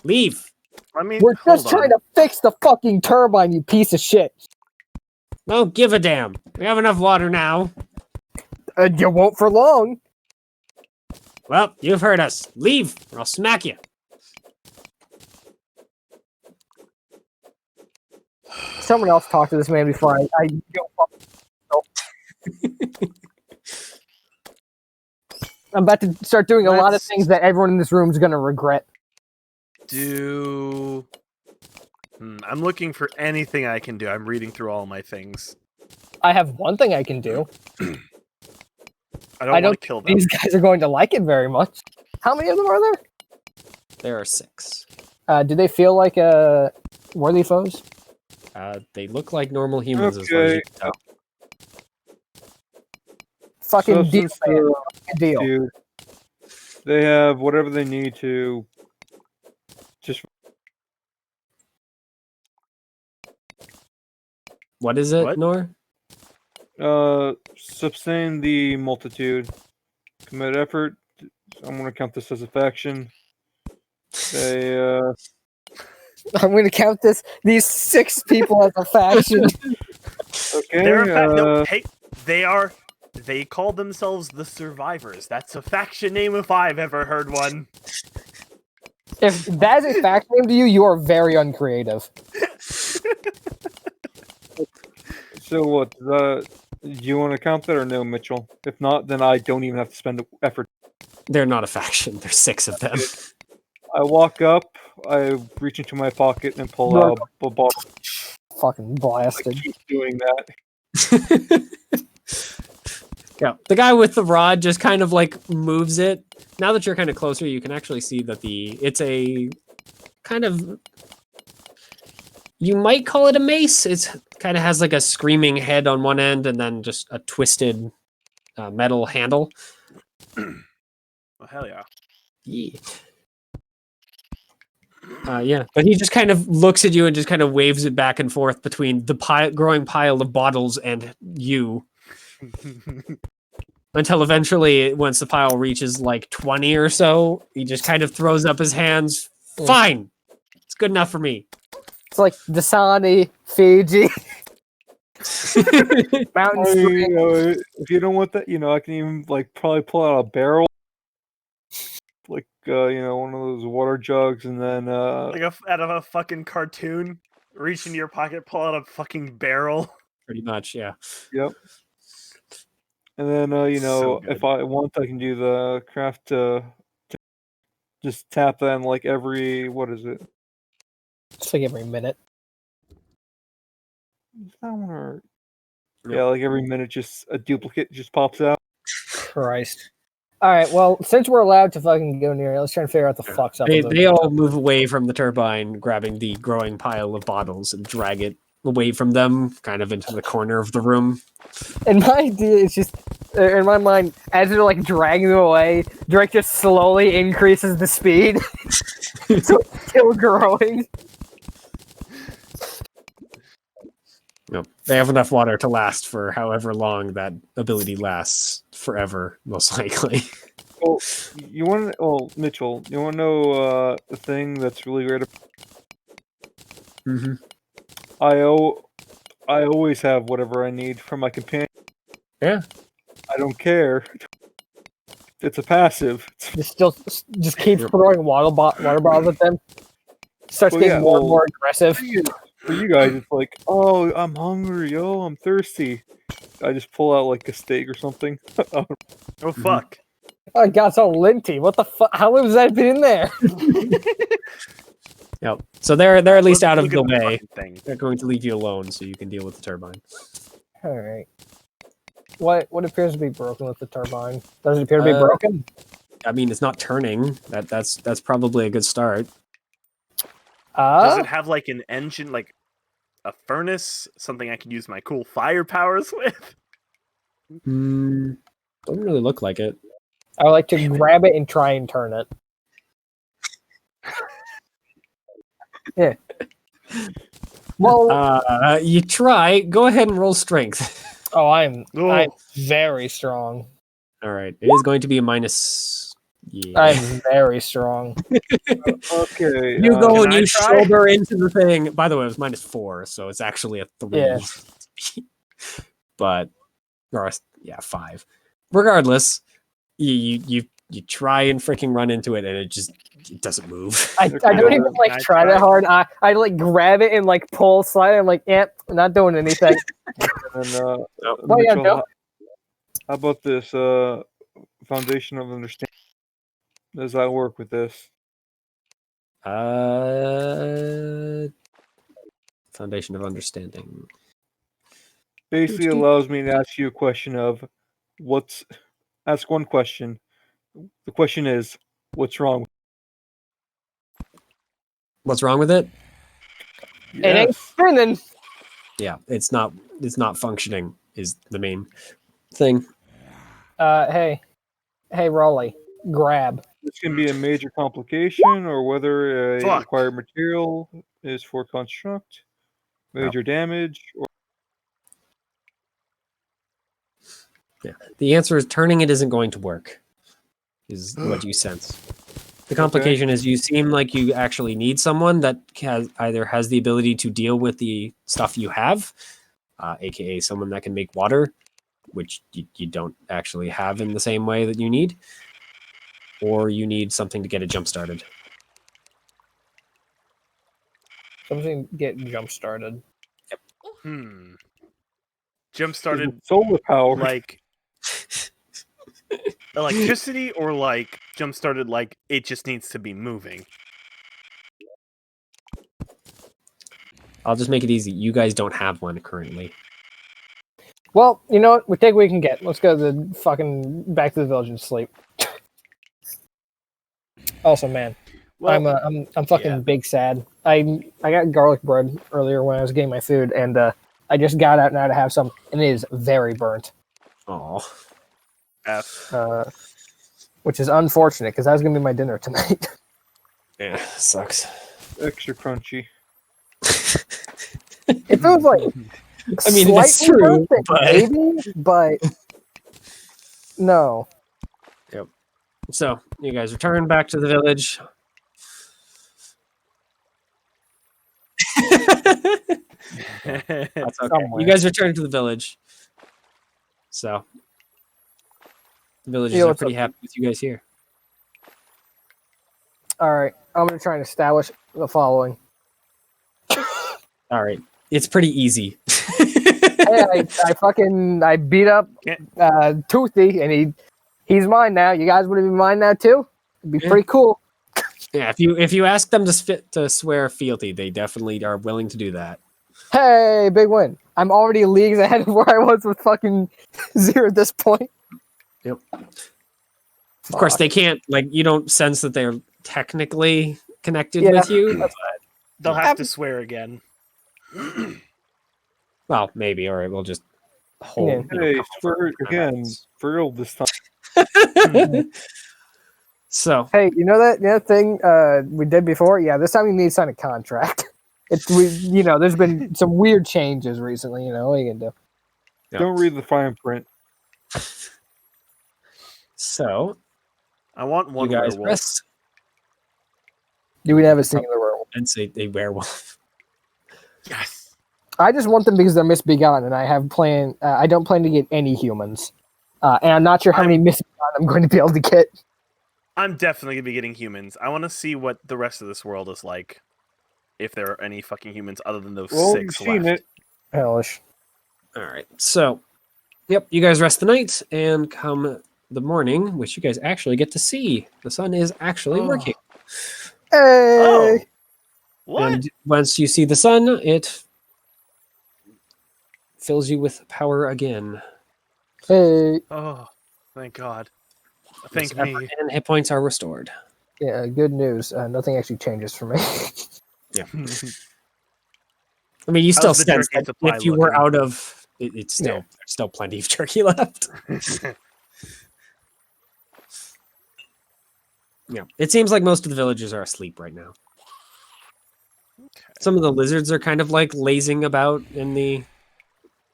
Speaker 2: Leave.
Speaker 3: I mean,
Speaker 1: We're
Speaker 3: hold
Speaker 1: just trying
Speaker 3: on.
Speaker 1: to fix the fucking turbine, you piece of shit.
Speaker 2: Don't give a damn. We have enough water now.
Speaker 1: You won't for long.
Speaker 2: Well, you've heard us. Leave, or I'll smack you.
Speaker 1: Someone else talk to this man before I go fuck. I'm about to start doing a lot of
Speaker 3: Let's-
Speaker 1: things that everyone in this room is going to regret.
Speaker 3: I'm looking for anything I can do. I'm reading through all my things.
Speaker 1: I have one thing I can do.
Speaker 3: I don't want to kill them.
Speaker 1: These guys are going to like it very much. How many of them are there?
Speaker 2: There are 6.
Speaker 1: Do they feel like worthy foes?
Speaker 2: They look like normal humans as far as you can tell.
Speaker 1: Fucking deal,
Speaker 4: since
Speaker 1: man. Fucking deal.
Speaker 4: Dude, they have whatever they need to. Just
Speaker 2: What is it,
Speaker 3: What?
Speaker 2: Nor?
Speaker 4: sustain the multitude, commit effort. I'm going to count this as a faction. They
Speaker 1: I'm going to count these 6 people as a faction.
Speaker 4: okay.
Speaker 3: They're a no, hey, they call themselves the Survivors. That's a faction name if I've ever heard one.
Speaker 1: If that is a faction name to you, you are very uncreative.
Speaker 4: So what? Do you want to count that or no, Mitchell? If not, then I don't even have to spend effort.
Speaker 2: They're not a faction. There's 6 of them.
Speaker 4: I walk up, I reach into my pocket and pull
Speaker 1: You're-
Speaker 4: out a bottle.
Speaker 1: Fucking
Speaker 4: I
Speaker 1: blasted.
Speaker 4: keep doing that.
Speaker 2: Yeah, the guy with the rod just kind of like moves it. Now that you're kind of closer, you can actually see that it's a kind of, you might call it a mace. It's kind of has like a screaming head on one end and then just a twisted metal handle.
Speaker 3: Oh, hell yeah.
Speaker 2: Yeah. Yeah, but he just kind of looks at you and just kind of waves it back and forth between the growing pile of bottles and you. Until eventually, once the pile reaches like 20 or so, he just kind of throws up his hands. Fine, it's good enough for me.
Speaker 1: It's like Dasani, Fiji, Mountain
Speaker 4: I mean,
Speaker 1: Spring.
Speaker 4: if you don't want that, I can even like probably pull out a barrel, like one of those water jugs, and then
Speaker 3: Like out of a fucking cartoon, reach into your pocket, pull out a fucking barrel.
Speaker 2: Pretty much, yeah.
Speaker 4: Yep. And then
Speaker 3: So good.
Speaker 4: if I want, I can do the craft. Just tap them like every, what is it?
Speaker 1: It's like every minute.
Speaker 4: Is that one or?
Speaker 2: Yep.
Speaker 4: Yeah, like every minute, just a duplicate just pops out.
Speaker 1: Christ. All right. Well, since we're allowed to fucking go near it, let's try and figure out the fucks up. with
Speaker 2: They all move away from the turbine, grabbing the growing pile of bottles and drag it away from them, kind of into the corner of the room.
Speaker 1: And my idea is just, in my mind, as they're like dragging them away, Drake just slowly increases the speed. So it's still growing.
Speaker 2: Nope. They have enough water to last for however long that ability lasts. Forever, most likely.
Speaker 4: Well, Mitchell, you want to know the thing that's really great?
Speaker 2: Mm-hmm.
Speaker 4: I always have whatever I need from my companion.
Speaker 2: Yeah.
Speaker 4: I don't care. It's a passive.
Speaker 1: Just keep throwing water bottles at them. Starts getting more and more aggressive.
Speaker 4: For you guys, it's like, oh, I'm hungry. Oh, I'm thirsty. I just pull out like a steak or something.
Speaker 3: Oh fuck!
Speaker 1: Oh, it got so linty. What the fuck? How long has that been in there?
Speaker 2: Yep. So they're at least out of
Speaker 3: Look
Speaker 2: the
Speaker 3: at
Speaker 2: way.
Speaker 3: fucking thing.
Speaker 2: They're going to leave you alone so you can deal with the turbine.
Speaker 1: All right. What appears to be broken with the turbine? Does it appear to be broken?
Speaker 2: I mean, it's not turning. That's probably a good start.
Speaker 3: Does it have like an engine, like a furnace, something I can use my cool fire powers with?
Speaker 2: Doesn't really look like it.
Speaker 1: I would like to grab it and try and turn it. Yeah. Well,
Speaker 2: you try. Go ahead and roll strength.
Speaker 1: oh, I'm very strong.
Speaker 2: All right. It is going to be a minus. Yeah.
Speaker 1: I'm very strong.
Speaker 4: Okay.
Speaker 2: You go and
Speaker 3: I
Speaker 2: you
Speaker 3: try?
Speaker 2: shoulder into the thing. By the way, it was -4, so it's actually a 3.
Speaker 1: Yeah.
Speaker 2: But, or 5. Regardless, you try and freaking run into it, and it doesn't move.
Speaker 1: I don't even like try that hard. I like grab it and like pull slightly. I'm like, not doing anything.
Speaker 4: And,
Speaker 1: yeah, no.
Speaker 4: How about this foundation of understanding? Does that work with this?
Speaker 2: Foundation of understanding.
Speaker 4: Basically allows me to ask you a question of ask one question. The question is, what's wrong?
Speaker 2: What's wrong with it?
Speaker 1: It ain't turning.
Speaker 2: Yeah, it's not functioning is the main thing.
Speaker 1: Hey, Raleigh, grab.
Speaker 4: This can be a major complication, or whether a required material is for construct, major damage, or
Speaker 2: the answer is turning it isn't going to work. Is what you sense. The complication is you seem like you actually need someone that either has the ability to deal with the stuff you have, aka someone that can make water, which you don't actually have in the same way that you need, or you need something to get it jump started.
Speaker 1: Something get jump started.
Speaker 3: Jump started
Speaker 4: solar power,
Speaker 3: like electricity, or like jump started like it just needs to be moving.
Speaker 2: I'll just make it easy. You guys don't have one currently.
Speaker 1: Well, you know what? We take what we can get. Let's go to the fucking back to the village and sleep. Also, man,
Speaker 3: Well,
Speaker 1: I'm fucking
Speaker 3: yeah.
Speaker 1: big sad. I got garlic bread earlier when I was getting my food, and I just got out now to have some, and it is very burnt.
Speaker 2: Oh,
Speaker 3: F.
Speaker 1: Which is unfortunate because that was gonna be my dinner tonight.
Speaker 2: yeah, sucks.
Speaker 4: Extra crunchy.
Speaker 1: If it was like
Speaker 2: I mean, it's
Speaker 1: slightly
Speaker 2: true,
Speaker 1: burnt, then
Speaker 2: but
Speaker 1: maybe, but no.
Speaker 2: so you guys return back to the village. That's okay.
Speaker 1: Somewhere.
Speaker 2: You guys return to the village. So the villagers
Speaker 1: Yo,
Speaker 2: are
Speaker 1: what's
Speaker 2: pretty
Speaker 1: up?
Speaker 2: happy with you guys here.
Speaker 1: All right, I'm gonna try and establish the following.
Speaker 2: All right. It's pretty easy.
Speaker 1: Hey, I beat up Toothy, and he's mine now. You guys want to be mine now too? It'd be
Speaker 2: Yeah.
Speaker 1: pretty cool.
Speaker 2: Yeah, if you ask them to swear fealty, they definitely are willing to do that.
Speaker 1: Hey, big win! I'm already leagues ahead of where I was with fucking Zero at this point.
Speaker 2: Yep. Of course, they can't, like, you don't sense that they're technically connected with you. But,
Speaker 5: They'll have to swear again.
Speaker 2: well, maybe. All right, we'll just hold.
Speaker 1: Yeah.
Speaker 2: You know,
Speaker 4: Hey,
Speaker 2: couple
Speaker 4: for
Speaker 2: for
Speaker 4: again, for real this time.
Speaker 2: So
Speaker 1: Hey, you know that thing we did before? Yeah, this time you need to sign a contract. There's been some weird changes recently. What are you gonna do?
Speaker 2: Yeah.
Speaker 4: Don't read the fine print.
Speaker 2: So
Speaker 3: I want one
Speaker 2: you guys
Speaker 3: werewolf.
Speaker 2: rest.
Speaker 1: Do we have a singular werewolf?
Speaker 2: And say a werewolf.
Speaker 3: Yes.
Speaker 1: I just want them because they're misbegotten, and I don't plan to get any humans, and I'm not sure how many misbegotten I'm going to be able to get.
Speaker 3: I'm definitely gonna be getting humans. I want to see what the rest of this world is like. If there are any fucking humans other than those
Speaker 4: Well,
Speaker 3: 6
Speaker 4: you've seen
Speaker 3: left.
Speaker 4: it.
Speaker 1: Hellish.
Speaker 2: All right. So, yep, you guys rest the night, and come the morning, which you guys actually get to see. The sun is actually working.
Speaker 1: Hey.
Speaker 3: Oh. What?
Speaker 2: And once you see the sun, it fills you with power again.
Speaker 1: Hey.
Speaker 3: Oh, thank God.
Speaker 2: Yes,
Speaker 3: Thank me.
Speaker 2: and hit points are restored.
Speaker 1: Yeah, good news. Nothing actually changes for me.
Speaker 2: Yeah. I mean, you still
Speaker 3: How's the
Speaker 2: sense
Speaker 3: jerky
Speaker 2: that
Speaker 3: supply
Speaker 2: if you were
Speaker 3: looking?
Speaker 2: out of it's still there's still plenty of turkey left. Yeah. It seems like most of the villagers are asleep right now.
Speaker 3: Okay.
Speaker 2: Some of the lizards are kind of like lazing about in the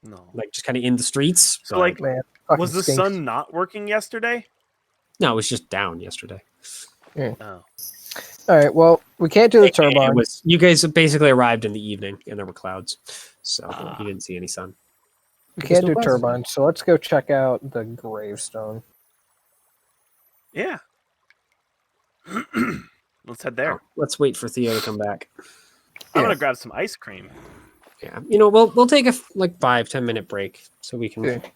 Speaker 3: No.
Speaker 2: like just kind of in the streets.
Speaker 3: So,
Speaker 2: but-
Speaker 3: like,
Speaker 1: Man, fucking
Speaker 3: was the
Speaker 1: stinks.
Speaker 3: sun not working yesterday?
Speaker 2: no, it was just down yesterday.
Speaker 3: Oh.
Speaker 1: All right. Well, we can't do the turbine.
Speaker 2: It was you guys basically arrived in the evening and there were clouds. So
Speaker 3: Ah.
Speaker 2: you didn't see any sun.
Speaker 1: We can't
Speaker 2: no
Speaker 1: do
Speaker 2: clouds.
Speaker 1: turbine. So let's go check out the gravestone.
Speaker 3: Yeah. Let's head there.
Speaker 2: Oh, let's wait for Theo to come back.
Speaker 3: I'm gonna grab some ice cream.
Speaker 2: Yeah. We'll take a 5-10 minute break so we can
Speaker 1: Okay.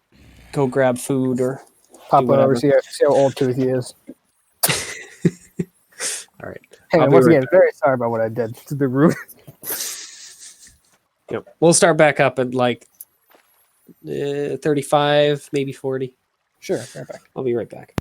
Speaker 2: go grab food or
Speaker 1: Pop
Speaker 2: do
Speaker 1: on over,
Speaker 2: whatever.
Speaker 1: see how old Toothy is.
Speaker 2: All right.
Speaker 1: Hey,
Speaker 2: I'll
Speaker 1: man,
Speaker 2: be
Speaker 1: once
Speaker 2: right
Speaker 1: again, very sorry about what I did. It's a bit rude.
Speaker 2: Yep. We'll start back up at like 35, maybe 40.
Speaker 1: Sure, right back.
Speaker 2: I'll be right back.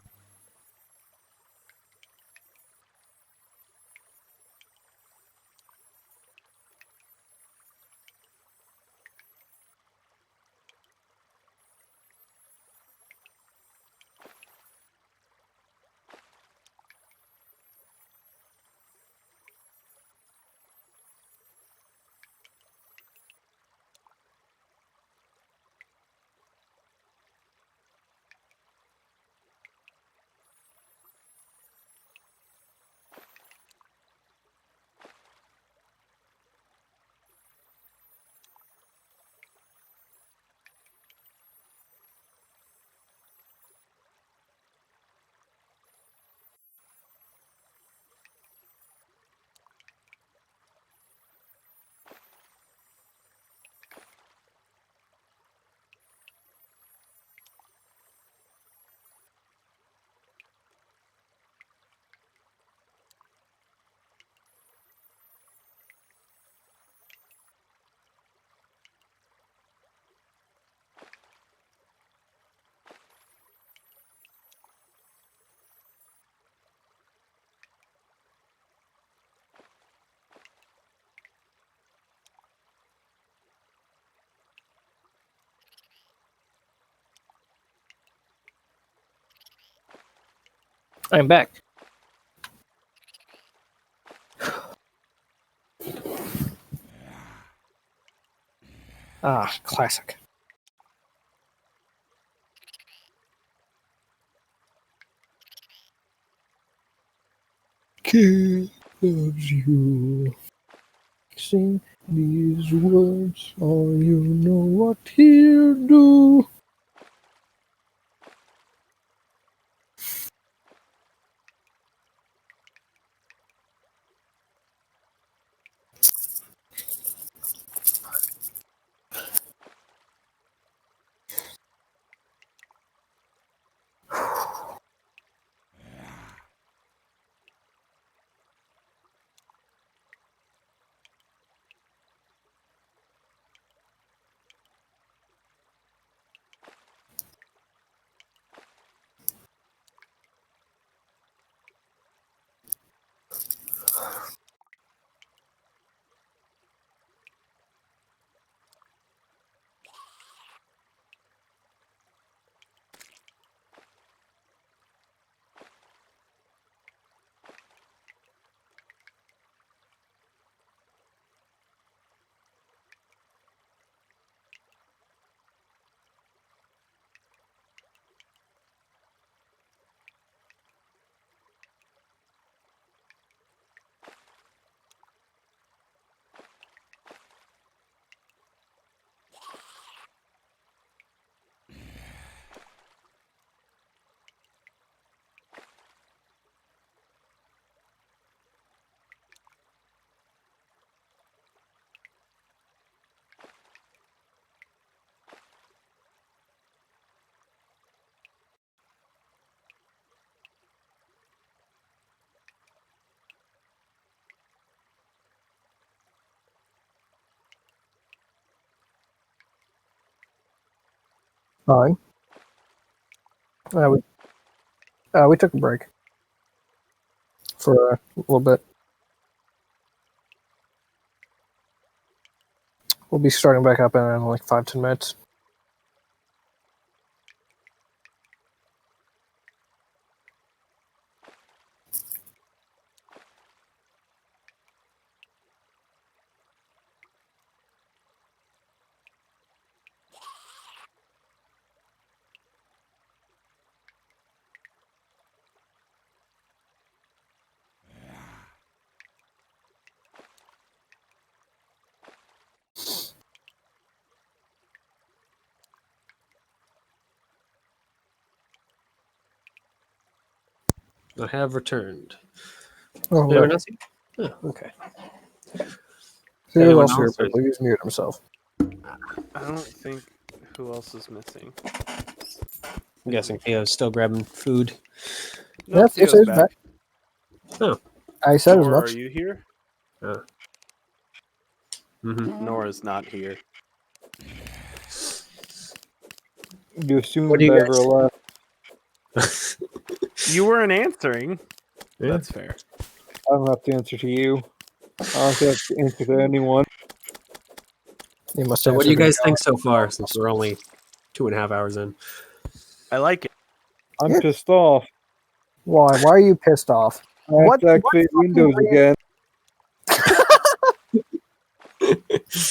Speaker 1: I'm back. Ah, classic. Kid loves you. Sing these words, or you know what he'll do. Fine. We took a break for a little bit. We'll be starting back up in like 5-10 minutes.
Speaker 2: I have returned.
Speaker 1: Oh,
Speaker 2: Anyone
Speaker 1: okay.
Speaker 2: else? Oh, okay.
Speaker 1: Who
Speaker 2: Anyone
Speaker 1: else here?
Speaker 2: else, or-
Speaker 1: Please mute himself.
Speaker 3: I don't think who else is missing.
Speaker 2: I'm guessing Theo's still grabbing food.
Speaker 3: No,
Speaker 1: Yes,
Speaker 3: Theo's
Speaker 1: it's
Speaker 3: back.
Speaker 2: Oh.
Speaker 1: I said as
Speaker 3: Nora,
Speaker 1: much.
Speaker 3: are you here?
Speaker 2: Mm-hmm.
Speaker 3: Nora's not here.
Speaker 4: You assume
Speaker 2: What do you
Speaker 4: Bever
Speaker 2: guys-
Speaker 4: left.
Speaker 3: You weren't answering.
Speaker 2: Yeah.
Speaker 3: That's fair.
Speaker 4: I don't have to answer to you. I don't have to answer to anyone.
Speaker 1: You must
Speaker 2: So what do
Speaker 1: answer
Speaker 2: you
Speaker 1: to
Speaker 2: guys
Speaker 1: God.
Speaker 2: think so far, since we're only 2.5 hours in?
Speaker 3: I like it.
Speaker 4: I'm pissed off.
Speaker 1: Why? Why are you pissed off?
Speaker 4: I have to activate
Speaker 1: fucking
Speaker 4: Windows
Speaker 1: reason-
Speaker 4: again.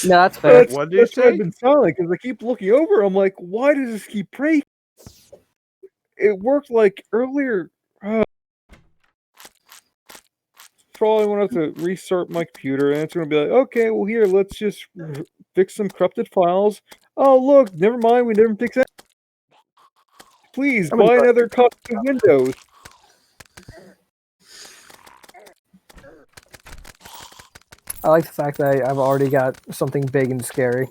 Speaker 1: No, that's fair.
Speaker 4: That's,
Speaker 3: What did you
Speaker 4: that's why I've
Speaker 3: say?
Speaker 4: been silent, because I keep looking over. I'm like, why does this keep breaking? It worked like earlier. Probably want to have to restart my computer, and it's going to be like, okay, well, here, let's just fix some corrupted files. Oh, look, never mind, we never fix that. Please,
Speaker 1: I'm gonna
Speaker 4: buy
Speaker 1: try-
Speaker 4: another copy of Windows.
Speaker 1: I like the fact that I've already got something big and scary.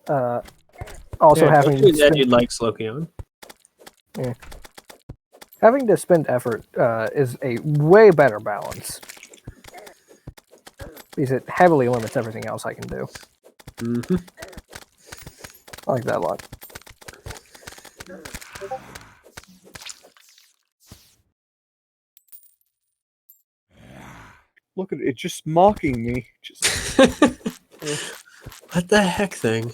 Speaker 1: Also,
Speaker 4: Yeah,
Speaker 1: having
Speaker 2: Hopefully
Speaker 1: to
Speaker 2: then
Speaker 1: spend,
Speaker 2: you'd like Slokion.
Speaker 1: having to spend effort is a way better balance because it heavily limits everything else I can do.
Speaker 2: Mm-hmm.
Speaker 1: I like that a lot.
Speaker 4: Look at it, just mocking me. Just
Speaker 2: What the heck thing?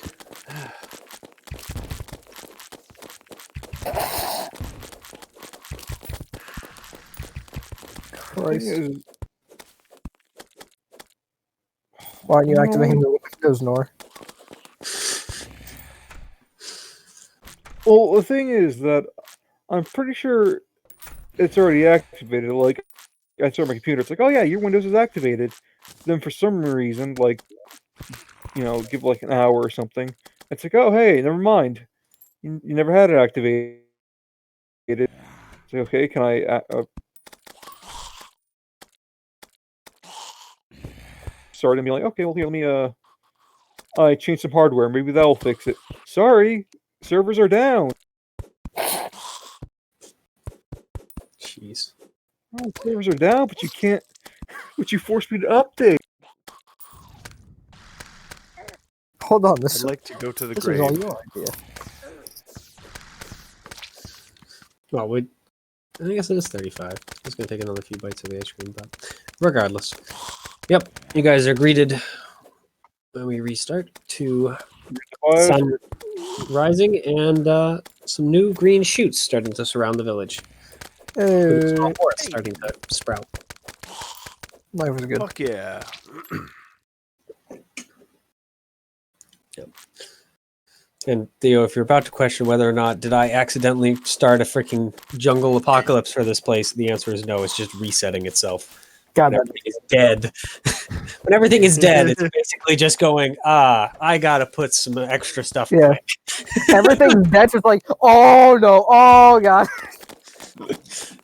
Speaker 1: Christ.
Speaker 4: is,
Speaker 1: Why aren't you
Speaker 4: No.
Speaker 1: activating the windows, Nor?
Speaker 4: well, the thing is that I'm pretty sure it's already activated. Like, I start my computer, it's like, oh yeah, your Windows is activated. Then for some reason, like, give like an hour or something, it's like, oh hey, never mind. You never had it activated. It's like, okay, can I start and be like, okay, well, here, let me I changed some hardware. Maybe that'll fix it. Sorry, servers are down.
Speaker 2: Jeez.
Speaker 4: Oh, servers are down, but you can't. But you forced me to update.
Speaker 1: Hold on,
Speaker 3: I'd
Speaker 1: this
Speaker 3: like to go to the
Speaker 1: was
Speaker 3: grave.
Speaker 1: all your idea.
Speaker 2: Well, I guess it is 35. It's going to take another few bites of the ice cream, but regardless. Yep, you guys are greeted when we restart to sun rising and some new green shoots starting to surround the village. With a small forest starting to sprout.
Speaker 1: Life was good.
Speaker 3: Fuck yeah.
Speaker 2: And Theo, if you're about to question whether or not did I accidentally start a freaking jungle apocalypse for this place, the answer is no. It's just resetting itself.
Speaker 1: God,
Speaker 2: When everything is dead. When everything is dead, it's basically just going, I gotta put some extra stuff
Speaker 1: Yeah.
Speaker 2: quick.
Speaker 1: everything that's just like, oh no, oh god.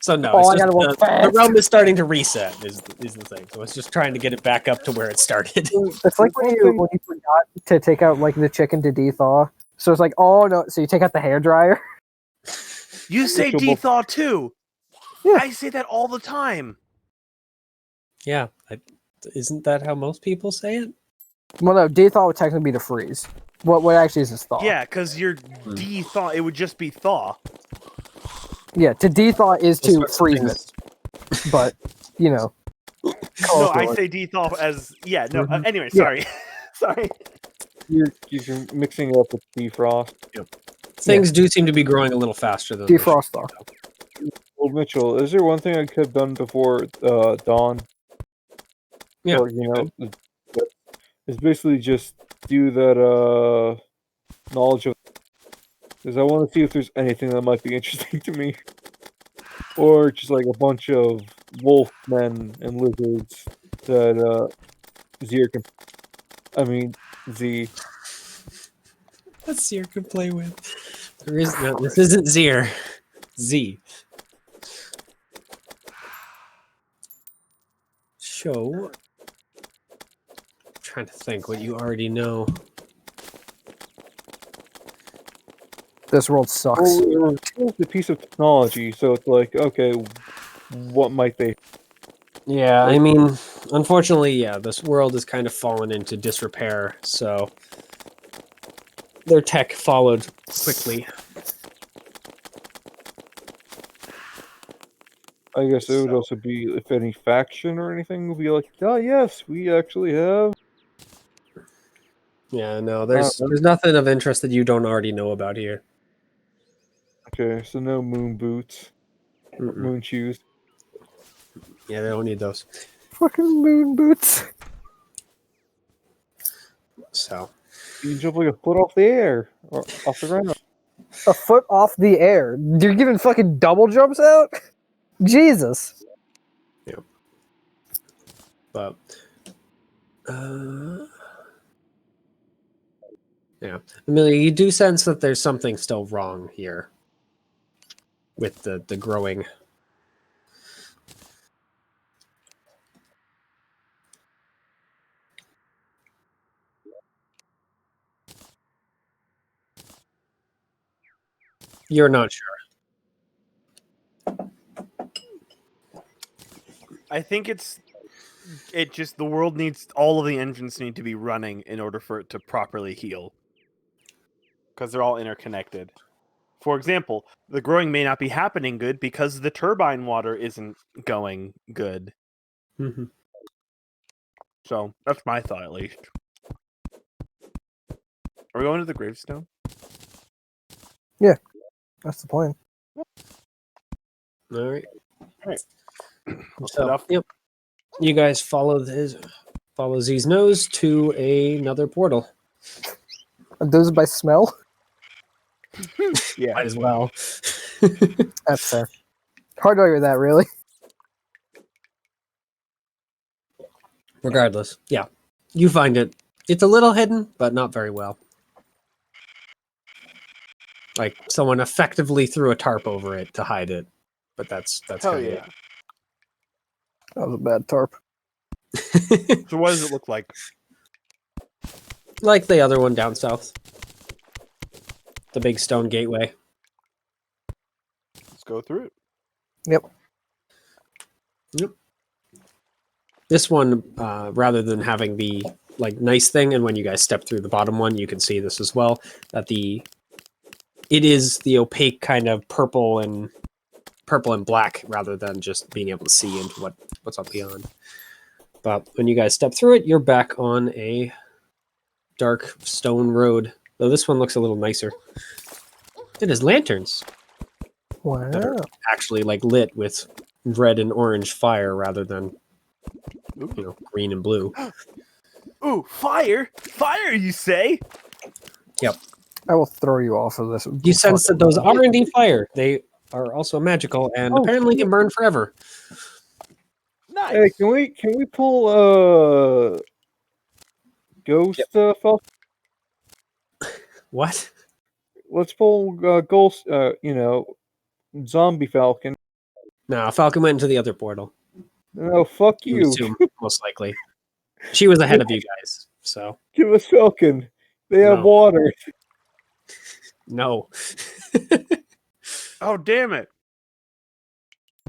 Speaker 2: So no,
Speaker 1: Oh,
Speaker 2: it's
Speaker 1: I
Speaker 2: just
Speaker 1: gotta work
Speaker 2: the
Speaker 1: fast.
Speaker 2: realm is starting to reset is the thing. So it's just trying to get it back up to where it started.
Speaker 1: It's like when you forgot to take out like the chicken to de-thaw. So it's like, oh no, so you take out the hairdryer.
Speaker 5: You say
Speaker 4: Ritual-
Speaker 5: de-thaw too.
Speaker 1: Yeah.
Speaker 5: I say that all the time.
Speaker 2: Yeah. Isn't that how most people say it?
Speaker 1: Well, no, de-thaw would technically be to freeze. What actually is this thaw?
Speaker 5: Yeah, because you're de-thaw. It would just be thaw.
Speaker 1: Yeah, to de-thaw is
Speaker 2: Those
Speaker 1: to
Speaker 2: sorts of
Speaker 1: freeze
Speaker 2: things.
Speaker 1: it. But, you know.
Speaker 5: No, I say de-thaw as yeah. No.
Speaker 1: Mhm.
Speaker 5: Anyway,
Speaker 1: Yeah.
Speaker 5: sorry. Sorry.
Speaker 4: You're mixing it up with defrost.
Speaker 2: Things do seem to be growing a little faster than they should.
Speaker 1: Defrost thaw.
Speaker 4: Well, Mitchell, is there one thing I could have done before dawn?
Speaker 2: Yeah,
Speaker 4: Or, is basically just do that knowledge of, because I want to see if there's anything that might be interesting to me, or just like a bunch of wolf men and lizards that Zir can. I mean, Z.
Speaker 2: That Zir could play with. There is no. This isn't Zir. Z. Show. I'm trying to think what you already know.
Speaker 1: This world sucks.
Speaker 4: Well, it's a piece of technology, so it's like, okay, what might they?
Speaker 2: Yeah, I mean, unfortunately, yeah, this world has kind of fallen into disrepair, so their tech followed quickly.
Speaker 4: I guess it would
Speaker 2: So-
Speaker 4: also be if any faction or anything would be like, oh yes, we actually have.
Speaker 2: Yeah, no, there's nothing of interest that you don't already know about here.
Speaker 4: Okay, so no moon boots,
Speaker 2: Mm-mm.
Speaker 4: moon shoes.
Speaker 2: Yeah, they don't need those.
Speaker 1: Fucking moon boots.
Speaker 2: So,
Speaker 4: You can jump like a foot off the air or off the ground.
Speaker 1: A foot off the air. You're giving fucking double jumps out? Jesus.
Speaker 2: but yeah, Amelia, you do sense that there's something still wrong here with the growing. You're not sure.
Speaker 3: I think it just the world needs all of the engines need to be running in order for it to properly heal. Because they're all interconnected. For example, the growing may not be happening good because the turbine water isn't going good.
Speaker 2: Mm-hmm.
Speaker 3: So that's my thought, at least. Are we going to the gravestone?
Speaker 1: That's the plan.
Speaker 2: All right.
Speaker 3: We'll set
Speaker 2: So,
Speaker 3: off.
Speaker 2: yep. You guys follow Z's nose to another portal.
Speaker 1: Does it by smell?
Speaker 3: Yeah.
Speaker 2: Might as well.
Speaker 1: That's fair. Hard to argue with that, really.
Speaker 2: Regardless, yeah. You find it. It's a little hidden, but not very well. Like someone effectively threw a tarp over it to hide it. But that's
Speaker 3: Hell
Speaker 2: kind of
Speaker 3: yeah.
Speaker 1: That was a bad tarp.
Speaker 2: it.
Speaker 3: So what does it look like?
Speaker 2: Like the other one down south. The big stone gateway.
Speaker 3: Let's go through it.
Speaker 1: Yep.
Speaker 2: This one, rather than having the like nice thing, and when you guys step through the bottom one, you can see this as well, that it is the opaque kind of purple and black rather than just being able to see into what's up beyond. But when you guys step through it, you're back on a dark stone road. Though this one looks a little nicer. It has lanterns that are
Speaker 1: Wow.
Speaker 2: actually like lit with red and orange fire rather than green and blue.
Speaker 5: Ooh, fire! Fire, you say?
Speaker 1: I will throw you off of this.
Speaker 2: You sense that those are indeed fire. They are also magical and
Speaker 1: Oh,
Speaker 2: apparently can burn forever.
Speaker 5: Nice.
Speaker 4: Hey, can we pull Ghost Falcon?
Speaker 2: What?
Speaker 4: Let's pull Ghost. Zombie Falcon.
Speaker 2: No, Falcon went into the other portal.
Speaker 4: No, fuck
Speaker 2: You
Speaker 4: you.
Speaker 2: assume, most likely. She was ahead of you guys, so
Speaker 4: Give us Falcon. They have
Speaker 2: No.
Speaker 4: water.
Speaker 2: no.
Speaker 5: Oh, damn it.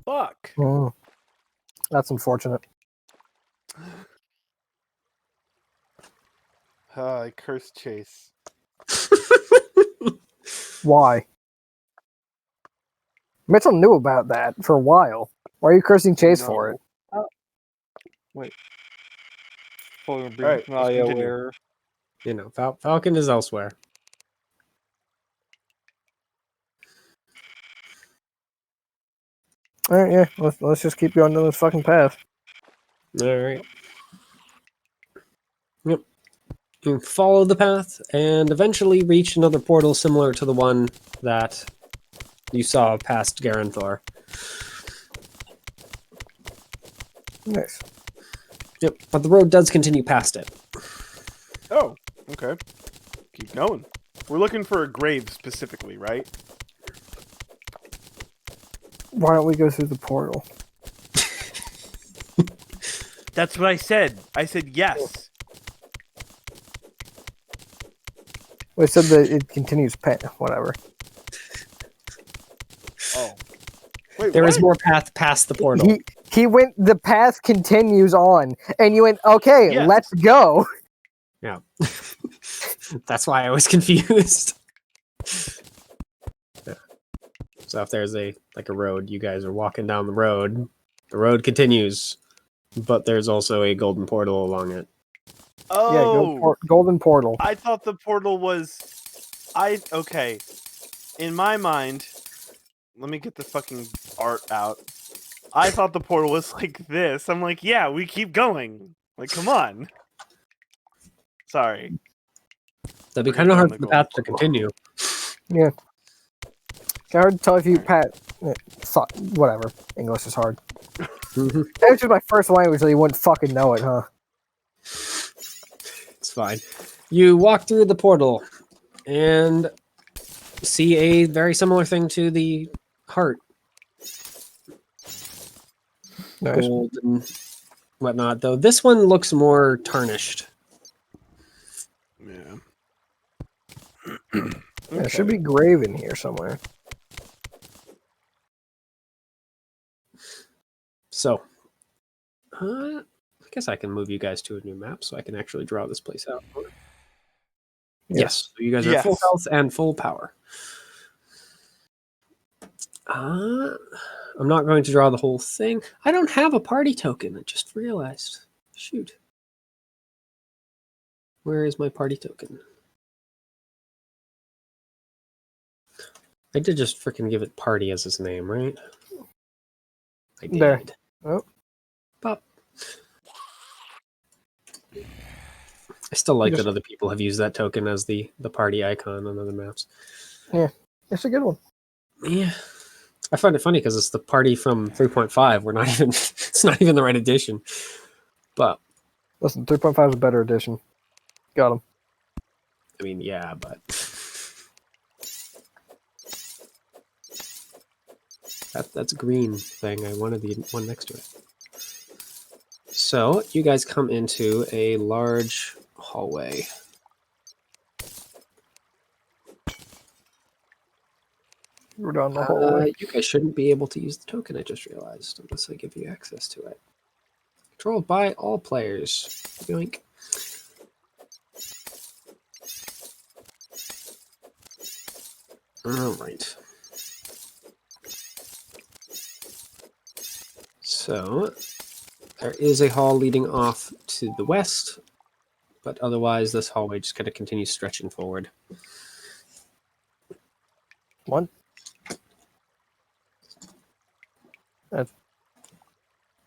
Speaker 5: Fuck.
Speaker 1: Mm. That's unfortunate.
Speaker 3: I curse Chase.
Speaker 1: Why? Mitchell knew about that for a while. Why are you cursing Chase for it?
Speaker 4: Wait.
Speaker 3: All right, let's continue.
Speaker 2: Falcon is elsewhere.
Speaker 1: All right, yeah. Let's just keep going down this fucking path.
Speaker 2: All right. Yep. You follow the path and eventually reach another portal similar to the one that you saw past Garenthor.
Speaker 1: Nice.
Speaker 2: Yep. But the road does continue past it.
Speaker 3: Oh, okay. Keep going. We're looking for a grave specifically, right?
Speaker 1: Why don't we go through the portal?
Speaker 5: That's what I said. I said yes.
Speaker 1: We said that it continues whatever.
Speaker 3: Oh. Wait,
Speaker 2: There
Speaker 3: what?
Speaker 2: is more path past the portal.
Speaker 1: He went. The path continues on, and you went. Okay,
Speaker 5: Yes.
Speaker 1: let's go.
Speaker 2: Yeah. That's why I was confused. Yeah. So if there's a road, you guys are walking down the road continues, but there's also a golden portal along it.
Speaker 5: Oh,
Speaker 1: Yeah, golden portal.
Speaker 5: I thought the portal was. Okay. In my mind, let me get the fucking art out. I thought the portal was like this. I'm like, yeah, we keep going. Like, come on. Sorry.
Speaker 2: That'd be
Speaker 5: We're
Speaker 2: kind of
Speaker 5: gonna
Speaker 2: hard
Speaker 5: go
Speaker 2: for the
Speaker 5: on
Speaker 2: path
Speaker 5: the
Speaker 2: to continue.
Speaker 1: Yeah. It's hard to tell if you whatever. English is hard.
Speaker 2: Mhm.
Speaker 1: That was just my first language, so you wouldn't fucking know it, huh?
Speaker 2: It's fine. You walk through the portal and see a very similar thing to the heart.
Speaker 1: Nice.
Speaker 2: Gold and whatnot, though this one looks more tarnished.
Speaker 3: Yeah.
Speaker 1: There should be grave in here somewhere.
Speaker 2: So, I guess I can move you guys to a new map so I can actually draw this place out. Yes, so you guys are full
Speaker 3: Yes.
Speaker 2: health and full power. I'm not going to draw the whole thing. I don't have a party token. I just realized. Shoot. Where is my party token? I did just freaking give it party as his name, right? I
Speaker 1: There.
Speaker 2: did.
Speaker 1: Oh.
Speaker 2: Pop. I still like
Speaker 1: Just-
Speaker 2: that other people have used that token as the party icon on other maps.
Speaker 1: Yeah, it's a good one.
Speaker 2: Yeah. I find it funny because it's the party from 3.5. We're not even it's not even the right edition. But
Speaker 1: Listen, 3.5 is a better edition. Got him.
Speaker 2: I mean, yeah, but that's a green thing. I wanted the one next to it. So you guys come into a large hallway.
Speaker 1: We're down the hallway.
Speaker 2: You guys shouldn't be able to use the token, I just realized, unless I give you access to it. Controlled by all players. Yoink. Alright. So, there is a hall leading off to the west, but otherwise this hallway just kind of continues stretching forward.
Speaker 1: What?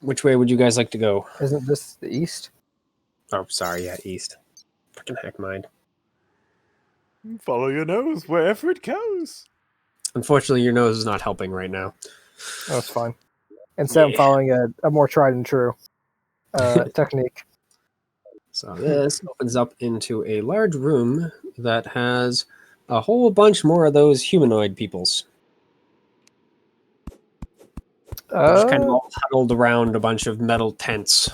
Speaker 2: Which way would you guys like to go?
Speaker 1: Isn't this the east?
Speaker 2: Oh, sorry, yeah, east. Freaking heck mind.
Speaker 5: Follow your nose wherever it goes.
Speaker 2: Unfortunately, your nose is not helping right now.
Speaker 1: That's fine. Instead, I'm
Speaker 2: Yeah.
Speaker 1: following a more tried and true technique.
Speaker 2: So this opens up into a large room that has a whole bunch more of those humanoid peoples. They're just kind of all huddled around a bunch of metal tents.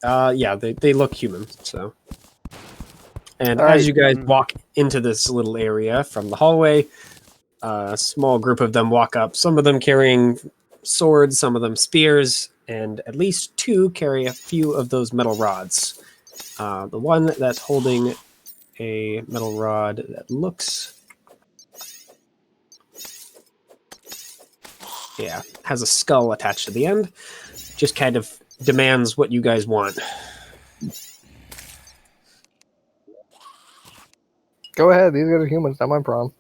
Speaker 2: Yeah, they look human, so. And
Speaker 1: All
Speaker 2: as
Speaker 1: right.
Speaker 2: you guys walk into this little area from the hallway, a small group of them walk up, some of them carrying swords, some of them spears, and at least two carry a few of those metal rods. The one that's holding a metal rod that looks... Yeah, has a skull attached to the end. Just kind of demands what you guys want.
Speaker 1: Go ahead. These guys are humans. Not my problem.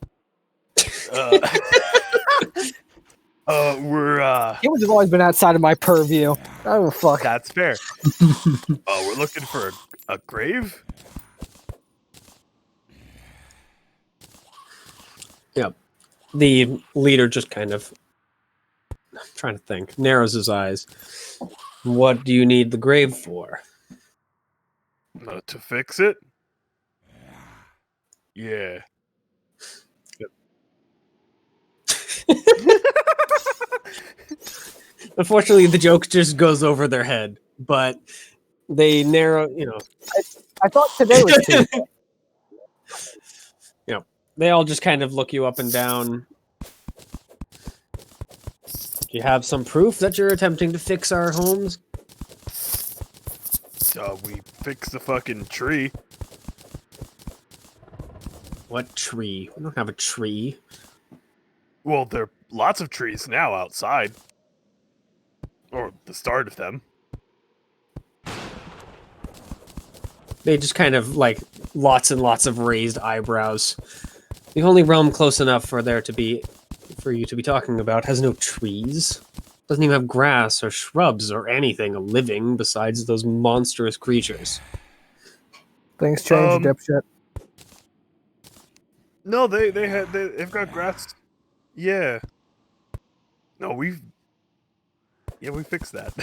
Speaker 5: We're
Speaker 1: Humans have always been outside of my purview. I don't give a fuck.
Speaker 5: that's fair. We're looking for a grave.
Speaker 2: Yep. The leader just kind of, I'm trying to think, narrows his eyes. What do you need the grave for?
Speaker 5: To fix it. Yeah.
Speaker 2: Unfortunately, the joke just goes over their head, but they narrow,
Speaker 1: I thought today was Tuesday.
Speaker 2: they all just kind of look you up and down. Do you have some proof that you're attempting to fix our homes?
Speaker 5: We fix the fucking tree.
Speaker 2: What tree? We don't have a tree.
Speaker 5: Well, there are lots of trees now outside. Or the start of them.
Speaker 2: They just kind of like lots and lots of raised eyebrows. The only realm close enough for you to be talking about has no trees. Doesn't even have grass or shrubs or anything living besides those monstrous creatures.
Speaker 1: Things change, dipshit.
Speaker 5: No, they've got grass. Yeah. No, we fixed that.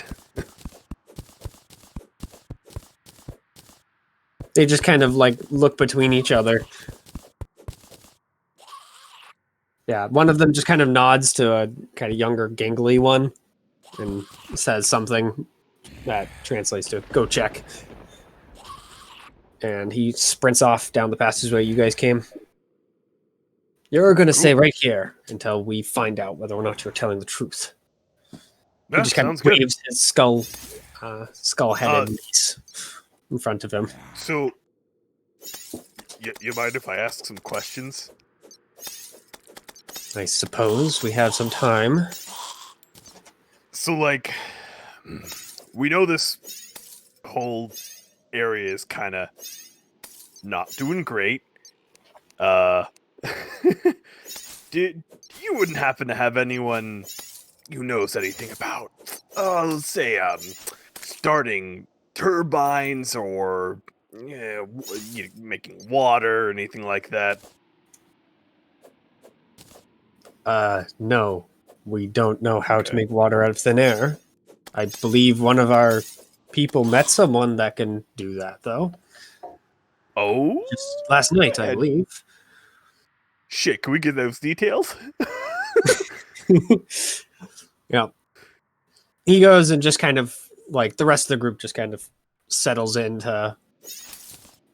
Speaker 2: They just kind of like look between each other. Yeah, one of them just kind of nods to a kind of younger, gangly one and says something that translates to "go check." And he sprints off down the passageway you guys came. You're going to stay right here until we find out whether or not you're telling the truth. He just kind of waves his skull-headed mace in front of him.
Speaker 5: So, you mind if I ask some questions?
Speaker 2: I suppose we have some time.
Speaker 5: So, like, we know this whole area is kind of not doing great. you wouldn't happen to have anyone who knows anything about, let's say, starting turbines or making water or anything like that.
Speaker 2: No, we don't know how to make water out of thin air. I believe one of our people met someone that can do that, though.
Speaker 5: Oh?
Speaker 2: Just last night, I believe.
Speaker 5: Shit, can we get those details?
Speaker 2: Yeah. He goes and just kind of, like, the rest of the group just kind of settles into,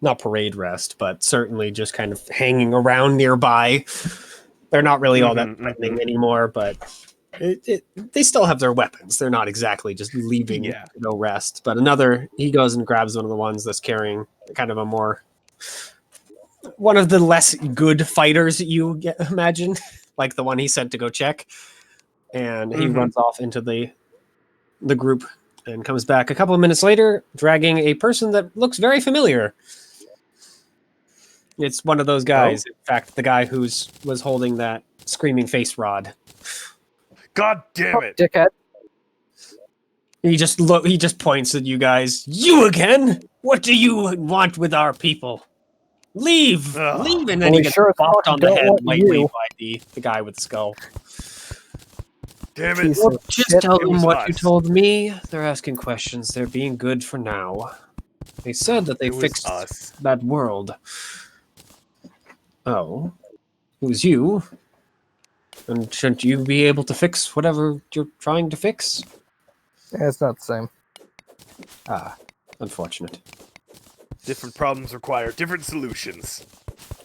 Speaker 2: not parade rest, but certainly just kind of hanging around nearby. They're not really all that threatening anymore, but they still have their weapons. They're not exactly just leaving no rest. But he goes and grabs one of the ones that's carrying kind of one of the less good fighters you imagine, like the one he sent to go check. And he runs off into the group and comes back a couple of minutes later, dragging a person that looks very familiar. It's one of those guys. In fact, the guy was holding that screaming face rod.
Speaker 5: God damn it,
Speaker 1: dickhead!
Speaker 2: He just points at you guys. You again? What do you want with our people? Leave! Leave! And then he gets bopped on the head lightly by the guy with the skull.
Speaker 5: Damn it.
Speaker 2: Just tell them what you told me. They're asking questions. They're being good for now. They said that they fixed that world. Oh. It was you? And shouldn't you be able to fix whatever you're trying to fix?
Speaker 1: Yeah, it's not the same.
Speaker 2: Ah, unfortunate.
Speaker 5: Different problems require different solutions.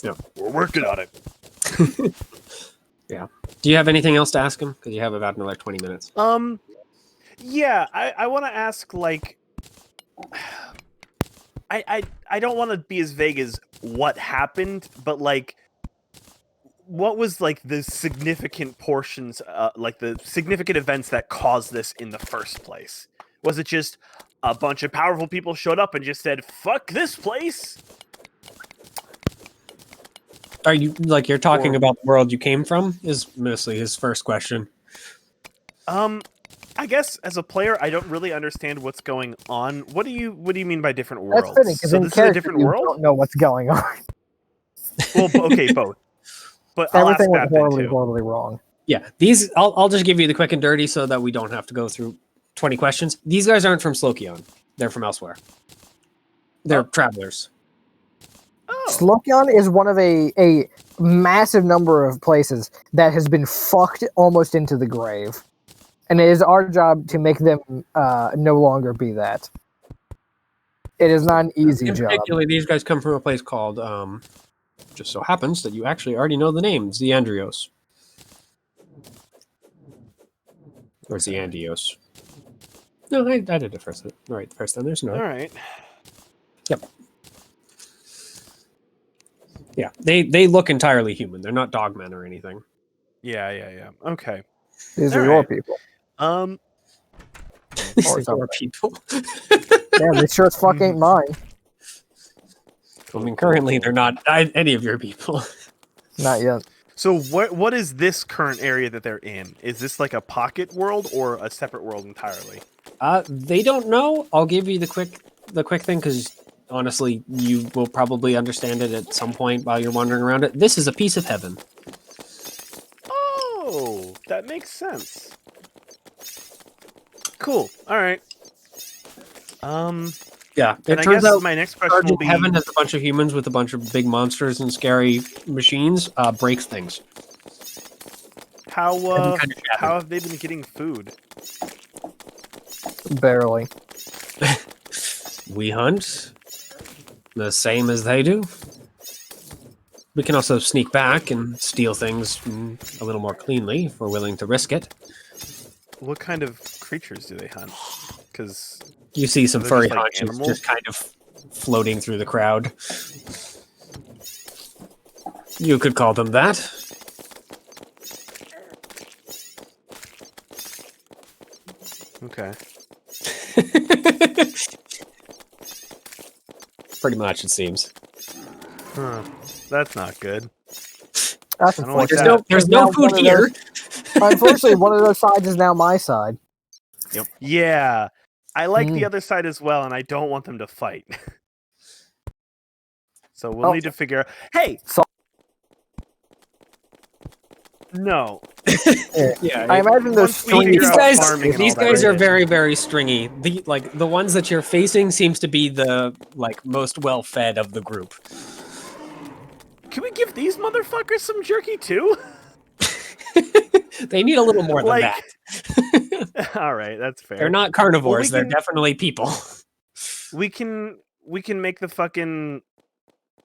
Speaker 2: Yeah.
Speaker 5: We're working on it.
Speaker 2: Yeah. Do you have anything else to ask him? Because you have about another 20 minutes.
Speaker 5: Yeah, I want to ask, like... I don't want to be as vague as what happened, but, like... What was, like, the significant portions, like, the significant events that caused this in the first place? Was it just a bunch of powerful people showed up and just said, fuck this place?
Speaker 2: Are you, like, you're talking about the world you came from? Is mostly his first question.
Speaker 5: I guess, as a player, I don't really understand what's going on. What do you mean by different worlds?
Speaker 1: That's fitting, because
Speaker 5: so
Speaker 1: in
Speaker 5: this is a
Speaker 1: character,
Speaker 5: different
Speaker 1: you
Speaker 5: world?
Speaker 1: don't know what's going on.
Speaker 5: Well, okay, both. But
Speaker 1: Everything
Speaker 5: I'll
Speaker 1: went
Speaker 5: ask that
Speaker 1: horribly,
Speaker 5: then, too.
Speaker 1: horribly wrong.
Speaker 2: Yeah, these I'll just give you the quick and dirty so that we don't have to go through 20 questions. These guys aren't from Slokion. They're from elsewhere. They're travelers.
Speaker 5: Oh.
Speaker 1: Slokion is one of a massive number of places that has been fucked almost into the grave. And it is our job to make them no longer be that. It is not an easy job.
Speaker 2: Particularly, these guys come from a place called, just so happens that you actually already know the name, Xandrios. Or Xandios. No, I did it first. Right, the first time. There's no.
Speaker 5: All right.
Speaker 2: Yep. Yeah, they look entirely human. They're not dogmen or anything.
Speaker 5: Yeah. Okay.
Speaker 1: These
Speaker 5: All
Speaker 1: are your
Speaker 5: right.
Speaker 1: people.
Speaker 2: These are your people.
Speaker 1: Yeah, they sure as fuck ain't mine.
Speaker 2: I mean, currently they're not any of your people.
Speaker 1: Not yet.
Speaker 5: So what is this current area that they're in? Is this like a pocket world or a separate world entirely?
Speaker 2: They don't know. I'll give you the quick thing because honestly, you will probably understand it at some point while you're wandering around it. This is a piece of heaven.
Speaker 5: Oh, that makes sense. Cool. All right.
Speaker 2: Yeah, it
Speaker 5: and
Speaker 2: turns
Speaker 5: I guess
Speaker 2: out
Speaker 5: my next question will be:
Speaker 2: heaven has a bunch of humans with a bunch of big monsters and scary machines. Breaks things.
Speaker 5: How have they been getting food?
Speaker 1: Barely.
Speaker 2: We hunt the same as they do. We can also sneak back and steal things a little more cleanly if we're willing to risk it.
Speaker 5: What kind of creatures do they hunt? Because
Speaker 2: you see some furry haunches
Speaker 5: animals?
Speaker 2: just kind of floating through the crowd. You could call them that.
Speaker 5: Okay.
Speaker 2: Pretty much, it seems.
Speaker 5: Huh. That's not good.
Speaker 1: That's
Speaker 5: I don't like
Speaker 1: unfortunate.
Speaker 5: that.
Speaker 2: There's
Speaker 1: Now
Speaker 2: no food
Speaker 1: one of
Speaker 2: here.
Speaker 1: Unfortunately, one of those sides is now my side.
Speaker 5: Yeah, I like the
Speaker 1: Hmm.
Speaker 5: other side as well, and I don't want them to fight. So we'll need to figure out. Hey,
Speaker 1: So-
Speaker 5: no.
Speaker 2: Yeah,
Speaker 1: I imagine those
Speaker 5: Once we figure
Speaker 2: these
Speaker 5: out
Speaker 2: guys,
Speaker 5: farming and
Speaker 2: these
Speaker 5: all that
Speaker 2: guys are
Speaker 5: shit.
Speaker 2: very, very stringy. The ones that you're facing seems to be the most well fed of the group.
Speaker 5: Can we give these motherfuckers some jerky too?
Speaker 2: They need a little more than
Speaker 5: Like,
Speaker 2: that.
Speaker 5: all right, that's fair.
Speaker 2: They're not carnivores.
Speaker 5: Well,
Speaker 2: They're definitely people.
Speaker 5: we can make the fucking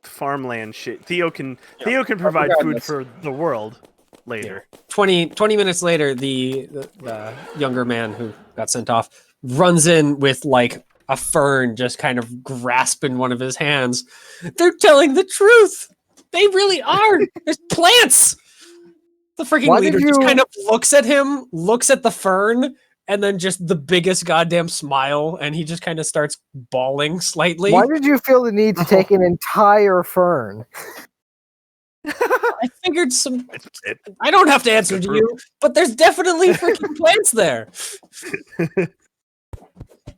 Speaker 5: farmland shit. Theo can provide food
Speaker 2: regardless.
Speaker 5: for the world later.
Speaker 2: 20 minutes later, the younger man who got sent off runs in with like a fern just kind of grasped in one of his hands. They're telling the truth. They really are. There's plants. The freaking
Speaker 1: Why did
Speaker 2: leader just
Speaker 1: you-
Speaker 2: kind of looks at him, looks at the fern, and then just the biggest goddamn smile, and he just kind of starts bawling slightly.
Speaker 1: Why did you feel the need to take an entire fern?
Speaker 2: I figured some.
Speaker 5: It-
Speaker 2: I don't have to answer
Speaker 5: Good
Speaker 2: to
Speaker 5: fruit.
Speaker 2: you, but there's definitely freaking plants there.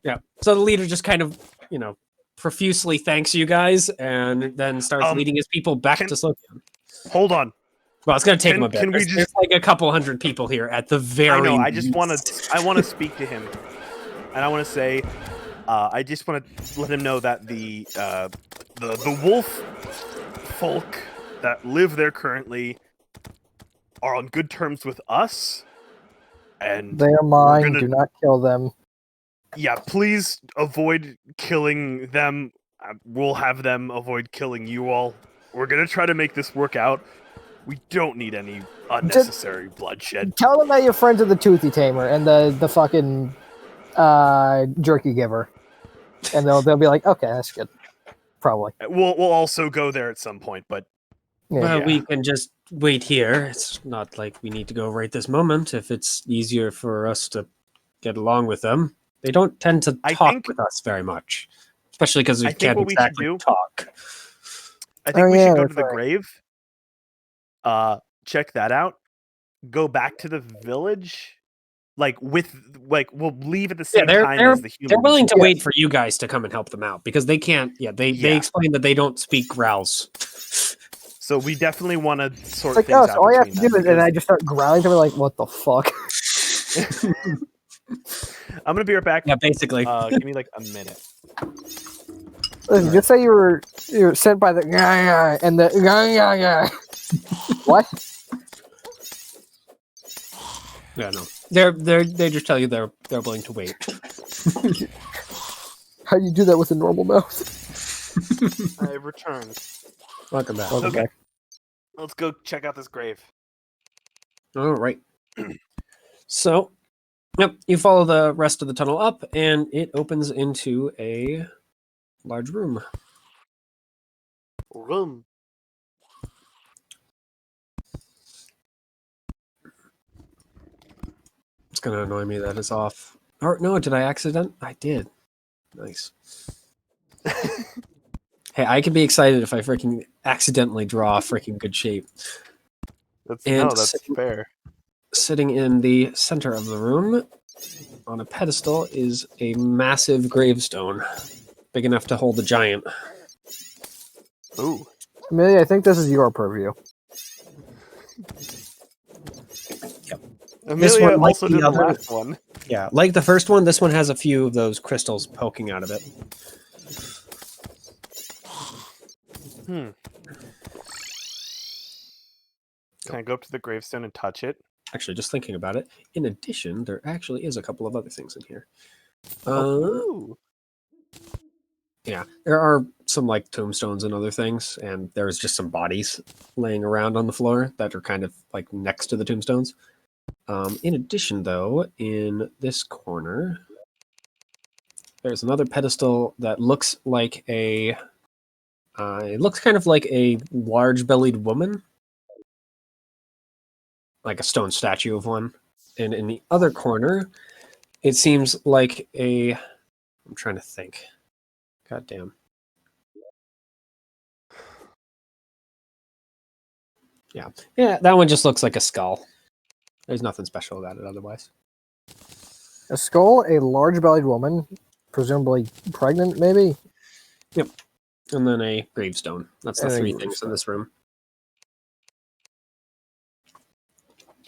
Speaker 2: Yeah. So the leader just kind of, profusely thanks you guys, and then starts leading his people back
Speaker 5: can-
Speaker 2: to Slogan.
Speaker 5: Hold on.
Speaker 2: Well, it's gonna take him a bit.
Speaker 5: Can we
Speaker 2: There's like a couple hundred people here at the very.
Speaker 5: I know. I just
Speaker 2: least.
Speaker 5: want to. I want to speak to him, and I want to say, I just want to let him know that the wolf folk that live there currently are on good terms with us, and
Speaker 1: They are mine.
Speaker 5: gonna-
Speaker 1: Do not kill them.
Speaker 5: yeah, please avoid killing them. We'll have them avoid killing you all. We're gonna try to make this work out. We don't need any unnecessary bloodshed.
Speaker 1: Tell them that you're friends with the Toothy Tamer and the fucking jerky giver, and they'll be like, okay, that's good. Probably.
Speaker 5: We'll also go there at some point, but
Speaker 2: Well,
Speaker 5: Yeah.
Speaker 2: we can just wait here. It's not like we need to go right this moment. If it's easier for us to get along with them, they don't tend to
Speaker 5: I
Speaker 2: talk
Speaker 5: think-
Speaker 2: with us very much, especially because we
Speaker 5: I think
Speaker 2: can't
Speaker 5: what we should
Speaker 2: exactly
Speaker 5: do-
Speaker 2: talk.
Speaker 5: I think
Speaker 1: Oh,
Speaker 5: we
Speaker 1: yeah,
Speaker 5: should go to
Speaker 1: that's
Speaker 5: the
Speaker 1: right.
Speaker 5: grave. Check that out. Go back to the village. We'll leave at the same time as the humans.
Speaker 2: They're willing to
Speaker 1: Yes.
Speaker 2: wait for you guys to come and help them out because they can't. Yeah, they
Speaker 5: Yeah.
Speaker 2: explain that they don't speak growls.
Speaker 5: So we definitely want to sort
Speaker 1: It's like,
Speaker 5: things
Speaker 1: oh,
Speaker 5: out.
Speaker 1: so all you have to
Speaker 5: between
Speaker 1: do
Speaker 5: them
Speaker 1: is, and I just start growling to them like, what the fuck?
Speaker 5: because- I'm gonna be right back.
Speaker 2: Yeah, basically.
Speaker 5: Give me like a minute.
Speaker 1: Listen, just say you're sent by the guy and the guy. What?
Speaker 2: Yeah, no. They just tell you they're willing to wait.
Speaker 1: How do you do that with a normal mouth?
Speaker 5: I returned.
Speaker 2: Welcome back.
Speaker 5: Okay. Let's go check out this grave.
Speaker 2: All right. So, yep, you follow the rest of the tunnel up, and it opens into a large room.
Speaker 5: Room.
Speaker 2: It's gonna annoy me that it's off. Or no, did I accident? I did. Nice. Hey, I can be excited if I freaking accidentally draw a freaking good shape.
Speaker 5: That's fair.
Speaker 2: Sitting in the center of the room on a pedestal is a massive gravestone, big enough to hold a giant.
Speaker 5: Ooh.
Speaker 1: Amelia, I think this is your purview.
Speaker 5: Amelia
Speaker 2: one, like
Speaker 5: also
Speaker 2: the
Speaker 5: did the
Speaker 2: other-
Speaker 5: last one.
Speaker 2: Yeah, like the first one, this one has a few of those crystals poking out of it.
Speaker 5: Can I go up to the gravestone and touch it?
Speaker 2: Actually, just thinking about it, in addition, there actually is a couple of other things in here.
Speaker 5: Ooh.
Speaker 2: Yeah, there are some like tombstones and other things, and there's just some bodies laying around on the floor that are kind of like next to the tombstones. In addition, though, in this corner, there's another pedestal that looks like a. It looks kind of like a large-bellied woman, like a stone statue of one. And in the other corner, it seems like a. I'm trying to think. God damn. Yeah, that one just looks like a skull. There's nothing special about it otherwise.
Speaker 1: A skull, a large-bellied woman, presumably pregnant, maybe.
Speaker 2: Yep. And then a gravestone. That's the
Speaker 1: And a
Speaker 2: three things in
Speaker 1: gravestone.
Speaker 2: this room.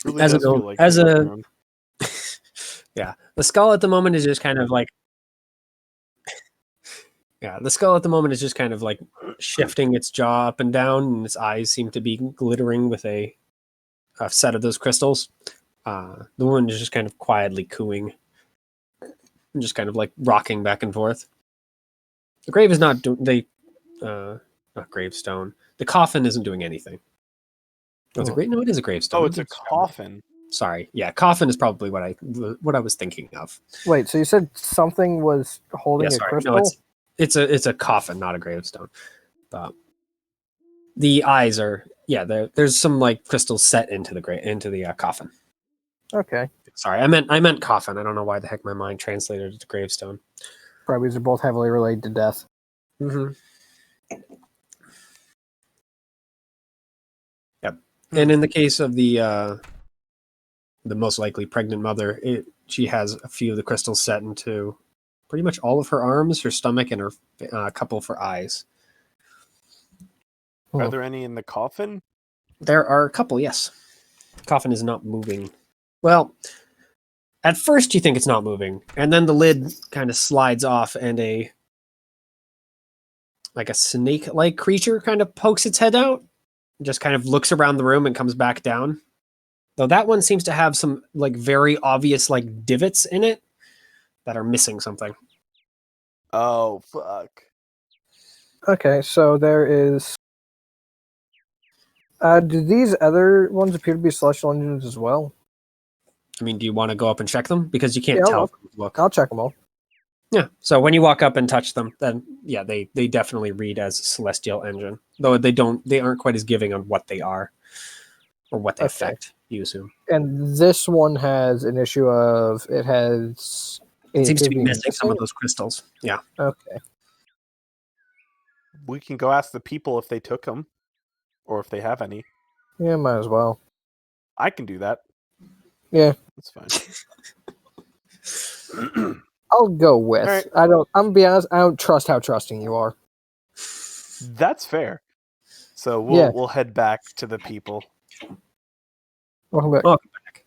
Speaker 5: Really
Speaker 2: As
Speaker 5: does
Speaker 2: a-
Speaker 5: feel like
Speaker 2: as
Speaker 5: the
Speaker 2: a-
Speaker 5: living room.
Speaker 2: Yeah, the skull at the moment is just kind of like. Yeah, the skull at the moment is just kind of like shifting its jaw up and down, and its eyes seem to be glittering with a set of those crystals. The woman is just kind of quietly cooing and just kind of like rocking back and forth. The grave is not not gravestone. The coffin isn't doing anything. Oh, it's a great. No, it is a gravestone.
Speaker 5: Oh, it's a coffin.
Speaker 2: Sorry. Yeah, coffin is probably what I was thinking of.
Speaker 1: Wait, so you said something was holding
Speaker 2: Yeah,
Speaker 1: a
Speaker 2: sorry.
Speaker 1: crystal?
Speaker 2: No, it's a coffin, not a gravestone. The eyes are there's some like crystals set into the coffin.
Speaker 1: Okay.
Speaker 2: Sorry, I meant coffin. I don't know why the heck my mind translated it to gravestone.
Speaker 1: Probably these are both heavily related to death.
Speaker 2: Mm-hmm. Yep. And in the case of the most likely pregnant mother, she has a few of the crystals set into pretty much all of her arms, her stomach, and her a couple of her eyes.
Speaker 5: Are there any in the coffin?
Speaker 2: There are a couple, yes. Coffin is not moving. Well, at first you think it's not moving, and then the lid kind of slides off, and a snake-like creature kind of pokes its head out, just kind of looks around the room and comes back down. Though that one seems to have some like very obvious like divots in it that are missing something.
Speaker 5: Oh, fuck.
Speaker 1: Okay, so there is. Do these other ones appear to be celestial engines as well?
Speaker 2: I mean, do you want to go up and check them? Because you can't
Speaker 1: Yeah,
Speaker 2: tell. Look.
Speaker 1: I'll check them all.
Speaker 2: Yeah. So when you walk up and touch them, then yeah, they definitely read as celestial engine. Though they aren't quite as giving on what they are or what they
Speaker 1: Okay.
Speaker 2: affect, you assume.
Speaker 1: And this one has an issue of it has.
Speaker 2: It seems to be
Speaker 1: appears
Speaker 2: missing some of those crystals. Yeah.
Speaker 1: Okay.
Speaker 5: We can go ask the people if they took them or if they have any.
Speaker 1: Yeah, might as well.
Speaker 5: I can do that.
Speaker 1: Yeah.
Speaker 5: That's fine.
Speaker 1: I'll go with.
Speaker 5: All right.
Speaker 1: I'm gonna be honest, I don't trust how trusting you are.
Speaker 5: That's fair. So
Speaker 1: Yeah.
Speaker 5: we'll head back to the people.
Speaker 1: Welcome back.
Speaker 2: Welcome back.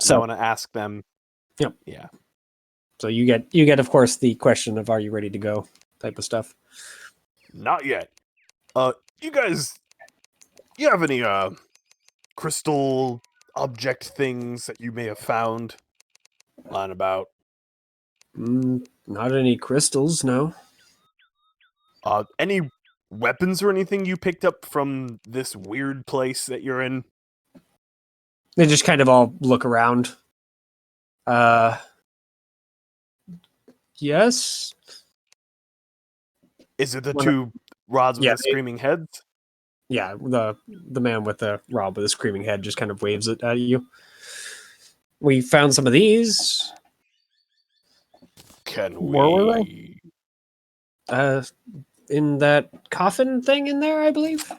Speaker 5: So I want to ask them.
Speaker 2: Yep.
Speaker 5: Yeah.
Speaker 2: So you get of course the question of are you ready to go type of stuff.
Speaker 5: Not yet. You guys, you have any crystal object things that you may have found lying about?
Speaker 2: Not any crystals, no.
Speaker 5: Any weapons or anything you picked up from this weird place that you're in?
Speaker 2: They just kind of all look around. Yes.
Speaker 5: Is it the
Speaker 2: One-
Speaker 5: two rods with
Speaker 2: Yeah,
Speaker 5: the screaming heads?
Speaker 2: Yeah, the man with the rod with the screaming head just kind of waves it at you. We found some of these.
Speaker 5: Can
Speaker 1: Where were
Speaker 5: we?
Speaker 2: In that coffin thing in there, I believe.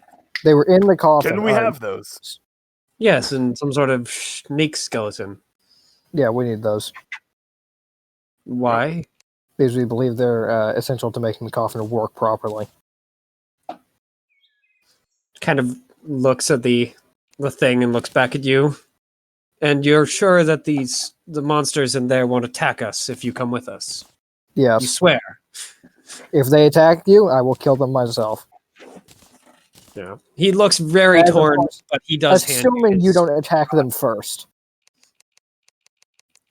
Speaker 1: They were in the coffin.
Speaker 5: Can we
Speaker 1: Alright.
Speaker 5: have those?
Speaker 2: Yes, and some sort of snake skeleton.
Speaker 1: Yeah, we need those
Speaker 2: Why?
Speaker 1: because we believe they're essential to making the coffin work properly.
Speaker 2: Kind of looks at the thing and looks back at you. And you're sure that the monsters in there won't attack us if you come with us? You
Speaker 1: Yes.
Speaker 2: swear?
Speaker 1: If they attack you, I will kill them myself.
Speaker 2: Yeah. He looks very
Speaker 1: As of
Speaker 2: torn,
Speaker 1: course,
Speaker 2: but he does hand
Speaker 1: assuming you
Speaker 2: his-
Speaker 1: don't attack them first.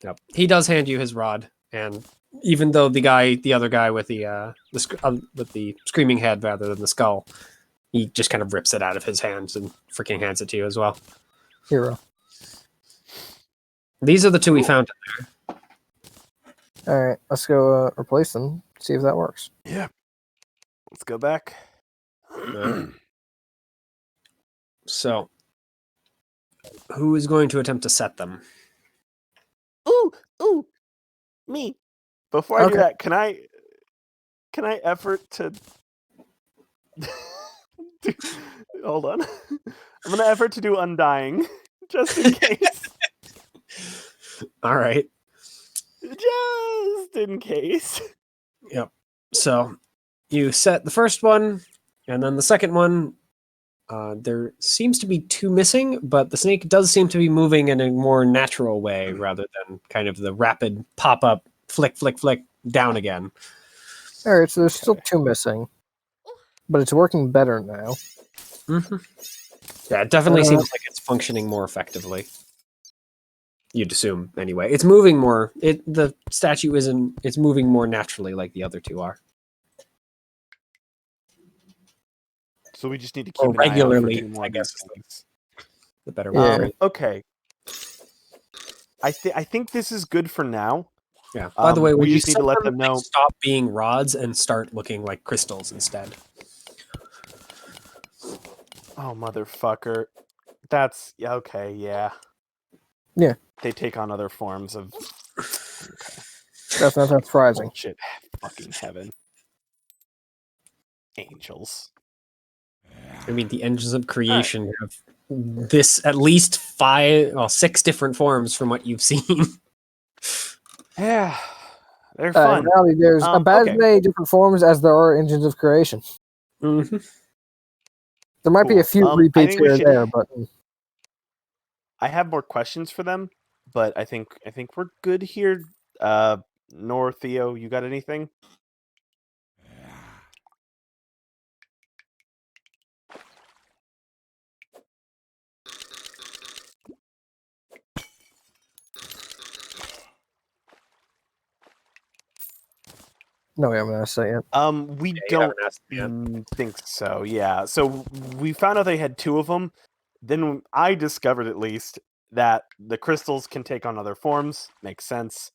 Speaker 2: Yep. He does hand you his rod, and even though the other guy with with the screaming head rather than the skull, he just kind of rips it out of his hands and freaking hands it to you as well.
Speaker 1: Hero.
Speaker 2: These are the two we found.
Speaker 1: All right, let's go replace them. See if that works.
Speaker 5: Yeah. Let's go back.
Speaker 2: So, who is going to attempt to set them?
Speaker 5: Ooh, me. Before I do
Speaker 1: Okay.
Speaker 5: that, can I effort to Hold on. I'm gonna effort to do undying, just in case.
Speaker 2: All right.
Speaker 5: Just in case.
Speaker 2: Yep. So you set the first one, and then the second one. There seems to be two missing, but the snake does seem to be moving in a more natural way rather than kind of the rapid pop-up, flick, flick, flick, down again.
Speaker 1: All right, so there's still two missing, but it's working better now.
Speaker 2: Mm-hmm. Yeah, it definitely seems like it's functioning more effectively. You'd assume, anyway. It's moving more. The statue isn't. It's moving more naturally, like the other two are.
Speaker 5: So we just need to
Speaker 2: Or
Speaker 5: keep an eye out for
Speaker 2: regularly,
Speaker 5: two more
Speaker 2: I
Speaker 5: of
Speaker 2: guess,
Speaker 5: these things.
Speaker 2: the better way.
Speaker 1: Yeah.
Speaker 5: Okay. I think this is good for now.
Speaker 2: Yeah. By the way, when
Speaker 5: we
Speaker 2: you
Speaker 5: just need to let them
Speaker 2: they
Speaker 5: know.
Speaker 2: stop being rods and start looking like crystals instead.
Speaker 5: Oh motherfucker! That's okay. Yeah.
Speaker 1: Yeah.
Speaker 5: They take on other forms of.
Speaker 1: That's not that surprising.
Speaker 5: Bullshit. Fucking heaven. Angels.
Speaker 2: I mean, the engines of creation have this at least 6 different forms from what you've seen.
Speaker 5: Yeah. They're fun.
Speaker 1: Now there's about
Speaker 5: okay.
Speaker 1: as many different forms as there are engines of creation.
Speaker 2: Mm-hmm.
Speaker 1: There might be a few
Speaker 5: Cool. I
Speaker 1: repeats
Speaker 5: think we
Speaker 1: here or
Speaker 5: should-
Speaker 1: there, but
Speaker 5: I have more questions for them, but I think we're good here. Nor Theo, you got anything?
Speaker 1: no, we haven't asked that yet.
Speaker 5: We
Speaker 2: You
Speaker 5: don't
Speaker 2: haven't asked me yet.
Speaker 5: think so. Yeah. So we found out they had two of them. Then I discovered at least that the crystals can take on other forms. Makes sense.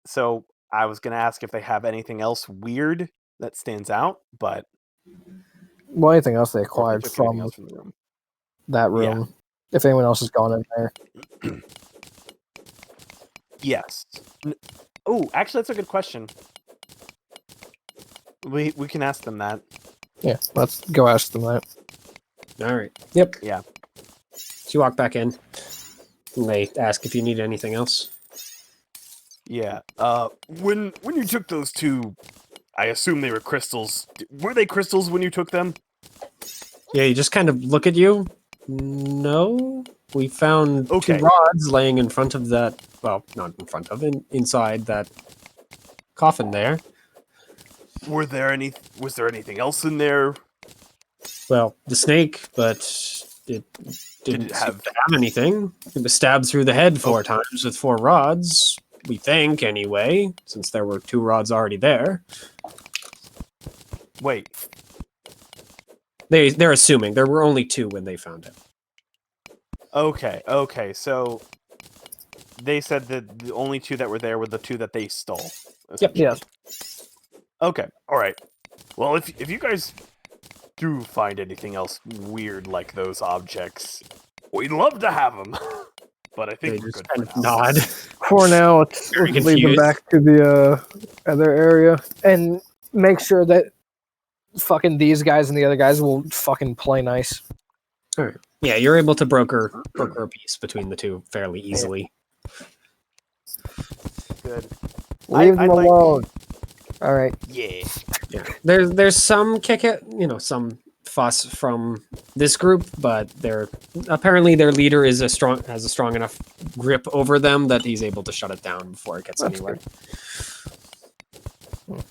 Speaker 5: So I was gonna ask if they have anything else weird that stands out, but
Speaker 1: Well, anything else they
Speaker 5: or if
Speaker 1: acquired
Speaker 5: they took anything
Speaker 1: from
Speaker 5: else from the room.
Speaker 1: that room, if anyone else has gone in there.
Speaker 5: Yes. Oh, actually, that's a good question. We can ask them that.
Speaker 1: Yeah, let's go ask them that.
Speaker 2: All right. Yep.
Speaker 5: Yeah.
Speaker 2: So you walk back in. And they ask if you need anything else.
Speaker 5: Yeah. When you took those two, I assume they were crystals. Were they crystals when you took them?
Speaker 2: Yeah, you just kind of look at you. No. We found
Speaker 5: Okay.
Speaker 2: 2 rods laying in front of that. Well, not in front of, inside that coffin there.
Speaker 5: Was there anything else in there?
Speaker 2: Well, the snake, but it didn't
Speaker 5: it
Speaker 2: seem
Speaker 5: have-
Speaker 2: to have anything. It was stabbed through the head 4 times with 4 rods. We think, anyway, since there were 2 rods already there.
Speaker 5: Wait.
Speaker 2: They're assuming there were only 2 when they found it.
Speaker 5: Okay. So they said that the only 2 that were there were the 2 that they stole.
Speaker 2: Yep.
Speaker 1: Yes.
Speaker 5: Okay. All right. Well, if you guys do find anything else weird like those objects, we'd love to have them. But I think
Speaker 2: They
Speaker 5: we're
Speaker 2: just
Speaker 5: good
Speaker 2: kind
Speaker 5: for
Speaker 2: of
Speaker 5: now.
Speaker 2: nod.
Speaker 1: For now, let's
Speaker 2: Very
Speaker 1: leave them
Speaker 2: confused.
Speaker 1: back to the other area and make sure that fucking these guys and the other guys will fucking play nice.
Speaker 2: All right. Yeah, you're able to broker a peace between the 2 fairly easily.
Speaker 5: Good.
Speaker 1: Leave them
Speaker 5: I'd like-
Speaker 1: alone. All right.
Speaker 5: Yeah.
Speaker 2: Yeah, there's some some fuss from this group, but apparently their leader has a strong enough grip over them that he's able to shut it down before it gets
Speaker 1: That's
Speaker 2: anywhere.
Speaker 5: Cool.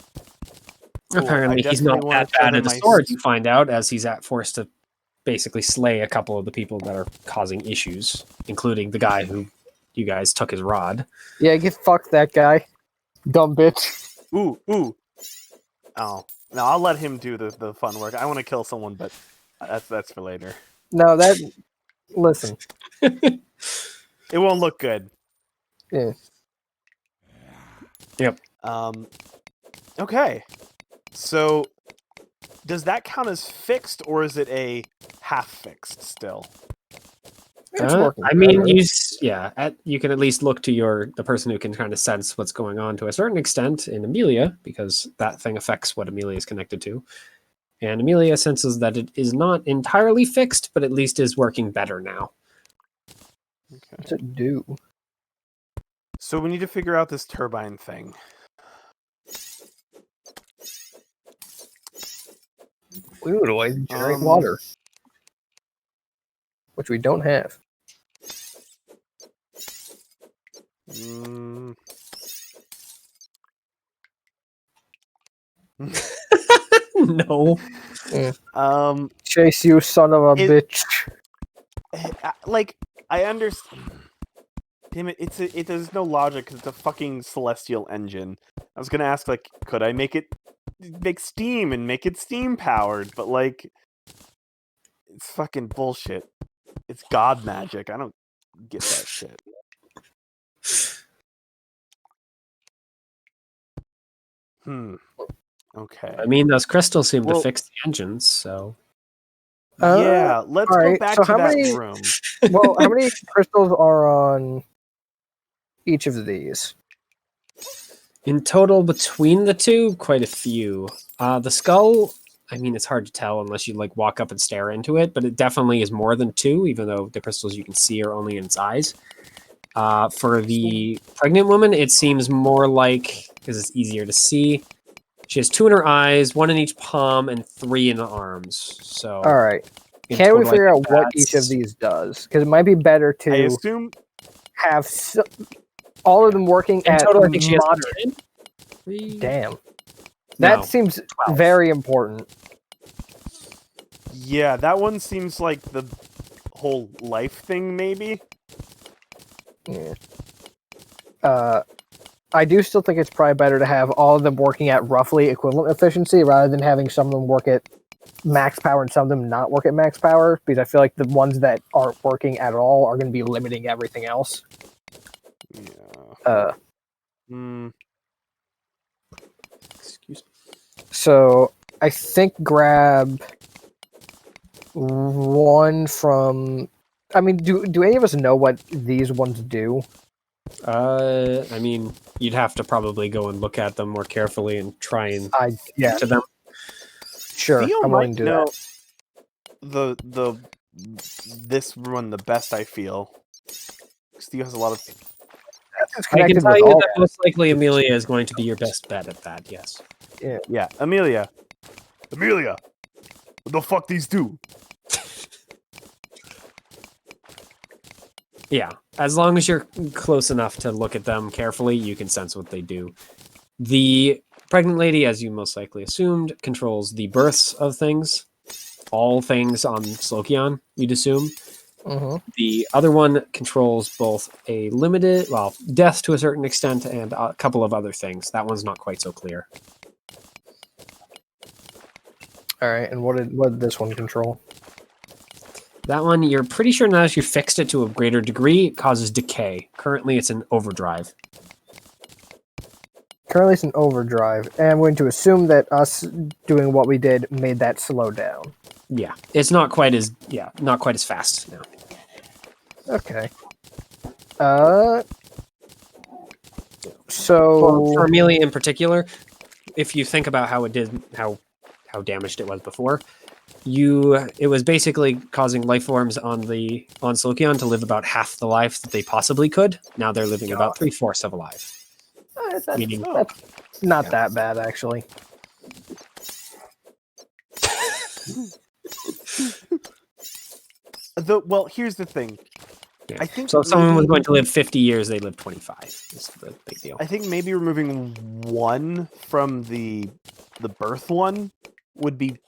Speaker 2: Apparently
Speaker 5: I
Speaker 2: he's not
Speaker 5: definitely wanna
Speaker 2: that
Speaker 5: tell
Speaker 2: bad
Speaker 5: them
Speaker 2: at a sword. You find out as he's forced to basically slay a couple of the people that are causing issues, including the guy who you guys took his rod.
Speaker 1: Yeah, fuck that guy. Dumb bitch.
Speaker 5: Ooh. Oh. No, I'll let him do the fun work. I want to kill someone, but that's for later.
Speaker 1: No, that. Listen.
Speaker 5: It won't look good.
Speaker 1: Yeah.
Speaker 2: Yep.
Speaker 5: Okay. So, does that count as fixed, or is it a half fixed still?
Speaker 1: It's working.
Speaker 2: I mean,
Speaker 1: better.
Speaker 2: you can at least look to the person who can kind of sense what's going on to a certain extent in Amelia, because that thing affects what Amelia is connected to. And Amelia senses that it is not entirely fixed, but at least is working better now.
Speaker 1: What's it do?
Speaker 5: So we need to figure out this turbine thing.
Speaker 1: We would always generate
Speaker 5: Um,
Speaker 1: water, which we don't have.
Speaker 5: Mm.
Speaker 2: No.
Speaker 1: Chase, you son of a bitch.
Speaker 5: Like, I understand. Damn it! There's no logic because it's a fucking celestial engine. I was gonna ask, like, could I make steam and make it steam powered? But like, it's fucking bullshit. It's god magic. I don't get that shit. Okay.
Speaker 2: I mean, those crystals seem to
Speaker 5: Well-
Speaker 2: fix the engines, so...
Speaker 5: Yeah, let's go
Speaker 1: alright,
Speaker 5: back
Speaker 1: so
Speaker 5: to
Speaker 1: how
Speaker 5: that
Speaker 1: many-
Speaker 5: room.
Speaker 1: Well, how many crystals are on each of these?
Speaker 2: In total, between the two, quite a few. The skull, I mean, it's hard to tell unless you like walk up and stare into it, but it definitely is more than 2, even though the crystals you can see are only in its eyes. For the pregnant woman, it seems more like, because it's easier to see, she has 2 in her eyes, 1 in each palm, and 3 in the arms. So,
Speaker 1: All right.
Speaker 2: in
Speaker 1: Can we
Speaker 2: total, I
Speaker 1: figure out
Speaker 2: think
Speaker 1: what each of
Speaker 2: that's-
Speaker 1: these does? Because it might be better
Speaker 5: I
Speaker 1: to
Speaker 5: assume
Speaker 1: have all of them working
Speaker 2: In
Speaker 1: at
Speaker 2: total, I think she has
Speaker 1: moderate.
Speaker 2: 10? 3?
Speaker 1: Damn. That
Speaker 2: No,
Speaker 1: seems
Speaker 2: 12.
Speaker 1: very important.
Speaker 5: Yeah, that one seems like the whole life thing, maybe.
Speaker 1: Yeah. I do still think it's probably better to have all of them working at roughly equivalent efficiency rather than having some of them work at max power and some of them not work at max power, because I feel like the ones that aren't working at all are going to be limiting everything else.
Speaker 5: Yeah.
Speaker 2: Excuse me.
Speaker 1: So I think grab one from. I mean, do any of us know what these ones do?
Speaker 2: I mean, you'd have to probably go and look at them more carefully and try and
Speaker 1: Yeah,
Speaker 2: to them.
Speaker 1: sure.
Speaker 5: Theo
Speaker 1: I'm willing to
Speaker 5: might
Speaker 1: do
Speaker 5: know this one the best. I feel Theo has a lot of.
Speaker 1: that. It's
Speaker 2: I can
Speaker 1: connected
Speaker 2: tell
Speaker 1: with
Speaker 2: you
Speaker 1: all
Speaker 2: that most likely Amelia is going to be your best bet at that, yes.
Speaker 5: Yeah, Amelia, what the fuck these do?
Speaker 2: Yeah, as long as you're close enough to look at them carefully, you can sense what they do. The pregnant lady, as you most likely assumed, controls the births of things. All things on Slokion, you'd assume. The other one controls both a limited, well, death to a certain extent, and a couple of other things. That one's not quite so clear.
Speaker 1: All right, and what did this one control?
Speaker 2: That one, you're pretty sure now that you fixed it to a greater degree, it causes decay. Currently, it's an overdrive.
Speaker 1: Currently, it's an overdrive, and I'm going to assume that us doing what we did made that slow down.
Speaker 2: Yeah, it's not quite as fast now.
Speaker 1: Okay. So
Speaker 2: For Amelia in particular, if you think about how it did, how damaged it was before, it was basically causing life forms on Slokion to live about half the life that they possibly could. Now they're living about 3/4 of a life. Meaning,
Speaker 1: that's not that bad, actually.
Speaker 5: Well, here's the thing.
Speaker 2: yeah.
Speaker 5: I think
Speaker 2: so. If someone was
Speaker 5: maybe-
Speaker 2: going to live 50 years, they live 25. Is the big deal.
Speaker 5: I think maybe removing one from the birth one would be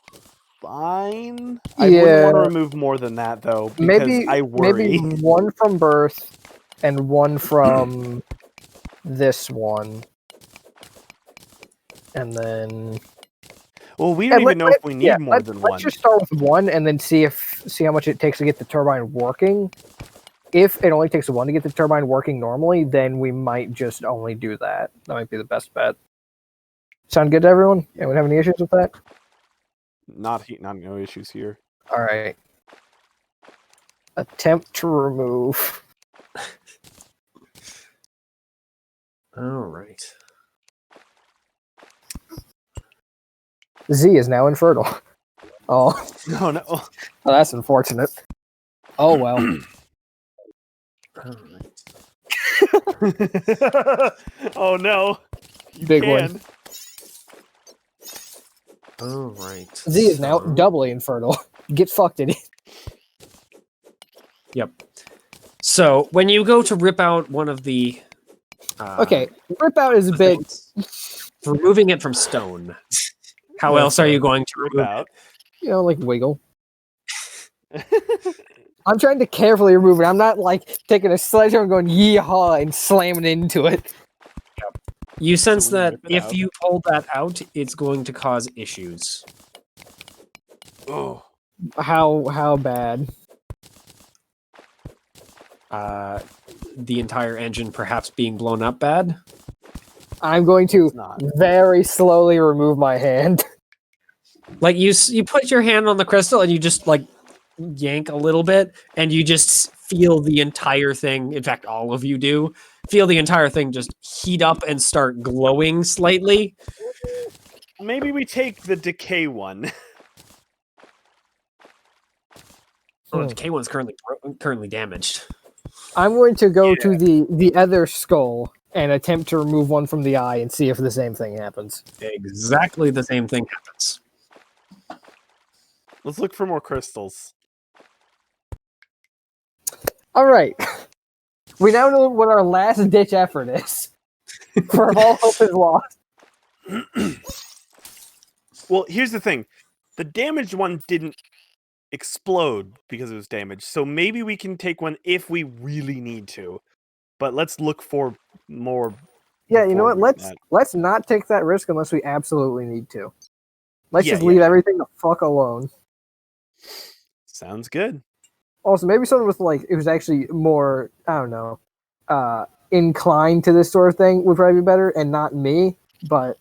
Speaker 5: fine. I wouldn't want to remove more than that though, because I worry.
Speaker 1: Maybe one from birth and one from this one, and then.
Speaker 5: Well, we don't even know if we need more than one.
Speaker 1: Let's just start with one and then see how much it takes to get the turbine working. If it only takes one to get the turbine working normally, then we might just only do that. That might be the best bet. Sound good to everyone? Anyone have any issues with that?
Speaker 5: Not no issues here.
Speaker 1: All right. Attempt to remove.
Speaker 2: All right.
Speaker 1: Z is now infertile. Oh,
Speaker 5: No, no.
Speaker 1: oh, that's unfortunate. Oh well.
Speaker 5: Oh no. You
Speaker 1: Big
Speaker 5: can.
Speaker 1: one.
Speaker 2: All right.
Speaker 1: Z is now doubly infertile. Get fucked, idiot.
Speaker 2: Yep. So when you go to rip out one of the
Speaker 1: Okay, rip out is a bit.
Speaker 2: removing it from stone. How else are you going to
Speaker 5: Rip
Speaker 2: remove
Speaker 5: out?
Speaker 1: You know, like wiggle. I'm trying to carefully remove it. I'm not like taking a sledgehammer and going yeehaw and slamming into it.
Speaker 2: You sense
Speaker 5: when you
Speaker 2: that
Speaker 5: rip it
Speaker 2: if
Speaker 5: out-
Speaker 2: you pull that out, it's going to cause issues.
Speaker 5: Oh.
Speaker 1: How bad?
Speaker 2: The entire engine perhaps being blown up bad.
Speaker 1: I'm going to
Speaker 5: It's not.
Speaker 1: very slowly remove my hand.
Speaker 2: Like you put your hand on the crystal and you just like yank a little bit and you just feel the entire thing. In fact, all of you do feel the entire thing just heat up and start glowing slightly.
Speaker 5: Maybe we take the decay one.
Speaker 2: Oh, the K1's currently damaged.
Speaker 1: I'm going to go to the other skull and attempt to remove one from the eye and see if the same thing happens.
Speaker 2: Exactly the same thing happens.
Speaker 5: Let's look for more crystals.
Speaker 1: All right. We now know what our last ditch effort is. For if all hope is lost.
Speaker 5: Well, here's the thing. The damaged one didn't explode because it was damaged. So maybe we can take one if we really need to. But let's look for more.
Speaker 1: Yeah, you know what?
Speaker 5: before we do that.
Speaker 1: Let's not take that risk unless we absolutely need to. Let's
Speaker 5: Yeah,
Speaker 1: just
Speaker 5: yeah,
Speaker 1: leave
Speaker 5: yeah.
Speaker 1: everything the fuck alone.
Speaker 5: Sounds good.
Speaker 1: Also, maybe someone with like it was actually more, I don't know, inclined to this sort of thing would probably be better, and not me. But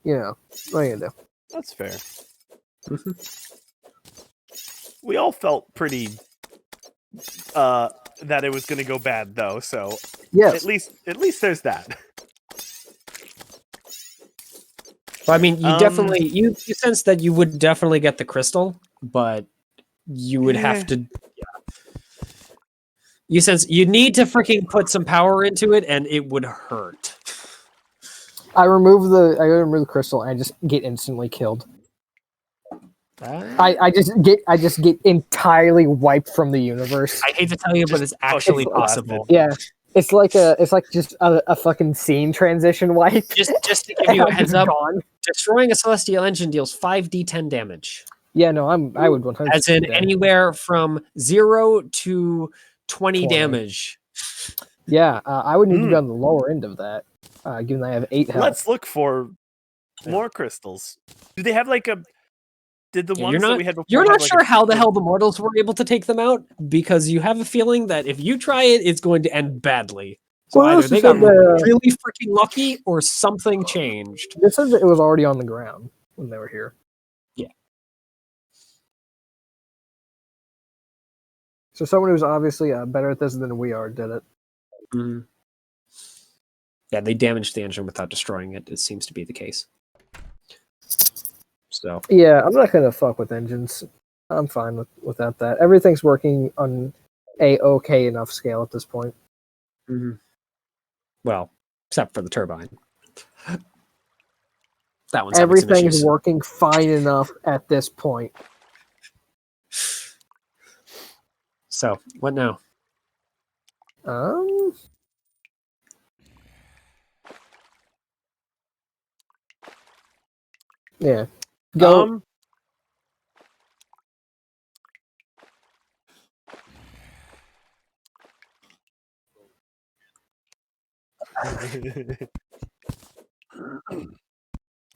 Speaker 1: you know, what are you gonna do?
Speaker 5: That's fair. We all felt pretty that it was going to go bad though, so
Speaker 1: Yes,
Speaker 5: at least there's that.
Speaker 2: Well, I mean, you definitely you sense that you would definitely get the crystal, but you would have to. Yeah. You sense you need to freaking put some power into it, and it would hurt.
Speaker 1: I remove the crystal, and I just get instantly killed. I just get entirely wiped from the universe.
Speaker 2: I hate to tell you, but it's actually possible.
Speaker 1: Yeah, it's like just a fucking scene transition wipe.
Speaker 2: Just to give you a
Speaker 1: I'm
Speaker 2: heads
Speaker 1: just
Speaker 2: up,
Speaker 1: gone.
Speaker 2: destroying a celestial engine deals 5d10 damage.
Speaker 1: Yeah, no, I would 100%.
Speaker 2: As in anywhere from 0 to 20 damage.
Speaker 1: Yeah, I would need to be on the lower end of that, given that I have 8 health.
Speaker 5: Let's look for more crystals. Do they have like a? Did the ones that we had before?
Speaker 2: You're
Speaker 5: have
Speaker 2: not
Speaker 5: like
Speaker 2: sure
Speaker 5: a
Speaker 2: how the hell the mortals were able to take them out because you have a feeling that if you try it, it's going to end badly. So
Speaker 1: Well,
Speaker 2: either they
Speaker 1: this
Speaker 2: got
Speaker 1: said,
Speaker 2: really freaking lucky or something changed.
Speaker 1: This says that it was already on the ground when they were here.
Speaker 2: Yeah.
Speaker 1: So someone who's obviously better at this than we are did it.
Speaker 2: Mm-hmm. Yeah, they damaged the engine without destroying it. It seems to be the case. So
Speaker 1: Yeah, I'm not gonna fuck with engines. I'm fine without that. Everything's working on a okay enough scale at this point.
Speaker 2: mm-hmm. Well, except for the turbine. That one's having some
Speaker 1: Everything is
Speaker 2: issues.
Speaker 1: working fine enough at this point.
Speaker 2: So what now?
Speaker 1: Yeah. Go.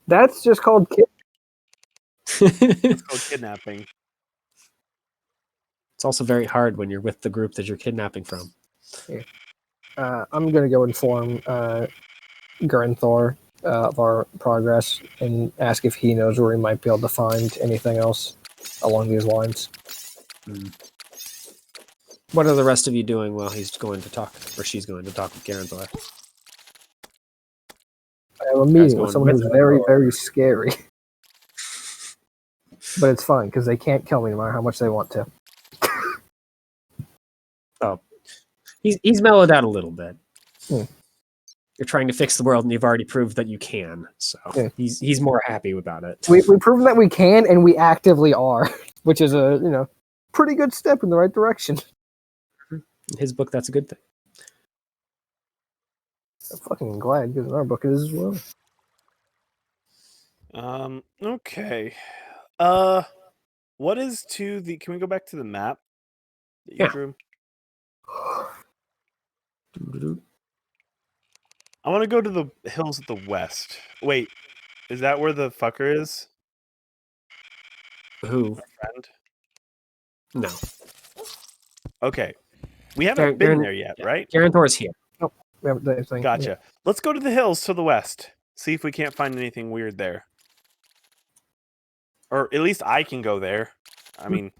Speaker 1: That's just called
Speaker 5: It's called kidnapping.
Speaker 2: It's also very hard when you're with the group that you're kidnapping from.
Speaker 1: Yeah. I'm gonna go inform Garenthor of our progress and ask if he knows where we might be able to find anything else along these lines.
Speaker 2: What are the rest of you doing while he's going to talk, or she's going to talk with Garenthor?
Speaker 1: I have a meeting with someone who's very, very scary. but it's fine because they can't kill me no matter how much they want to.
Speaker 2: Oh, he's mellowed out a little bit.
Speaker 1: Hmm.
Speaker 2: You're trying to fix the world, and you've already proved that you can. So
Speaker 1: Yeah.
Speaker 2: he's more happy about it.
Speaker 1: We've proven that we can, and we actively are, which is a pretty good step in the right direction.
Speaker 2: In his book, that's a good thing.
Speaker 1: I'm fucking glad because in our book it is as well.
Speaker 5: Okay. What is to the? Can we go back to the map that you
Speaker 2: Yeah.
Speaker 5: drew? I want to go to the hills at the west. Wait, is that where the fucker is?
Speaker 2: Who?
Speaker 5: Friend.
Speaker 2: No.
Speaker 5: Okay. We haven't been there yet, right?
Speaker 2: Garenthor's here.
Speaker 1: We haven't done anything.
Speaker 5: Gotcha. Let's go to the hills to the west. See if we can't find anything weird there. Or at least I can go there. I mean,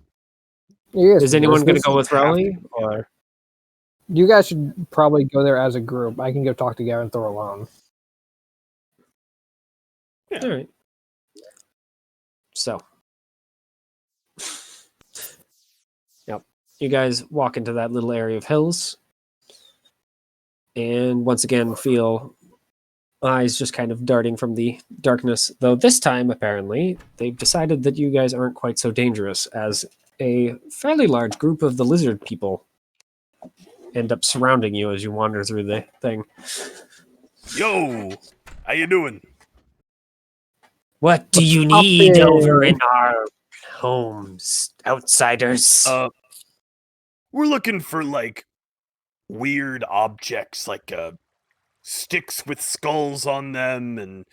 Speaker 1: Yes,
Speaker 2: Is anyone going to
Speaker 1: this-
Speaker 2: go with
Speaker 5: have to
Speaker 2: Rowley?
Speaker 5: go
Speaker 2: Or
Speaker 1: You guys should probably go there as a group. I can go talk to Garenthor alone.
Speaker 5: Yeah.
Speaker 2: All right. So, yep. You guys walk into that little area of hills, and once again feel eyes just kind of darting from the darkness. Though this time, apparently, they've decided that you guys aren't quite so dangerous, as a fairly large group of the lizard people end up surrounding you as you wander through the thing.
Speaker 5: yo, how you doing?
Speaker 2: What do you
Speaker 1: What's up
Speaker 2: need
Speaker 1: there?
Speaker 2: over in our homes, outsiders?
Speaker 5: We're looking for like weird objects, like sticks with skulls on them, and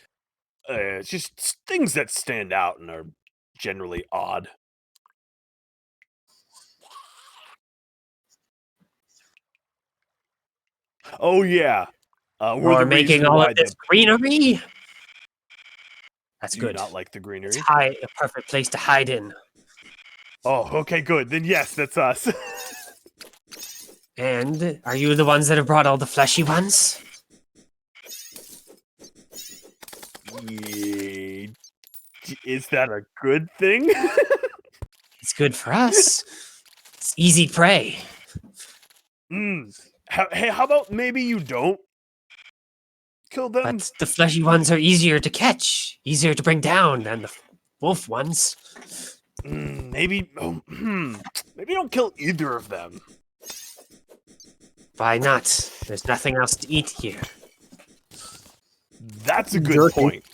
Speaker 5: just things that stand out and are generally odd. Oh yeah, we're
Speaker 2: You're
Speaker 5: the
Speaker 2: making
Speaker 5: reason
Speaker 2: all
Speaker 5: why
Speaker 2: of this greenery? That's
Speaker 5: do you
Speaker 2: good.
Speaker 5: not like the greenery?
Speaker 2: It's a perfect place to hide in.
Speaker 5: Oh, okay, good. Then yes, that's us.
Speaker 2: And are you the ones that have brought all the fleshy ones?
Speaker 5: Yeah. Is that a good thing?
Speaker 2: It's good for us. It's easy prey.
Speaker 5: Hey, how about maybe you don't kill them?
Speaker 2: But the fleshy ones are easier to catch, easier to bring down than the wolf ones.
Speaker 5: Maybe, maybe don't kill either of them.
Speaker 2: Why not? There's nothing else to eat here.
Speaker 5: That's a good
Speaker 1: Jerky.
Speaker 5: point.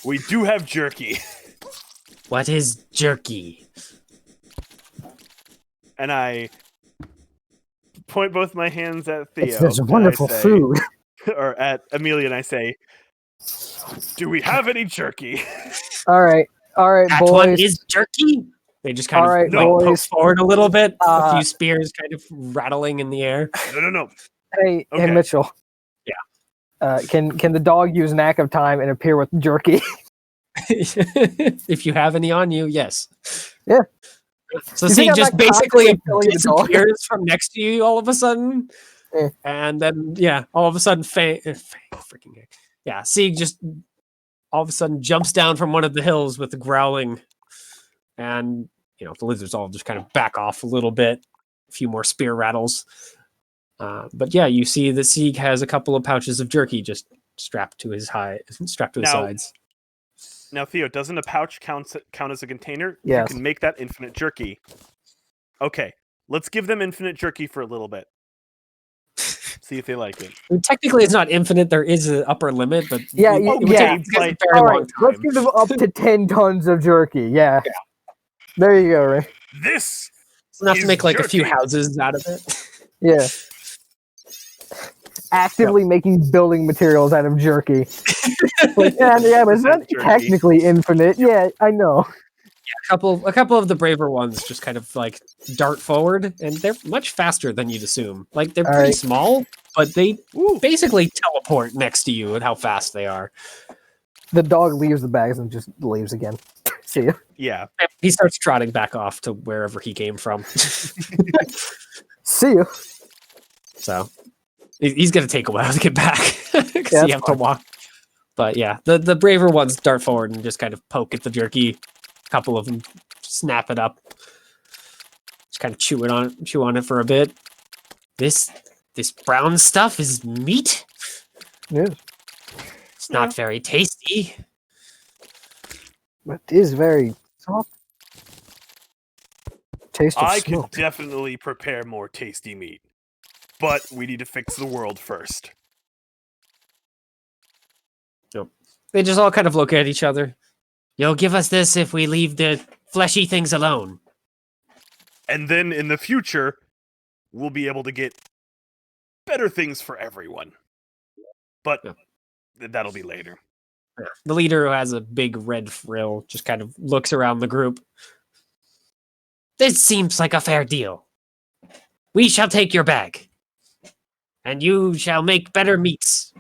Speaker 5: We do have jerky,
Speaker 2: What is jerky?
Speaker 5: and I point both my hands at Theo.
Speaker 1: It's this
Speaker 5: and
Speaker 1: wonderful
Speaker 5: I say-
Speaker 1: food.
Speaker 5: or at Amelia, and I say, "Do we have any jerky?"
Speaker 1: All right,
Speaker 2: That
Speaker 1: boys.
Speaker 2: one is jerky? They just kind
Speaker 1: All
Speaker 2: of
Speaker 1: right,
Speaker 2: like poke
Speaker 1: boys.
Speaker 2: forward a little bit, a
Speaker 1: Uh,
Speaker 2: few spears kind of rattling in the air.
Speaker 5: No.
Speaker 1: Hey,
Speaker 5: Okay.
Speaker 1: Mitchell.
Speaker 2: Yeah.
Speaker 1: Can the dog use an act of time and appear with jerky?
Speaker 2: If you have any on you, yes.
Speaker 1: Yeah.
Speaker 2: So
Speaker 1: You
Speaker 2: see,
Speaker 1: think I'm
Speaker 2: just
Speaker 1: not
Speaker 2: basically
Speaker 1: constantly killing the dog?
Speaker 2: disappears from next to you all of a sudden,
Speaker 1: Yeah.
Speaker 2: and then all of a sudden, freaking heck. Yeah, see, just all of a sudden jumps down from one of the hills with the growling, and the lizards all just kind of back off a little bit. A few more spear rattles, but yeah, you see that Sieg has a couple of pouches of jerky just strapped to his sides.
Speaker 5: Now, Theo, doesn't a pouch count as a container?
Speaker 1: Yes.
Speaker 5: You can make that infinite jerky. Okay, let's give them infinite jerky for a little bit. See if they like it.
Speaker 2: I mean, technically, it's not infinite. There is an upper limit, but
Speaker 1: Yeah,
Speaker 2: it would
Speaker 1: yeah.
Speaker 2: take a very
Speaker 1: All
Speaker 2: long
Speaker 1: right, let's
Speaker 2: time.
Speaker 1: give them up to 10 tons of jerky. Yeah. There you go, Ray.
Speaker 5: This
Speaker 2: It's enough to
Speaker 5: is
Speaker 2: make like a few
Speaker 5: jerky.
Speaker 2: houses out of it.
Speaker 1: Yeah. Actively making building materials out of jerky. Like, yeah, but it's not
Speaker 5: Jerky.
Speaker 1: technically infinite. Yeah, I know.
Speaker 2: A couple of the braver ones just kind of like dart forward, and they're much faster than you'd assume. Like they're
Speaker 1: All
Speaker 2: pretty
Speaker 1: right.
Speaker 2: small, but they basically teleport next to you at how fast they are.
Speaker 1: The dog leaves the bags and just leaves again. See ya.
Speaker 5: Yeah.
Speaker 2: He starts trotting back off to wherever he came from.
Speaker 1: See ya.
Speaker 2: So he's going to take a while to get back because
Speaker 1: Yeah,
Speaker 2: you
Speaker 1: that's
Speaker 2: have to walk But yeah, the braver ones dart forward and just kind of poke at the jerky. A couple of them snap it up. Just kind of chew on it for a bit. This brown stuff is meat?
Speaker 1: Yes.
Speaker 2: It's not very tasty.
Speaker 1: But it is very soft. Taste of
Speaker 5: I
Speaker 1: smoke.
Speaker 5: could definitely prepare more tasty meat. But we need to fix the world first.
Speaker 2: They just all kind of look at each other. You'll give us this if we leave the fleshy things alone.
Speaker 5: And then in the future, we'll be able to get better things for everyone. But that'll be later.
Speaker 2: The leader, who has a big red frill, just kind of looks around the group. This seems like a fair deal. We shall take your bag, and you shall make better meats.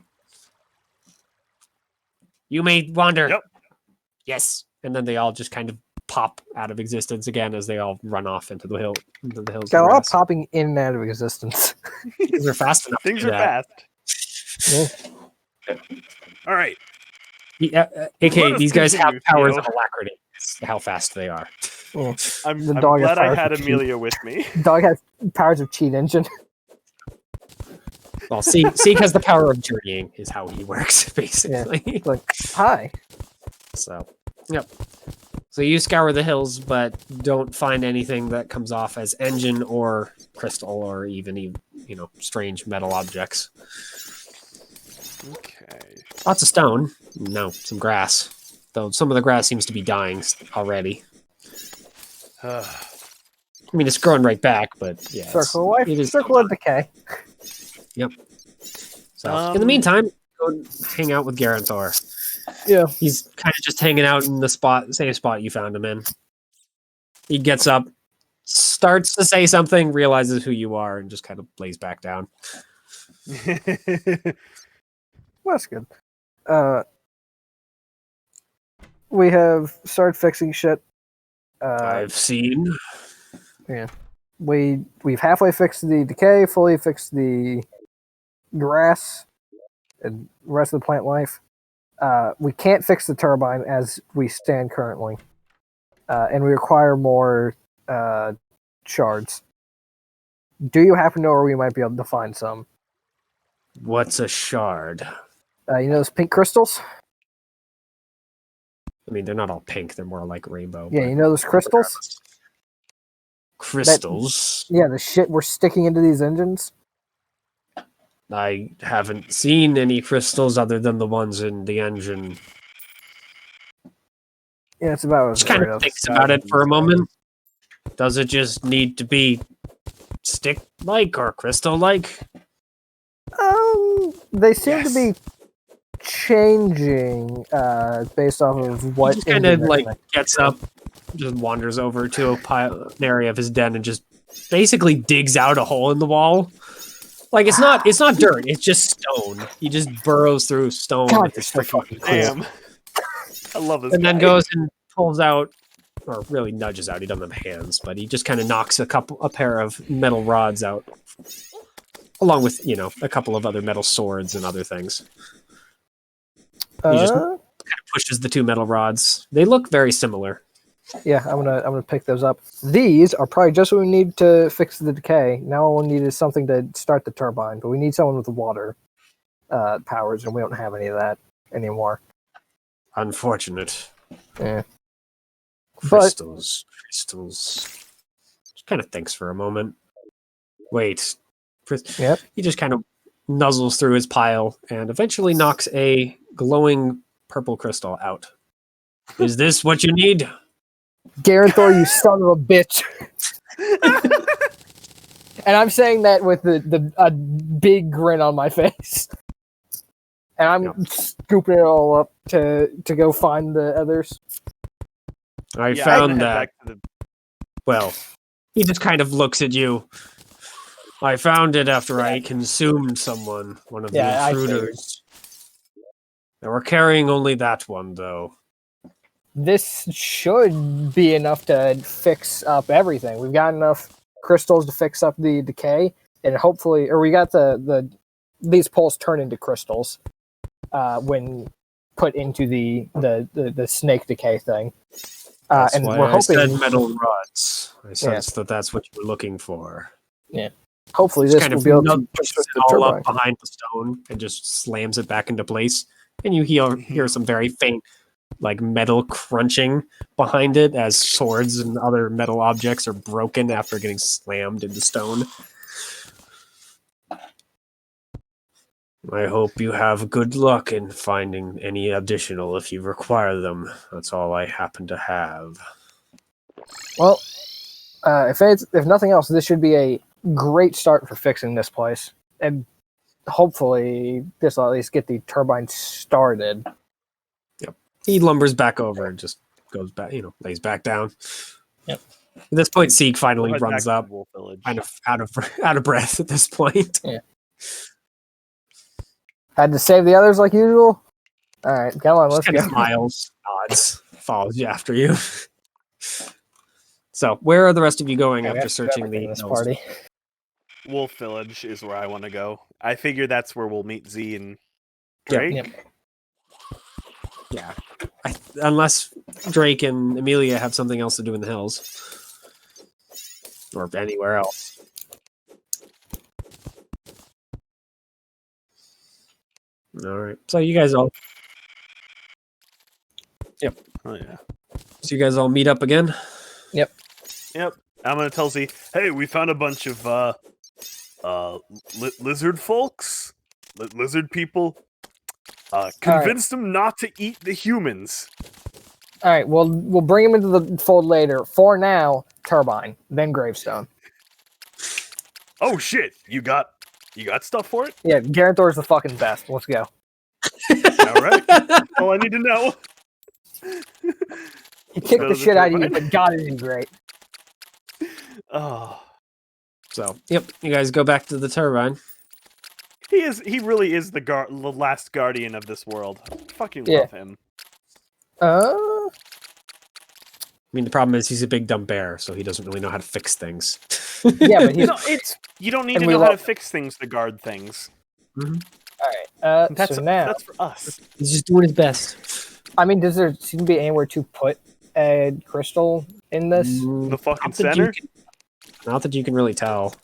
Speaker 2: You may wander.
Speaker 5: Yep.
Speaker 2: Yes. And then they all just kind of pop out of existence again as they all run off into the hills.
Speaker 1: Got a lot of popping in and out of existence.
Speaker 2: Things are fast enough.
Speaker 5: Things are fast.
Speaker 1: Yeah.
Speaker 5: All right.
Speaker 2: AKA, these guys have
Speaker 5: continue,
Speaker 2: powers
Speaker 5: Theo.
Speaker 2: of alacrity. That's how fast they are.
Speaker 1: Yeah.
Speaker 5: I'm
Speaker 1: The dog has
Speaker 5: glad I
Speaker 1: powers
Speaker 5: had
Speaker 1: of cheat.
Speaker 5: Amelia with me.
Speaker 1: Dog has powers of cheat engine.
Speaker 2: Well, Seek has the power of journeying, is how he works, basically.
Speaker 1: Like, hi.
Speaker 2: So, yep. So you scour the hills, but don't find anything that comes off as engine or crystal or even strange metal objects.
Speaker 5: Okay.
Speaker 2: Lots of stone. No, some grass. Though some of the grass seems to be dying already. I mean, it's growing right back, but yeah.
Speaker 1: Circle of life,
Speaker 2: it is
Speaker 1: circle of decay.
Speaker 2: Yep. So, in the meantime, go hang out with Garenthor.
Speaker 1: Yeah.
Speaker 2: He's kind of just hanging out in the same spot you found him in. He gets up, starts to say something, realizes who you are, and just kind of lays back down.
Speaker 1: Well, that's good. We have started fixing shit.
Speaker 2: I've seen.
Speaker 1: We've halfway fixed the decay, fully fixed the grass, and the rest of the plant life. We can't fix the turbine as we stand currently, and we require more shards. Do you happen to know where we might be able to find some?
Speaker 2: What's a shard?
Speaker 1: You know those pink crystals?
Speaker 2: I mean, they're not all pink; they're more like rainbow.
Speaker 1: Yeah, you know those crystals?
Speaker 2: Crystals?
Speaker 1: Yeah, the shit we're sticking into these engines.
Speaker 2: I haven't seen any crystals other than the ones in the engine.
Speaker 1: Yeah, it's about what I was
Speaker 2: Just kind
Speaker 1: afraid
Speaker 2: of thinks about it for a moment. Does it just need to be stick-like or crystal-like?
Speaker 1: They seem to be changing based off of what.
Speaker 2: He just kind of gets up, just wanders over to an area of his den and just basically digs out a hole in the wall. Like it's not dirt, it's just stone. He just burrows through stone with his freaking
Speaker 5: Damn. I love this.
Speaker 2: and then
Speaker 5: guy.
Speaker 2: goes and pulls out, or really nudges out. He doesn't have hands, but he just kind of knocks a pair of metal rods out, along with a couple of other metal swords and other things. He just kind of pushes the two metal rods. They look very similar.
Speaker 1: Yeah, I'm gonna pick those up. These are probably just what we need to fix the decay. Now all we need is something to start the turbine, but we need someone with water powers, and we don't have any of that anymore.
Speaker 2: Unfortunate.
Speaker 1: Yeah.
Speaker 2: Crystals. Just kind of thinks for a moment. Wait.
Speaker 1: Yep.
Speaker 2: He just kind of nuzzles through his pile and eventually knocks a glowing purple crystal out. Is this what you need?
Speaker 1: Garenthor, you son of a bitch. And I'm saying that with a big grin on my face. And I'm scooping it all up to go find the others.
Speaker 2: I
Speaker 5: Yeah,
Speaker 2: found
Speaker 5: head
Speaker 2: that.
Speaker 5: back to the-
Speaker 2: Well, he just kind of looks at you. I found it after I consumed someone, one of the intruders. They were carrying only that one, though.
Speaker 1: This should be enough to fix up everything. We've got enough crystals to fix up the decay, and hopefully, or we got these poles turn into crystals when put into the snake decay thing.
Speaker 2: That's
Speaker 1: And
Speaker 2: why
Speaker 1: we're
Speaker 2: I
Speaker 1: hoping
Speaker 2: said metal rods. I sensed that that's what you were looking for.
Speaker 1: hopefully
Speaker 2: Just
Speaker 1: this
Speaker 2: kind
Speaker 1: will
Speaker 2: of
Speaker 1: be able to
Speaker 2: pushes
Speaker 1: push
Speaker 2: it
Speaker 1: the
Speaker 2: all
Speaker 1: turbine.
Speaker 2: up behind the stone and just slams it back into place. And you hear some very faint, like metal crunching behind it as swords and other metal objects are broken after getting slammed into stone. I hope you have good luck in finding any additional if you require them. That's all I happen to have.
Speaker 1: Well, if nothing else, this should be a great start for fixing this place, and hopefully this will at least get the turbine started.
Speaker 2: Yep. He lumbers back over and just goes back, lays back down.
Speaker 1: Yep.
Speaker 2: At this point, Sieg finally
Speaker 5: We'll head
Speaker 2: runs
Speaker 5: back to
Speaker 2: up,
Speaker 5: the Wolf Village.
Speaker 2: kind of out of breath at this point.
Speaker 1: Yeah. Had to save the others like usual. All right, come on, let's
Speaker 2: Just kind
Speaker 1: go.
Speaker 2: of smiles, nods, follows you after you. So, where are the rest of you going
Speaker 1: Yeah, we
Speaker 2: after
Speaker 1: have to do
Speaker 2: searching
Speaker 1: everything
Speaker 2: the
Speaker 1: in this
Speaker 2: hills?
Speaker 1: party.
Speaker 5: Wolf Village is where I want to go. I figure that's where we'll meet Z and Drake.
Speaker 1: Yep.
Speaker 2: Yeah. Unless Drake and Amelia have something else to do in the hills. Or anywhere else. Alright. So you guys all
Speaker 5: Oh yeah.
Speaker 2: So you guys all meet up again?
Speaker 5: Yep. I'm gonna tell Z, hey, we found a bunch of lizard folks, lizard people. Convince them not to eat the humans.
Speaker 1: All right, we'll bring him into the fold later. For now, turbine, then gravestone.
Speaker 5: Oh shit! You got stuff for it?
Speaker 1: Yeah, Garenthor's the fucking best. Let's go.
Speaker 5: All right. That's all I need to know.
Speaker 1: He kicked
Speaker 5: go
Speaker 1: the
Speaker 5: to the
Speaker 1: shit out of you,
Speaker 5: turbine.
Speaker 1: but God, is he great.
Speaker 5: Oh,
Speaker 2: So, yep, you guys go back to the turbine.
Speaker 5: he really is the last guardian of this world. I fucking
Speaker 1: Yeah.
Speaker 5: love him.
Speaker 2: I mean, the problem is he's a big dumb bear, so he doesn't really know how to fix things.
Speaker 1: Yeah, but he's
Speaker 5: No, you don't need
Speaker 1: And
Speaker 5: to
Speaker 1: we
Speaker 5: know how to
Speaker 1: love-
Speaker 5: fix things to guard things.
Speaker 1: all right.
Speaker 5: That's
Speaker 1: So now,
Speaker 5: that's for us.
Speaker 2: He's just doing his best.
Speaker 1: I mean, does there seem to be anywhere to put a crystal in this?
Speaker 5: The fucking
Speaker 2: Not that you
Speaker 5: center.
Speaker 2: can- Not that you can really tell.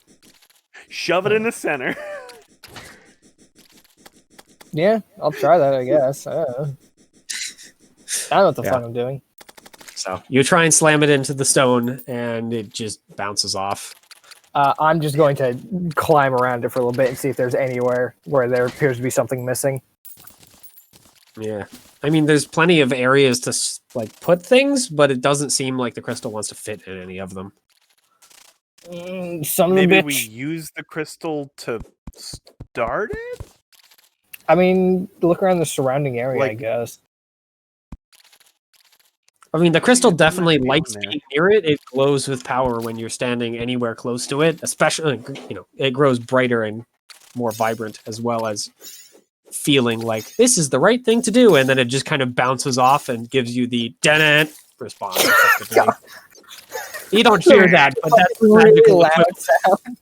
Speaker 5: Shove it in the center.
Speaker 1: Yeah, I'll try that. I guess. I don't know what the fuck I'm doing.
Speaker 2: So you try and slam it into the stone, and it just bounces off.
Speaker 1: I'm just going to climb around it for a little bit and see if there's anywhere where there appears to be something missing.
Speaker 2: Yeah, I mean, there's plenty of areas to put things, but it doesn't seem like the crystal wants to fit in any of them.
Speaker 1: Son of a
Speaker 5: Maybe
Speaker 1: bitch.
Speaker 5: we use the crystal to start it.
Speaker 1: I mean, look around the surrounding area, I
Speaker 5: Like-
Speaker 1: guess.
Speaker 2: I mean, the crystal
Speaker 5: It might
Speaker 2: definitely
Speaker 5: be
Speaker 2: likes
Speaker 5: on there.
Speaker 2: being near it. It glows with power when you're standing anywhere close to it, especially, it grows brighter and more vibrant, as well as feeling like this is the right thing to do. And then it just kind of bounces off and gives you the "dun" response. You don't hear that, but that's the
Speaker 1: Really
Speaker 2: magical
Speaker 1: loud
Speaker 2: equivalent.
Speaker 1: sound.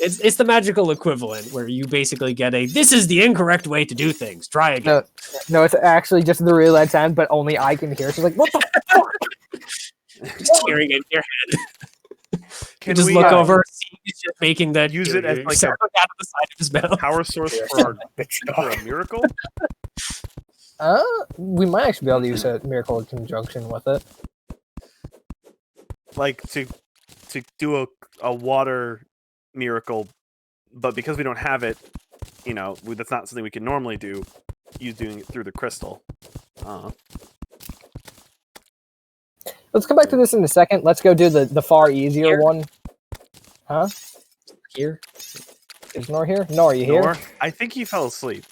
Speaker 2: It's the magical equivalent where you basically get this is the incorrect way to do things. Try again.
Speaker 1: No, it's actually just the really loud sound, but only I can hear. So it's like, what the fuck?
Speaker 2: Just hearing it in your head.
Speaker 5: Can
Speaker 2: You just
Speaker 5: we
Speaker 2: look over, see he's just making that
Speaker 5: use it as like
Speaker 2: sound out of the side of his mouth.
Speaker 5: power source for a miracle?
Speaker 1: We might actually be able to use a miracle in conjunction with it.
Speaker 5: Like to do a water miracle, but because we don't have it, that's not something we can normally do. Doing it through the crystal.
Speaker 1: Let's come back to this in a second. Let's go do the far easier
Speaker 2: Here?
Speaker 1: one. Huh?
Speaker 2: Here,
Speaker 1: Is Nor here? Nor, you here?
Speaker 5: Nor, I think he fell asleep.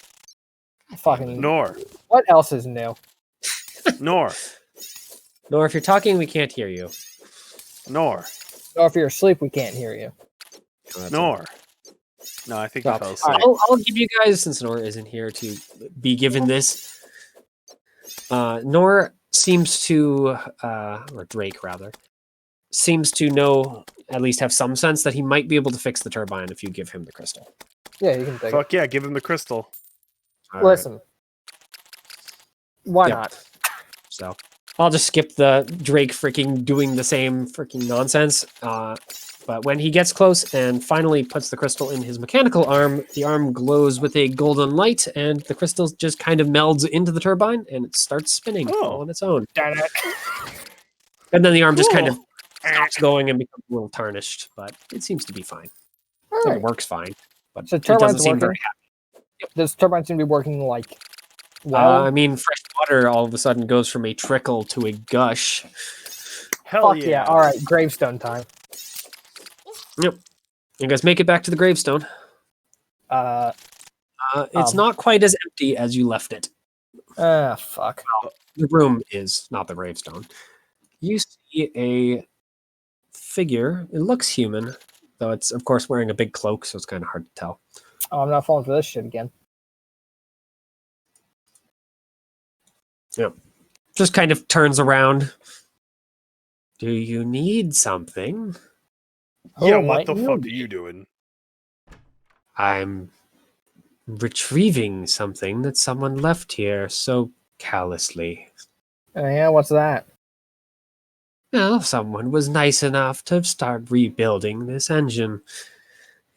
Speaker 1: Fucking.
Speaker 5: Nor,
Speaker 1: What else is new?
Speaker 5: Nor,
Speaker 2: Nor, if you're talking, we can't hear you.
Speaker 5: Nor,
Speaker 1: Nor, if you're asleep, we can't hear you.
Speaker 2: Oh, that's
Speaker 5: Nor. No, I think he
Speaker 1: Stop.
Speaker 5: fell asleep.
Speaker 2: I'll give you guys, since Nor isn't here to be given this. Nor seems to, or Drake rather, seems to know, at least have some sense that he might be able to fix the turbine if you give him the crystal.
Speaker 1: Yeah, you can take
Speaker 5: Fuck yeah, give him the crystal.
Speaker 1: it. Listen, Why
Speaker 2: Yep.
Speaker 1: not?
Speaker 2: So I'll just skip the Drake freaking doing the same freaking nonsense. But when he gets close and finally puts the crystal in his mechanical arm, the arm glows with a golden light, and the crystal just kind of melds into the turbine, and it starts spinning all on its own.
Speaker 1: Darn it.
Speaker 2: And then the arm just kind
Speaker 5: Cool.
Speaker 2: of stops going and becomes a little tarnished, but it seems to be fine.
Speaker 1: All
Speaker 2: It
Speaker 1: right.
Speaker 2: works fine, but
Speaker 1: So
Speaker 2: it doesn't
Speaker 1: turbine's
Speaker 2: seem
Speaker 1: working.
Speaker 2: very happy.
Speaker 1: This turbine seem to be working like well.
Speaker 2: I mean, fresh water all of a sudden goes from a trickle to a gush.
Speaker 5: Hell
Speaker 1: Fuck yeah. All right, gravestone time.
Speaker 2: Yep. You guys make it back to the gravestone. It's not quite as empty as you left it.
Speaker 1: Fuck.
Speaker 2: The room is, not the gravestone. You see a figure. It looks human, though it's, of course, wearing a big cloak, so it's kind of hard to tell.
Speaker 1: Oh, I'm not falling for this shit again.
Speaker 2: Yep. Just kind of turns around. Do you need something?
Speaker 5: Yeah,
Speaker 1: Who
Speaker 5: what
Speaker 1: might
Speaker 5: the
Speaker 1: you
Speaker 5: fuck
Speaker 1: be?
Speaker 5: are you doing?
Speaker 2: I'm retrieving something that someone left here so callously.
Speaker 1: Yeah, what's that?
Speaker 2: Well, someone was nice enough to start rebuilding this engine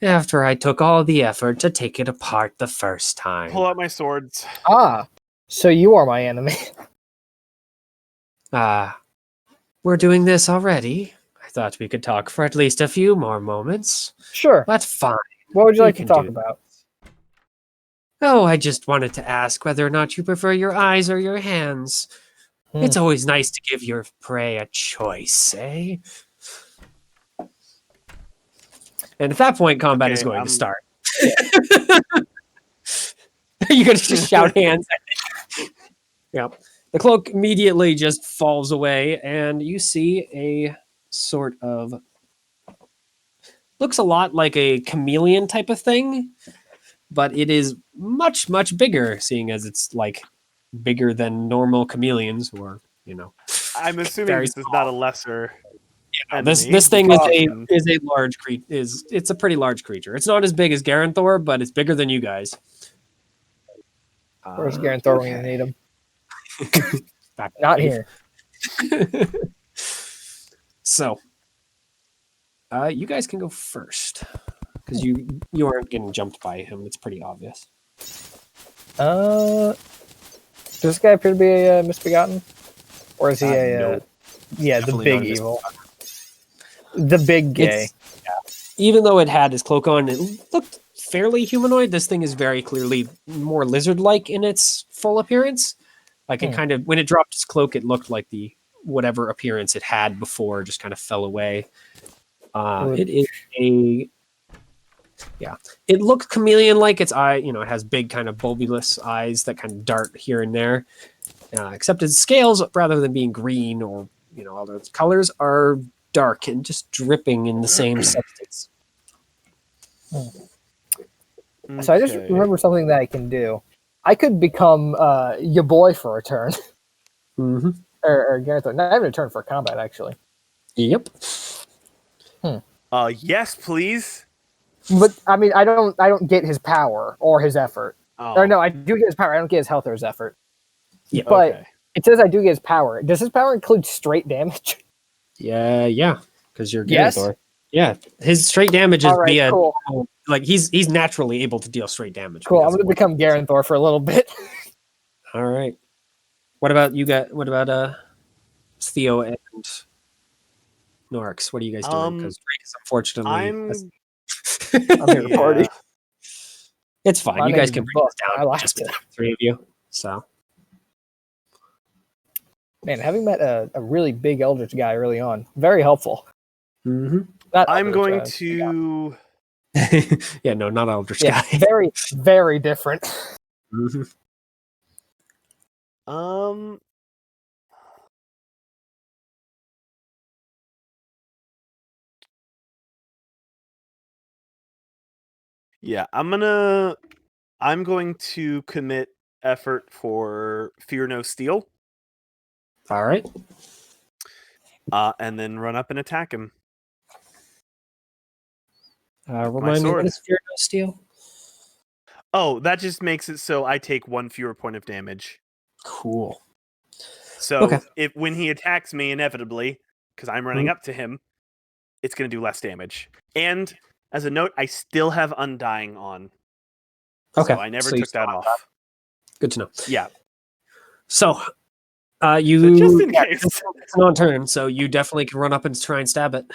Speaker 2: after I took all the effort to take it apart the first time.
Speaker 5: Pull out my swords.
Speaker 1: Ah, so you are my enemy.
Speaker 2: We're doing this already. I thought we could talk for at least a few more moments,
Speaker 1: Sure.
Speaker 2: but fine.
Speaker 1: What would you
Speaker 2: we
Speaker 1: like to
Speaker 2: can
Speaker 1: talk
Speaker 2: do
Speaker 1: about?
Speaker 2: Oh, I just wanted to ask whether or not you prefer your eyes or your hands. It's always nice to give your prey a choice, eh? And at that point, combat is going to start. You're going to just shout hands. Yep. The cloak immediately just falls away, and you see a sort of... looks a lot like a chameleon type of thing, but it is much, much bigger, seeing as it's like bigger than normal chameleons, who are,
Speaker 5: I'm assuming
Speaker 2: very
Speaker 5: this is not a lesser.
Speaker 2: This thing is a large creature. It's a pretty large creature. It's not as big as Garenthor, but it's bigger than you guys.
Speaker 1: Where's Garenthor when you need him? Not here.
Speaker 2: So, you guys can go first because you aren't getting jumped by him. It's pretty obvious.
Speaker 1: Does this guy appear to be a misbegotten, or is he
Speaker 2: No.
Speaker 1: Yeah, the
Speaker 2: Definitely
Speaker 1: big
Speaker 2: not a
Speaker 1: evil, the big gay.
Speaker 2: Even though it had his cloak on, it looked fairly humanoid. This thing is very clearly more lizard-like in its full appearance. Like it kind of, when it dropped its cloak, it looked like the whatever appearance it had before just kind of fell away. It is it looked chameleon-like. Its eye, it has big kind of bulbous eyes that kind of dart here and there. Except its scales, rather than being green or all those colors, are dark and just dripping in the same substance.
Speaker 1: So I just remember something that I can do. I could become your boy for a turn,
Speaker 2: Mm-hmm.
Speaker 1: or Garenthor. Not even a turn for combat, actually.
Speaker 2: Yep.
Speaker 5: Yes, please.
Speaker 1: But I mean, I don't get his power or his effort.
Speaker 5: Oh.
Speaker 1: Or no, I do get his power. I don't get his health or his effort.
Speaker 2: Yeah.
Speaker 1: But
Speaker 5: Okay.
Speaker 1: it says I do get his power. Does his power include straight damage?
Speaker 2: Yeah, because you're
Speaker 1: Yes?
Speaker 2: Garenthor. Yeah, his straight damage is
Speaker 1: All right,
Speaker 2: via
Speaker 1: cool.
Speaker 2: like he's naturally able to deal straight damage.
Speaker 1: Cool. I'm
Speaker 2: because
Speaker 1: gonna
Speaker 2: of what-
Speaker 1: become Garenthor for a little bit.
Speaker 2: All right. What about you guys? What about Theo and Norix? What are you guys doing? Because Drake is unfortunately
Speaker 5: I'm
Speaker 1: here to party.
Speaker 2: It's fine.
Speaker 1: My
Speaker 2: You guys
Speaker 1: name's
Speaker 2: can bring
Speaker 1: Buck.
Speaker 2: this down
Speaker 1: I like
Speaker 2: just
Speaker 1: it.
Speaker 2: between the three of you. So
Speaker 1: Man, having met a really big Eldritch guy early on, very helpful.
Speaker 2: Mhm.
Speaker 1: Not
Speaker 5: I'm
Speaker 1: Eldritch,
Speaker 5: going
Speaker 1: yeah.
Speaker 5: to.
Speaker 2: Yeah, no, not Eldritch
Speaker 1: Yeah,
Speaker 2: guy.
Speaker 1: very, very different.
Speaker 2: Mhm.
Speaker 5: Yeah, I'm going to commit effort for Fear No Steel,
Speaker 2: All right.
Speaker 5: and then run up and attack him.
Speaker 2: Remind me,
Speaker 5: sword.
Speaker 2: what is Fear No Steel?
Speaker 5: Oh, that just makes it so I take one fewer point of damage.
Speaker 2: Cool.
Speaker 5: So
Speaker 2: Okay.
Speaker 5: if when he attacks me, inevitably, because I'm running up to him, it's going to do less damage. And as a note, I still have Undying on.
Speaker 2: Okay.
Speaker 5: So I never
Speaker 2: So you
Speaker 5: took
Speaker 2: still
Speaker 5: that
Speaker 2: have
Speaker 5: off.
Speaker 2: Good to know.
Speaker 5: Yeah.
Speaker 2: So,
Speaker 5: So just in
Speaker 2: yeah,
Speaker 5: case.
Speaker 2: it's an on turn, so you definitely can run up and try and stab it.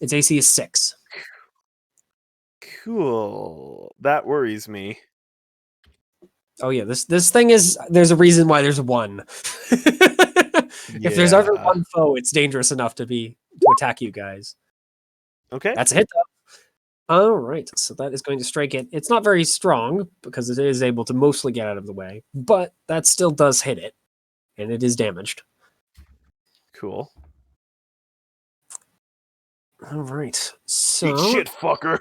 Speaker 2: Its AC is 6.
Speaker 5: Cool. That worries me.
Speaker 2: Oh yeah, this thing is. There's a reason why there's one. If there's ever
Speaker 5: Yeah.
Speaker 2: one foe, it's dangerous enough to attack you guys.
Speaker 5: Okay.
Speaker 2: That's a hit though. All right, so that is going to strike it. It's not very strong because it is able to mostly get out of the way, but that still does hit it, and it is damaged.
Speaker 5: Cool.
Speaker 2: All right,
Speaker 5: Eat
Speaker 2: so
Speaker 5: shit, fucker.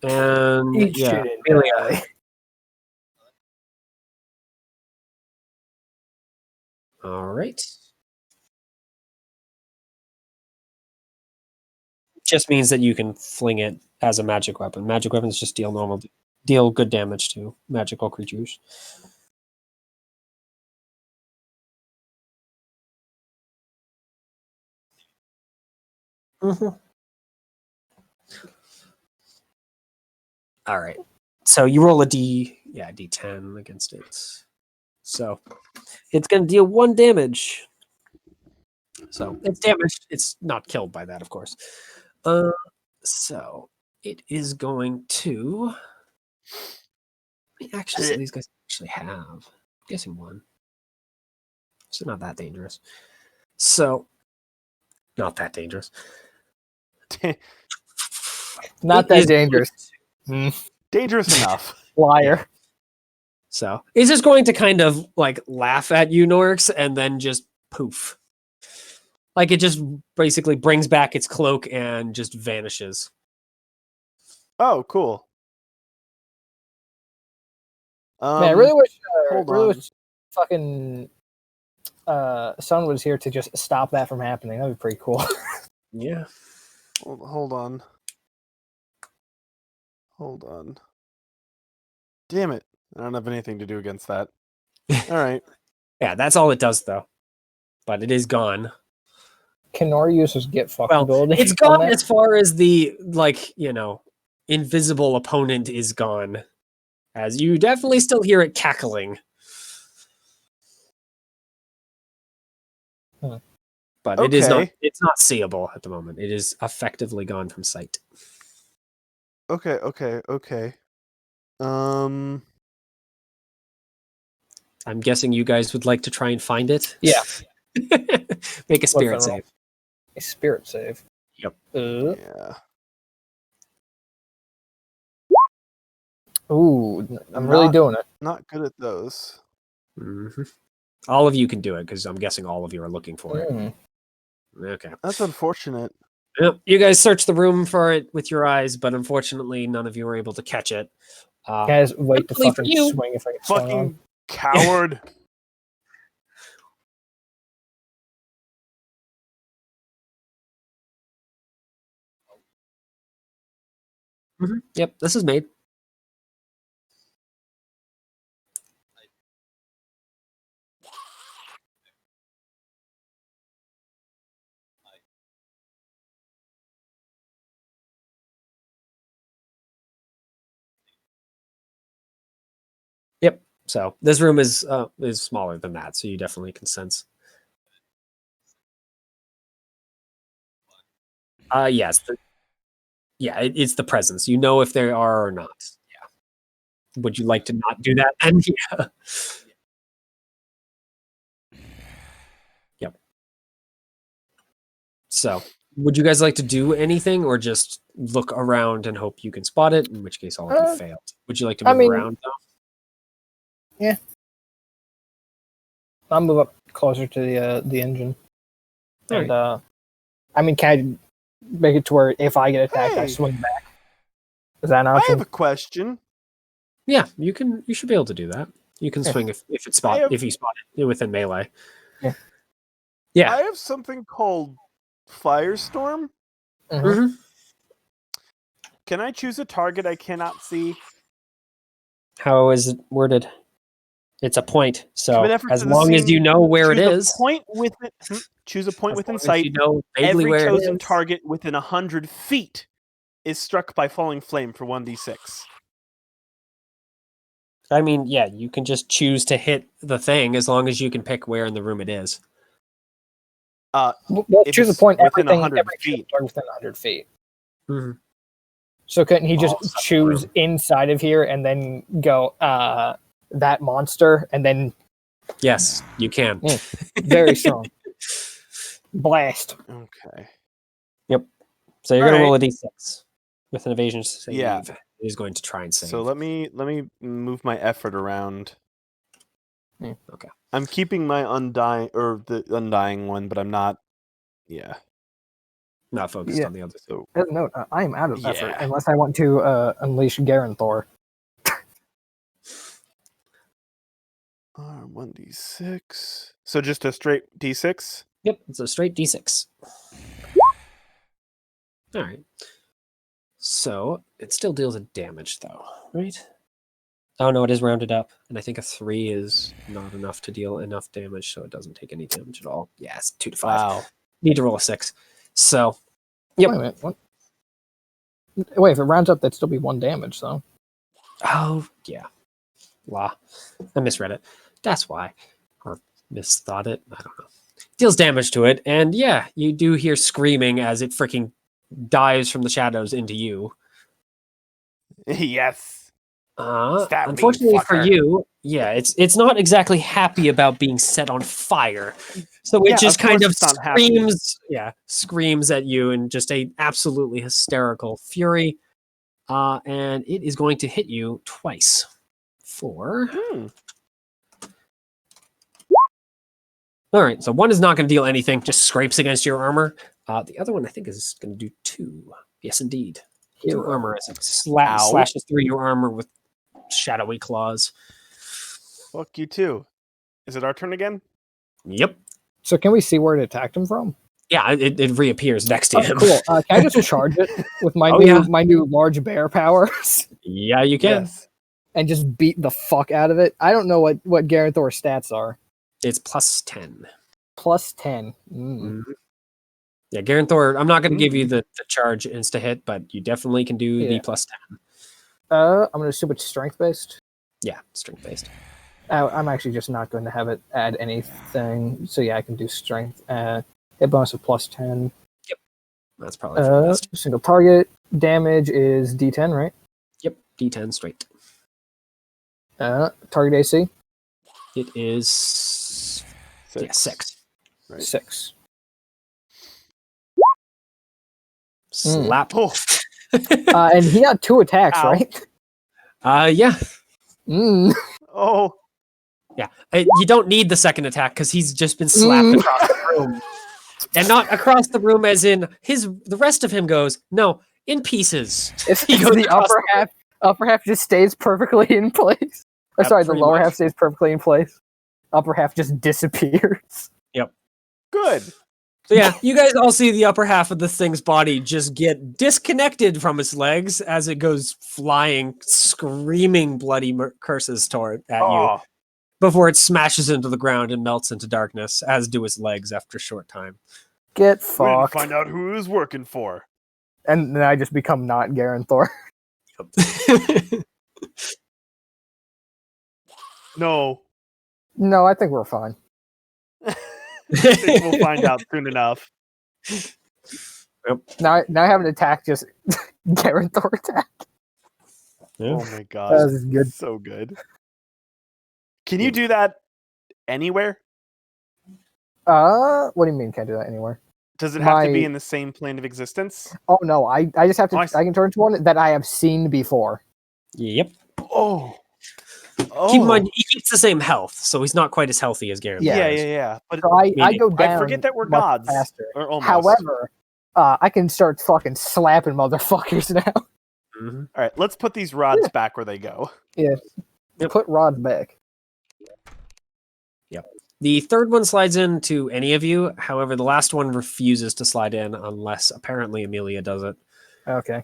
Speaker 2: and
Speaker 1: Eat
Speaker 2: yeah,
Speaker 1: shit and
Speaker 2: Amelia.
Speaker 1: die.
Speaker 2: All right. Just means that you can fling it as a magic weapon. Magic weapons just deal good damage to magical creatures. Mm-hmm. All right. So you roll a D10 against it. So it's going to deal 1 damage. So it's damaged. It's not killed by that, of course. So it is going to. Actually, some of these guys actually have. I'm guessing 1. So not that dangerous. So not that dangerous.
Speaker 1: Not
Speaker 2: It
Speaker 1: that
Speaker 2: is-
Speaker 1: dangerous.
Speaker 5: Dangerous enough.
Speaker 1: Liar.
Speaker 2: So it's just going to kind of like laugh at you, Norix, and then just poof. Like it just basically brings back its cloak and just vanishes.
Speaker 5: Oh, cool.
Speaker 1: Man, I really wish.
Speaker 5: Hold
Speaker 1: really
Speaker 5: on.
Speaker 1: wish fucking Sun was here to just stop that from happening. That'd be pretty cool.
Speaker 2: Yeah.
Speaker 5: Hold on. Hold on. Damn it. I don't have anything to do against that. All right.
Speaker 2: Yeah, that's all it does though. But it is gone.
Speaker 1: Can Nora use his get fucked
Speaker 2: Well,
Speaker 1: ability?
Speaker 2: it's
Speaker 1: on
Speaker 2: gone
Speaker 1: that?
Speaker 2: as far as the invisible opponent is gone. As you definitely still hear it cackling. But it is not
Speaker 5: Okay.
Speaker 2: it's not seeable at the moment. It is effectively gone from sight.
Speaker 5: Okay.
Speaker 2: I'm guessing you guys would like to try and find it.
Speaker 1: Yeah.
Speaker 2: Make a spirit
Speaker 1: What's that roll?
Speaker 2: save.
Speaker 1: A spirit save.
Speaker 2: Yep.
Speaker 5: Yeah.
Speaker 1: Ooh, I'm really doing it.
Speaker 5: Not good at those.
Speaker 2: Mm-hmm. All of you can do it because I'm guessing all of you are looking for it.
Speaker 1: Mm.
Speaker 2: Okay.
Speaker 5: That's unfortunate.
Speaker 2: Yep. You guys search the room for it with your eyes, but unfortunately, none of you were able to catch it.
Speaker 1: Guys, wait to
Speaker 2: luckily for
Speaker 1: fucking
Speaker 2: you-
Speaker 1: swing if I get swung on.
Speaker 5: Fucking coward.
Speaker 2: Yep, this is made. Yep. So this room is smaller than that, so you definitely can sense. Yes. It's the presence. You know if they are or not. Yeah. Would you like to not do that? And yeah. Yep. So, would you guys like to do anything, or just look around and hope you can spot it? In which case, all of you failed. Would you like to
Speaker 1: I
Speaker 2: move
Speaker 1: mean-
Speaker 2: around though?
Speaker 1: I'll move up closer to the engine.
Speaker 2: Alright.
Speaker 1: And I mean, can I make it to where if I get attacked, I
Speaker 5: Hey.
Speaker 1: swing back? Is that an
Speaker 5: I
Speaker 1: option?
Speaker 5: have a question.
Speaker 2: Yeah, you can. You should be able to do that. You can
Speaker 1: Yeah.
Speaker 2: swing if you spot it within melee.
Speaker 1: Yeah.
Speaker 2: Yeah.
Speaker 5: I have something called Firestorm.
Speaker 1: Mhm.
Speaker 2: Mhm.
Speaker 5: Can I choose a target I cannot see?
Speaker 2: How is it worded? It's a point. So
Speaker 5: Commit effort
Speaker 2: as
Speaker 5: to the
Speaker 2: long as
Speaker 5: scene,
Speaker 2: you know where it
Speaker 5: choose
Speaker 2: is,
Speaker 5: a point within, choose a point
Speaker 2: as
Speaker 5: within
Speaker 2: long as
Speaker 5: sight.
Speaker 2: you know vaguely
Speaker 5: Every
Speaker 2: where it
Speaker 5: chosen
Speaker 2: is.
Speaker 5: target within 100 feet is struck by falling flame for 1d6.
Speaker 2: I mean, yeah, you can just choose to hit the thing as long as you can pick where in the room it is.
Speaker 1: Well,
Speaker 5: If
Speaker 1: choose a
Speaker 5: it's
Speaker 1: point.
Speaker 5: within
Speaker 1: Everything
Speaker 5: 100
Speaker 1: every
Speaker 5: feet.
Speaker 1: target within 100 feet.
Speaker 2: Mm-hmm.
Speaker 1: So couldn't he just
Speaker 2: Oh, such a
Speaker 1: choose
Speaker 2: room.
Speaker 1: inside of here and then go that monster and then
Speaker 2: Yes, you can.
Speaker 1: very strong blast?
Speaker 5: Okay.
Speaker 2: So you're going to roll a
Speaker 5: Alright.
Speaker 2: d6 with an evasion save.
Speaker 5: Yeah.
Speaker 2: He's going to try and save.
Speaker 5: So let me move my effort around.
Speaker 2: Okay.
Speaker 5: I'm keeping my the undying one, but I'm not. Yeah.
Speaker 2: Not focused on the other.
Speaker 5: So
Speaker 1: As a note, I am out of effort
Speaker 5: Yeah.
Speaker 1: unless I want to unleash Garenthor.
Speaker 5: 1d6. So just a straight d6.
Speaker 2: Yep, it's a straight d6. All right. So it still deals a damage, though, right? Oh no, it is rounded up, and I think a 3 is not enough to deal enough damage, so it doesn't take any damage at all. Yeah, it's 2 to 5.
Speaker 5: Wow.
Speaker 2: Need to roll a 6. So, yep.
Speaker 1: Wait a minute. What? Wait, if it rounds up, that'd still be 1 damage, though.
Speaker 2: Oh yeah, la. I misread it. That's why, or misthought it. I don't know. Deals damage to it, and yeah, you do hear screaming as it freaking dives from the shadows into you.
Speaker 5: Yes. Stab me,
Speaker 2: Unfortunately for
Speaker 5: fucker.
Speaker 2: you, yeah, it's not exactly happy about being set on fire. So it
Speaker 5: Yeah,
Speaker 2: just
Speaker 5: of course
Speaker 2: kind of
Speaker 5: it's not happy.
Speaker 2: screams at you in just a absolutely hysterical fury. And it is going to hit you twice. For all right, so one is not going to deal anything, just scrapes against your armor. The other one I think is going to do 2. Yes, indeed. 2
Speaker 1: Hero.
Speaker 2: armor as it
Speaker 5: Ow.
Speaker 2: slashes through your armor with shadowy claws.
Speaker 5: Fuck you too. Is it our turn again?
Speaker 2: Yep.
Speaker 1: So can we see where it attacked him from?
Speaker 2: Yeah, it reappears next to
Speaker 1: Oh,
Speaker 2: him.
Speaker 1: cool. Can I just charge it with my
Speaker 2: Oh,
Speaker 1: new
Speaker 2: yeah.
Speaker 1: my new large bear powers
Speaker 2: Yeah, you can.
Speaker 5: Yes.
Speaker 1: and just beat the fuck out of it? I don't know what Garenthor's stats are.
Speaker 2: It's plus 10.
Speaker 1: Plus 10.
Speaker 2: Mhm. Yeah, Garenthor, I'm not going to give you the charge insta hit, but you definitely can do
Speaker 1: Yeah.
Speaker 2: the plus 10.
Speaker 1: I'm gonna assume it's strength based.
Speaker 2: Yeah, strength based.
Speaker 1: I'm actually just not going to have it add anything. So yeah, I can do strength. Hit bonus of plus 10.
Speaker 2: That's probably for the best.
Speaker 1: Single target damage is D10, right?
Speaker 2: Yep, D10 straight.
Speaker 1: Target AC
Speaker 2: It is
Speaker 5: 6.
Speaker 2: Yeah, 6.
Speaker 5: Right.
Speaker 1: 6.
Speaker 2: Slap.
Speaker 5: Oh.
Speaker 1: And he got 2 attacks,
Speaker 5: Ow.
Speaker 1: right?
Speaker 2: Yeah.
Speaker 5: Oh.
Speaker 2: Yeah. You don't need the second attack because he's just been slapped across the room. And not across the room as in the rest of him goes, no, in pieces.
Speaker 1: If
Speaker 2: He goes
Speaker 1: the
Speaker 2: across
Speaker 1: upper half just stays perfectly in place. Or
Speaker 2: Yeah,
Speaker 1: sorry, the
Speaker 2: pretty
Speaker 1: lower
Speaker 2: much.
Speaker 1: half stays perfectly in place. Upper half just disappears.
Speaker 5: Good.
Speaker 2: So yeah, you guys all see the upper half of this thing's body just get disconnected from its legs as it goes flying, screaming bloody curses at you
Speaker 5: Oh.
Speaker 2: before it smashes into the ground and melts into darkness, as do its legs after a short time.
Speaker 1: Get
Speaker 5: We didn't
Speaker 1: fucked.
Speaker 5: find out who he was working for.
Speaker 1: And then I just become not Garenthor.
Speaker 5: No.
Speaker 1: No, I think we're fine.
Speaker 5: I think we'll find out soon enough.
Speaker 1: Now I have an attack, just Garenthor attack.
Speaker 5: Oh my god.
Speaker 1: That was good.
Speaker 5: So good. Can you do that anywhere?
Speaker 1: What do you mean can't do that anywhere?
Speaker 5: Does it have to be
Speaker 1: My-
Speaker 5: in the same plane of existence?
Speaker 1: Oh no, I just have to
Speaker 5: Oh,
Speaker 1: I can turn to one that I have seen before.
Speaker 2: Yep.
Speaker 5: Oh.
Speaker 2: Keep in mind, he keeps the same health, so he's not quite as healthy as Garen.
Speaker 5: Yeah. But
Speaker 1: So I go down.
Speaker 5: I forget that we're
Speaker 1: much
Speaker 5: gods.
Speaker 1: faster.
Speaker 5: Or almost.
Speaker 1: However, I can start fucking slapping motherfuckers now.
Speaker 2: Mm-hmm.
Speaker 5: All right, let's put these rods back where they go.
Speaker 2: Yep.
Speaker 1: Put rods back.
Speaker 2: The third one slides in to any of you. However, the last one refuses to slide in unless apparently Amelia does it.
Speaker 1: Okay.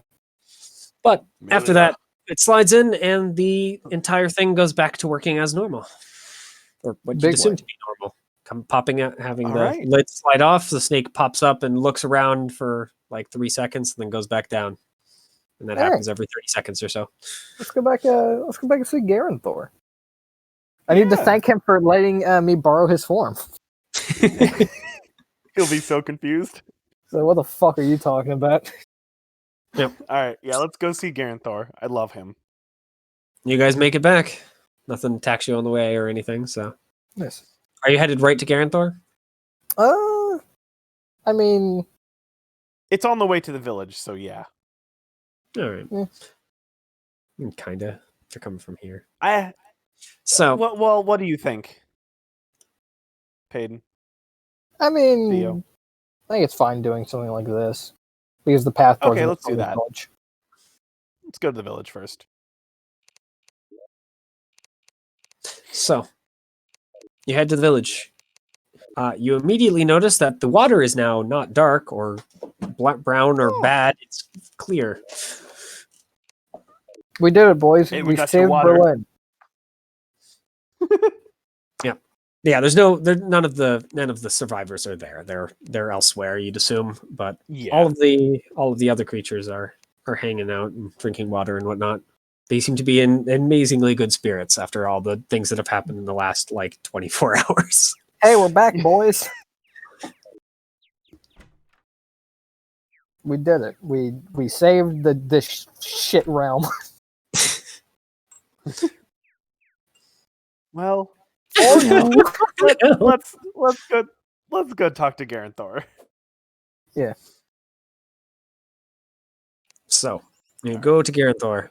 Speaker 2: But after
Speaker 5: Amelia.
Speaker 2: that, it slides in and the entire thing goes back to working as normal. or what
Speaker 1: Big
Speaker 2: you'd assume
Speaker 1: one.
Speaker 2: to be normal. Come popping out, having
Speaker 3: All
Speaker 2: the
Speaker 3: right.
Speaker 2: lid slide off. The snake pops up and looks around for like 3 seconds, and then goes back down. And that
Speaker 1: All
Speaker 2: happens every 30 seconds or so.
Speaker 1: Let's go back. Let's go back and see Garenthor. I need to
Speaker 3: Yeah.
Speaker 1: thank him for letting me borrow his form.
Speaker 3: He'll be so confused.
Speaker 1: So what the fuck are you talking about?
Speaker 3: All right, yeah, let's go see Garenthor. I love him.
Speaker 2: You guys make it back. Nothing attacks you on the way or anything. So,
Speaker 1: Yes.
Speaker 2: are you headed right to Garenthor?
Speaker 1: I mean,
Speaker 3: It's on the way to the village, so yeah.
Speaker 2: All right.
Speaker 1: Yeah.
Speaker 2: Kinda. They're coming from here.
Speaker 3: So,
Speaker 2: So,
Speaker 3: what do you think, Payton?
Speaker 1: I mean,
Speaker 3: Theo?
Speaker 1: I think it's fine doing something like this because the path towards
Speaker 3: Okay,
Speaker 1: the
Speaker 3: let's do that.
Speaker 1: village.
Speaker 3: Let's go to the village first.
Speaker 2: So, you head to the village. You immediately notice that the water is now not dark or brown or bad. It's clear.
Speaker 1: We did it, boys.
Speaker 3: Hey, we
Speaker 1: we
Speaker 3: got you
Speaker 1: saved
Speaker 3: water.
Speaker 1: Berlin.
Speaker 2: Yeah, none of the survivors are there. They're elsewhere, you'd assume, but
Speaker 3: Yeah.
Speaker 2: all of the other creatures are hanging out and drinking water and whatnot. They seem to be in amazingly good spirits after all the things that have happened in the last like 24 hours.
Speaker 1: Hey, we're back, boys. We did it. We saved this shit realm.
Speaker 3: Well,
Speaker 1: Oh,
Speaker 3: let's go talk to Garenthor.
Speaker 2: So you go to Garenthor.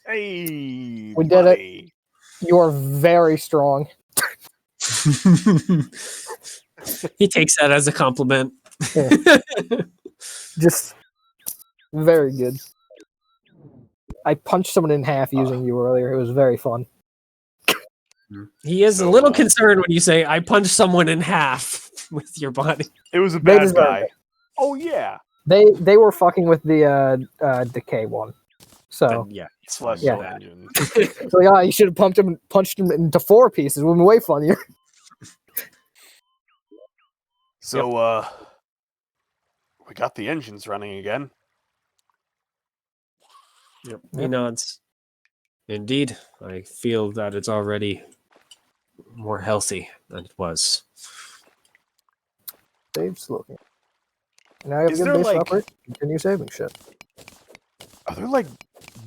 Speaker 3: Hey,
Speaker 1: We did it.
Speaker 3: buddy.
Speaker 1: you are very strong.
Speaker 2: He takes that as a compliment.
Speaker 1: Just very good. I punched someone in half using you earlier. It was very fun.
Speaker 2: He is a
Speaker 3: So,
Speaker 2: little concerned when you say, I punched someone in half with your body.
Speaker 3: It was a
Speaker 1: They
Speaker 3: bad
Speaker 1: deserve
Speaker 3: guy.
Speaker 1: it.
Speaker 3: Oh yeah.
Speaker 1: They were fucking with the decay one. So
Speaker 2: Then, yeah, it's fine.
Speaker 3: Flush
Speaker 1: Yeah.
Speaker 3: the engine.
Speaker 1: it's like, you should have punched him into 4 pieces. It would have been way funnier.
Speaker 3: So we got the engines running again.
Speaker 2: Yep. He nods. Indeed, I feel that it's already more healthy than it was.
Speaker 1: Save slowly. Now you have
Speaker 3: Is
Speaker 1: a good
Speaker 3: there,
Speaker 1: base to
Speaker 3: like-
Speaker 1: operate. Continue saving shit.
Speaker 3: Are there like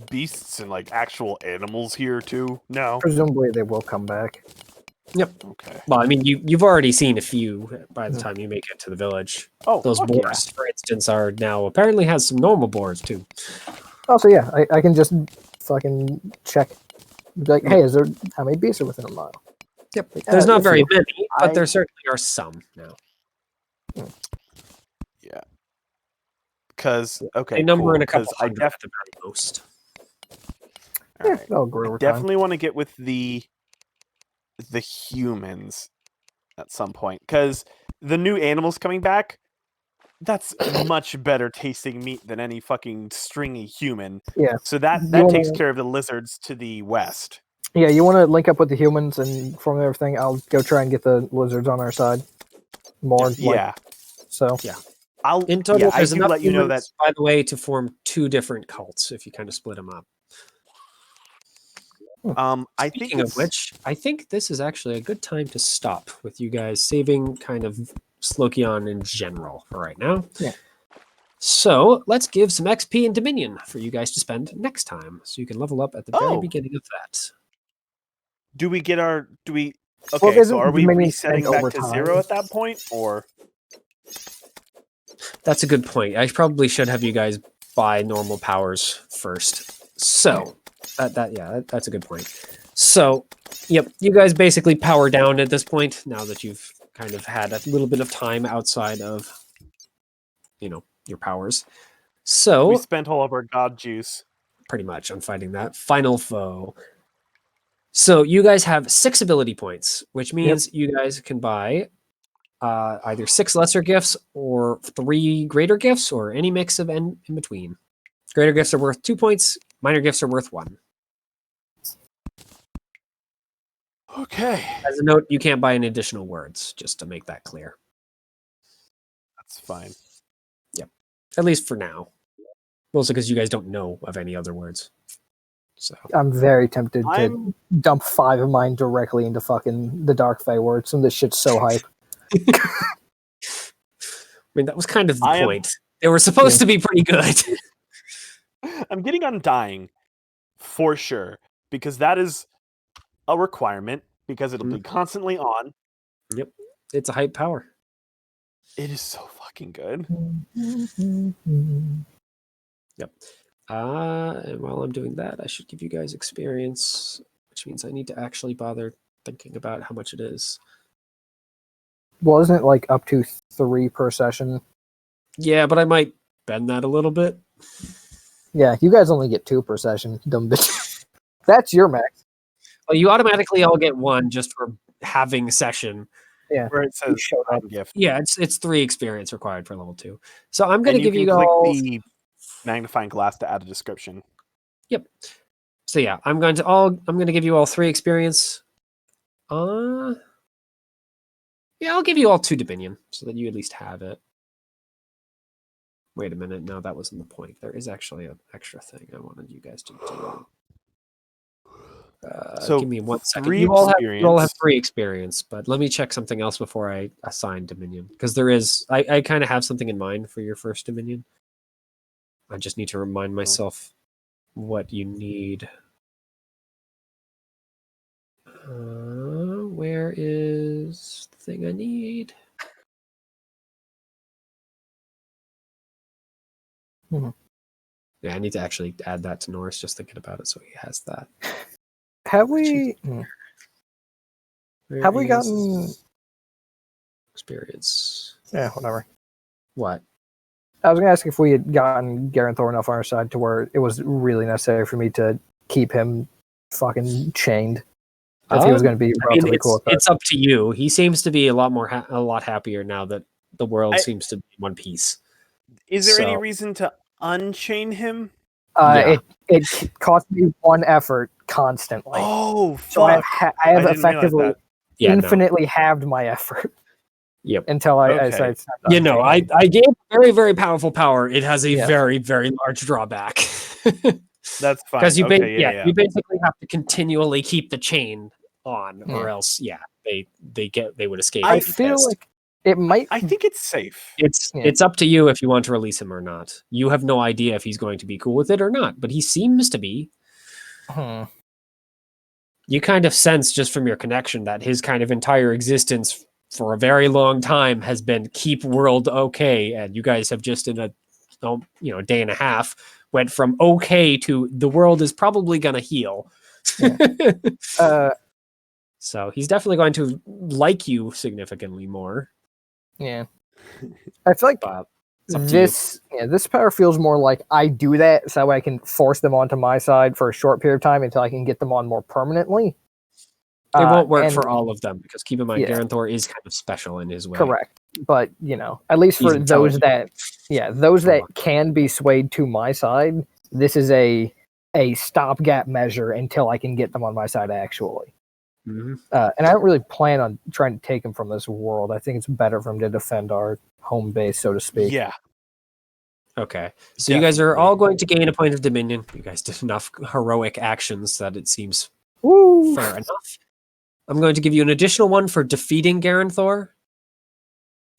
Speaker 3: beasts and like actual animals here too? No.
Speaker 1: Presumably they will come back.
Speaker 3: Okay.
Speaker 2: Well, I mean, you've already seen a few by the time you make it to the village.
Speaker 3: Oh,
Speaker 2: Those
Speaker 3: fuck
Speaker 2: boars, for instance, are now apparently has some normal boars too.
Speaker 1: Also, yeah, I can just fucking check. Be like, hey, how many beasts are within a mile?
Speaker 2: Yep.
Speaker 1: Like,
Speaker 2: There's not
Speaker 1: a
Speaker 2: very
Speaker 1: few.
Speaker 2: many, but there certainly are some now.
Speaker 3: Yeah. Because
Speaker 2: They number in a couple
Speaker 3: 'cause I
Speaker 2: hundred at the very most.
Speaker 3: all
Speaker 1: Yeah,
Speaker 3: right.
Speaker 1: that'll grow over time.
Speaker 3: Definitely want to get with the humans at some point because the new animals coming back. That's much better tasting meat than any fucking stringy human.
Speaker 1: Yeah.
Speaker 3: So that
Speaker 1: You
Speaker 3: takes
Speaker 1: wanna-
Speaker 3: care of the lizards to the west.
Speaker 1: Yeah, you want to link up with the humans and from everything. I'll go try and get the lizards on our side. More,
Speaker 3: Yeah.
Speaker 1: So
Speaker 3: I'll
Speaker 2: In total,
Speaker 3: I
Speaker 2: there's
Speaker 3: do
Speaker 2: enough
Speaker 3: let you know that
Speaker 2: humans, by the way, to form 2 different cults if you kind of split them up.
Speaker 3: I think
Speaker 2: Speaking of
Speaker 3: it's-
Speaker 2: which, I think this is actually a good time to stop with you guys saving kind of Slokion in general for right now.
Speaker 1: Yeah.
Speaker 2: So let's give some XP and Dominion for you guys to spend next time, so you can level up at the very
Speaker 3: Oh.
Speaker 2: beginning of that.
Speaker 3: do we
Speaker 1: Well,
Speaker 3: okay,
Speaker 1: isn't
Speaker 3: so are we
Speaker 1: Dominion
Speaker 3: resetting
Speaker 1: spent
Speaker 3: back
Speaker 1: over
Speaker 3: to
Speaker 1: time?
Speaker 3: 0 at that point or
Speaker 2: That's a good point. I probably should have you guys buy normal powers first. So that's a good point. So, yep, you guys basically power down at this point now that you've kind of had a little bit of time outside of, your powers. So,
Speaker 3: we spent all of our god juice?
Speaker 2: pretty much on fighting that final foe. So, you guys have 6 ability points, which means you guys can buy either 6 lesser gifts or 3 greater gifts or any mix of in between. Greater gifts are worth 2 points. Minor gifts are worth 1.
Speaker 5: Okay.
Speaker 2: As a note, you can't buy any additional words, just to make that clear.
Speaker 5: That's fine.
Speaker 2: Yep. At least for now. Mostly because you guys don't know of any other words. So
Speaker 1: I'm very tempted to
Speaker 5: I'm
Speaker 1: dump 5 of mine directly into fucking the Dark Fae words. Some of this shit's so hype.
Speaker 2: I mean, that was kind of the
Speaker 5: I am-
Speaker 2: point. They were supposed to be pretty good.
Speaker 5: I'm getting Undying for sure because that is a requirement because it'll be constantly on.
Speaker 2: Yep. It's a hype power.
Speaker 5: It is so fucking good.
Speaker 2: Yep. And while I'm doing that, I should give you guys experience, which means I need to actually bother thinking about how much it is.
Speaker 1: Well, isn't it like up to 3 per session?
Speaker 2: Yeah, but I might bend that a little bit.
Speaker 1: Yeah, you guys only get 2 per session, dumb bitch. That's your max.
Speaker 2: Well, you automatically all get 1 just for having a session.
Speaker 1: Yeah.
Speaker 5: Where it says
Speaker 1: showed up.
Speaker 5: gift.
Speaker 2: Yeah, it's 3 experience required for level 2. So I'm going
Speaker 5: And
Speaker 2: to give
Speaker 5: can
Speaker 2: you
Speaker 5: click
Speaker 2: all.
Speaker 5: the magnifying glass to add a description.
Speaker 2: Yep. So yeah, I'm going to give you all 3 experience. Yeah, I'll give you all 2 Dominion so that you at least have it. Wait a minute, no, that wasn't the point. There is actually an extra thing I wanted you guys to do.
Speaker 5: So
Speaker 2: give me 1 second.
Speaker 5: 3
Speaker 2: You all have
Speaker 5: experience.
Speaker 2: 3 experience, but let me check something else before I assign Dominion. Because there is, I kind of have something in mind for your first Dominion. I just need to remind myself what you need. Where is the thing I need?
Speaker 1: Mhm.
Speaker 2: Yeah, I need to actually add that to Norris, just thinking about it, so he has that.
Speaker 1: Have we
Speaker 2: Where
Speaker 1: have we
Speaker 2: is
Speaker 1: gotten
Speaker 2: experience?
Speaker 1: yeah, whatever.
Speaker 2: What?
Speaker 1: I was gonna ask if we had gotten Garenthor enough on our side to where it was really necessary for me to keep him fucking chained. If he was going to be relatively cool with that.
Speaker 2: It's up to you. He seems to be a lot more, a lot happier now that the world seems to be in one piece.
Speaker 5: Is there any reason to unchain him?
Speaker 1: It cost me 1 effort constantly.
Speaker 5: Oh,
Speaker 1: so I
Speaker 5: fuck.
Speaker 1: have
Speaker 5: I didn't realize
Speaker 1: effectively
Speaker 5: that.
Speaker 1: infinitely halved my effort.
Speaker 2: Yep.
Speaker 1: Until I
Speaker 5: Okay.
Speaker 1: said it's not
Speaker 2: You know, I gave very, very powerful power. It has a
Speaker 1: Yeah.
Speaker 2: very, very large drawback.
Speaker 5: That's fine.
Speaker 2: Because you,
Speaker 5: Okay,
Speaker 2: you basically have to continually keep the chain on, or else, they would escape.
Speaker 1: I
Speaker 2: and be
Speaker 1: feel
Speaker 2: pissed.
Speaker 1: like it might.
Speaker 5: I think it's safe.
Speaker 2: It's up to you if you want to release him or not. You have no idea if he's going to be cool with it or not, but he seems to be. You kind of sense just from your connection that his kind of entire existence for a very long time has been keep world okay, and you guys have just in a day and a half went from okay to the world is probably gonna heal. So he's definitely going to like you significantly more.
Speaker 1: Yeah, I feel like this power feels more like I do that so I can force them onto my side for a short period of time until I can get them on more permanently.
Speaker 2: It won't work for all of them because keep in mind, Garenthor is kind of special in his way.
Speaker 1: Correct, but at least for those that can be swayed to my side, this is a stopgap measure until I can get them on my side actually.
Speaker 2: Mm-hmm.
Speaker 1: And I don't really plan on trying to take him from this world. I think it's better for him to defend our home base, so to speak.
Speaker 5: Yeah.
Speaker 2: Okay. So you guys are all going to gain a point of dominion. You guys did enough heroic actions that it seems fair enough. I'm going to give you an additional 1 for defeating Garenthor.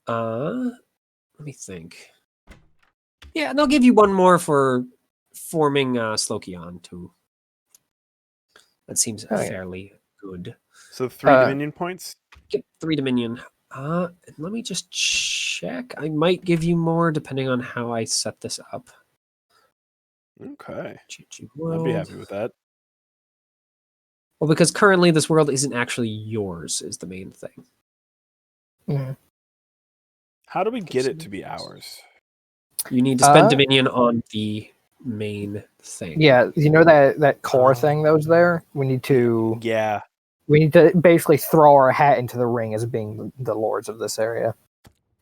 Speaker 2: Let me think. Yeah, and I'll give you 1 more for forming Slokion too. That seems fairly good.
Speaker 5: So 3 Dominion points?
Speaker 2: Get 3 Dominion. Let me just check. I might give you more depending on how I set this up.
Speaker 5: Okay.
Speaker 2: I'd
Speaker 5: be happy with that.
Speaker 2: Well, because currently this world isn't actually yours is the main thing.
Speaker 1: Mm-hmm.
Speaker 5: How do we get it to be ours?
Speaker 2: You need to spend Dominion on the main thing.
Speaker 1: Yeah, you know that core thing that was there? We need to basically throw our hat into the ring as being the lords of this area.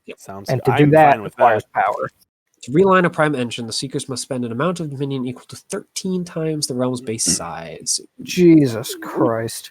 Speaker 2: Yep.
Speaker 5: Sounds
Speaker 1: and
Speaker 5: good.
Speaker 1: to do
Speaker 5: I'm
Speaker 1: that
Speaker 5: fine with
Speaker 1: requires
Speaker 5: that.
Speaker 1: power.
Speaker 2: To realign a prime engine, the Seekers must spend an amount of Dominion equal to 13 times the realm's base size.
Speaker 1: Jesus Christ.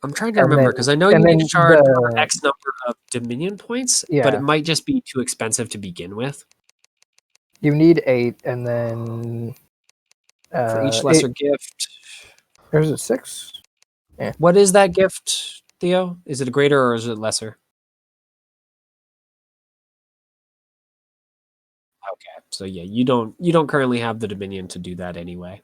Speaker 2: I'm trying to
Speaker 1: And
Speaker 2: remember
Speaker 1: then-
Speaker 2: because I know you
Speaker 1: and
Speaker 2: need
Speaker 1: then
Speaker 2: a shard for
Speaker 1: the-
Speaker 2: X number of Dominion points, but
Speaker 1: Yeah.
Speaker 2: it might just be too expensive to begin with.
Speaker 1: You need 8, and then
Speaker 2: For each lesser gift.
Speaker 1: There's a 6.
Speaker 2: What is that gift, Theo? Is it a greater or is it lesser? Okay, so yeah, you don't currently have the Dominion to do that anyway,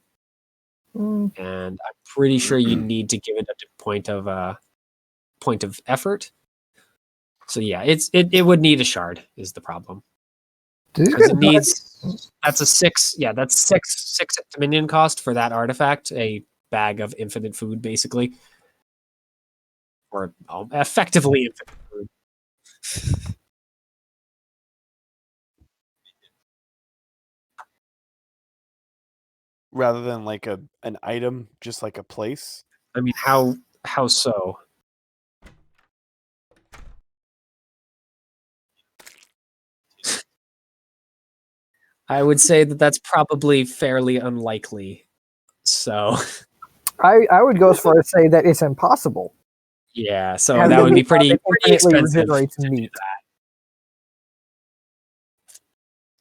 Speaker 1: Mm,
Speaker 2: and I'm pretty sure you need to give it a point of effort. So yeah, it would need a shard is the problem.
Speaker 1: do these
Speaker 2: Because
Speaker 1: guys
Speaker 2: it needs that's a 6. Yeah, that's six Dominion cost for that artifact, a bag of infinite food, basically, or effectively infinite food.
Speaker 5: Rather than like an item, just like a place.
Speaker 2: I mean, how so? I would say that that's probably fairly unlikely. So
Speaker 1: I would go as far as say that it's impossible.
Speaker 2: yeah, so
Speaker 1: Having
Speaker 2: that
Speaker 1: a
Speaker 2: would be
Speaker 1: beacon
Speaker 2: pretty
Speaker 1: that infinitely
Speaker 2: expensive.
Speaker 1: regenerates meat.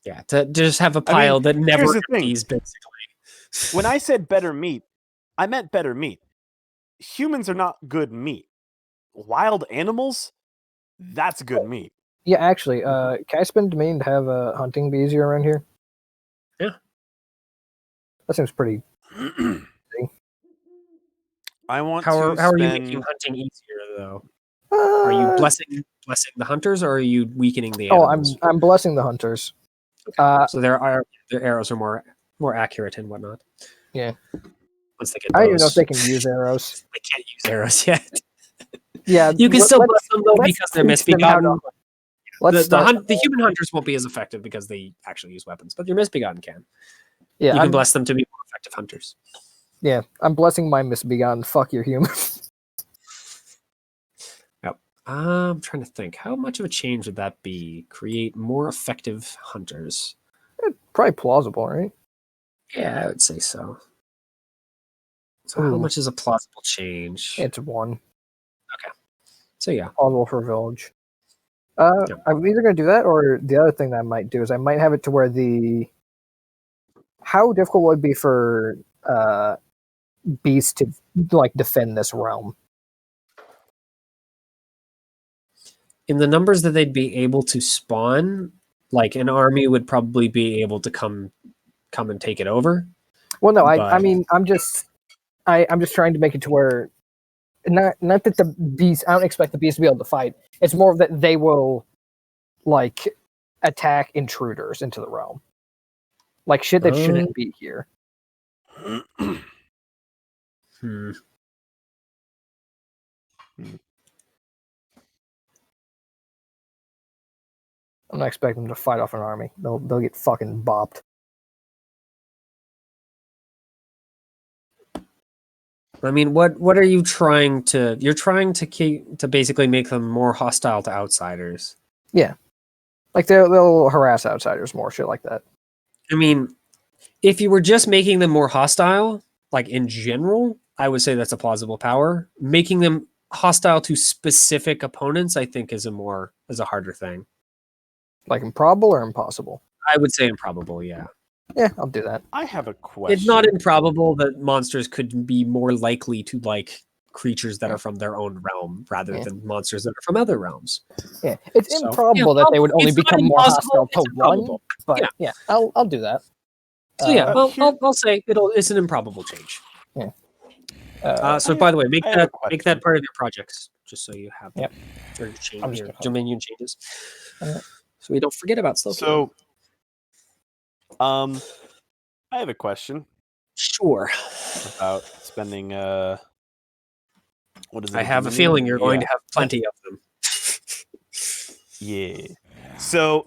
Speaker 2: Yeah, to just have a
Speaker 5: I mean,
Speaker 2: pile that never
Speaker 5: here's the thing.
Speaker 2: empties, basically.
Speaker 5: When I said better meat, I meant better meat. Humans are not good meat. Wild animals, that's good meat.
Speaker 1: Yeah, actually, can I spend Dominion to have hunting be easier around here?
Speaker 2: Yeah.
Speaker 1: That seems pretty.
Speaker 5: I want
Speaker 2: How
Speaker 5: to
Speaker 2: are you
Speaker 5: spend.
Speaker 2: making hunting easier though? Are you blessing the hunters, or are you weakening the
Speaker 1: Oh,
Speaker 2: animals?
Speaker 1: I'm blessing the hunters.
Speaker 2: So their arrows are more accurate and whatnot.
Speaker 1: Yeah.
Speaker 2: Once they get
Speaker 1: I don't even know if
Speaker 2: those.
Speaker 1: they can use arrows.
Speaker 2: They can't use arrows yet.
Speaker 1: Yeah,
Speaker 2: You can still
Speaker 1: let's-
Speaker 2: bless them though
Speaker 1: let's
Speaker 2: because they're
Speaker 1: teach them how to
Speaker 2: misbegotten.
Speaker 1: hunt. Let's
Speaker 2: The human hunters won't be as effective because they actually use weapons, but your misbegotten can.
Speaker 1: Yeah,
Speaker 2: You can
Speaker 1: I'm,
Speaker 2: bless them to be more effective hunters.
Speaker 1: yeah, I'm blessing my misbegotten. Fuck your humans.
Speaker 2: I'm trying to think. How much of a change would that be? Create more effective hunters.
Speaker 1: Probably plausible, right?
Speaker 2: Yeah, I would say so. So how
Speaker 1: Ooh.
Speaker 2: much is a plausible change?
Speaker 1: It's 1.
Speaker 2: So yeah.
Speaker 1: Plausible for village.
Speaker 2: Yeah.
Speaker 1: I'm either gonna do that, or the other thing that I might do is I might have it to where how difficult would it be for beasts to like defend this realm?
Speaker 2: In the numbers that they'd be able to spawn, like an army would probably be able to come and take it over.
Speaker 1: Well, no, I
Speaker 2: But-
Speaker 1: mean I'm just trying to make it to where not that the beast. I don't expect the beast to be able to fight. It's more that they will like attack intruders into the realm, like shit that shouldn't be here.
Speaker 2: Hmm.
Speaker 1: I'm not expecting them to fight off an army. They'll get fucking bopped.
Speaker 2: I mean, what are you trying to? You're trying to basically make them more hostile to outsiders.
Speaker 1: Like they'll harass outsiders more, shit like that.
Speaker 2: I mean, if you were just making them more hostile, like in general, I would say that's a plausible power. Making them hostile to specific opponents, I think, is a harder thing.
Speaker 1: Like improbable or impossible?
Speaker 2: I would say improbable, yeah.
Speaker 1: Yeah, I'll do that.
Speaker 5: I have a question.
Speaker 2: It's not improbable that monsters could be more likely to like creatures that are from their own realm rather
Speaker 1: Yeah.
Speaker 2: than monsters that are from other realms.
Speaker 1: Yeah, it's
Speaker 2: So,
Speaker 1: improbable
Speaker 2: yeah,
Speaker 1: that they would only
Speaker 2: it's not
Speaker 1: become more
Speaker 2: impossible,
Speaker 1: hostile to
Speaker 2: it's improbable.
Speaker 1: one. But
Speaker 2: Yeah.
Speaker 1: yeah, I'll do that.
Speaker 2: So yeah,
Speaker 5: here-
Speaker 2: I'll say it's an improbable change. So
Speaker 5: I
Speaker 2: by the way, make
Speaker 5: I have a
Speaker 2: that
Speaker 5: question.
Speaker 2: part of your projects just so you have
Speaker 1: Yep.
Speaker 2: your
Speaker 1: I'm just
Speaker 2: your
Speaker 1: gonna-
Speaker 2: Dominion changes,
Speaker 1: Alright.
Speaker 2: so we don't forget about stuff.
Speaker 5: So, I have a question
Speaker 2: sure,
Speaker 5: about spending. What is it?
Speaker 2: I have a
Speaker 5: Dominion?
Speaker 2: feeling you're going
Speaker 5: Yeah.
Speaker 2: to have plenty of them.
Speaker 5: Yeah. So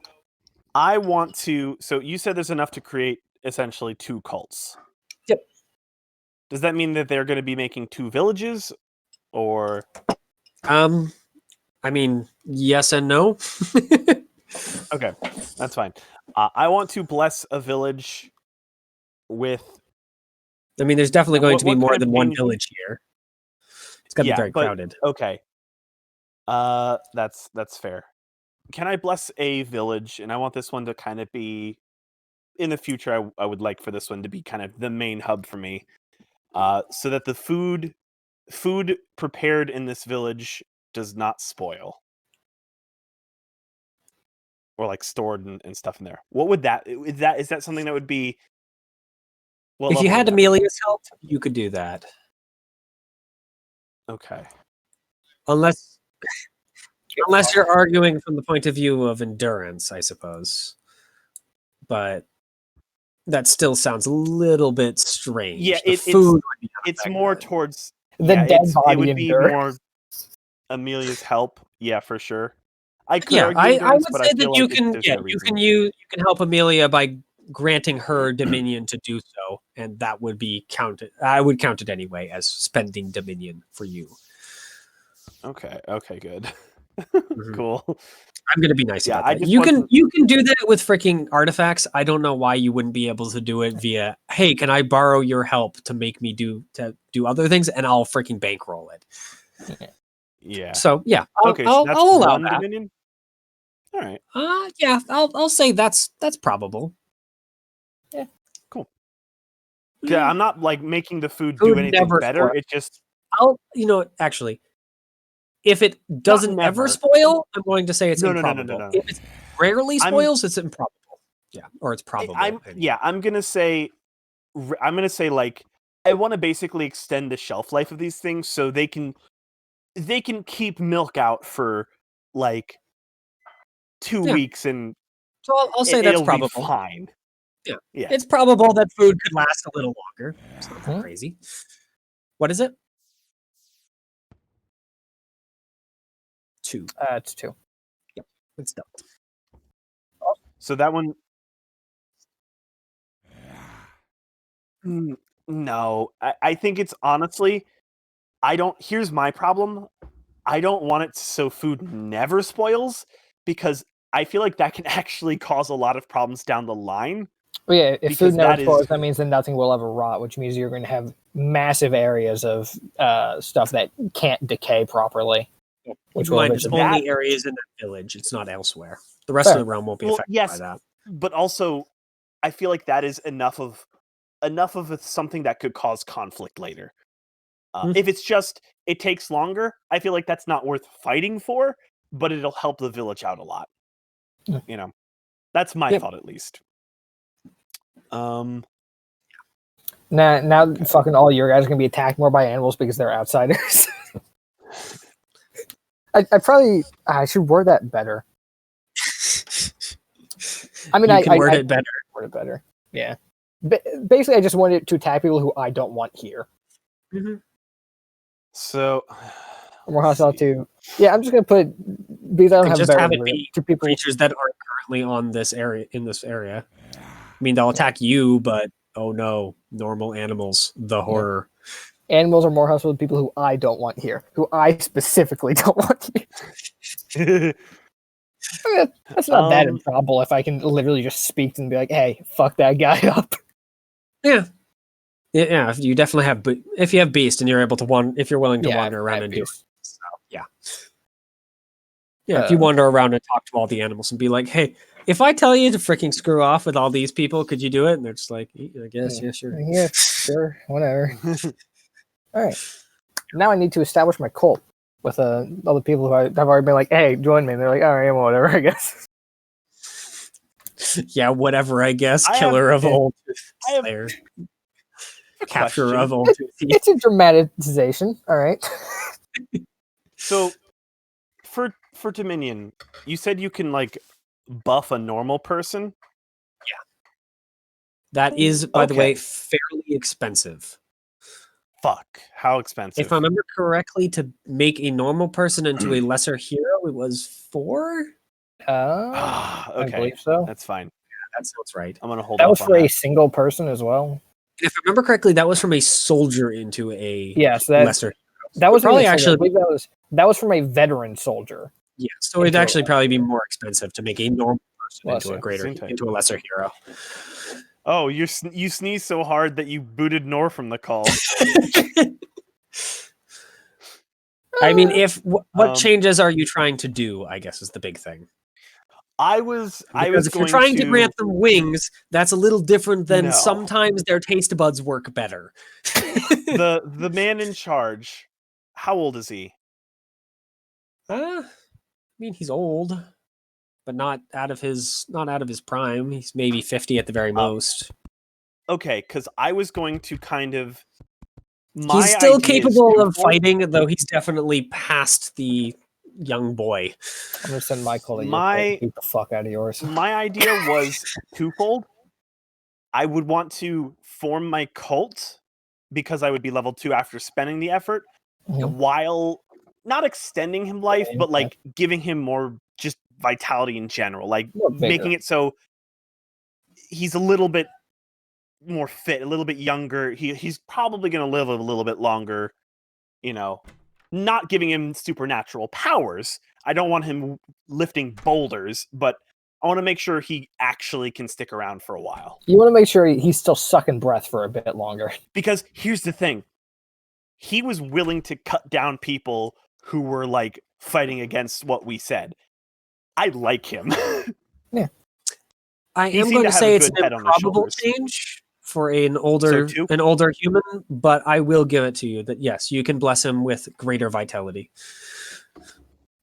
Speaker 5: I want to. So you said there's enough to create essentially 2 cults.
Speaker 2: Yep.
Speaker 5: Does that mean that they're going to be making 2 villages, or
Speaker 2: I mean, yes and no.
Speaker 5: okay, that's fine. I want to bless a village with.
Speaker 2: I mean, there's definitely
Speaker 5: And
Speaker 2: going
Speaker 5: what-
Speaker 2: to be
Speaker 5: what
Speaker 2: more
Speaker 5: kind of
Speaker 2: than one
Speaker 5: change-
Speaker 2: village here. It's got to be very crowded.
Speaker 3: Okay. That's fair. Can I bless a village? And I want this one to kind of be in the future. I would like for this one to be kind of the main hub for me, so that the food prepared in this village does not spoil or like stored and stuff in there. What would that is that something that would be?
Speaker 2: If you had Amelia's help, you could do that.
Speaker 3: Okay.
Speaker 2: Unless you're arguing from the point of view of endurance, I suppose. But that still sounds a little bit strange.
Speaker 3: Yeah, it's more towards
Speaker 1: the dead body.
Speaker 3: It would be more Amelia's help. Yeah, for sure. I could argue endurance,
Speaker 2: would
Speaker 3: but
Speaker 2: say
Speaker 3: I feel
Speaker 2: that you
Speaker 3: like
Speaker 2: can.
Speaker 3: there's
Speaker 2: Yeah,
Speaker 3: no
Speaker 2: you can help Amelia by granting her dominion to do so, and that would be counted. I would count it anyway as spending dominion for you.
Speaker 3: Okay, good.
Speaker 2: Mm-hmm.
Speaker 3: Cool.
Speaker 2: I'm gonna be nice about that.
Speaker 3: You
Speaker 2: can do that with freaking artifacts. I don't know why you wouldn't be able to do it via, hey, can I borrow your help to make me do other things, and I'll freaking bankroll it.
Speaker 3: Yeah.
Speaker 2: So yeah,
Speaker 3: I'll
Speaker 2: allow
Speaker 3: one
Speaker 2: that.
Speaker 3: Dominion. All right.
Speaker 2: Yeah, I'll say that's probable.
Speaker 3: Yeah. Cool. Yeah, I'm not like making the food do anything
Speaker 2: never
Speaker 3: better.
Speaker 2: spoil.
Speaker 3: It just
Speaker 2: actually, if it doesn't ever spoil, I'm going to say it's improbable.
Speaker 3: No.
Speaker 2: If it rarely spoils, it's improbable. Yeah, or it's probable.
Speaker 3: I'm gonna say like I want to basically extend the shelf life of these things so they can keep milk out for like 2 weeks, and
Speaker 2: so I'll say that's probable.
Speaker 3: Be fine.
Speaker 2: Yeah,
Speaker 3: yeah.
Speaker 2: It's probable that food could last a little longer. It's not that crazy. What is it? 2.
Speaker 1: It's 2.
Speaker 2: Yep, it's done.
Speaker 3: So that one. No, I think it's honestly. Here's my problem. I don't want it so food never spoils, because I feel like that can actually cause a lot of problems down the line.
Speaker 1: Well, yeah, if food never spoils, that means that nothing will ever rot, which means you're going to have massive areas of stuff that can't decay properly.
Speaker 2: Which it's only areas in that village. It's not elsewhere. The rest of the realm won't be affected by that.
Speaker 3: But also, I feel like that is enough of something that could cause conflict later. If it's just it takes longer, I feel like that's not worth fighting for, but it'll help the village out a lot. You know, that's my thought at least.
Speaker 1: Now, fucking all your guys are gonna be attacked more by animals because they're outsiders. I should word that better. I mean,
Speaker 2: I word it better.
Speaker 1: Word it better. Yeah. Basically, I just wanted to attack people who I don't want here.
Speaker 2: Mm-hmm.
Speaker 3: So,
Speaker 1: more hostile to. Yeah, I'm just gonna put because I don't have
Speaker 2: it be to people creatures that aren't currently on this area. In this area, I mean, they'll attack you, but oh no, normal animals. The horror.
Speaker 1: Animals are more hostile to people who I don't want here, who I specifically don't want here. That's not that improbable if I can literally just speak and be like, "Hey, fuck that guy up."
Speaker 2: Yeah. You definitely have. If you have beast and you're able to if you're willing to wander around and do it, so, yeah. If you wander around and talk to all the animals and be like, "Hey, if I tell you to freaking screw off with all these people, could you do it?" And they're just like, "I guess, yeah, sure,
Speaker 1: yeah, sure, whatever." All right. Now I need to establish my cult with all the people who have already been like, "Hey, join me." And they're like, "All right, well, whatever, I guess."
Speaker 2: Yeah, whatever, I guess. Killer of old Slayer. Capturer of old.
Speaker 1: It's a dramatization. All right.
Speaker 3: So, for Dominion, you said you can like buff a normal person.
Speaker 2: Yeah. That is, by the way, fairly expensive.
Speaker 3: Fuck, how expensive?
Speaker 2: If I remember correctly, to make a normal person into a lesser hero, it was 4.
Speaker 1: I believe so.
Speaker 3: That's fine.
Speaker 2: Yeah, that sounds right.
Speaker 3: I'm gonna hold.
Speaker 1: That was for a single person as well.
Speaker 2: If I remember correctly, that was from a soldier into a lesser hero.
Speaker 1: That was probably actually that was from a veteran soldier.
Speaker 2: Yeah, so it'd actually probably be more expensive to make a normal person into a lesser hero.
Speaker 3: Oh, you sneezed so hard that you booted Nor from the call.
Speaker 2: I mean, what changes are you trying to do? I guess is the big thing.
Speaker 5: I was
Speaker 2: Because if you're
Speaker 5: going
Speaker 2: trying to grant them wings, that's a little different than
Speaker 5: No.
Speaker 2: sometimes their taste buds work better.
Speaker 5: the man in charge. How old is he?
Speaker 2: I mean, he's old, but not out of his prime. He's maybe 50 at the very most.
Speaker 5: Okay, because I was going to kind of.
Speaker 2: He's still capable of fighting, though he's definitely past the young boy.
Speaker 1: I'm gonna send Michael to beat the fuck out of yours.
Speaker 5: My idea was twofold. I would want to form my cult because I would be level 2 after spending the effort, while not extending him life, but like giving him more just vitality in general, like making it so he's a little bit more fit, a little bit younger. He's probably going to live a little bit longer, you know, not giving him supernatural powers. I don't want him lifting boulders, but I want to make sure he actually can stick around for a while.
Speaker 1: You want to make sure he's still sucking breath for a bit longer.
Speaker 5: Because here's the thing. He was willing to cut down people who were like fighting against what we said. I like him.
Speaker 1: Yeah.
Speaker 2: I am going to say it's an improbable change for an older human, but I will give it to you that yes, you can bless him with greater vitality.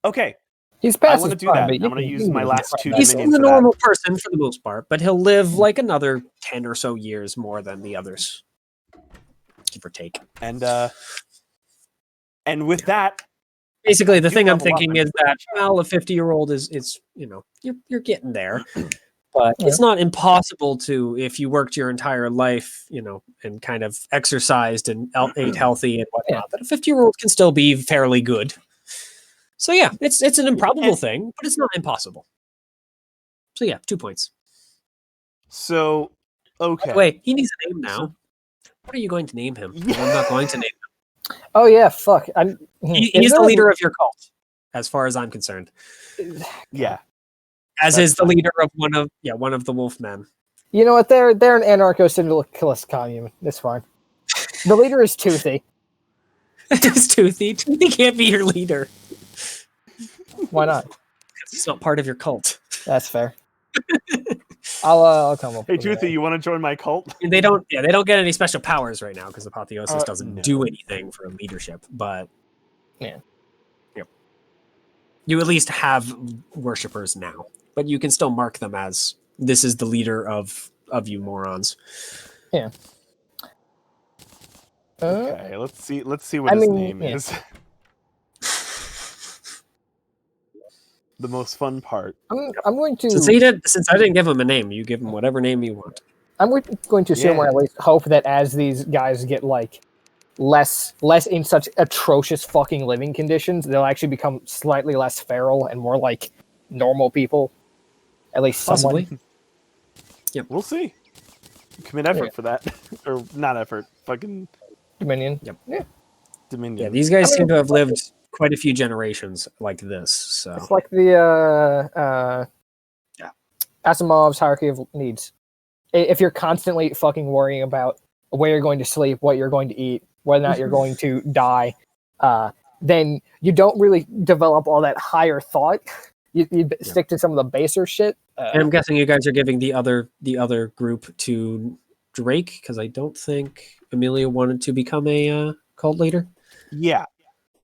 Speaker 5: Okay.
Speaker 1: He's past
Speaker 5: I want to do that. I'm going to use my last 2
Speaker 2: He's
Speaker 5: dominions
Speaker 2: the
Speaker 5: for
Speaker 2: normal
Speaker 5: that.
Speaker 2: person for the most part, but he'll live like another 10 or so years more than the others, give or take.
Speaker 5: And with that,
Speaker 2: basically the thing I'm thinking is that well, a 50-year-old is you know you're getting there, but it's not impossible to, if you worked your entire life, you know, and kind of exercised and ate healthy and whatnot, that a 50-year-old can still be fairly good. So yeah, it's an improbable thing, but it's not impossible. So yeah, 2 points.
Speaker 5: So, okay.
Speaker 2: Wait, he needs a name now. What are you going to name him? I'm not going to name him.
Speaker 1: Oh yeah, fuck.
Speaker 2: He's the leader of your cult, as far as I'm concerned.
Speaker 5: Yeah.
Speaker 2: As is the leader of one of the Wolfmen.
Speaker 1: You know what? They're an anarcho-syndicalist commune. That's fine. The leader is Toothy.
Speaker 2: It's Toothy. Toothy can't be your leader.
Speaker 1: Why not?
Speaker 2: Because he's not part of your cult.
Speaker 1: That's fair. I'll come up.
Speaker 5: Hey, Toothy, you want to join my cult?
Speaker 2: They don't get any special powers right now because Apotheosis doesn't do anything for leadership. But
Speaker 1: yeah,
Speaker 2: you at least have worshippers now, but you can still mark them as this is the leader of you morons.
Speaker 1: Yeah.
Speaker 5: Okay, let's see what his name is. The most fun part.
Speaker 1: I'm going to
Speaker 2: since I didn't give him a name, you give him whatever name you want.
Speaker 1: I'm going to assume or at least hope that as these guys get like less in such atrocious fucking living conditions, they'll actually become slightly less feral and more like normal people. At least
Speaker 2: possibly.
Speaker 1: Someone.
Speaker 5: Yep, we'll see. Commit effort for that, or not effort. Fucking
Speaker 1: Dominion.
Speaker 2: Yep.
Speaker 1: Yeah.
Speaker 5: Dominion.
Speaker 2: Yeah, these guys seem to have lived quite a few generations like this. So
Speaker 1: it's like the Asimov's hierarchy of needs. If you're constantly fucking worrying about where you're going to sleep, what you're going to eat, whether or not you're going to die, then you don't really develop all that higher thought. You stick to some of the baser shit.
Speaker 2: And I'm guessing you guys are giving the other group to Drake because I don't think Amelia wanted to become a cult leader.
Speaker 5: Yeah.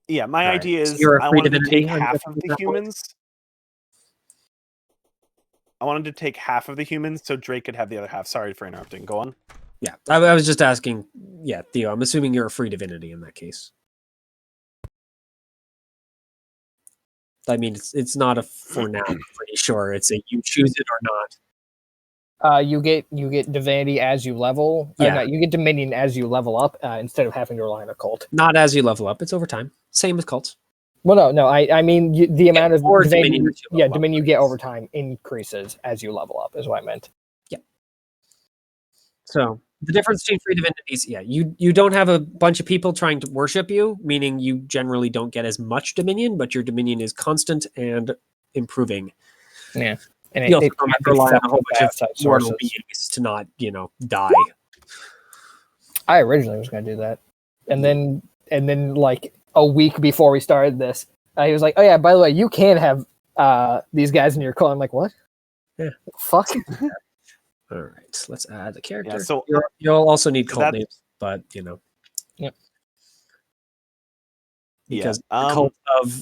Speaker 5: My idea is
Speaker 2: so
Speaker 5: I wanted to take half of the humans. I wanted to take half of the humans so Drake could have the other half. Sorry for interrupting. Go on.
Speaker 2: Yeah, I was just asking. Yeah, Theo, I'm assuming you're a free divinity in that case. I mean, it's not a for now. I'm pretty sure it's a you choose it or not.
Speaker 1: You get divinity as you level.
Speaker 2: Yeah,
Speaker 1: no, you get dominion as you level up instead of having to rely on a cult.
Speaker 2: Not as you level up. It's over time. Same as cults.
Speaker 1: Well, no. I mean the amount of
Speaker 2: dominion
Speaker 1: you get over time increases as you level up. Is what I meant.
Speaker 2: Yeah. So the difference between free divinities, you don't have a bunch of people trying to worship you, meaning you generally don't get as much dominion, but your dominion is constant and improving.
Speaker 1: Yeah. And
Speaker 2: you also don't have to rely on a whole bunch of mortal beings to not, die.
Speaker 1: I originally was going to do that, and then like a week before we started this. He was like, "Oh yeah, by the way, you can have these guys in your call." I'm like, "What?
Speaker 2: Yeah.
Speaker 1: Fuck."
Speaker 2: All right, let's add the character.
Speaker 3: Yeah, so
Speaker 2: You'll also need cult
Speaker 3: that-
Speaker 2: names, but you know.
Speaker 1: Yep.
Speaker 2: Because
Speaker 3: yeah,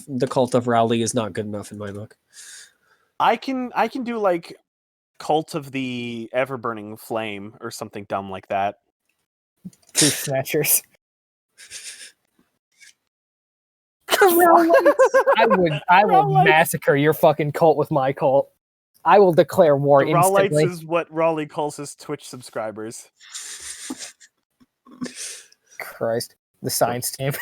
Speaker 2: the cult of Rowley is not good enough in my book.
Speaker 3: I can do like Cult of the Ever Burning Flame or something dumb like that.
Speaker 1: Truth snatchers. I will massacre your fucking cult with my cult. I will declare war
Speaker 3: The Rowlites
Speaker 1: instantly.
Speaker 3: is what Raleigh calls his Twitch subscribers.
Speaker 1: Christ, the science team,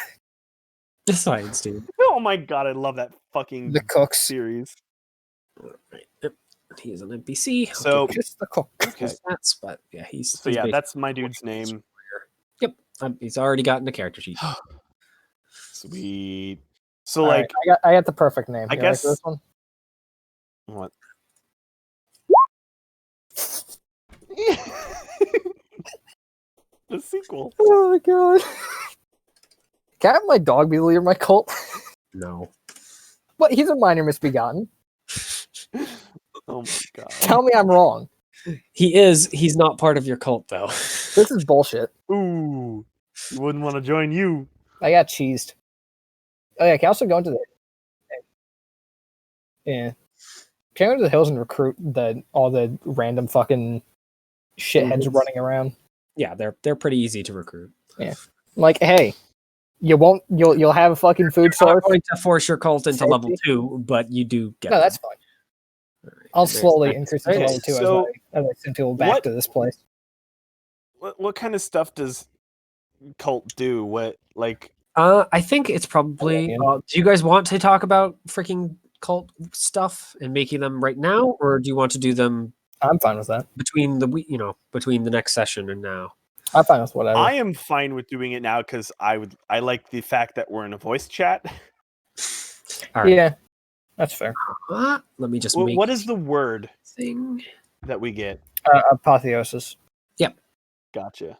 Speaker 2: The science team.
Speaker 3: Oh my god, I love that fucking
Speaker 1: the cooks.
Speaker 3: series.
Speaker 2: Right. Yep. He's an NPC.
Speaker 3: So
Speaker 1: Just the cook.
Speaker 3: okay.
Speaker 2: Stats, but yeah, he's
Speaker 3: So yeah,
Speaker 2: basically-
Speaker 3: that's my dude's name.
Speaker 2: Yep. He's already gotten a character sheet.
Speaker 3: Sweet. So
Speaker 1: All
Speaker 3: like
Speaker 1: right, I got the perfect name.
Speaker 3: I
Speaker 1: You ready
Speaker 3: guess-
Speaker 1: for this one.
Speaker 3: what? The sequel.
Speaker 1: Oh my god. Can I have my dog be the leader of my cult?
Speaker 2: No.
Speaker 1: What? He's a minor misbegotten.
Speaker 3: Oh my god.
Speaker 1: Tell me I'm wrong.
Speaker 2: He is. He's not part of your cult, though.
Speaker 1: This is bullshit.
Speaker 3: Ooh. You wouldn't want to join you.
Speaker 1: I got cheesed. Oh yeah, can I also go into the yeah. Can I go to the hills and recruit all the random fucking shitheads
Speaker 2: Mhm.
Speaker 1: running around?
Speaker 2: Yeah, they're pretty easy to recruit.
Speaker 1: Like, hey, you'll have a fucking food
Speaker 2: I'm not
Speaker 1: source.
Speaker 2: going to force your cult into
Speaker 1: Safety.
Speaker 2: level 2, but you do get.
Speaker 1: No,
Speaker 2: them.
Speaker 1: that's fine.
Speaker 2: Alright,
Speaker 1: I'll
Speaker 2: there's
Speaker 1: slowly
Speaker 2: that.
Speaker 1: increase it to
Speaker 3: Okay,
Speaker 1: level 2
Speaker 3: so
Speaker 1: as I send people back
Speaker 3: what-
Speaker 1: to this place.
Speaker 3: What kind of stuff does Cult do? What like
Speaker 2: I think it's probably.
Speaker 1: Yeah.
Speaker 2: Do you guys want to talk about freaking cult stuff and making them right now, or do you want to do them
Speaker 1: I'm fine with that.
Speaker 2: between between the next session and now?
Speaker 1: I'm fine with whatever.
Speaker 3: I am fine with doing it now because I like the fact that we're in a voice chat.
Speaker 2: All right.
Speaker 1: Yeah, that's fair.
Speaker 2: Let me just
Speaker 3: Well,
Speaker 2: make
Speaker 3: what is the word
Speaker 2: thing.
Speaker 3: that we get?
Speaker 1: Apotheosis.
Speaker 3: Gotcha.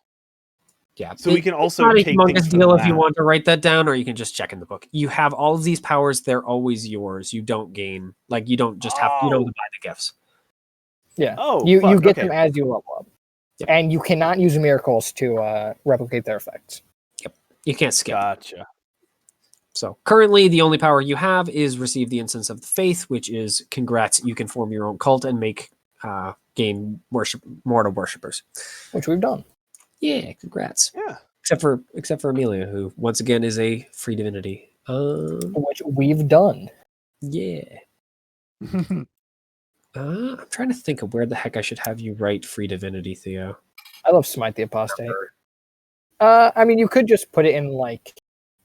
Speaker 2: Yeah.
Speaker 3: So we can also
Speaker 2: it's not a
Speaker 3: take
Speaker 2: humongous
Speaker 3: things from
Speaker 2: deal if you
Speaker 3: that.
Speaker 2: want to write that down, or you can just check in the book. You have all of these powers; they're always yours. You don't gain, you don't just have you don't
Speaker 3: Oh.
Speaker 2: buy the gifts.
Speaker 1: Yeah.
Speaker 3: Oh,
Speaker 1: you
Speaker 3: fuck,
Speaker 1: get
Speaker 3: okay.
Speaker 1: them as you level up. And you cannot use miracles to replicate their effects.
Speaker 2: You can't skip.
Speaker 3: Gotcha.
Speaker 2: So currently, the only power you have is receive the incense of the faith, which is congrats. You can form your own cult and gain mortal worshippers.
Speaker 1: Which we've done.
Speaker 2: Yeah, congrats.
Speaker 3: Yeah.
Speaker 2: Except for Amelia, who once again is a free divinity.
Speaker 1: Which we've done.
Speaker 2: Yeah. I'm trying to think of where the heck I should have you write free divinity, Theo.
Speaker 1: I love Smite the Apostate. I mean, you could just put it in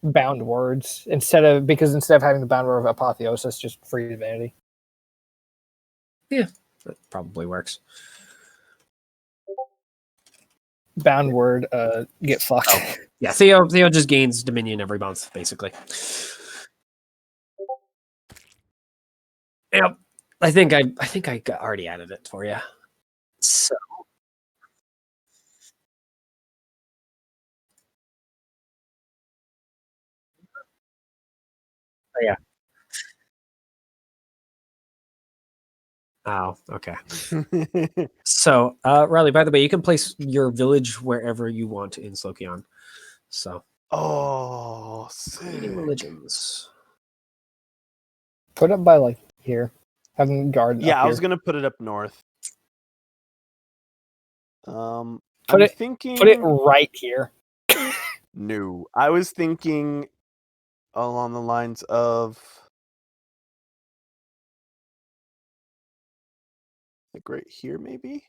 Speaker 1: bound words instead of having the bound word of apotheosis, just free divinity.
Speaker 2: That probably works.
Speaker 1: Bound word, get fucked.
Speaker 2: Oh. Yeah, Theo just gains dominion every month, basically. Yep. I think I already added it for you. So yeah. Oh, okay. So, Riley, by the way, you can place your village wherever you want in Slokion. So,
Speaker 3: Oh,
Speaker 2: any
Speaker 3: sick.
Speaker 2: religions.
Speaker 1: Put it by here. Having guard.
Speaker 3: Yeah,
Speaker 1: up
Speaker 3: I was
Speaker 1: here.
Speaker 3: gonna put it up north.
Speaker 1: Put
Speaker 3: I'm
Speaker 1: it-
Speaker 3: thinking.
Speaker 1: Put it right here.
Speaker 3: No, I was thinking along the lines of right here, maybe.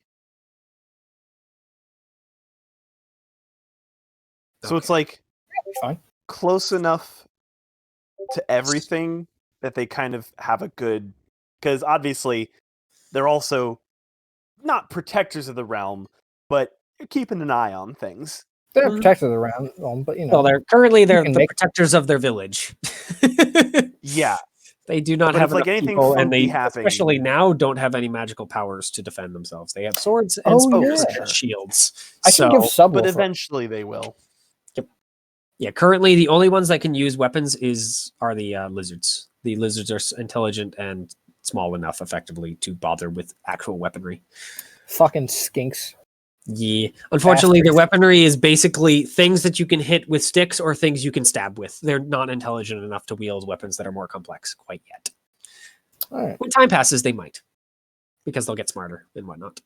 Speaker 3: So it's
Speaker 2: Okay.
Speaker 1: Fine.
Speaker 3: close enough to everything that they kind of have a good, because obviously they're also not protectors of the realm, but you're keeping an eye on things.
Speaker 1: They're
Speaker 2: Mhm.
Speaker 1: protected around them, but
Speaker 2: Well, they're
Speaker 1: can
Speaker 2: the
Speaker 1: make-
Speaker 2: protectors of their village.
Speaker 3: Yeah,
Speaker 2: They do not
Speaker 3: But
Speaker 2: have
Speaker 3: if,
Speaker 2: enough
Speaker 3: anything
Speaker 2: people, and
Speaker 3: funky
Speaker 2: they
Speaker 3: happening,
Speaker 2: especially now don't have any magical powers to defend themselves. They have swords and
Speaker 1: Oh,
Speaker 2: spears
Speaker 1: yeah.
Speaker 2: and shields.
Speaker 1: I should give
Speaker 2: So
Speaker 1: Subwoofer.
Speaker 3: but eventually they will.
Speaker 2: Yeah, currently the only ones that can use weapons are the lizards. The lizards are intelligent and small enough, effectively, to bother with actual weaponry.
Speaker 1: Fucking skinks.
Speaker 2: Yeah. Unfortunately, their
Speaker 1: Bastards.
Speaker 2: weaponry is basically things that you can hit with sticks or things you can stab with. They're not intelligent enough to wield weapons that are more complex quite yet.
Speaker 1: All right.
Speaker 2: When time passes, they might, because they'll get smarter and whatnot.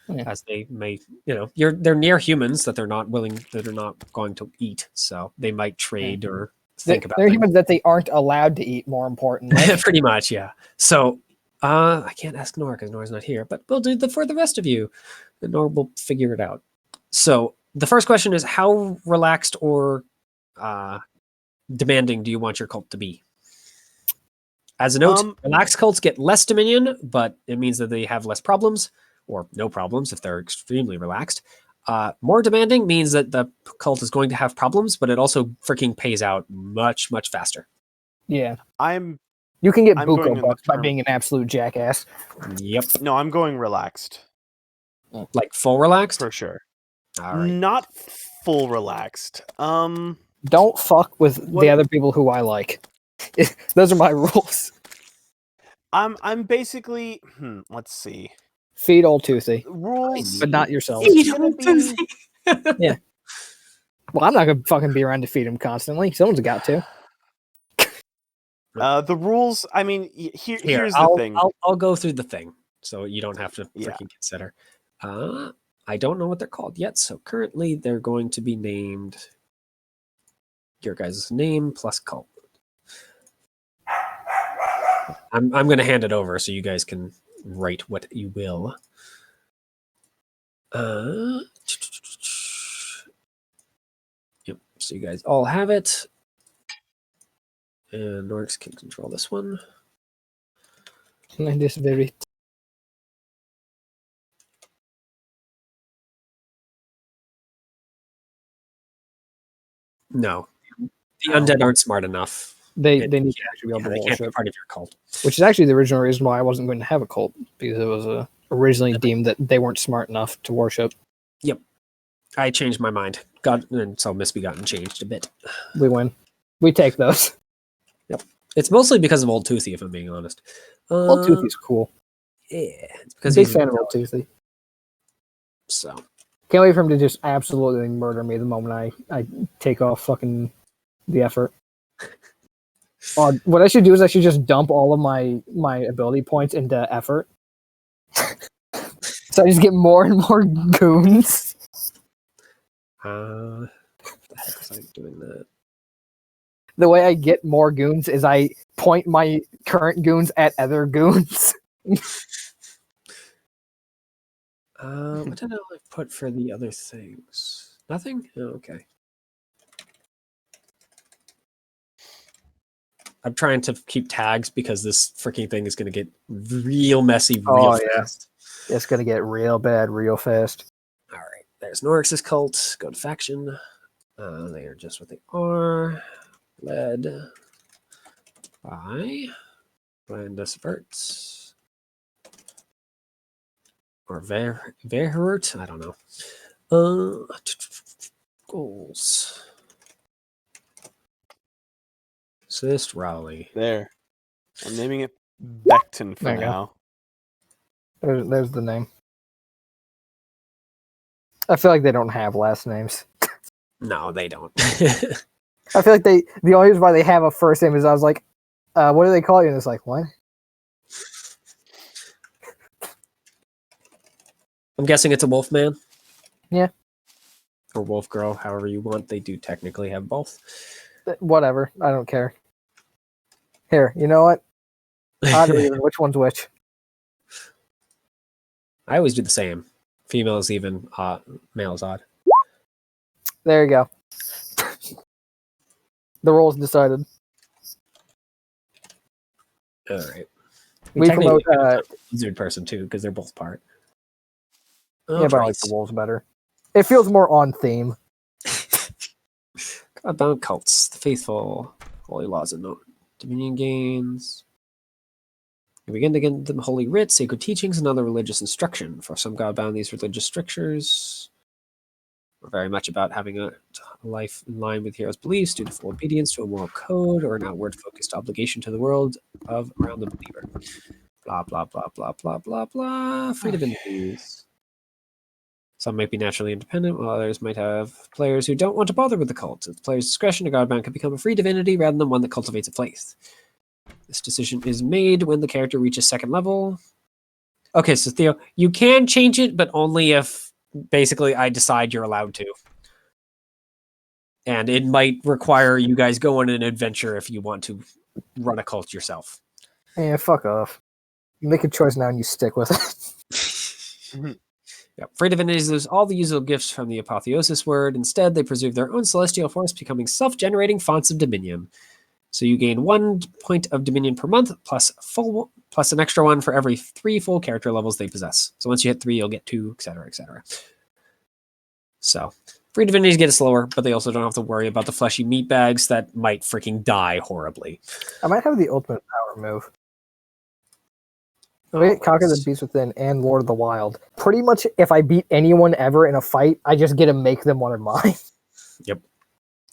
Speaker 1: Yeah.
Speaker 2: As they may, they're near humans that they're not going to eat, so they might trade or think about
Speaker 1: They're
Speaker 2: things.
Speaker 1: humans that they aren't allowed to eat, more importantly.
Speaker 2: Pretty much, yeah. So I can't ask Nora because Nora's not here, but we'll do for the rest of you. And Nora will figure it out. So the first question is, how relaxed or demanding do you want your cult to be? As a note, relaxed cults get less dominion, but it means that they have less problems, or no problems if they're extremely relaxed. More demanding means that the cult is going to have problems, but it also freaking pays out much, much faster.
Speaker 1: Yeah. You can get
Speaker 5: I'm
Speaker 1: buco
Speaker 5: going in the
Speaker 1: bucks by
Speaker 5: term-
Speaker 1: being an absolute jackass.
Speaker 2: Yep.
Speaker 5: No, I'm going relaxed
Speaker 2: Like full relaxed?
Speaker 5: for sure.
Speaker 2: All right.
Speaker 5: Not full relaxed.
Speaker 1: Don't fuck with
Speaker 5: What-
Speaker 1: the other people who I like. Those are my rules.
Speaker 5: I'm basically. Let's see.
Speaker 1: Feed old Toothy,
Speaker 5: Rules.
Speaker 1: but not yourself.
Speaker 5: It's gonna be.
Speaker 1: Well, I'm not gonna fucking be around to feed him constantly. Someone's got to.
Speaker 5: The rules. I mean,
Speaker 2: Here,
Speaker 5: here's the
Speaker 2: I'll,
Speaker 5: thing.
Speaker 2: I'll go through the thing, so you don't have to
Speaker 5: Yeah.
Speaker 2: freaking consider. I don't know what they're called yet, so currently they're going to be named your guys' name plus cult. I'm going to hand it over so you guys can write what you will. Yep. So you guys all have it, and Norix can control this one.
Speaker 1: And this very
Speaker 2: No, the undead aren't smart enough.
Speaker 1: they need to actually be able
Speaker 2: They
Speaker 1: to
Speaker 2: can't be
Speaker 1: worship,
Speaker 2: part of your cult.
Speaker 1: which is actually the original reason why I wasn't going to have a cult, because it was originally deemed that they weren't smart enough to worship.
Speaker 2: Yep. I changed my mind. And so Misbegotten changed a bit.
Speaker 1: We win. We take those.
Speaker 2: It's mostly because of Old Toothy, if I'm being honest.
Speaker 1: Old Toothy's cool.
Speaker 2: Yeah, it's because
Speaker 1: Big
Speaker 2: he's
Speaker 1: fan of Old Toothy.
Speaker 2: So
Speaker 1: Can't wait for him to just absolutely murder me the moment I take off fucking the effort. What I should do is I should just dump all of my ability points into effort. So I just get more and more goons.
Speaker 2: what the heck was I doing that?
Speaker 1: The way I get more goons is I point my current goons at other goons.
Speaker 2: What did I put for the other things? Nothing? Oh, okay. I'm trying to keep tags because this freaking thing is going to get real messy real fast.
Speaker 1: It's gonna get real bad real fast.
Speaker 2: All right. There's Norix's cult. Go to faction. They are just what they are. Led by Blandus Verts. Or Verhurt? I don't know. Goals. Assist Raleigh.
Speaker 5: There. I'm naming it Becton for
Speaker 1: There you go.
Speaker 5: now.
Speaker 1: There's the name. I feel like they don't have last names.
Speaker 2: No, they don't.
Speaker 1: I feel like the only reason why they have a first name is I was like, what do they call you? And it's like, what?
Speaker 2: I'm guessing it's a wolf man.
Speaker 1: Yeah.
Speaker 2: Or wolf girl, however you want. They do technically have both.
Speaker 1: Whatever. I don't care. Here, you know what? I don't even which one's which.
Speaker 2: I always do the same. Female is even, male is odd.
Speaker 1: There you go. The role's decided.
Speaker 2: All right.
Speaker 1: We promote.
Speaker 2: Lizard person too, because they're both part.
Speaker 1: Yeah, but I like the wolves better. It feels more on theme.
Speaker 2: About cults, the faithful, holy laws and dominion gains. You begin to get the holy writ, sacred teachings, and other religious instruction. For some godbound, these religious strictures very much about having a life in line with heroes' beliefs, dutiful obedience to a moral code, or an outward-focused obligation to the world around the believer. Blah, blah, blah, blah, blah, blah, blah. Free divinities. Some might be naturally independent, while others might have players who don't want to bother with the cult. At the player's discretion, a godbound can become a free divinity rather than one that cultivates a faith. This decision is made when the character reaches second level. Okay, so Theo, you can change it, but only if basically I decide you're allowed to. And it might require you guys go on an adventure if you want to run a cult yourself.
Speaker 1: Yeah, fuck off. You make a choice now and you stick with it.
Speaker 2: Yep. Free divinities lose all the usual gifts from the apotheosis word. Instead, they preserve their own celestial force, becoming self-generating fonts of dominion. So you gain 1 point of dominion per month, plus an extra one for every 3 full character levels they possess. So once you hit 3, you'll get 2, etc., etc. So free divinities get it slower, but they also don't have to worry about the fleshy meat bags that might freaking die horribly.
Speaker 1: I might have the ultimate power move. Wait, Conquer the Beast Within and Lord of the Wild. Pretty much, if I beat anyone ever in a fight, I just get to make them one of mine.
Speaker 2: Yep.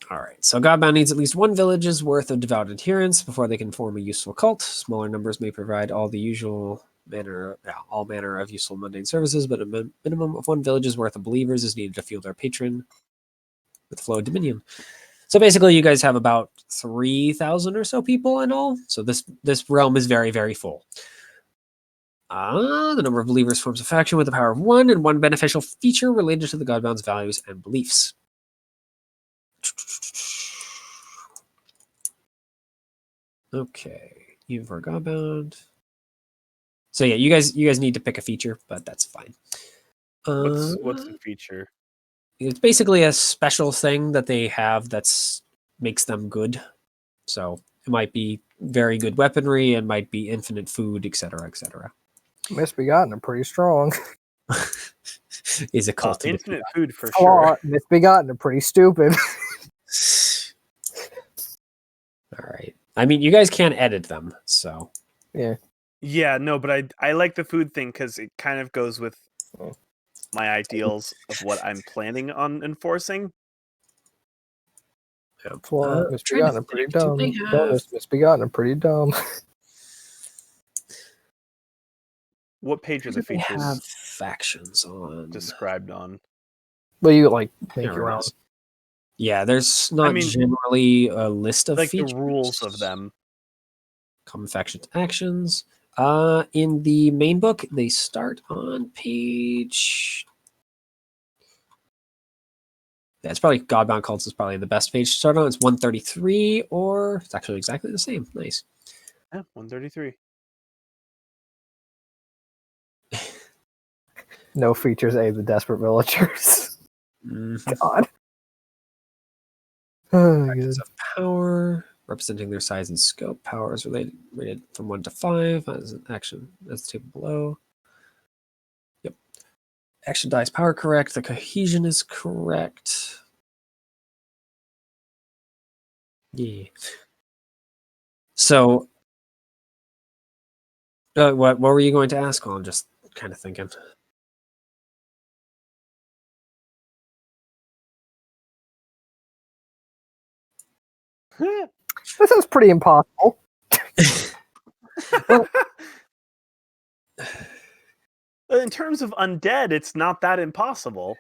Speaker 2: All right. So Godbound needs at least 1 village's worth of devout adherents before they can form a useful cult. Smaller numbers may provide all manner of useful mundane services, but a minimum of 1 village's worth of believers is needed to fuel their patron with flow of dominion. So basically, you guys have about 3,000 or so people in all. So this realm is very, very full. The number of believers forms a faction with the power of 1 and 1 beneficial feature related to the Godbound's values and beliefs. Okay, even for Godbound. So yeah, you guys need to pick a feature, but that's fine.
Speaker 5: What's the feature?
Speaker 2: It's basically a special thing that they have that's makes them good. So it might be very good weaponry, it might be infinite food, etc., etc.
Speaker 1: Misbegotten are pretty strong.
Speaker 2: Is a cult.
Speaker 5: Infinite food for sure.
Speaker 1: Misbegotten are pretty stupid.
Speaker 2: All right. I mean, you guys can edit them, so
Speaker 1: Yeah.
Speaker 5: Yeah, no, but I like the food thing because it kind of goes with my ideals of what I'm planning on enforcing.
Speaker 1: Flaw, Misbegotten are pretty dumb. Bonus, Misbegotten are pretty dumb.
Speaker 5: What page are the features
Speaker 2: have factions on
Speaker 5: described on?
Speaker 1: Well, you like make your own.
Speaker 2: Yeah, there's not generally a list of
Speaker 5: like
Speaker 2: features.
Speaker 5: the rules of them.
Speaker 2: Common factions actions. In the main book, they start on page. Yeah, it's probably Godbound Cults is probably the best page to start on. It's 133, or it's actually exactly the same. Nice.
Speaker 5: Yeah, 133.
Speaker 1: No features aid the desperate villagers. God.
Speaker 2: Factions of power, representing their size and scope. Power is rated from 1 to 5 as an action as the table below. Yep. Action dice power correct. The cohesion is correct. Yeah. So, what were you going to ask? Well, I'm just kind of thinking.
Speaker 1: This is pretty impossible.
Speaker 5: Well, in terms of undead, it's not that impossible.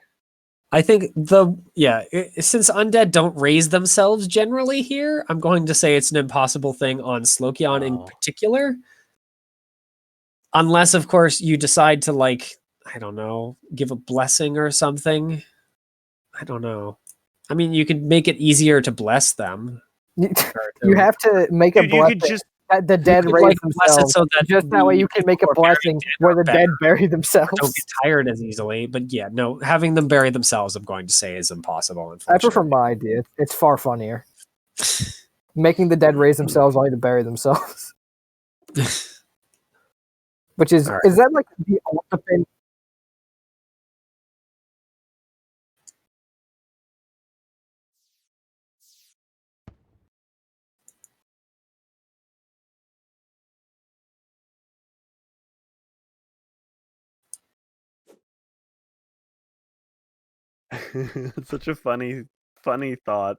Speaker 2: I think since undead don't raise themselves generally here, I'm going to say it's an impossible thing on Slokion in particular. Unless, of course, you decide to, like, I don't know, give a blessing or something. I don't know. I mean, you could make it easier to bless them.
Speaker 1: You have to make a blessing. The dead raise themselves. So that way you can make a blessing where the dead bury themselves.
Speaker 2: Don't get tired as easily. But yeah, no, having them bury themselves, I'm going to say, is impossible.
Speaker 1: I prefer my idea. It's far funnier. Making the dead raise themselves only to bury themselves. Which is that like the ultimate?
Speaker 5: Such a funny thought.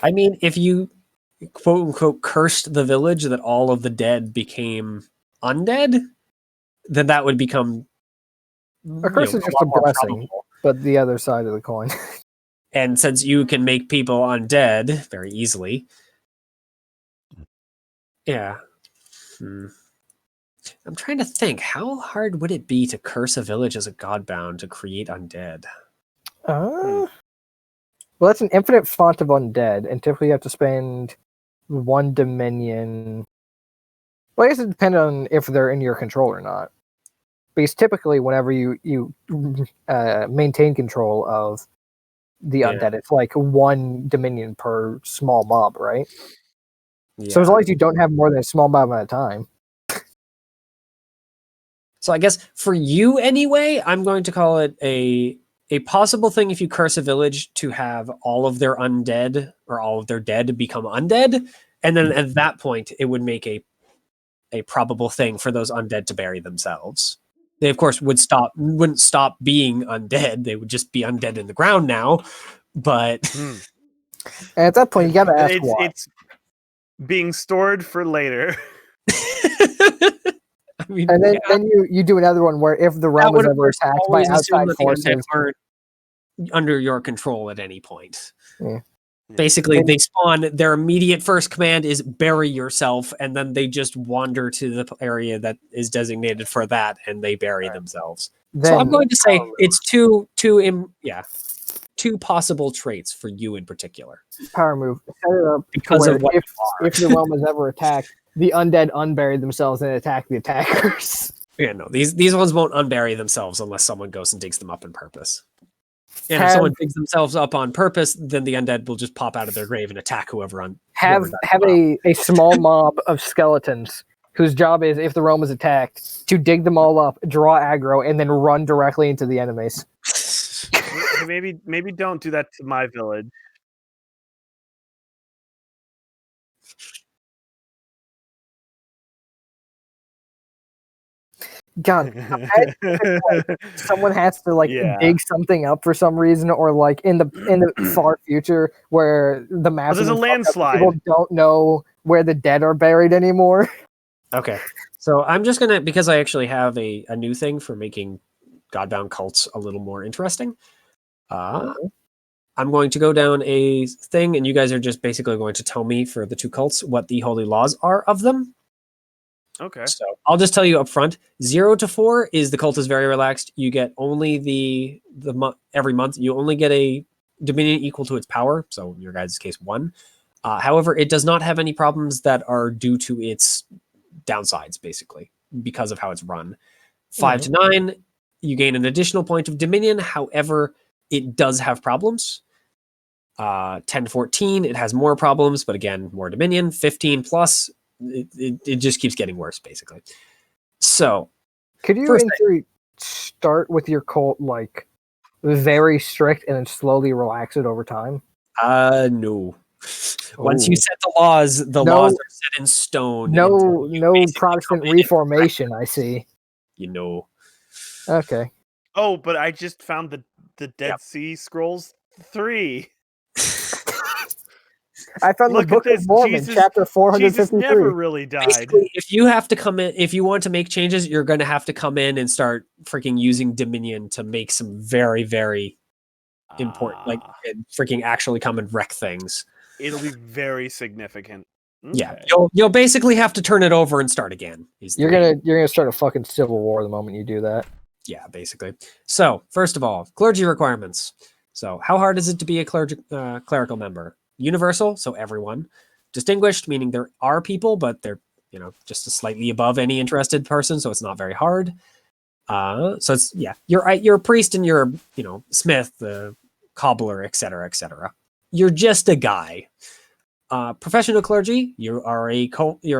Speaker 2: I mean, if you quote unquote cursed the village that all of the dead became undead, then that would become
Speaker 1: A curse is just a blessing, but the other side of the coin.
Speaker 2: And since you can make people undead very easily, yeah. I'm trying to think, how hard would it be to curse a village as a godbound to create undead?
Speaker 1: Well, that's an infinite font of undead, and typically you have to spend 1 dominion. Well, I guess it depends on if they're in your control or not. Because typically, whenever you maintain control of the undead, it's like 1 dominion per small mob, right?
Speaker 2: Yeah.
Speaker 1: So as long as you don't have more than a small mob at a time.
Speaker 2: So I guess for you anyway, I'm going to call it a possible thing if you curse a village to have all of their undead or all of their dead become undead. And then at that point, it would make a probable thing for those undead to bury themselves. They, of course, wouldn't stop being undead. They would just be undead in the ground now. But
Speaker 1: and at that point, you got to ask why.
Speaker 5: It's being stored for later.
Speaker 2: I mean,
Speaker 1: and then you do another one where if the realm is ever attacked by outside forces,
Speaker 2: aren't under your control at any point.
Speaker 1: Yeah.
Speaker 2: Basically, they spawn. Their immediate first command is bury yourself, and then they just wander to the area that is designated for that, and they bury themselves. So I'm going to say it's two possible traits for you in particular.
Speaker 1: Power move. Set it up
Speaker 2: because of what
Speaker 1: if the realm is ever attacked, the undead unbury themselves and attack the attackers.
Speaker 2: Yeah, no, these ones won't unbury themselves unless someone goes and digs them up on purpose. And if someone digs themselves up on purpose, then the undead will just pop out of their grave and attack whoever on.
Speaker 1: Have a small mob of skeletons whose job is, if the realm is attacked, to dig them all up, draw aggro, and then run directly into the enemies.
Speaker 5: Maybe don't do that to my village.
Speaker 1: God, someone has to dig something up for some reason, or like in the far future where the massive
Speaker 5: there's a landslide.
Speaker 1: People don't know where the dead are buried anymore.
Speaker 2: Okay, so I'm just gonna, because I actually have a new thing for making godbound cults a little more interesting. I'm going to go down a thing, and you guys are just basically going to tell me for the 2 cults what the holy laws are of them.
Speaker 5: Okay.
Speaker 2: So I'll just tell you up front: 0 to 4 is the cult is very relaxed. You get only the every month you only get a dominion equal to its power. So in your guys' case 1. However, it does not have any problems that are due to its downsides, basically because of how it's run. 5 to 9, you gain an additional point of dominion. However, it does have problems. 10 to 14, it has more problems, but again, more dominion. 15 plus. It just keeps getting worse, basically. So,
Speaker 1: could you in theory start with your cult like very strict and then slowly relax it over time?
Speaker 2: No. Once you set the laws, laws are set in stone.
Speaker 1: No Protestant reformation, I see.
Speaker 2: You know.
Speaker 1: Okay.
Speaker 5: Oh, but I just found the Dead Sea Scrolls 3.
Speaker 1: I found the Book of Mormon, chapter 453.
Speaker 5: Jesus never really died.
Speaker 2: Basically, if you have to come in, if you want to make changes, you're going to have to come in and start freaking using Dominion to make some very, very important, like freaking actually come and wreck things.
Speaker 5: It'll be very significant.
Speaker 2: Okay. Yeah, you'll basically have to turn it over and start again.
Speaker 1: You're gonna start a fucking civil war the moment you do that.
Speaker 2: Yeah, basically. So first of all, clergy requirements. So how hard is it to be a clerical member? Universal, so everyone. Distinguished, meaning there are people, but they're just slightly above any interested person, so it's not very hard. So it's you're a priest and you're smith, the cobbler, etc., etc. You're just a guy. Professional clergy, you're a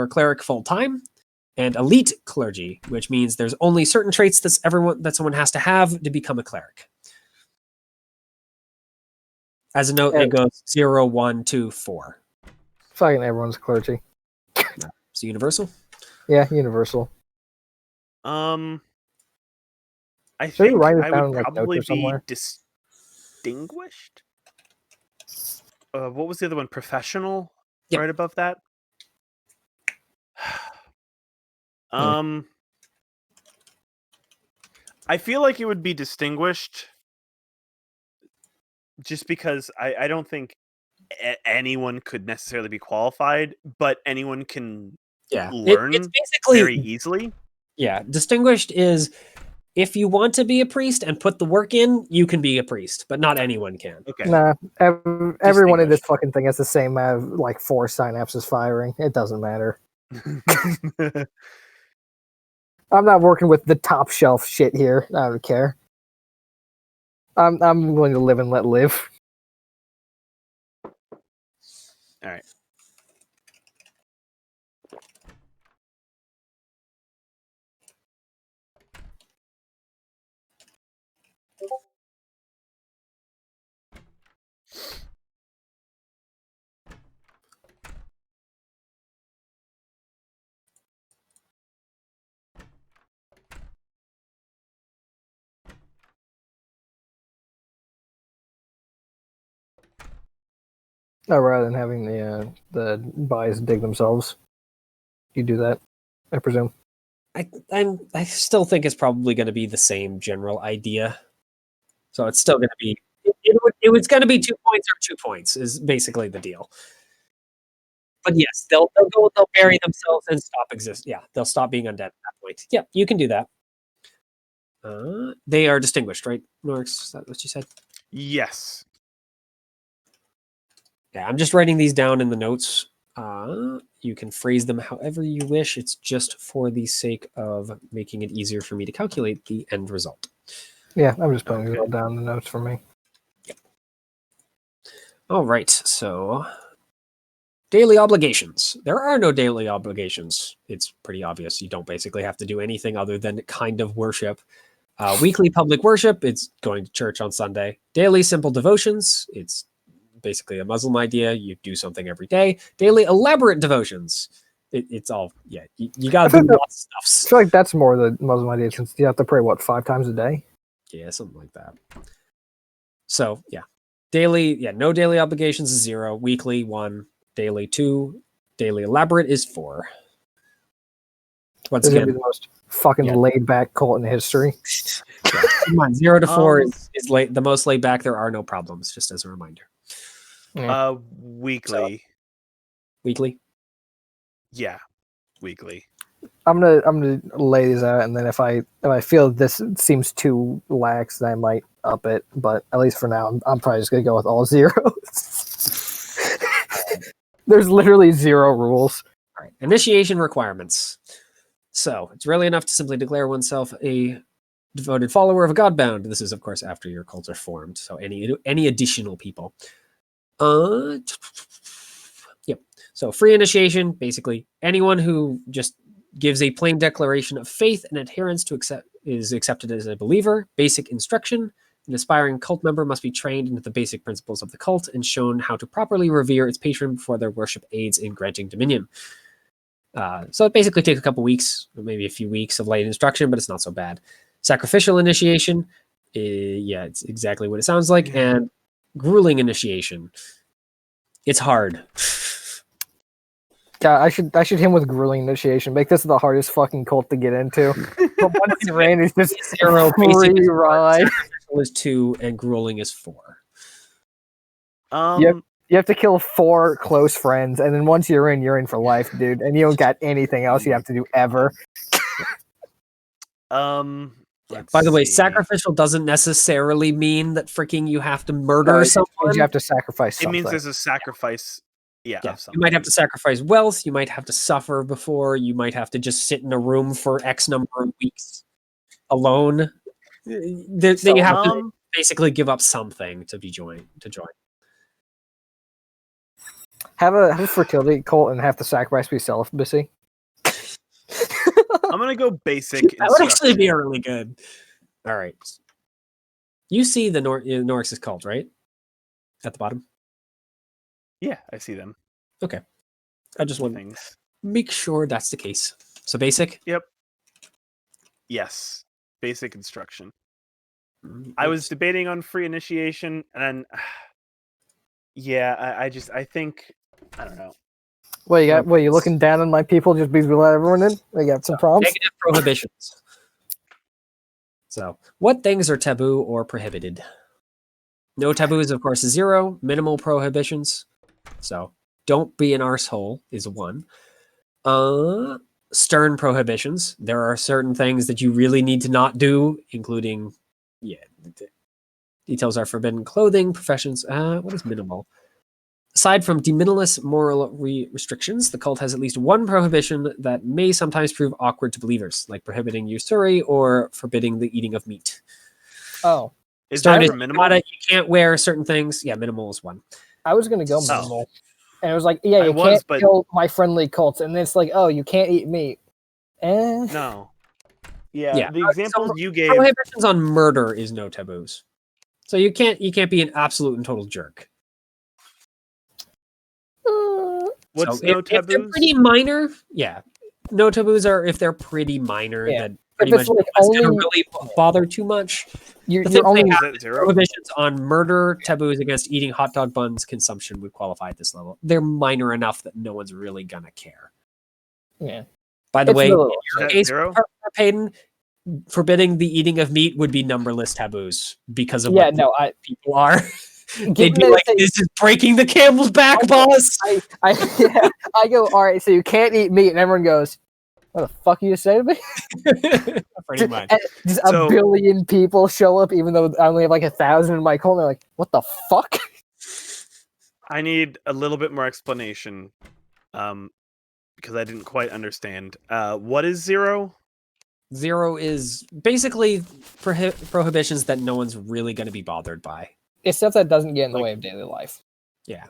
Speaker 2: cleric full time, and elite clergy, which means there's only certain traits that someone has to have to become a cleric. As a note, it goes 0, 1, 2, 4.
Speaker 1: Fucking everyone's clergy.
Speaker 2: So universal?
Speaker 1: Yeah, universal.
Speaker 5: I I
Speaker 1: Should we
Speaker 5: think
Speaker 1: write it
Speaker 5: I
Speaker 1: down
Speaker 5: would
Speaker 1: in, like, notes
Speaker 5: probably
Speaker 1: or
Speaker 5: be
Speaker 1: somewhere?
Speaker 5: distinguished. What was the other one? Professional,
Speaker 2: Yep.
Speaker 5: right above that. I feel like it would be distinguished, just because I don't think anyone could necessarily be qualified, but anyone can learn
Speaker 2: it's basically
Speaker 5: very easily.
Speaker 2: Yeah, distinguished is if you want to be a priest and put the work in, you can be a priest, but not anyone can.
Speaker 5: Okay.
Speaker 1: Nah, everyone in this fucking thing has the same like 4 synapses firing. It doesn't matter. I'm not working with the top shelf shit here. I don't care. I'm willing to live and let live.
Speaker 5: All right.
Speaker 1: No, rather than having the buys dig themselves, you do that, I presume.
Speaker 2: I still think it's probably going to be the same general idea. So it's still going to be it was going to be 2 points or 2 points is basically the deal. But yes, they'll bury themselves and stop exist. Yeah, they'll stop being undead at that point. Yeah, you can do that. They are distinguished, right, Norix? Is that what you said?
Speaker 5: Yes.
Speaker 2: Yeah, I'm just writing these down in the notes. You can phrase them however you wish. It's just for the sake of making it easier for me to calculate the end result.
Speaker 1: Yeah, I'm just putting it all down in the notes for me.
Speaker 2: Yep. All right, so daily obligations. There are no daily obligations. It's pretty obvious. You don't basically have to do anything other than kind of worship. Weekly public worship, it's going to church on Sunday. Daily simple devotions, it's basically a Muslim idea. You do something every day. Daily elaborate devotions. It's all, yeah, you got to do lots of
Speaker 1: I
Speaker 2: stuff.
Speaker 1: feel like that's more the Muslim idea since you have to pray, 5 times a day?
Speaker 2: Yeah, something like that. So, yeah. Daily, no daily obligations is 0. Weekly, 1. Daily, 2. Daily elaborate is 4. Once
Speaker 1: This is
Speaker 2: again,
Speaker 1: gonna be the most fucking laid back cult in history.
Speaker 2: Yeah, come on, 0 to 4 is the most laid back. There are no problems, just as a reminder.
Speaker 5: Weekly.
Speaker 2: So, weekly?
Speaker 5: Yeah, weekly.
Speaker 1: I'm gonna lay these out, and then if I feel this seems too lax, then I might up it. But at least for now, I'm probably just gonna go with all zeros. There's literally 0 rules.
Speaker 2: All right. Initiation requirements. So it's really enough to simply declare oneself a devoted follower of a godbound. This is, of course, after your cults are formed. So any additional people. Yep. So free initiation, basically anyone who just gives a plain declaration of faith and adherence to is accepted as a believer. Basic instruction. An aspiring cult member must be trained into the basic principles of the cult and shown how to properly revere its patron before their worship aids in granting dominion. So it basically takes a couple weeks, or maybe a few weeks of light instruction, but it's not so bad. Sacrificial initiation, it's exactly what it sounds like. And grueling initiation, it's hard.
Speaker 1: God, I should hit him with grueling initiation. Make this the hardest fucking cult to get into. But once you're in, it's just
Speaker 2: 0,
Speaker 1: free ride.
Speaker 2: Sacrificial is 2, and grueling is 4.
Speaker 1: You have to kill 4 close friends, and then once you're in for life, dude. And you don't got anything else you have to do ever.
Speaker 2: By the way, sacrificial doesn't necessarily mean that freaking you have to murder someone.
Speaker 1: It means you have to sacrifice something.
Speaker 5: It means there's a sacrifice. Yeah.
Speaker 2: You might have to sacrifice wealth. You might have to suffer before. You might have to just sit in a room for X number of weeks alone. You have to basically give up something to join.
Speaker 1: Have a fertility cult and have the sacrifice be celibacy.
Speaker 5: I'm gonna go basic.
Speaker 2: That would actually be really good. All right. You see the Norix's cult, right? At the bottom?
Speaker 5: Yeah, I see them.
Speaker 2: Okay. I just want to make sure that's the case. So basic?
Speaker 5: Yep. Yes. Basic instruction. I was debating on free initiation, and yeah, I think I don't know.
Speaker 1: What you got? What you looking down on my people just because we let everyone in? We got some problems.
Speaker 2: Negative prohibitions. So, what things are taboo or prohibited? No taboos, of course, is 0. Minimal prohibitions. So, don't be an arsehole is 1. Stern prohibitions. There are certain things that you really need to not do, including, details are forbidden clothing, professions. What is minimal? Aside from de minimis moral restrictions, the cult has at least one prohibition that may sometimes prove awkward to believers, like prohibiting usury or forbidding the eating of meat.
Speaker 1: Oh,
Speaker 5: Is that for minimal?
Speaker 2: You can't wear certain things. Yeah, minimal is 1.
Speaker 1: I was gonna go minimal, and it was like, yeah,
Speaker 5: I
Speaker 1: you
Speaker 5: was,
Speaker 1: can't
Speaker 5: but-
Speaker 1: kill my friendly cults, and then it's like, oh, you can't eat meat.
Speaker 5: No. Yeah, the examples
Speaker 2: so
Speaker 5: you gave.
Speaker 2: Prohibitions on murder is no taboos. So you can't be an absolute and total jerk.
Speaker 5: What's
Speaker 2: So
Speaker 5: no
Speaker 2: if they're
Speaker 5: taboos?
Speaker 2: pretty minor, yeah. No taboos are if they're pretty minor,
Speaker 1: Yeah.
Speaker 2: that pretty
Speaker 1: If
Speaker 2: much
Speaker 1: it's like
Speaker 2: no one's gonna
Speaker 1: only-
Speaker 2: really bother too much.
Speaker 1: You're
Speaker 2: The thing
Speaker 1: only
Speaker 2: they
Speaker 5: Is
Speaker 2: have
Speaker 5: that 0?
Speaker 2: prohibitions on murder, taboos against eating hot dog buns, consumption would qualify at this level. They're minor enough that no one's really gonna care.
Speaker 1: yeah.
Speaker 2: By the
Speaker 1: It's
Speaker 2: way, in
Speaker 1: little.
Speaker 2: your
Speaker 5: Is that
Speaker 2: case,
Speaker 5: 0?
Speaker 2: Payton, forbidding the eating of meat would be numberless taboos because of
Speaker 1: Yeah,
Speaker 2: what
Speaker 1: no, I
Speaker 2: people are. They'd
Speaker 1: given
Speaker 2: be
Speaker 1: that
Speaker 2: like,
Speaker 1: it's
Speaker 2: "This is breaking the camel's back, boss."
Speaker 1: I go, all right, so you can't eat meat, and everyone goes, what the fuck you just say to me?
Speaker 2: Pretty much.
Speaker 1: And just
Speaker 5: So-
Speaker 1: a billion people show up, even though I only have like 1,000 in my cult. And they're like, what the fuck?
Speaker 5: I need a little bit more explanation, because I didn't quite understand. What is 0?
Speaker 2: 0 is basically prohibitions that no one's really going to be bothered by.
Speaker 1: It's stuff that doesn't get in the
Speaker 5: Like-
Speaker 1: way of daily life.
Speaker 2: Yeah.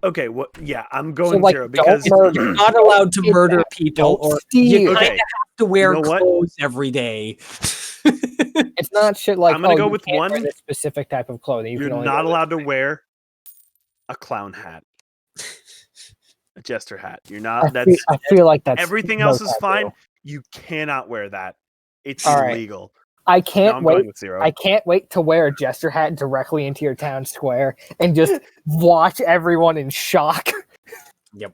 Speaker 5: Okay, what? Yeah, I'm
Speaker 1: So,
Speaker 5: going
Speaker 1: like,
Speaker 5: 0
Speaker 1: don't
Speaker 5: because
Speaker 1: murder.
Speaker 2: You're not allowed to
Speaker 1: Don't
Speaker 2: murder
Speaker 1: kidnap.
Speaker 2: people,
Speaker 1: Don't
Speaker 2: or
Speaker 1: steal.
Speaker 2: you kind of
Speaker 5: Okay.
Speaker 2: have to wear
Speaker 5: You know what?
Speaker 2: clothes every day.
Speaker 1: It's not shit like,
Speaker 5: I'm gonna
Speaker 1: oh,
Speaker 5: go
Speaker 1: you
Speaker 5: with
Speaker 1: can't wear
Speaker 5: 1.
Speaker 1: this specific type of clothing. You
Speaker 5: You're
Speaker 1: can only
Speaker 5: not
Speaker 1: wear
Speaker 5: allowed
Speaker 1: this
Speaker 5: to wear a clown hat, a jester hat. You're
Speaker 1: thing.
Speaker 5: not.
Speaker 1: I feel like that's
Speaker 5: Everything
Speaker 1: no
Speaker 5: else is
Speaker 1: taboo.
Speaker 5: fine. You cannot wear that. It's
Speaker 1: All right.
Speaker 5: illegal.
Speaker 1: I
Speaker 5: No,
Speaker 1: can't
Speaker 5: I'm
Speaker 1: wait.
Speaker 5: going with 0.
Speaker 1: I can't wait to wear a jester hat directly into your town square and just watch everyone in shock.
Speaker 2: Yep.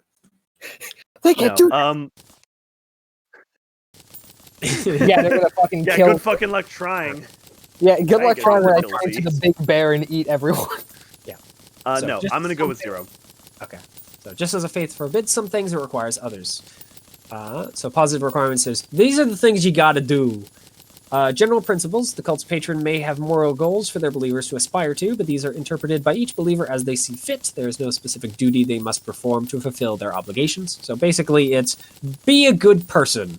Speaker 1: They can't do. Yeah, they're gonna fucking
Speaker 5: Yeah,
Speaker 1: kill.
Speaker 5: good fucking luck trying.
Speaker 1: Yeah, good
Speaker 5: I
Speaker 1: luck
Speaker 5: get
Speaker 1: trying when I
Speaker 5: killed
Speaker 1: turn into
Speaker 5: these.
Speaker 1: the big bear and eat everyone.
Speaker 2: So
Speaker 5: No,
Speaker 2: just
Speaker 5: I'm gonna go with
Speaker 2: something-
Speaker 5: 0.
Speaker 2: Okay. So just as a faith forbids some things, it requires others. So positive requirements says, these are the things you gotta do. General principles. The cult's patron may have moral goals for their believers to aspire to, but these are interpreted by each believer as they see fit. There is no specific duty they must perform to fulfill their obligations. So basically, it's be a good person.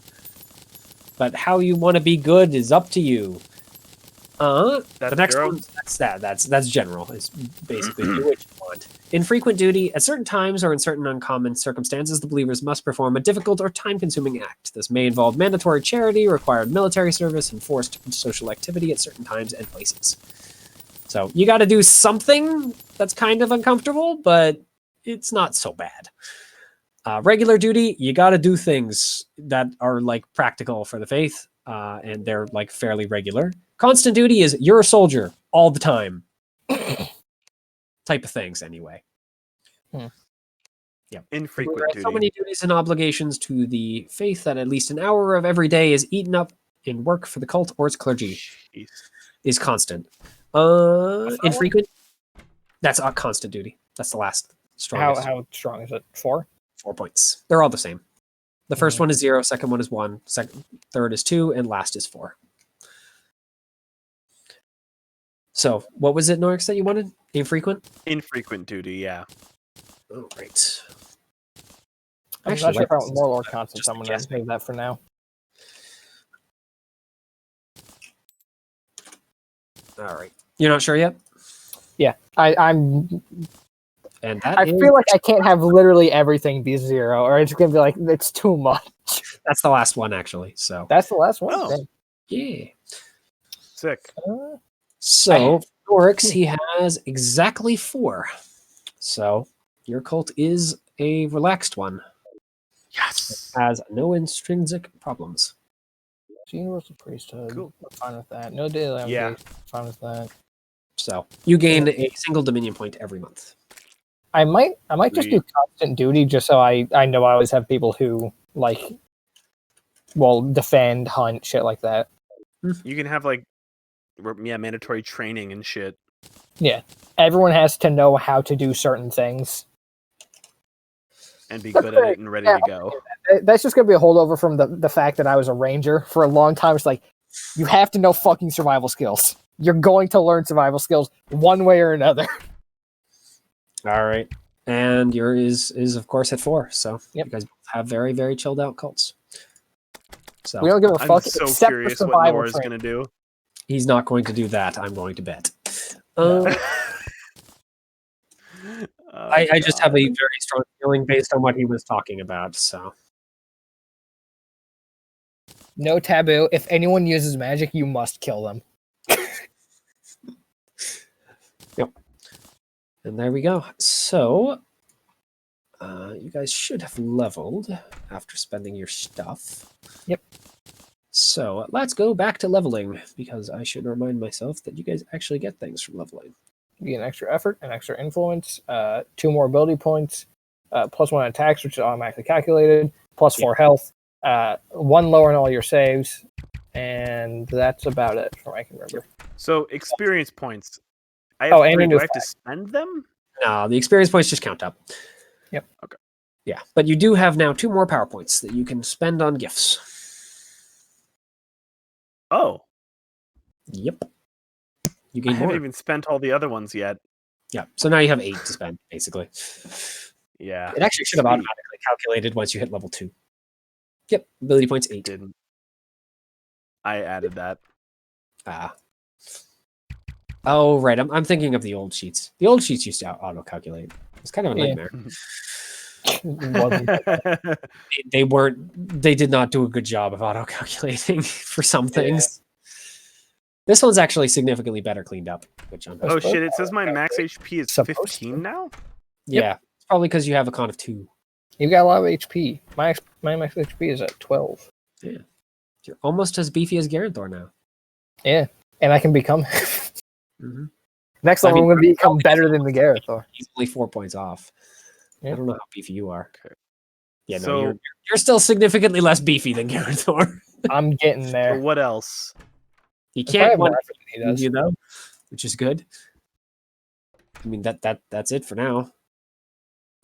Speaker 2: But how you want to be good is up to you. The
Speaker 5: That's
Speaker 2: next
Speaker 5: 0.
Speaker 2: one, that's general. It's basically do what you want. In frequent duty, at certain times or in certain uncommon circumstances, the believers must perform a difficult or time-consuming act. This may involve mandatory charity, required military service, and forced social activity at certain times and places. So you got to do something that's kind of uncomfortable, but it's not so bad. Regular duty, you got to do things that are like practical for the faith, and they're like fairly regular. Constant duty is you're a soldier all the time. Type of things, anyway. Yeah.
Speaker 5: Infrequent
Speaker 2: So
Speaker 5: duty.
Speaker 2: many duties and obligations to the faith that at least an hour of every day is eaten up in work for the cult or its clergy
Speaker 5: Jeez.
Speaker 2: is constant.
Speaker 5: that
Speaker 2: Infrequent, that's a constant duty. That's the last strongest.
Speaker 1: How strong is it? 4?
Speaker 2: 4 points. They're all the same. The first one is 0, second one is 1, third is 2, and last is 4. So, what was it, Norix, that you wanted? Infrequent?
Speaker 5: Infrequent duty. Yeah.
Speaker 2: Oh, right.
Speaker 1: I'm
Speaker 2: Actually,
Speaker 1: not sure
Speaker 2: like
Speaker 1: if I
Speaker 2: this
Speaker 1: want
Speaker 2: is
Speaker 1: moral or constant.
Speaker 2: just
Speaker 1: So
Speaker 2: a
Speaker 1: I'm gonna
Speaker 2: guess.
Speaker 1: leave that for now.
Speaker 2: All right. You're not sure yet?
Speaker 1: Yeah, I'm.
Speaker 2: And that
Speaker 1: I
Speaker 2: is-
Speaker 1: feel like I can't have literally everything be 0, or it's gonna be like it's too much.
Speaker 2: that's the last one, actually. So,
Speaker 1: That's the last one.
Speaker 5: Oh.
Speaker 1: Dang.
Speaker 2: yeah.
Speaker 5: Sick.
Speaker 2: So, Norix, he has exactly 4. So, your cult is a relaxed one.
Speaker 5: Yes.
Speaker 2: Has no intrinsic problems.
Speaker 1: Universal Priesthood.
Speaker 5: Cool.
Speaker 1: I'm fine with that. No daily obligation. Fine with that.
Speaker 2: So you gain a single Dominion point every month.
Speaker 1: I might just do
Speaker 5: Sweet.
Speaker 1: constant duty just so I know I always have people who defend, hunt, shit like that.
Speaker 5: You can have mandatory training and shit.
Speaker 1: Yeah. Everyone has to know how to do certain things.
Speaker 5: And be good at it and ready to go.
Speaker 1: That's just gonna be a holdover from the fact that I was a ranger for a long time. It's like you have to know fucking survival skills. You're going to learn survival skills one way or another.
Speaker 2: All right. And yours is of course at 4. So
Speaker 1: Yep.
Speaker 2: you guys both have very, very chilled out cults. So
Speaker 1: We don't give a
Speaker 5: I'm
Speaker 1: fuck
Speaker 5: so
Speaker 1: except
Speaker 5: curious
Speaker 1: for
Speaker 5: what
Speaker 1: survival
Speaker 5: Nora's
Speaker 1: training.
Speaker 5: gonna do.
Speaker 2: he's not going to do that. I'm going to bet.
Speaker 1: No.
Speaker 2: I just have a very strong feeling based on what he was talking about. So
Speaker 1: No taboo. If anyone uses magic, you must kill them.
Speaker 2: yep. And there we go. So you guys should have leveled after spending your stuff.
Speaker 1: Yep.
Speaker 2: So let's go back to leveling because I should remind myself that you guys actually get things from leveling.
Speaker 1: You get an extra effort, an extra influence, 2 more ability points, +1 attacks, which is automatically calculated, +4 health, 1 lower in all your saves, and that's about it from what I can remember.
Speaker 5: So experience points. I have
Speaker 1: and
Speaker 5: 3.
Speaker 1: a
Speaker 5: Do
Speaker 1: new
Speaker 5: I have to spend them?
Speaker 2: No, the experience points just count up.
Speaker 1: Yep.
Speaker 5: Okay.
Speaker 2: Yeah, but you do have now 2 more power points that you can spend on gifts.
Speaker 5: Oh,
Speaker 2: Yep. You
Speaker 5: I
Speaker 2: gain
Speaker 5: haven't
Speaker 2: more.
Speaker 5: even spent all the other ones yet.
Speaker 2: Yeah, so now you have 8 to spend, basically.
Speaker 5: Yeah.
Speaker 2: It actually should have
Speaker 5: Sweet.
Speaker 2: automatically calculated once you hit level 2. Yep, ability points 8.
Speaker 5: Didn't. I added that.
Speaker 2: Oh, right. I'm thinking of the old sheets. The old sheets used to auto-calculate. It's kind of a nightmare. They did not do a good job of auto-calculating for some things. This one's actually significantly better cleaned up. Which I'm
Speaker 5: Oh shit! It says my max HP is 15 now.
Speaker 2: Yeah, it's probably because you have a con of 2.
Speaker 1: You got a lot of HP. My max HP is at 12.
Speaker 2: Yeah, you're almost as beefy as Garenthor now.
Speaker 1: Yeah, and I can become.
Speaker 2: Mm-hmm.
Speaker 1: Next level, I'm going to become better than the Garenthor.
Speaker 2: He's only 4 points off.
Speaker 1: Yeah.
Speaker 2: I don't know how beefy you are.
Speaker 5: Okay.
Speaker 2: Yeah, no,
Speaker 5: So-
Speaker 2: you're still significantly less beefy than Garenthor.
Speaker 1: I'm getting there.
Speaker 5: So what else?
Speaker 2: He
Speaker 1: I probably have
Speaker 2: can't
Speaker 1: more
Speaker 2: one
Speaker 1: effort than he does.
Speaker 2: you know, which is good. I mean that's it for now.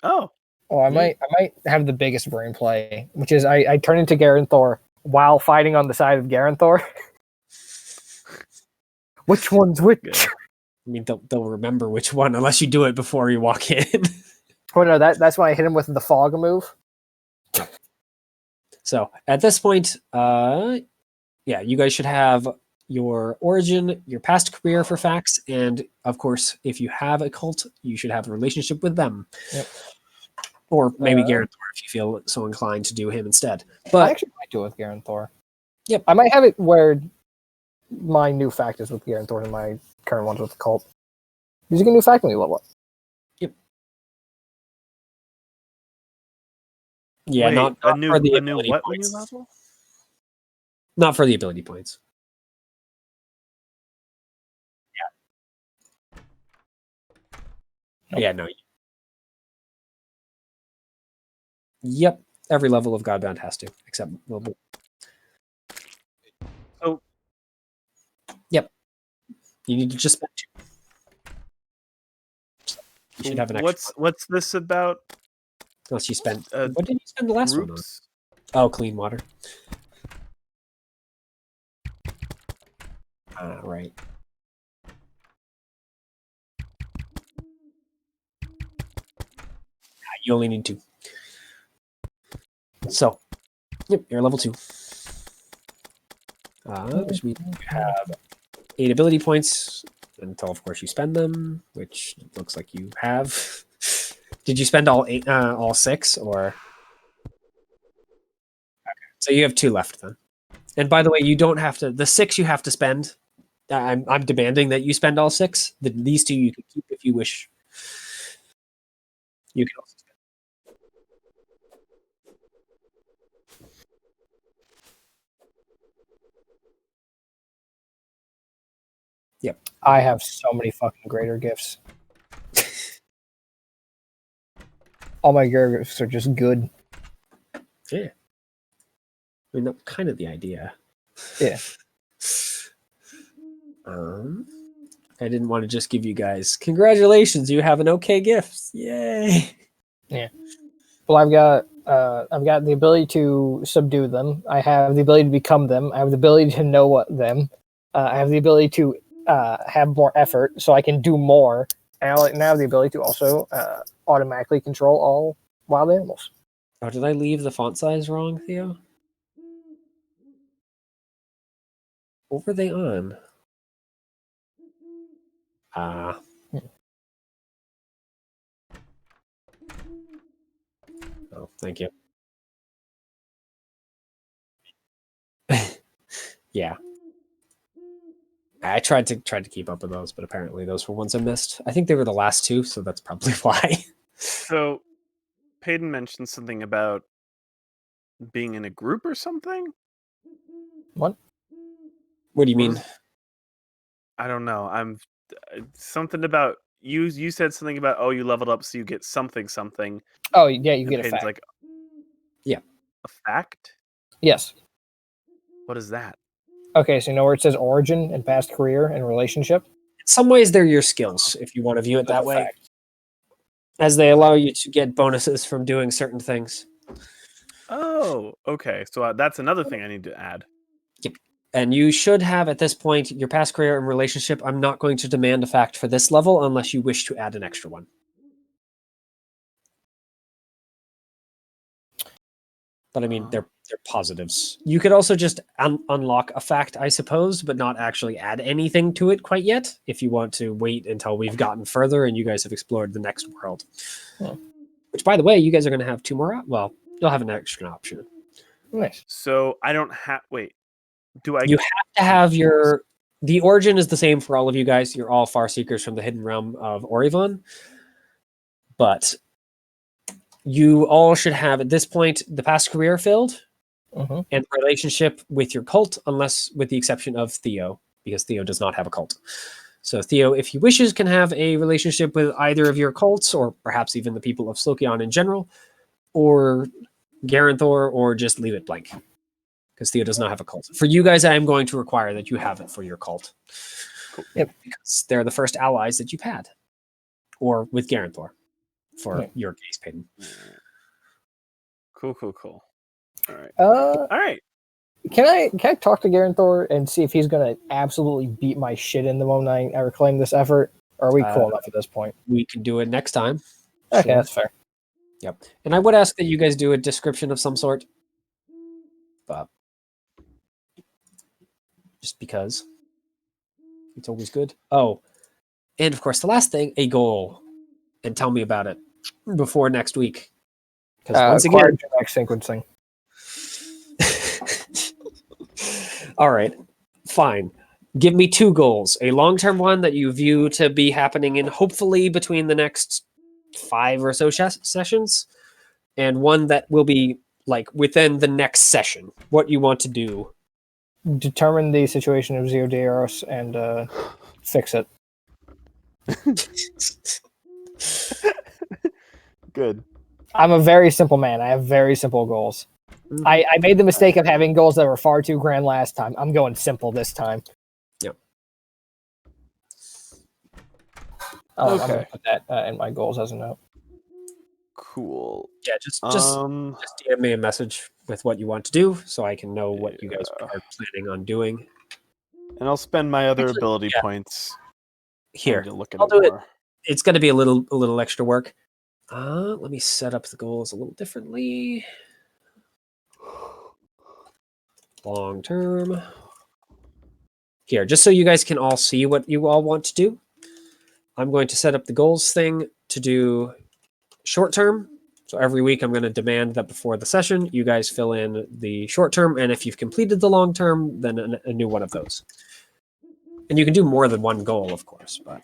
Speaker 5: Oh,
Speaker 1: Oh, I might have the biggest brain play, which is I turn into Garenthor while fighting on the side of Garenthor. Which one's which?
Speaker 5: Good.
Speaker 2: I mean, they'll remember which one unless you do it before you walk in.
Speaker 1: Oh no, that's when I hit him with the fog move.
Speaker 2: So at this point, yeah, you guys should have your origin, your past career for facts, and of course, if you have a cult, you should have a relationship with them.
Speaker 1: Yep.
Speaker 2: Or maybe Garenthor if you feel so inclined to do him instead. But
Speaker 1: I actually might do it with Garenthor.
Speaker 2: Yep.
Speaker 1: I might have it where my new fact is with Garenthor and my current one's with the cult. You get a new fact when you level up.
Speaker 2: yeah,
Speaker 5: wait,
Speaker 2: not
Speaker 5: a new
Speaker 2: for the
Speaker 5: a new
Speaker 2: ability
Speaker 5: what when you
Speaker 2: points.
Speaker 5: level?
Speaker 2: Not for the ability points.
Speaker 1: Nope.
Speaker 2: Yeah, no. Yep, every level of Godbound has to, except level.
Speaker 5: So-
Speaker 2: Yep. You need to just spend 2. You should have an extra.
Speaker 5: What's this about?
Speaker 2: Unless you spent.
Speaker 5: Uh,
Speaker 2: What did you spend the last one on?
Speaker 5: Groups?
Speaker 2: Oh, clean water. Right. You only need 2. So, yep, you're level 2. Which means you have 8 ability points until, of course, you spend them, which looks like you have. Did you spend all 8, all 6, or? Okay, so you have 2 left then. And by the way, you don't have to. The 6 you have to spend. I'm demanding that you spend all 6. These 2 you can keep if you wish. You can also spend. Yep.
Speaker 1: I have so many fucking greater gifts. All my greater gifts are just good.
Speaker 2: Yeah. I mean, that's kind of the idea.
Speaker 1: Yeah.
Speaker 2: I didn't want to just give you guys congratulations. You have an okay gift. Yay!
Speaker 1: Well, I've got the ability to subdue them. I have the ability to become them. I have the ability to know what them. I have the ability to have more effort, so I can do more. And I now have the ability to also automatically control all wild animals.
Speaker 2: Oh, did I leave the font size wrong, Theo? What were they on? Ah. Oh, thank you. Yeah. I tried to keep up with those, but apparently those were ones I missed. I think they were the last two, so that's probably why.
Speaker 5: So, Peyton mentioned something about being in a group or something.
Speaker 1: What?
Speaker 2: What do you mean?
Speaker 5: I don't know. I'm something about you. You said something about you leveled up, so you get something.
Speaker 1: Oh yeah, you
Speaker 5: And
Speaker 1: get a
Speaker 5: Peyton's
Speaker 1: fact.
Speaker 5: like,
Speaker 2: Yeah.
Speaker 5: a fact.
Speaker 1: Yes.
Speaker 5: What is that?
Speaker 1: Okay, so you know where it says origin and past career and relationship?
Speaker 2: In some ways, they're your skills, if you want to view it that
Speaker 1: That's a
Speaker 2: way,
Speaker 1: fact.
Speaker 2: as they allow you to get bonuses from doing certain things.
Speaker 5: Oh, okay. So that's another thing I need to add.
Speaker 2: Yep. And you should have, at this point, your past career and relationship. I'm not going to demand a fact for this level unless you wish to add an extra one. But I mean, they're positives. You could also just unlock a fact, I suppose, but not actually add anything to it quite yet, if you want to wait until we've gotten further and you guys have explored the next world.
Speaker 1: Hmm.
Speaker 2: Which, by the way, you guys are going to have two more. Well, you'll have an extra option.
Speaker 1: Nice.
Speaker 5: So I don't have. Wait, do I?
Speaker 2: You have to have your... The origin is the same for all of you guys. You're all far seekers from the hidden realm of Orivon. But you all should have, at this point, the past career filled and relationship with your cult, unless with the exception of Theo, because Theo does not have a cult. So Theo, if he wishes, can have a relationship with either of your cults, or perhaps even the people of Slokion in general, or Garenthor, or just leave it blank, because Theo does not have a cult. For you guys, I am going to require that you have it for your cult.
Speaker 5: Cool.
Speaker 1: Yep.
Speaker 2: Because they're the first allies that you've had. Or with Garenthor, for your case, Peyton.
Speaker 5: Cool. All right.
Speaker 1: All
Speaker 5: right.
Speaker 1: Can I talk to Garenthor and see if he's gonna absolutely beat my shit in the moment I reclaim this effort? Or are we cool enough at this point?
Speaker 2: We can do it next time.
Speaker 1: Okay,
Speaker 2: Sure.
Speaker 1: that's fair.
Speaker 2: Yep. And I would ask that you guys do a description of some sort. But just because it's always good. Oh, and of course, the last thing, a goal. And tell me about it before next week. Because once again,
Speaker 1: genetic sequencing.
Speaker 2: all right, fine. Give me two goals. A long-term one that you view to be happening in hopefully between the next 5 or so sessions, and one that will be like within the next session. What you want to do.
Speaker 1: Determine the situation of Zeoderos and fix it.
Speaker 5: Good.
Speaker 1: I'm a very simple man. I have very simple goals.
Speaker 2: Mm-hmm.
Speaker 1: I made the mistake of having goals that were far too grand last time. I'm going simple this time.
Speaker 2: Yep.
Speaker 1: I'm gonna put that in my goals as a note.
Speaker 5: Cool.
Speaker 2: Yeah, just DM me a message with what you want to do, so I can know what you guys are planning on doing.
Speaker 5: And I'll spend my other ability points
Speaker 2: here.
Speaker 5: to look at
Speaker 2: I'll
Speaker 5: it
Speaker 2: do
Speaker 5: more.
Speaker 2: it. It's going to be a little extra work. Let me set up the goals a little differently. Long term. Here, just so you guys can all see what you all want to do, I'm going to set up the goals thing to do short term. So every week I'm going to demand that before the session, you guys fill in the short term. And if you've completed the long term, then a new one of those. And you can do more than one goal, of course. But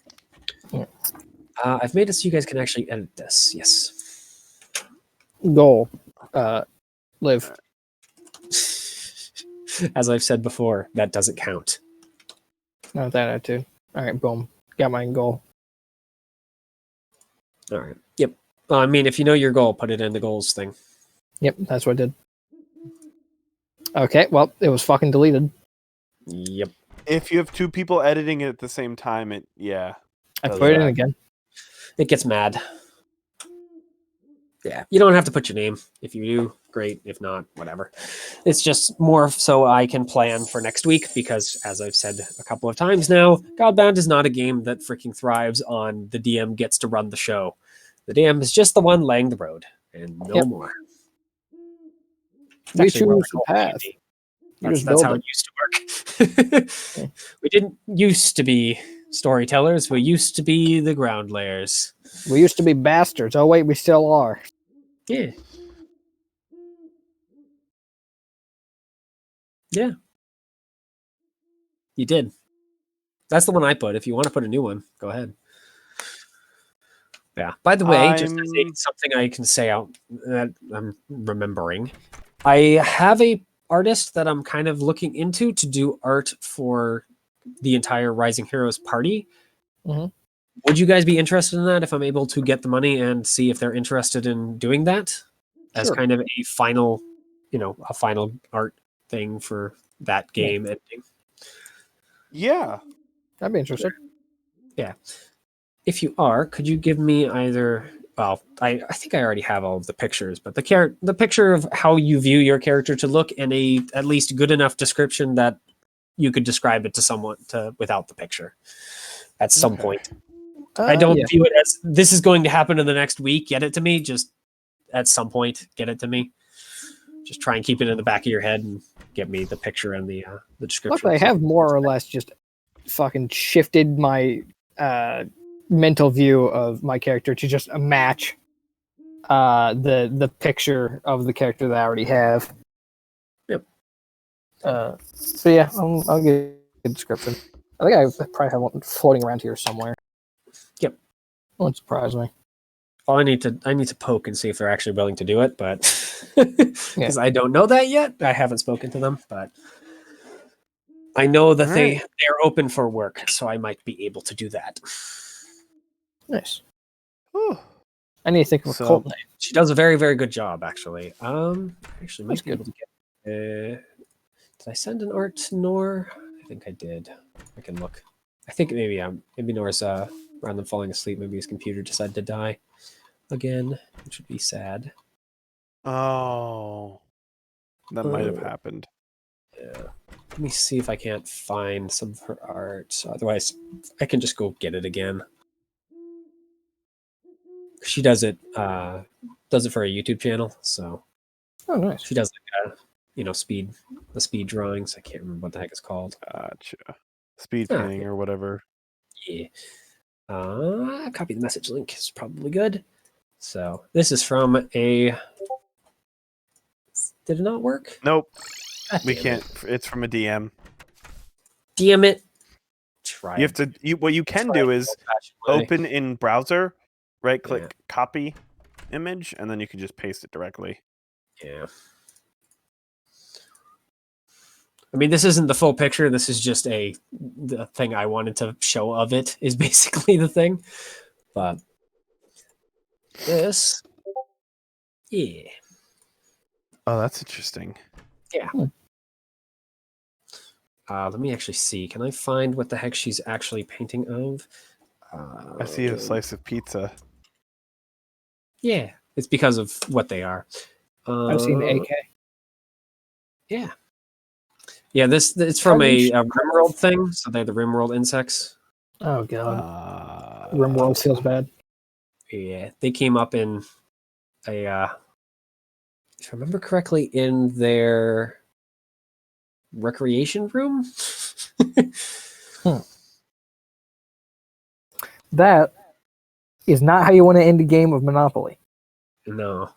Speaker 2: I've made it so you guys can actually edit this. Yes.
Speaker 1: Goal. Live.
Speaker 2: As I've said before, that doesn't count.
Speaker 1: Not that attitude. All right, boom. Got my goal.
Speaker 2: All right. Yep. I mean, if you know your goal, put it in the goals thing.
Speaker 1: Yep, that's what I did. Okay, well, it was fucking deleted.
Speaker 2: Yep.
Speaker 5: If you have two people editing it at the same time, it
Speaker 1: I
Speaker 5: does
Speaker 1: put it in
Speaker 5: that.
Speaker 1: again.
Speaker 2: It gets mad. Yeah. You don't have to put your name. If you do, great. If not, whatever. It's just more so I can plan for next week because, as I've said a couple of times now, Godbound is not a game that freaking thrives on the DM gets to run the show. The DM is just the one laying the road and no more. It's
Speaker 1: We
Speaker 2: actually more
Speaker 1: choose
Speaker 2: like
Speaker 1: the
Speaker 2: old
Speaker 1: path.
Speaker 2: D&D.
Speaker 1: You
Speaker 2: That's
Speaker 1: just build
Speaker 2: how
Speaker 1: it.
Speaker 2: it used to work.
Speaker 1: Yeah.
Speaker 2: We didn't used to be storytellers. We used to be the ground layers.
Speaker 1: We used to be bastards. Oh wait, we still are.
Speaker 2: Yeah. Yeah. You did. That's the one I put. If you want to put a new one, go ahead. Yeah. By the way, just as something I can say out that I'm remembering, I have a artist that I'm kind of looking into to do art for the entire Rising Heroes party.
Speaker 1: Mhm.
Speaker 2: Would you guys be interested in that if I'm able to get the money and see if they're interested in doing that as
Speaker 1: Sure.
Speaker 2: kind of a final, a final art thing for that game ending?
Speaker 5: Yeah.
Speaker 1: I'd be interested.
Speaker 2: Yeah. If you are, could you give me either? Well, I think I already have all of the pictures, but the picture of how you view your character to look and a at least good enough description that you could describe it to someone without the picture at some
Speaker 5: Okay.
Speaker 2: point. I don't
Speaker 1: Yeah.
Speaker 2: view it as this is going to happen in the next week. Get it to me. Just at some point, get it to me. Just try and keep it in the back of your head and get me the picture and the description.
Speaker 1: Luckily, I have more or less just fucking shifted my mental view of my character to just match the picture of the character that I already have.
Speaker 2: Yep.
Speaker 1: So yeah, I'll get a description. I think I probably have one floating around here somewhere.
Speaker 2: Yep.
Speaker 1: Won't surprise me.
Speaker 2: Well, I need to poke and see if they're actually willing to do it, but because I don't know that yet, I haven't spoken to them, but I know that they're open for work, so I might be able to do that.
Speaker 1: Nice.
Speaker 5: Whew.
Speaker 1: I need to think of a
Speaker 5: So-
Speaker 1: cult name.
Speaker 2: She does a very, very good job, actually. Actually, might
Speaker 1: That's
Speaker 2: be able to get. Did I send an art to Nor? I think I did. I can look. I think maybe Nor's rather than falling asleep, maybe his computer decided to die again, which would be sad.
Speaker 5: Oh. That might have happened.
Speaker 2: Yeah. Let me see if I can't find some of her art. Otherwise, I can just go get it again. She does it for a YouTube channel, so
Speaker 1: Oh, nice.
Speaker 2: she does the speed drawings. I can't remember what the heck it's called.
Speaker 5: Gotcha. Speed
Speaker 2: Ah,
Speaker 5: painting or whatever.
Speaker 2: Yeah. Copy the message link is probably good. So this is from a. Did it not work?
Speaker 5: Nope.
Speaker 2: God
Speaker 5: We
Speaker 2: damn
Speaker 5: can't.
Speaker 2: It.
Speaker 5: It's from a DM.
Speaker 2: Damn it! Try.
Speaker 5: You have to. What you can do is open in browser, right click copy image, and then you can just paste it directly.
Speaker 2: Yeah. I mean, this isn't the full picture. This is just the thing I wanted to show of it is basically the thing. But this, yeah.
Speaker 5: Oh, that's interesting.
Speaker 2: Yeah. Let me actually see. Can I find what the heck she's actually painting of?
Speaker 5: I see a slice of pizza.
Speaker 2: Yeah, it's because of what they are.
Speaker 1: I've seen AK.
Speaker 2: Yeah. Yeah, it's from a Rimworld thing. So they're the Rimworld insects.
Speaker 1: Oh god. Rimworld feels bad.
Speaker 2: Yeah, they came up in a, if I remember correctly, in their recreation room.
Speaker 1: That is not how you want to end a game of Monopoly.
Speaker 2: No.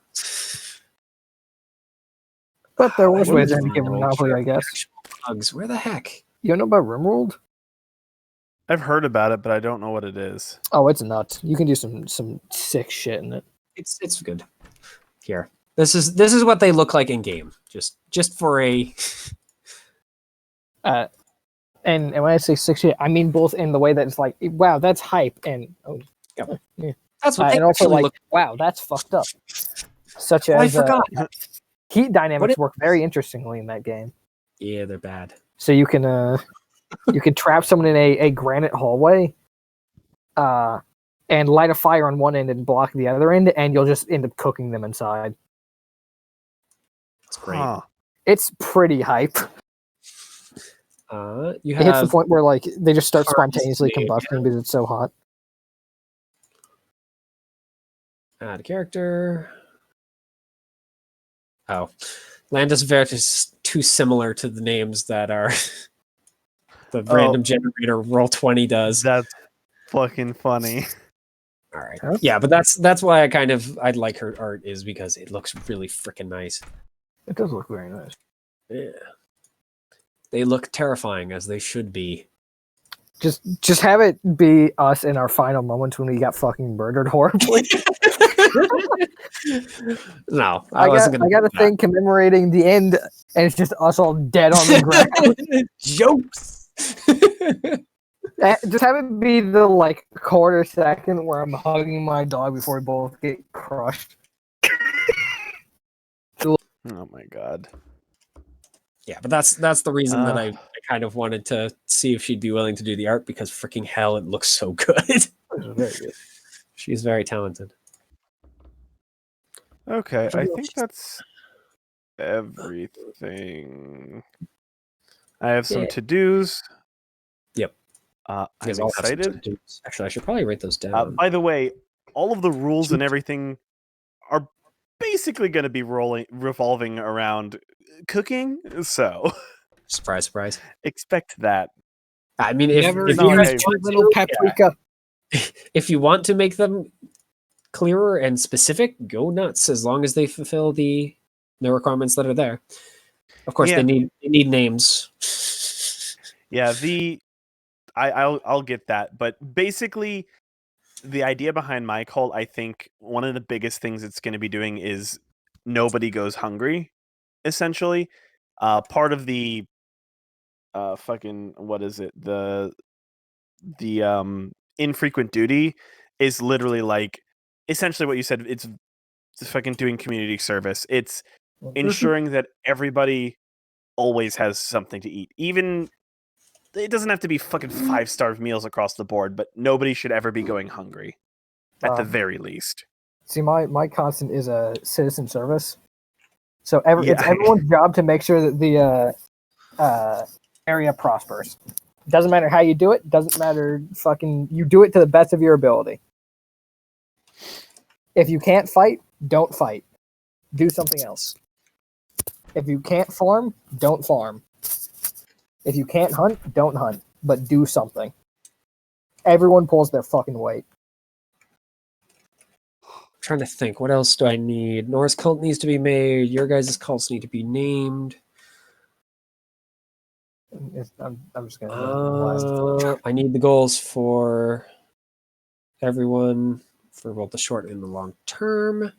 Speaker 1: But there was ways to end a game of Monopoly, I guess.
Speaker 2: Bugs, where the heck?
Speaker 1: You don't know about Rimworld?
Speaker 5: I've heard about it, but I don't know what it is.
Speaker 1: Oh, it's nuts. You can do some sick shit in it.
Speaker 2: It's good. Here. This is what they look like in game. Just for a
Speaker 1: And when I say 6 years, I mean both in the way that it's like, wow, that's hype, and yeah.
Speaker 2: That's what they
Speaker 1: and also
Speaker 2: actually
Speaker 1: like,
Speaker 2: look.
Speaker 1: wow, that's fucked up. Such
Speaker 2: Oh, I
Speaker 1: as
Speaker 2: forgot.
Speaker 1: heat dynamics
Speaker 2: What
Speaker 1: work very interestingly in that game.
Speaker 2: Yeah, they're bad.
Speaker 1: So you can trap someone in a granite hallway, and light a fire on one end and block the other end, and you'll just end up cooking them inside.
Speaker 2: It's great.
Speaker 5: Huh.
Speaker 1: It's pretty hype.
Speaker 2: You
Speaker 1: It hits the
Speaker 2: have
Speaker 1: point where like they just start
Speaker 2: cards
Speaker 1: spontaneously
Speaker 2: made,
Speaker 1: combusting because it's so hot.
Speaker 2: add a character. Oh, Landis Vert is too similar to the names that are the random generator Roll20 does.
Speaker 5: That's fucking funny.
Speaker 2: All right.
Speaker 1: Huh?
Speaker 2: Yeah, but that's why I like her art is because it looks really freaking nice.
Speaker 1: It does look very nice.
Speaker 2: Yeah. They look terrifying as they should be.
Speaker 1: Just have it be us in our final moments when we got fucking murdered horribly.
Speaker 2: No,
Speaker 1: I
Speaker 2: wasn't gonna
Speaker 1: got a
Speaker 2: do
Speaker 1: thing commemorating the end, and it's just us all dead on the ground.
Speaker 2: that. Jokes.
Speaker 1: Just have it be the like quarter second where I'm hugging my dog before we both get crushed.
Speaker 5: Oh my god.
Speaker 2: Yeah, but that's the reason that I kind of wanted to see if she'd be willing to do the art because freaking hell, it looks so good.
Speaker 1: Very good.
Speaker 2: She's very talented.
Speaker 5: Okay, I think that's everything. I have some
Speaker 2: Yeah.
Speaker 5: to-dos.
Speaker 2: Yep.
Speaker 5: I'm
Speaker 2: Because I'll have some
Speaker 5: excited.
Speaker 2: to-dos. Actually, I should probably write those down.
Speaker 5: By the way, all of the rules and everything are basically going to be revolving around cooking. So
Speaker 2: Surprise, surprise.
Speaker 5: expect that.
Speaker 2: I mean, if
Speaker 1: Never
Speaker 2: you
Speaker 5: not
Speaker 2: guys
Speaker 5: like a
Speaker 2: want
Speaker 1: little
Speaker 2: to,
Speaker 1: paprika.
Speaker 2: if you want to make them clearer and specific, go nuts. As long as they fulfill the requirements that are there. Of course,
Speaker 5: Yeah.
Speaker 2: they need names.
Speaker 5: Yeah, I'll get that, but basically the idea behind my cult, I think one of the biggest things it's going to be doing is nobody goes hungry, essentially. Part of the fucking what is it? The infrequent duty is literally like essentially what you said. It's fucking doing community service. It's ensuring that everybody always has something to eat. Even it doesn't have to be fucking 5-star meals across the board, but nobody should ever be going hungry. At the very least.
Speaker 1: See, my constant is a citizen service. So
Speaker 5: Yeah.
Speaker 1: it's everyone's job to make sure that the area prospers. Doesn't matter how you do it. Doesn't matter fucking. You do it to the best of your ability. If you can't fight, don't fight. Do something else. If you can't farm, don't farm. If you can't hunt, don't hunt. But do something. Everyone pulls their fucking weight.
Speaker 2: Trying to think, what else do I need? Nora's cult needs to be made. Your guys' cults need to be named.
Speaker 1: I'm just gonna.
Speaker 2: I need the goals for everyone for both the short and the long term.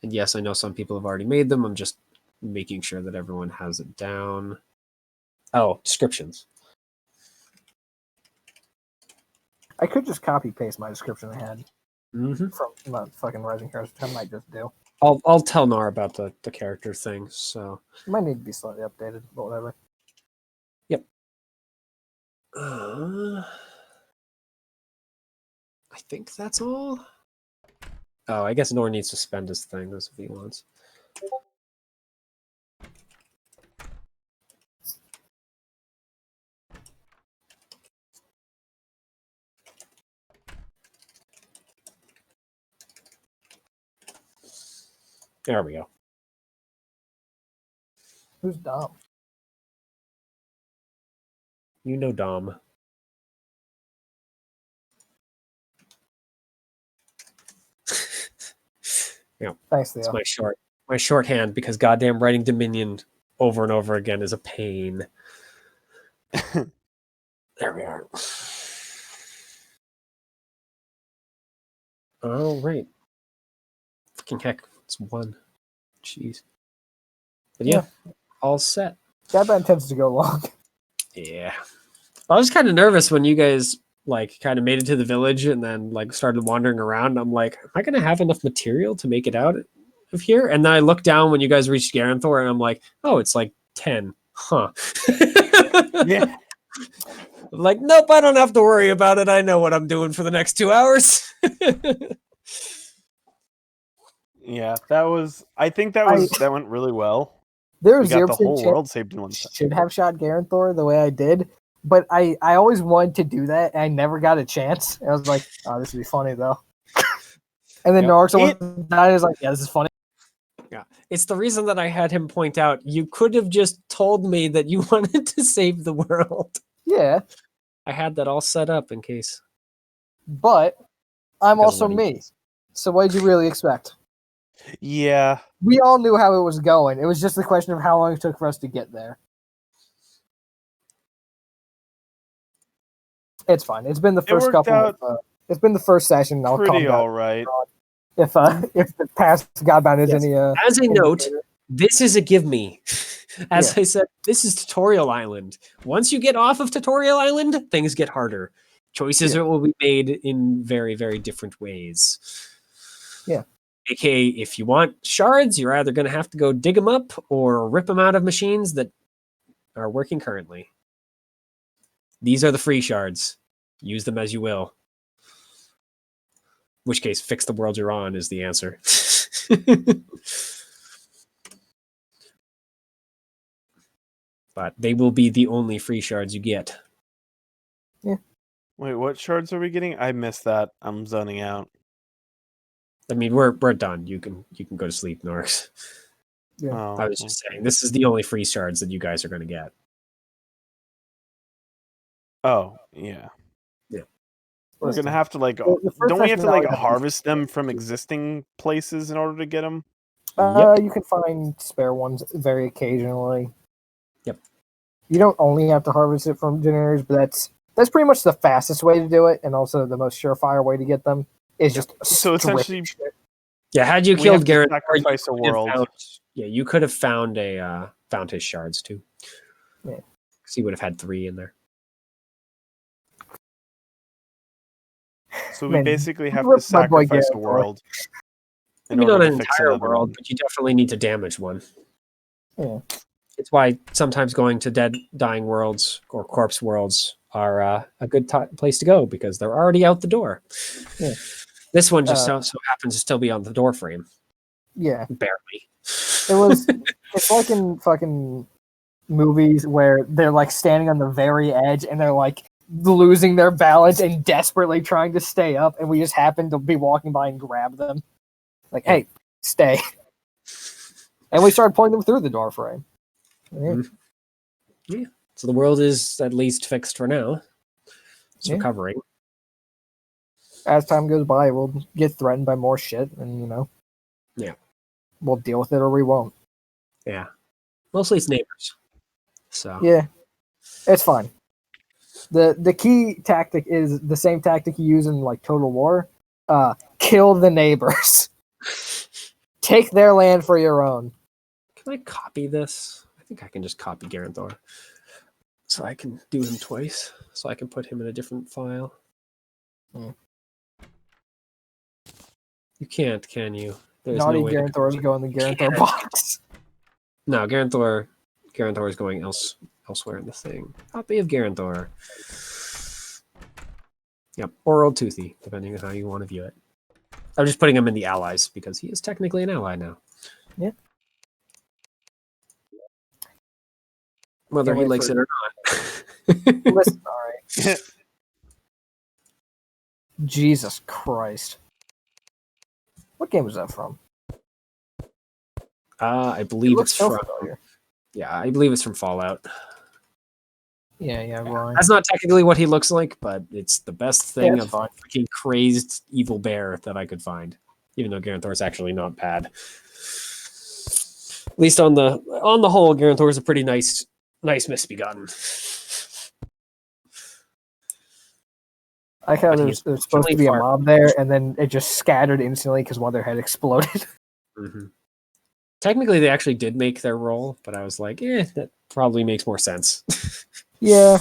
Speaker 2: And yes, I know some people have already made them. I'm just making sure that everyone has it down. Oh, descriptions.
Speaker 1: I could just copy paste my description I had
Speaker 2: Mm-hmm.
Speaker 1: from my fucking Rising Heroes, which I might just do.
Speaker 2: I'll tell Nara about the character thing. So
Speaker 1: It might need to be slightly updated, but whatever.
Speaker 2: yep. I think that's all. Oh, I guess Nor needs to spend his thing if he wants. There we go.
Speaker 1: Who's Dom?
Speaker 2: You know Dom. Yeah,
Speaker 1: Thanks, Theo.
Speaker 2: it's my shorthand because goddamn writing Dominion over and over again is a pain. There we are. All right. Fucking heck, it's one. Jeez. But yeah, all set.
Speaker 1: That band tends to go long.
Speaker 2: Yeah. I was kind of nervous when you guys like kind of made it to the village and then like started wandering around. I'm like, am I going to have enough material to make it out of here? And then I looked down when you guys reached Garenthor and I'm like, oh, it's like 10. Huh.
Speaker 3: Yeah.
Speaker 2: Like, nope, I don't have to worry about it. I know what I'm doing for the next 2 hours.
Speaker 5: Yeah, I think that went really well.
Speaker 1: There
Speaker 5: We
Speaker 1: was
Speaker 5: got
Speaker 1: 0%
Speaker 5: the whole
Speaker 1: chance
Speaker 5: world saved in one shot.
Speaker 1: should have shot Garenthor the way I did, but I always wanted to do that, and I never got a chance. I was like, oh, this would be funny, though. And then
Speaker 3: Yep.
Speaker 1: Narx died. I was like, yeah, this is funny.
Speaker 2: Yeah. It's the reason that I had him point out, you could have just told me that you wanted to save the world.
Speaker 1: Yeah,
Speaker 2: I had that all set up in case.
Speaker 1: but I'm
Speaker 2: Because of
Speaker 1: also
Speaker 2: what he
Speaker 1: me.
Speaker 2: does.
Speaker 1: So what did you really expect?
Speaker 5: Yeah.
Speaker 1: We all knew how it was going. It was just the question of how long it took for us to get there. It's fine. It's been the first
Speaker 5: worked
Speaker 1: couple.
Speaker 5: out
Speaker 1: It's been the first session. I'll calm
Speaker 5: Pretty
Speaker 1: down
Speaker 5: all right.
Speaker 1: if the past Godbound is
Speaker 2: Yes.
Speaker 1: any.
Speaker 2: As a note, this is a give me. As
Speaker 1: Yeah.
Speaker 2: I said, this is Tutorial Island. Once you get off of Tutorial Island, things get harder. Choices will be made in very, very different ways.
Speaker 1: Yeah.
Speaker 2: AKA, if you want shards, you're either going to have to go dig them up or rip them out of machines that are working currently. These are the free shards. Use them as you will. In which case, fix the world you're on is the answer. But they will be the only free shards you get.
Speaker 5: Wait, what shards are we getting? I missed that. I'm zoning out.
Speaker 2: I mean, we're done. You can go to sleep, Norx.
Speaker 1: Yeah.
Speaker 5: Oh,
Speaker 2: I was just saying, this is the only free shards that you guys are going to get.
Speaker 5: Oh, yeah.
Speaker 2: Yeah.
Speaker 5: We're
Speaker 1: Listen,
Speaker 5: gonna have to like.
Speaker 1: the first
Speaker 5: Don't we have
Speaker 1: session
Speaker 5: to like
Speaker 1: always has
Speaker 5: harvest them from
Speaker 1: these-
Speaker 5: existing places in order to get them?
Speaker 1: You can find spare ones very occasionally.
Speaker 2: Yep.
Speaker 1: You don't only have to harvest it from generators, but that's pretty much the fastest way to do it, and also the most surefire way to get them is just
Speaker 5: So
Speaker 1: strip
Speaker 5: essentially-
Speaker 1: shit.
Speaker 2: Yeah, had you
Speaker 5: We
Speaker 2: killed
Speaker 5: have to
Speaker 2: Garrett,
Speaker 5: sacrifice a world.
Speaker 2: you could have found found his shards too.
Speaker 1: Yeah.
Speaker 2: Because he would have had 3 in there.
Speaker 5: So we
Speaker 1: Man,
Speaker 5: basically have to
Speaker 1: rip my boy
Speaker 5: sacrifice a
Speaker 1: Garenthor.
Speaker 5: world. in
Speaker 2: Maybe not
Speaker 5: order
Speaker 2: an
Speaker 5: to fix
Speaker 2: entire
Speaker 5: another
Speaker 2: world,
Speaker 5: one.
Speaker 2: but you definitely need to damage one.
Speaker 1: Yeah.
Speaker 2: It's why sometimes going to dead, dying worlds or corpse worlds are a good place to go because they're already out the door.
Speaker 1: Yeah.
Speaker 2: This one just so happens to still be on the door frame,
Speaker 1: Yeah.
Speaker 2: barely.
Speaker 1: It's like in fucking movies where they're like standing on the very edge and they're like losing their balance and desperately trying to stay up, and we just happen to be walking by and grab them. Like, hey, stay. And we started pulling them through the door frame. Yeah.
Speaker 2: Yeah. So the world is at least fixed for now. It's
Speaker 1: Yeah.
Speaker 2: recovering.
Speaker 1: As time goes by, we'll get threatened by more shit, and
Speaker 2: Yeah.
Speaker 1: we'll deal with it or we won't.
Speaker 2: Yeah. Mostly it's neighbors. So
Speaker 1: Yeah, it's fine. The key tactic is the same tactic you use in like Total War. Kill the neighbors. Take their land for your own.
Speaker 2: Can I copy this? I think I can just copy Garenthor. So I can do him twice. So I can put him in a different file.
Speaker 1: Hmm.
Speaker 2: You can't, can you? There's
Speaker 1: Naughty
Speaker 2: no way to-
Speaker 1: Garenthors go in the Garenthor box.
Speaker 2: No, Garenthor is going elsewhere in the thing. Copy of Garenthor. Yep, or Old Toothy, depending on how you want to view it. I'm just putting him in the allies because he is technically an ally now.
Speaker 1: Yeah.
Speaker 2: Whether
Speaker 1: Can't
Speaker 2: he
Speaker 1: wait
Speaker 2: likes
Speaker 1: for
Speaker 2: it or not.
Speaker 1: Listen, all right. Jesus Christ. What game was that from?
Speaker 2: I
Speaker 1: It
Speaker 2: believe
Speaker 1: looks
Speaker 2: it's
Speaker 1: so
Speaker 2: from.
Speaker 1: familiar.
Speaker 2: Yeah, I believe it's from Fallout.
Speaker 1: Yeah, right.
Speaker 2: That's not technically what he looks like, but it's the best thing
Speaker 1: it's
Speaker 2: of
Speaker 1: fine.
Speaker 2: freaking crazed evil bear that I could find. Even though Garenthor is actually not bad. At least on the whole, Garenthor is a pretty nice misbegotten.
Speaker 1: I like how
Speaker 2: But
Speaker 1: there's
Speaker 2: he's
Speaker 1: supposed to be a
Speaker 2: far-
Speaker 1: mob there, and then it just scattered instantly because one of their head exploded.
Speaker 2: Mm-hmm. Technically, they actually did make their roll, but I was like, probably makes more sense.
Speaker 1: Yeah.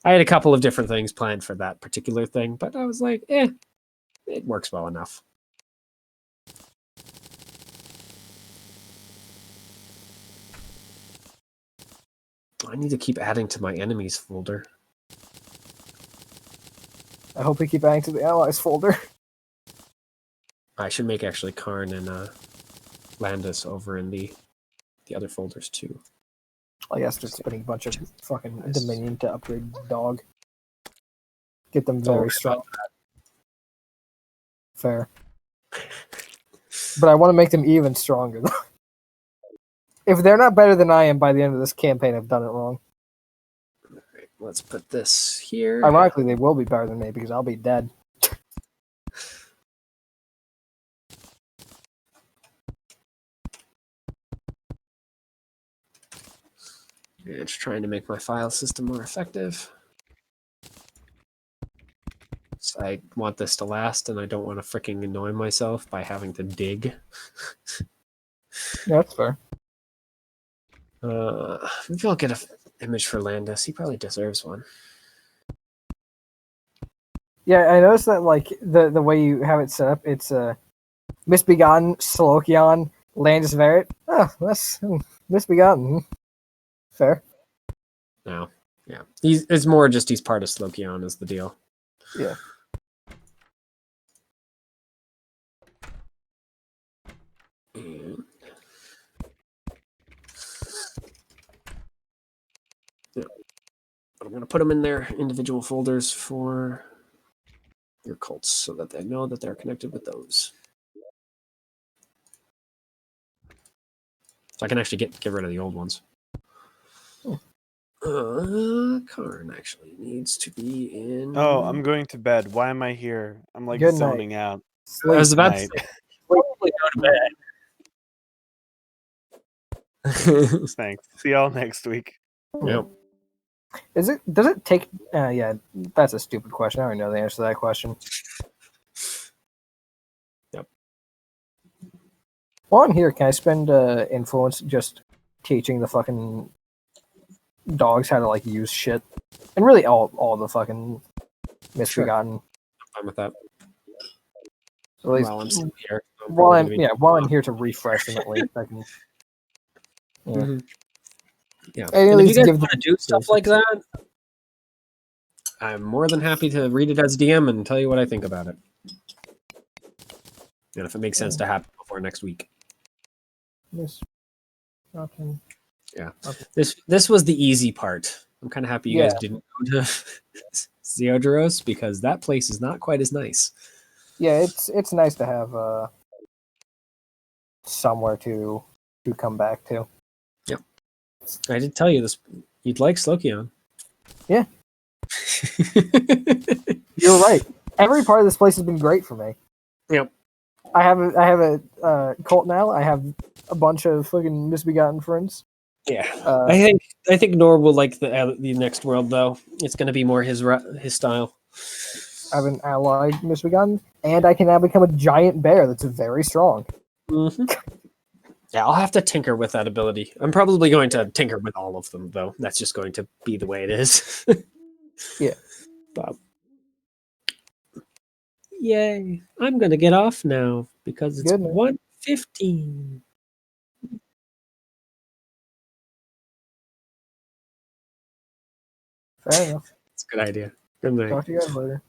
Speaker 2: I had a couple of different things planned for that particular thing, but I was like, it works well enough. I need to keep adding to my enemies folder.
Speaker 1: I hope we keep adding to the allies folder.
Speaker 2: I should make actually Karn and Landis over in the other folders too.
Speaker 1: I guess just putting a bunch of fucking Dominion to upgrade dog. Get them
Speaker 2: Don't
Speaker 1: very
Speaker 2: worry
Speaker 1: strong. Fair. But I want to make them even stronger. If they're not better than I am by the end of this campaign, I've done it wrong.
Speaker 2: Alright, let's put this here.
Speaker 1: Ironically, they will be better than me because I'll be dead.
Speaker 2: It's trying to make my file system more effective. So I want this to last, and I don't want to freaking annoy myself by having to dig.
Speaker 1: Yeah, that's fair.
Speaker 2: Maybe I'll get an image for Landis. He probably deserves one.
Speaker 1: Yeah, I noticed that like the way you have it set up, it's Misbegotten, Solokion, Landis Verret. Oh, that's Misbegotten. Fair.
Speaker 2: No, yeah, it's more just he's part of Slokion is the deal.
Speaker 1: Yeah.
Speaker 2: And yeah. But I'm going to put them in their individual folders for your cults so that they know that they're connected with those. So I can actually get rid of the old ones. Karn actually needs to be in.
Speaker 5: Oh, I'm going to bed. Why am I here? I'm like
Speaker 1: Good night.
Speaker 5: zoning out.
Speaker 1: Sleep.
Speaker 2: I was about to
Speaker 5: Night.
Speaker 2: say, probably go to bed.
Speaker 5: Thanks. See y'all next week.
Speaker 2: Yep.
Speaker 1: Does it take? Yeah, that's a stupid question. I already know the answer to that question.
Speaker 2: Yep.
Speaker 1: While I'm here, can I spend influence just teaching the fucking dogs how to like use shit, and really all the fucking Misbegotten.
Speaker 2: I'm with that.
Speaker 1: So at least
Speaker 2: While I'm still here.
Speaker 1: while I'm here to refresh them, at least I can. Yeah.
Speaker 2: Mhm. Yeah.
Speaker 1: Hey, at
Speaker 2: And if
Speaker 1: least
Speaker 2: you guys
Speaker 1: give
Speaker 2: want to do stuff like that, I'm more than happy to read it as DM and tell you what I think about it. And if it makes sense to happen before next week.
Speaker 1: Misbegotten.
Speaker 2: Yeah.
Speaker 1: Okay.
Speaker 2: This was the easy part. I'm kind of happy you guys
Speaker 1: Yeah.
Speaker 2: didn't go to Theodorus because that place is not quite as nice.
Speaker 1: Yeah, it's nice to have somewhere to come back to.
Speaker 2: Yep. I did tell you this. You'd like Slokion.
Speaker 1: Yeah. You're right. Every part of this place has been great for me.
Speaker 2: Yep.
Speaker 1: I have a cult now. I have a bunch of fucking Misbegotten friends.
Speaker 2: Yeah. I think Nor will like the next world though. It's going to be more his style.
Speaker 1: I have an allied Misbegotten, and I can now become a giant bear that's very strong.
Speaker 2: Mm-hmm. Yeah, I'll have to tinker with that ability. I'm probably going to tinker with all of them though. That's just going to be the way it is.
Speaker 1: Yeah.
Speaker 2: But, yay! I'm going to get off now because it's
Speaker 1: Good night.
Speaker 2: 1:15.
Speaker 1: Fair enough.
Speaker 2: It's a good idea. Good night.
Speaker 1: Talk to you guys later.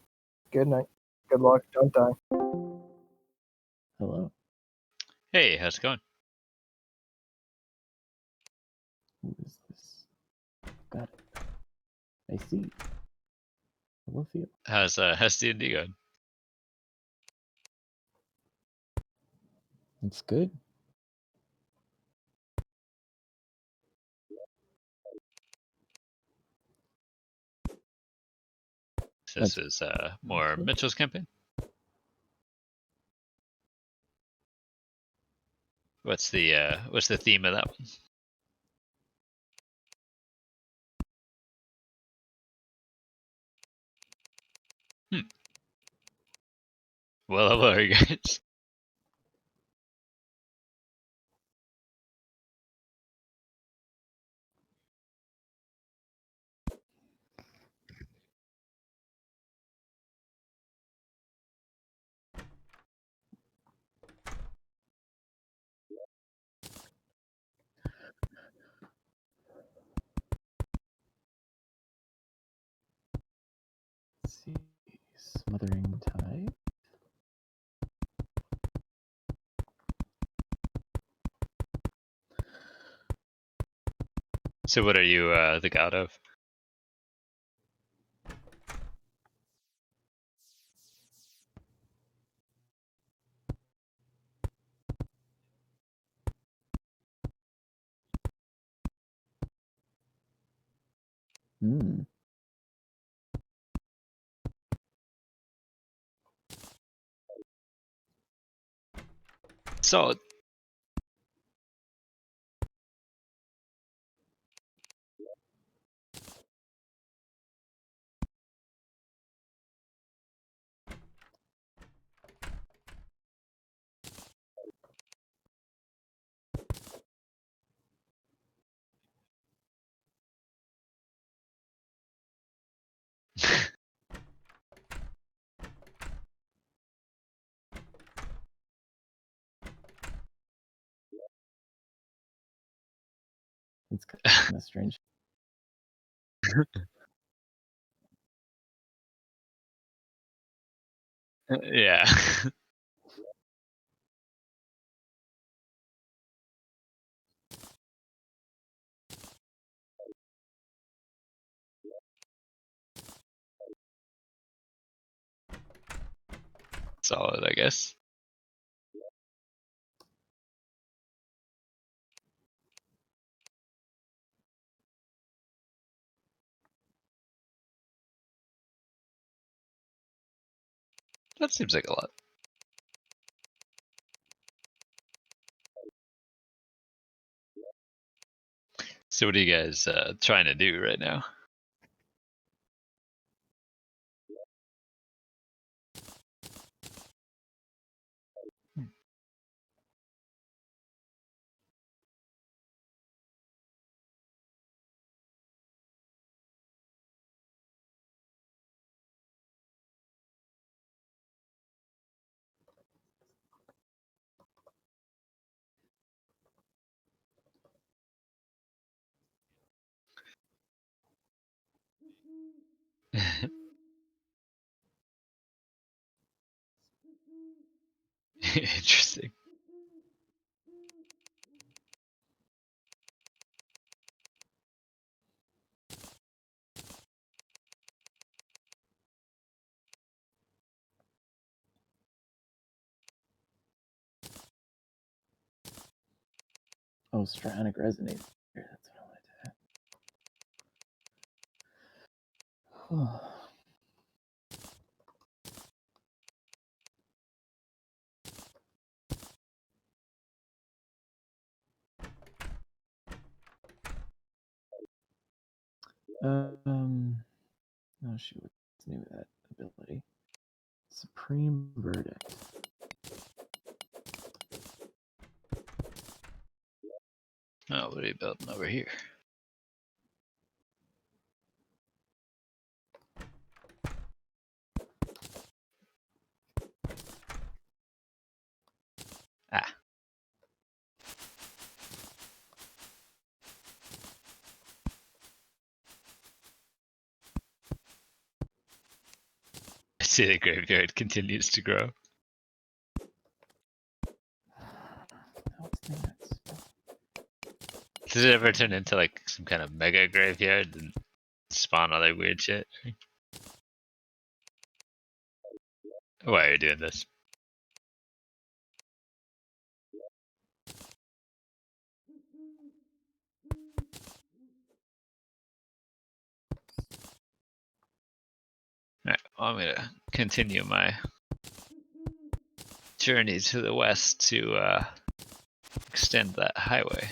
Speaker 1: Good night. Good luck. Don't die.
Speaker 6: Hello.
Speaker 7: Hey, how's it going?
Speaker 6: Who is this? Got it. I see. Hello, Theo.
Speaker 7: How's D&D going?
Speaker 6: It's good.
Speaker 7: This is more Mitchell's campaign. What's the theme of that one? Well, hello, you guys.
Speaker 6: Smothering Tide.
Speaker 7: So what are you the god of?
Speaker 6: Hmm.
Speaker 7: Solid.
Speaker 6: It's kind of strange.
Speaker 7: Yeah. Solid, I guess. That seems like a lot. So what are you guys trying to do right now? Interesting.
Speaker 6: Oh, Stranic Resonator. That's what I wanted to have. Oh shoot, what's the name of that ability? Supreme Verdict.
Speaker 7: Oh, what are you building over here? Ah. I see the graveyard continues to grow.
Speaker 6: What's the name of that spell?
Speaker 7: Does it ever turn into like some kind of mega graveyard and spawn other weird shit? Why are you doing this? Alright, well, I'm gonna continue my journey to the west to extend that highway.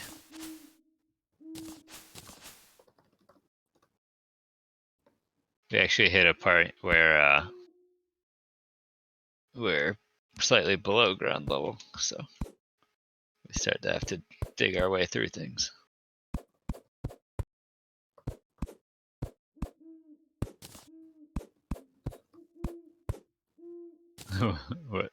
Speaker 7: We actually hit a part where we're slightly below ground level, so we start to have to dig our way through things. What?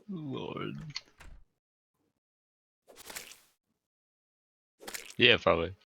Speaker 7: Lord. Yeah, probably.